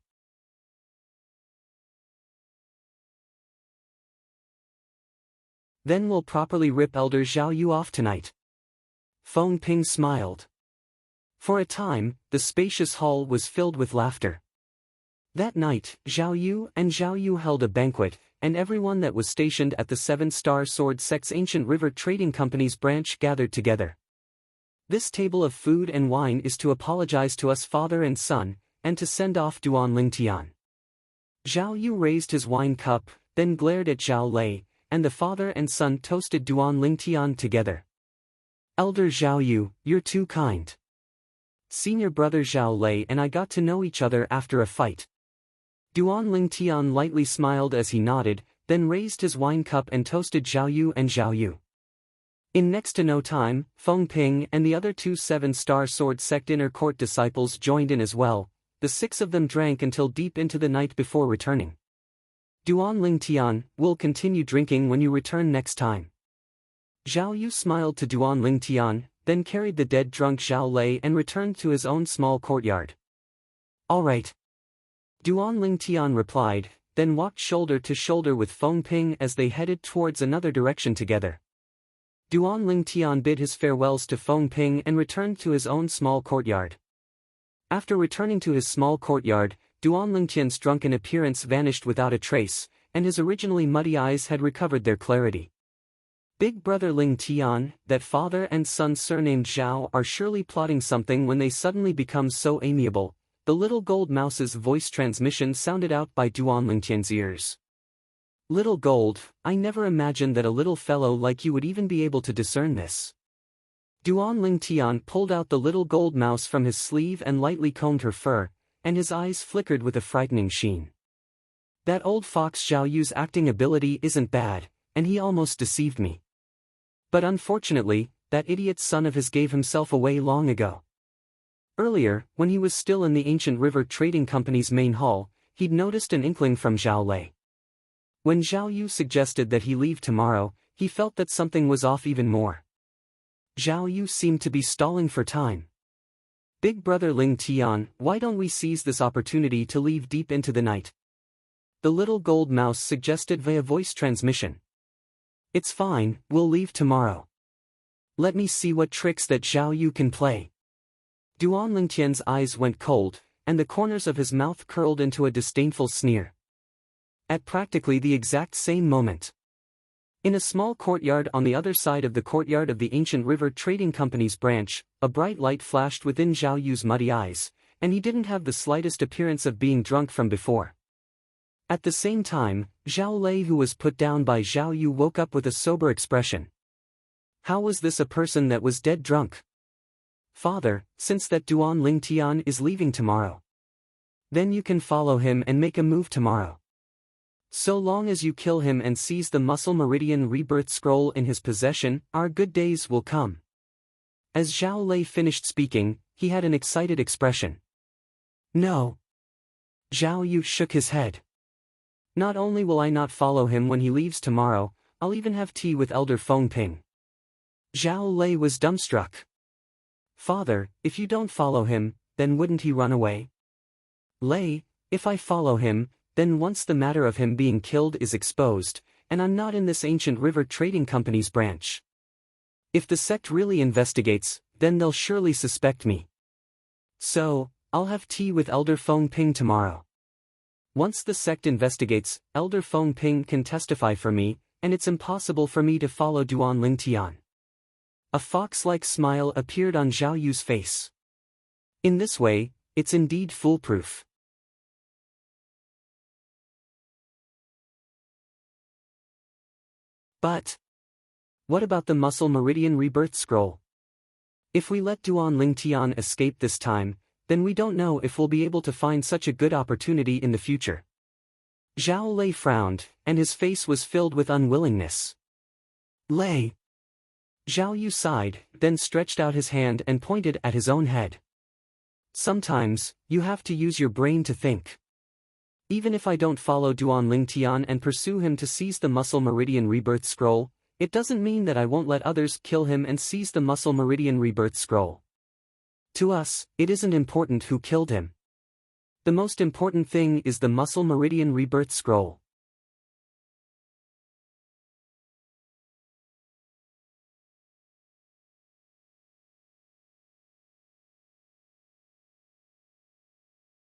Then we'll properly rip Elder Zhao Yu off tonight. Feng Ping smiled. For a time, the spacious hall was filled with laughter. That night, Zhao Yu and Zhao Yu held a banquet, and everyone that was stationed at the Seven-Star Sword Sect's Ancient River Trading Company's branch gathered together. This table of food and wine is to apologize to us father and son, and to send off Duan Lingtian. Zhao Yu raised his wine cup, then glared at Zhao Lei, and the father and son toasted Duan Lingtian together. Elder Zhao Yu, you're too kind. Senior brother Zhao Lei and I got to know each other after a fight. Duan Lingtian lightly smiled as he nodded, then raised his wine cup and toasted Zhao Yu and Zhao Yu. In next to no time, Feng Ping and the other 2 Seven-Star Sword Sect inner court disciples joined in as well. The 6 of them drank until deep into the night before returning. Duan Lingtian, we'll continue drinking when you return next time. Zhao Yu smiled to Duan Lingtian, then carried the dead drunk Zhao Lei and returned to his own small courtyard. All right. Duan Lingtian replied, then walked shoulder to shoulder with Feng Ping as they headed towards another direction together. Duan Lingtian bid his farewells to Feng Ping and returned to his own small courtyard. After returning to his small courtyard, Duan Lingtian's drunken appearance vanished without a trace, and his originally muddy eyes had recovered their clarity. Big brother Lingtian, that father and son surnamed Zhao are surely plotting something when they suddenly become so amiable. The little gold mouse's voice transmission sounded out by Duan Lingtian's ears. Little Gold, I never imagined that a little fellow like you would even be able to discern this. Duan Lingtian pulled out the little gold mouse from his sleeve and lightly combed her fur, and his eyes flickered with a frightening sheen. That old fox Zhao Yu's acting ability isn't bad, and he almost deceived me. But unfortunately, that idiot son of his gave himself away long ago. Earlier, when he was still in the Ancient River Trading Company's main hall, he'd noticed an inkling from Zhao Lei. When Zhao Yu suggested that he leave tomorrow, he felt that something was off even more. Zhao Yu seemed to be stalling for time. Big brother Lingtian, why don't we seize this opportunity to leave deep into the night? The little gold mouse suggested via voice transmission. It's fine, we'll leave tomorrow. Let me see what tricks that Zhao Yu can play. Duan Lingtian's eyes went cold, and the corners of his mouth curled into a disdainful sneer. At practically the exact same moment, in a small courtyard on the other side of the courtyard of the Ancient River Trading Company's branch, a bright light flashed within Zhao Yu's muddy eyes, and he didn't have the slightest appearance of being drunk from before. At the same time, Zhao Lei, who was put down by Zhao Yu, woke up with a sober expression. How was this a person that was dead drunk? Father, since that Duan Lingtian is leaving tomorrow, then you can follow him and make a move tomorrow. So long as you kill him and seize the Muscle Meridian Rebirth Scroll in his possession, our good days will come. As Zhao Lei finished speaking, he had an excited expression. No. Zhao Yu shook his head. Not only will I not follow him when he leaves tomorrow, I'll even have tea with Elder Feng Ping. Zhao Lei was dumbstruck. Father, if you don't follow him, then wouldn't he run away? Lei, if I follow him, then once the matter of him being killed is exposed, and I'm not in this Ancient River Trading Company's branch. If the sect really investigates, then they'll surely suspect me. So, I'll have tea with Elder Feng Ping tomorrow. Once the sect investigates, Elder Feng Ping can testify for me, and it's impossible for me to follow Duan Lingtian. A fox-like smile appeared on Zhao Yu's face. In this way, it's indeed foolproof. But what about the Muscle Meridian Rebirth Scroll? If we let Duan Lingtian escape this time, then we don't know if we'll be able to find such a good opportunity in the future. Zhao Lei frowned, and his face was filled with unwillingness. Lei. Zhao Yu sighed, then stretched out his hand and pointed at his own head. Sometimes, you have to use your brain to think. Even if I don't follow Duan Lingtian and pursue him to seize the Muscle Meridian Rebirth Scroll, it doesn't mean that I won't let others kill him and seize the Muscle Meridian Rebirth Scroll. To us, it isn't important who killed him. The most important thing is the Muscle Meridian Rebirth Scroll.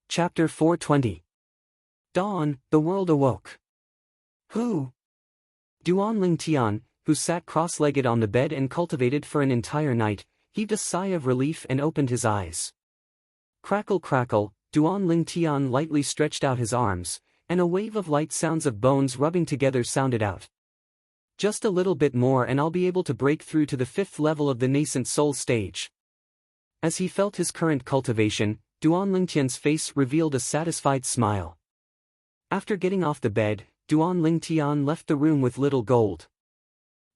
Chapter 420. Dawn, the world awoke. Who? Duan Ling Tian, who sat cross-legged on the bed and cultivated for an entire night, heaved a sigh of relief and opened his eyes. Crackle crackle, Duan Ling Tian lightly stretched out his arms, and a wave of light sounds of bones rubbing together sounded out. Just a little bit more and I'll be able to break through to the 5th level of the nascent soul stage. As he felt his current cultivation, Duan Ling Tian's face revealed a satisfied smile. After getting off the bed, Duan Ling Tian left the room with little gold.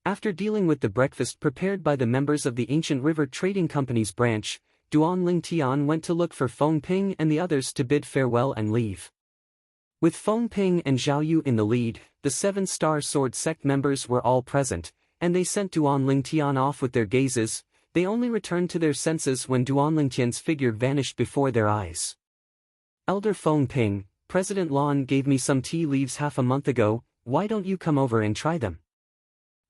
After dealing with the breakfast prepared by the members of the Ancient River Trading Company's branch, Duan Ling Tian went to look for Feng Ping and the others to bid farewell and leave. With Feng Ping and Zhao Yu in the lead, the 7-Star Sword Sect members were all present, and they sent Duan Ling Tian off with their gazes. They only returned to their senses when Duan Ling Tian's figure vanished before their eyes. Elder Feng Ping, President Lan gave me some tea leaves half a month ago, why don't you come over and try them?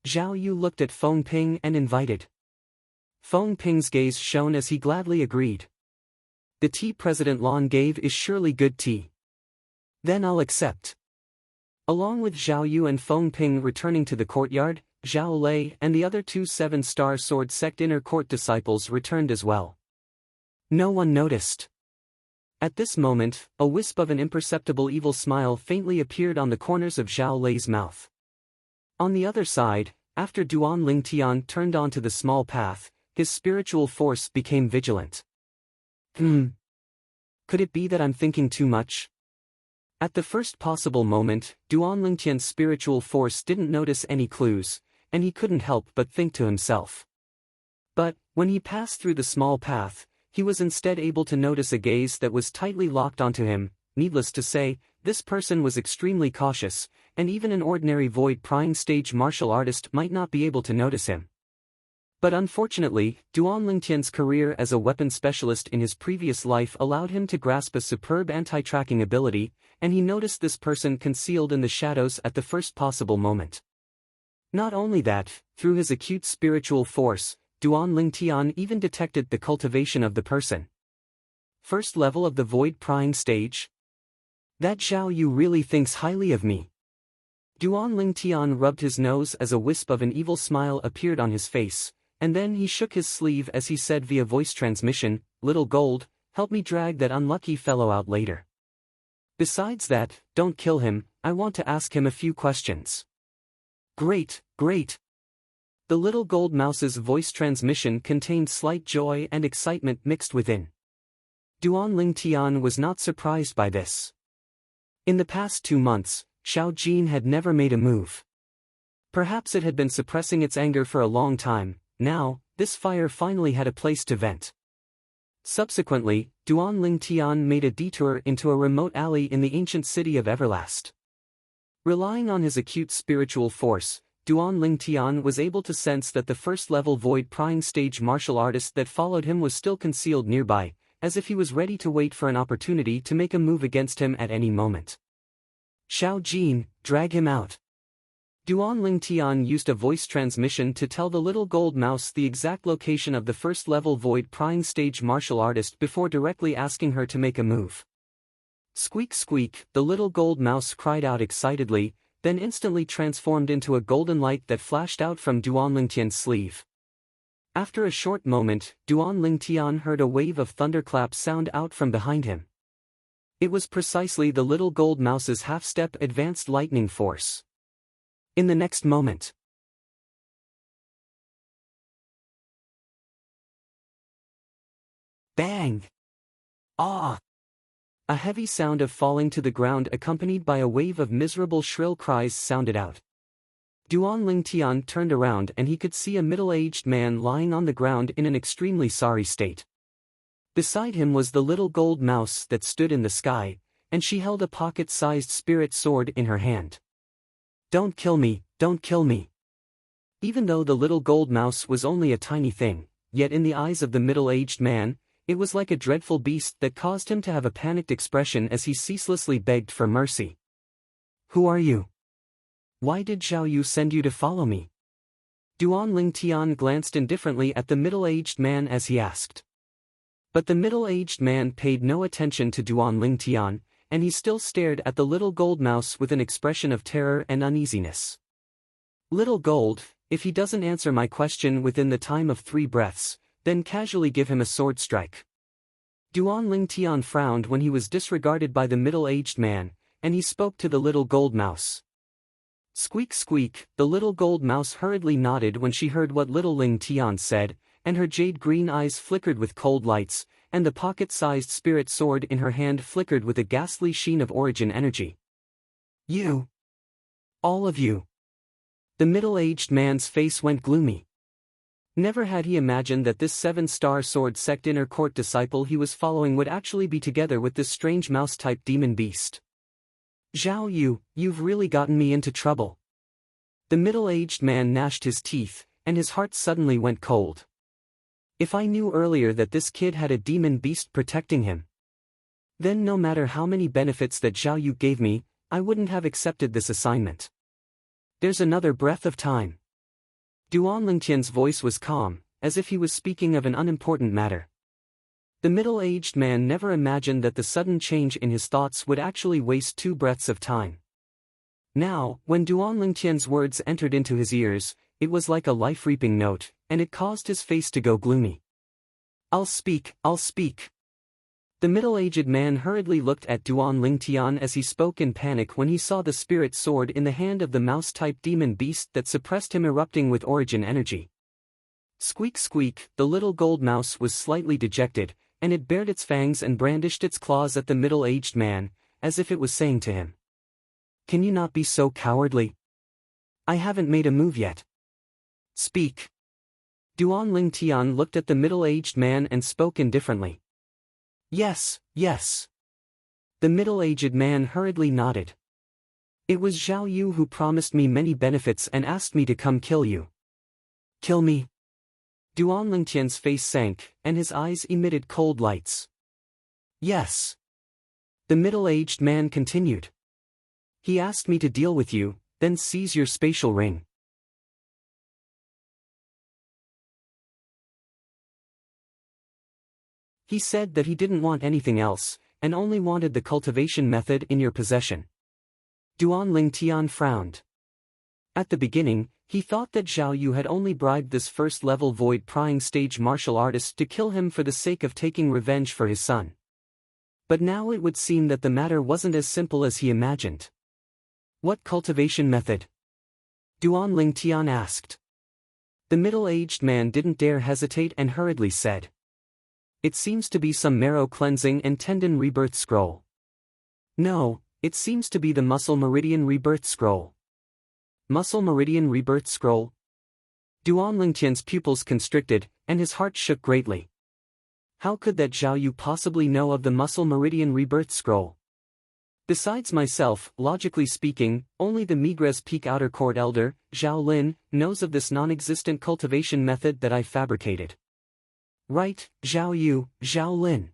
Zhao Yu looked at Feng Ping and invited. Feng Ping's gaze shone as he gladly agreed. The tea President Lan gave is surely good tea. Then I'll accept. Along with Zhao Yu and Feng Ping returning to the courtyard, Zhao Lei and the other 2 7-Star Sword Sect inner court disciples returned as well. No one noticed. At this moment, a wisp of an imperceptible evil smile faintly appeared on the corners of Zhao Lei's mouth. On the other side, after Duan Ling Tian turned onto the small path, his spiritual force became vigilant. Could it be that I'm thinking too much? At the first possible moment, Duan Ling Tian's spiritual force didn't notice any clues, and he couldn't help but think to himself. But, when he passed through the small path, he was instead able to notice a gaze that was tightly locked onto him. Needless to say, this person was extremely cautious, and even an ordinary void-prying stage martial artist might not be able to notice him. But unfortunately, Duan Ling Tian's career as a weapon specialist in his previous life allowed him to grasp a superb anti-tracking ability, and he noticed this person concealed in the shadows at the first possible moment. Not only that, through his acute spiritual force, Duan Ling Tian even detected the cultivation of the person. First level of the void-prying stage? That Zhao Yu really thinks highly of me. Duan Ling Tian rubbed his nose as a wisp of an evil smile appeared on his face, and then he shook his sleeve as he said via voice transmission, "Little Gold, help me drag that unlucky fellow out later. Besides that, don't kill him, I want to ask him a few questions." "Great, great." The little gold mouse's voice transmission contained slight joy and excitement mixed within. Duan Ling Tian was not surprised by this. In the past 2 months, Xiao Jin had never made a move. Perhaps it had been suppressing its anger for a long time. Now, this fire finally had a place to vent. Subsequently, Duan Ling Tian made a detour into a remote alley in the ancient city of Everlast. Relying on his acute spiritual force, Duan Ling Tian was able to sense that the first-level void-prying stage martial artist that followed him was still concealed nearby, as if he was ready to wait for an opportunity to make a move against him at any moment. "Xiao Jin, drag him out." Duan Ling Tian used a voice transmission to tell the little gold mouse the exact location of the first-level void-prying stage martial artist before directly asking her to make a move. Squeak squeak, the little gold mouse cried out excitedly, then instantly transformed into a golden light that flashed out from Duan Ling Tian's sleeve. After a short moment, Duan Ling Tian heard a wave of thunderclaps sound out from behind him. It was precisely the little gold mouse's half-step advanced lightning force. In the next moment, bang! Ah! A heavy sound of falling to the ground accompanied by a wave of miserable shrill cries sounded out. Duan Ling Tian turned around and he could see a middle-aged man lying on the ground in an extremely sorry state. Beside him was the little gold mouse that stood in the sky, and she held a pocket-sized spirit sword in her hand. "Don't kill me, don't kill me." Even though the little gold mouse was only a tiny thing, yet in the eyes of the middle-aged man, It was like a dreadful beast that caused him to have a panicked expression as he ceaselessly begged for mercy. "Who are you? Why did Zhao Yu send you to follow me?" Duan Lingtian glanced indifferently at the middle-aged man as he asked. But the middle-aged man paid no attention to Duan Lingtian, and he still stared at the little gold mouse with an expression of terror and uneasiness. "Little gold, if he doesn't answer my question within the time of 3 breaths, then casually give him a sword strike." Duan Lingtian frowned when he was disregarded by the middle-aged man, and he spoke to the little gold mouse. Squeak squeak, the little gold mouse hurriedly nodded when she heard what little Lingtian said, and her jade-green eyes flickered with cold lights, and the pocket-sized spirit sword in her hand flickered with a ghastly sheen of origin energy. "You! All of you!" The middle-aged man's face went gloomy. Never had he imagined that this 7-star sword sect inner court disciple he was following would actually be together with this strange mouse-type demon beast. "Zhao Yu, you've really gotten me into trouble." The middle-aged man gnashed his teeth, and his heart suddenly went cold. If I knew earlier that this kid had a demon beast protecting him, then no matter how many benefits that Zhao Yu gave me, I wouldn't have accepted this assignment. "There's another breath of time." Duan Lingtian's voice was calm, as if he was speaking of an unimportant matter. The middle-aged man never imagined that the sudden change in his thoughts would actually waste 2 breaths of time. Now, when Duan Lingtian's words entered into his ears, it was like a life-reaping note, and it caused his face to go gloomy. I'll speak. The middle-aged man hurriedly looked at Duan Lingtian as he spoke in panic when he saw the spirit sword in the hand of the mouse-type demon beast that suppressed him erupting with origin energy. Squeak squeak, the little gold mouse was slightly dejected, and it bared its fangs and brandished its claws at the middle-aged man, as if it was saying to him, "Can you not be so cowardly? I haven't made a move yet. Speak." Duan Lingtian looked at the middle-aged man and spoke indifferently. Yes. The middle-aged man hurriedly nodded. "It was Zhao Yu who promised me many benefits and asked me to come kill you." "Kill me?" Duan Lingtian's face sank, and his eyes emitted cold lights. "Yes." The middle-aged man continued. "He asked me to deal with you, then seize your spatial ring." He said that he didn't want anything else, and only wanted the cultivation method in your possession. Duan Lingtian frowned. At the beginning, he thought that Zhao Yu had only bribed this first-level void-prying stage martial artist to kill him for the sake of taking revenge for his son. But now it would seem that the matter wasn't as simple as he imagined. "What cultivation method?" Duan Lingtian asked. The middle-aged man didn't dare hesitate and hurriedly said, "It seems to be some marrow cleansing and tendon rebirth scroll." "No, it seems to be the muscle meridian rebirth scroll." "Muscle meridian rebirth scroll?" Duan Lingtian's pupils constricted, and his heart shook greatly. How could that Zhao Yu possibly know of the muscle meridian rebirth scroll? Besides myself, logically speaking, only the Migres Peak Outer Court elder, Zhao Lin, knows of this non-existent cultivation method that I fabricated. Right, Zhao Yu, Zhao Lin.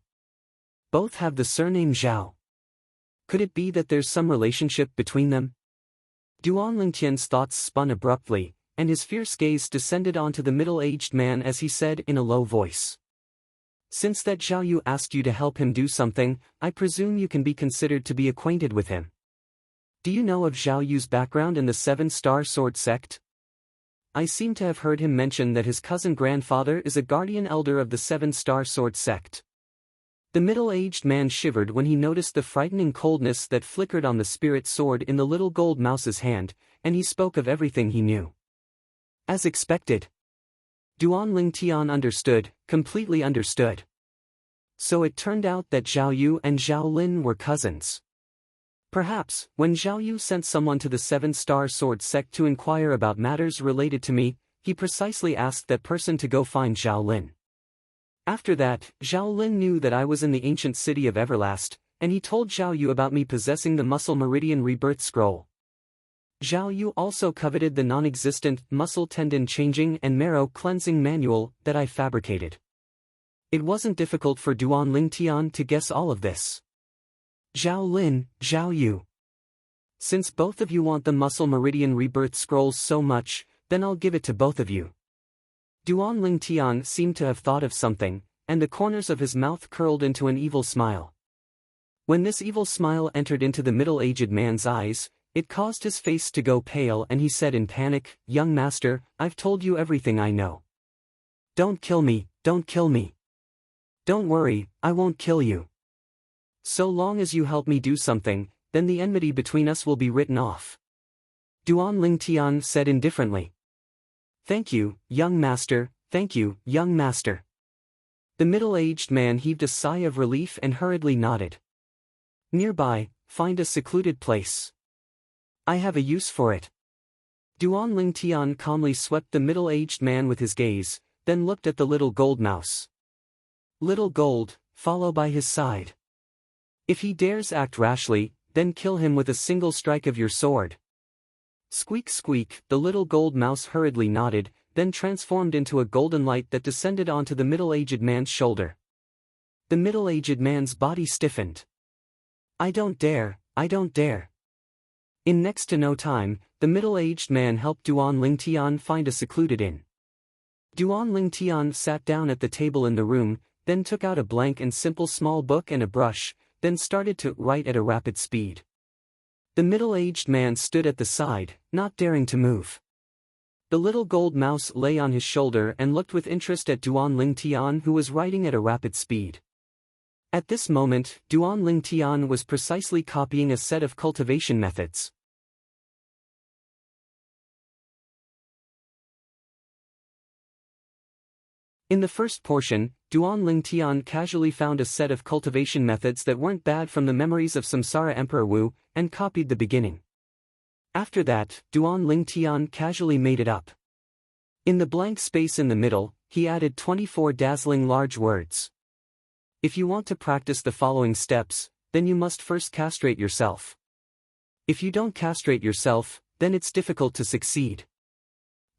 Both have the surname Zhao. Could it be that there's some relationship between them? Duan Lingtian's thoughts spun abruptly, and his fierce gaze descended onto the middle-aged man as he said in a low voice. "Since that Zhao Yu asked you to help him do something, I presume you can be considered to be acquainted with him. Do you know of Zhao Yu's background in the 7-star sword sect? I seem to have heard him mention that his cousin grandfather is a guardian elder of the 7-star sword sect." The middle-aged man shivered when he noticed the frightening coldness that flickered on the spirit sword in the little gold mouse's hand, and he spoke of everything he knew. As expected. Duan Lingtian understood, completely understood. So it turned out that Zhao Yu and Zhao Lin were cousins. Perhaps, when Zhao Yu sent someone to the 7-star sword sect to inquire about matters related to me, he precisely asked that person to go find Zhao Lin. After that, Zhao Lin knew that I was in the ancient city of Everlast, and he told Zhao Yu about me possessing the muscle meridian rebirth scroll. Zhao Yu also coveted the non-existent muscle tendon changing and marrow cleansing manual that I fabricated. It wasn't difficult for Duan Lingtian to guess all of this. Zhao Lin, Zhao Yu. Since both of you want the Muscle Meridian Rebirth Scrolls so much, then I'll give it to both of you. Duan Lingtian seemed to have thought of something, and the corners of his mouth curled into an evil smile. When this evil smile entered into the middle-aged man's eyes, it caused his face to go pale and he said in panic, "Young master, I've told you everything I know. Don't kill me, don't kill me. Don't worry, I won't kill you. So long as you help me do something, then the enmity between us will be written off." Duan Lingtian said indifferently. "Thank you, young master, thank you, young master." The middle-aged man heaved a sigh of relief and hurriedly nodded. "Nearby, find a secluded place. I have a use for it." Duan Lingtian calmly swept the middle-aged man with his gaze, then looked at the little gold mouse. "Little gold, follow by his side. If he dares act rashly, then kill him with a single strike of your sword." Squeak squeak, the little gold mouse hurriedly nodded, then transformed into a golden light that descended onto the middle-aged man's shoulder. The middle-aged man's body stiffened. "I don't dare, I don't dare." In next to no time, the middle-aged man helped Duan Lingtian find a secluded inn. Duan Lingtian sat down at the table in the room, then took out a blank and simple small book and a brush, then started to write at a rapid speed. The middle-aged man stood at the side, not daring to move. The little gold mouse lay on his shoulder and looked with interest at Duan Lingtian, who was writing at a rapid speed. At this moment, Duan Lingtian was precisely copying a set of cultivation methods. In the first portion, Duan Lingtian casually found a set of cultivation methods that weren't bad from the memories of Samsara Emperor Wu, and copied the beginning. After that, Duan Lingtian casually made it up. In the blank space in the middle, he added 24 dazzling large words. If you want to practice the following steps, then you must first castrate yourself. If you don't castrate yourself, then it's difficult to succeed.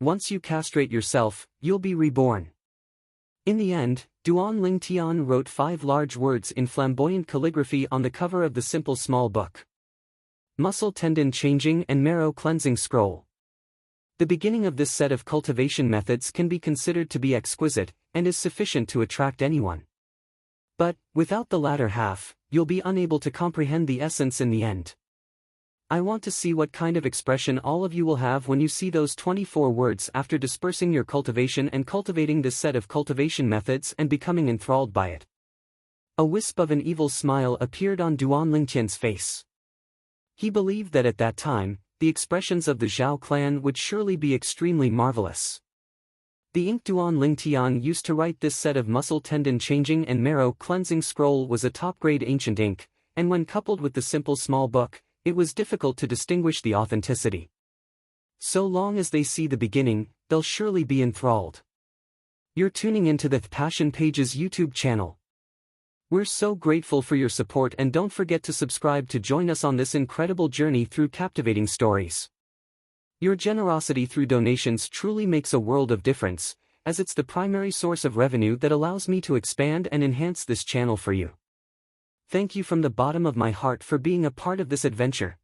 Once you castrate yourself, you'll be reborn. In the end, Duan Lingtian wrote 5 large words in flamboyant calligraphy on the cover of the simple small book. Muscle Tendon Changing and Marrow Cleansing Scroll. The beginning of this set of cultivation methods can be considered to be exquisite, and is sufficient to attract anyone. But, without the latter half, you'll be unable to comprehend the essence in the end. I want to see what kind of expression all of you will have when you see those 24 words after dispersing your cultivation and cultivating this set of cultivation methods and becoming enthralled by it. A wisp of an evil smile appeared on Duan Lingtian's face. He believed that at that time, the expressions of the Zhao clan would surely be extremely marvelous. The ink Duan Lingtian used to write this set of muscle tendon changing and marrow cleansing scroll was a top-grade ancient ink, and when coupled with the simple small book, it was difficult to distinguish the authenticity. So long as they see the beginning, they'll surely be enthralled. You're tuning into the Passion Pages YouTube channel. We're so grateful for your support, and don't forget to subscribe to join us on this incredible journey through captivating stories. Your generosity through donations truly makes a world of difference, as it's the primary source of revenue that allows me to expand and enhance this channel for you. Thank you from the bottom of my heart for being a part of this adventure.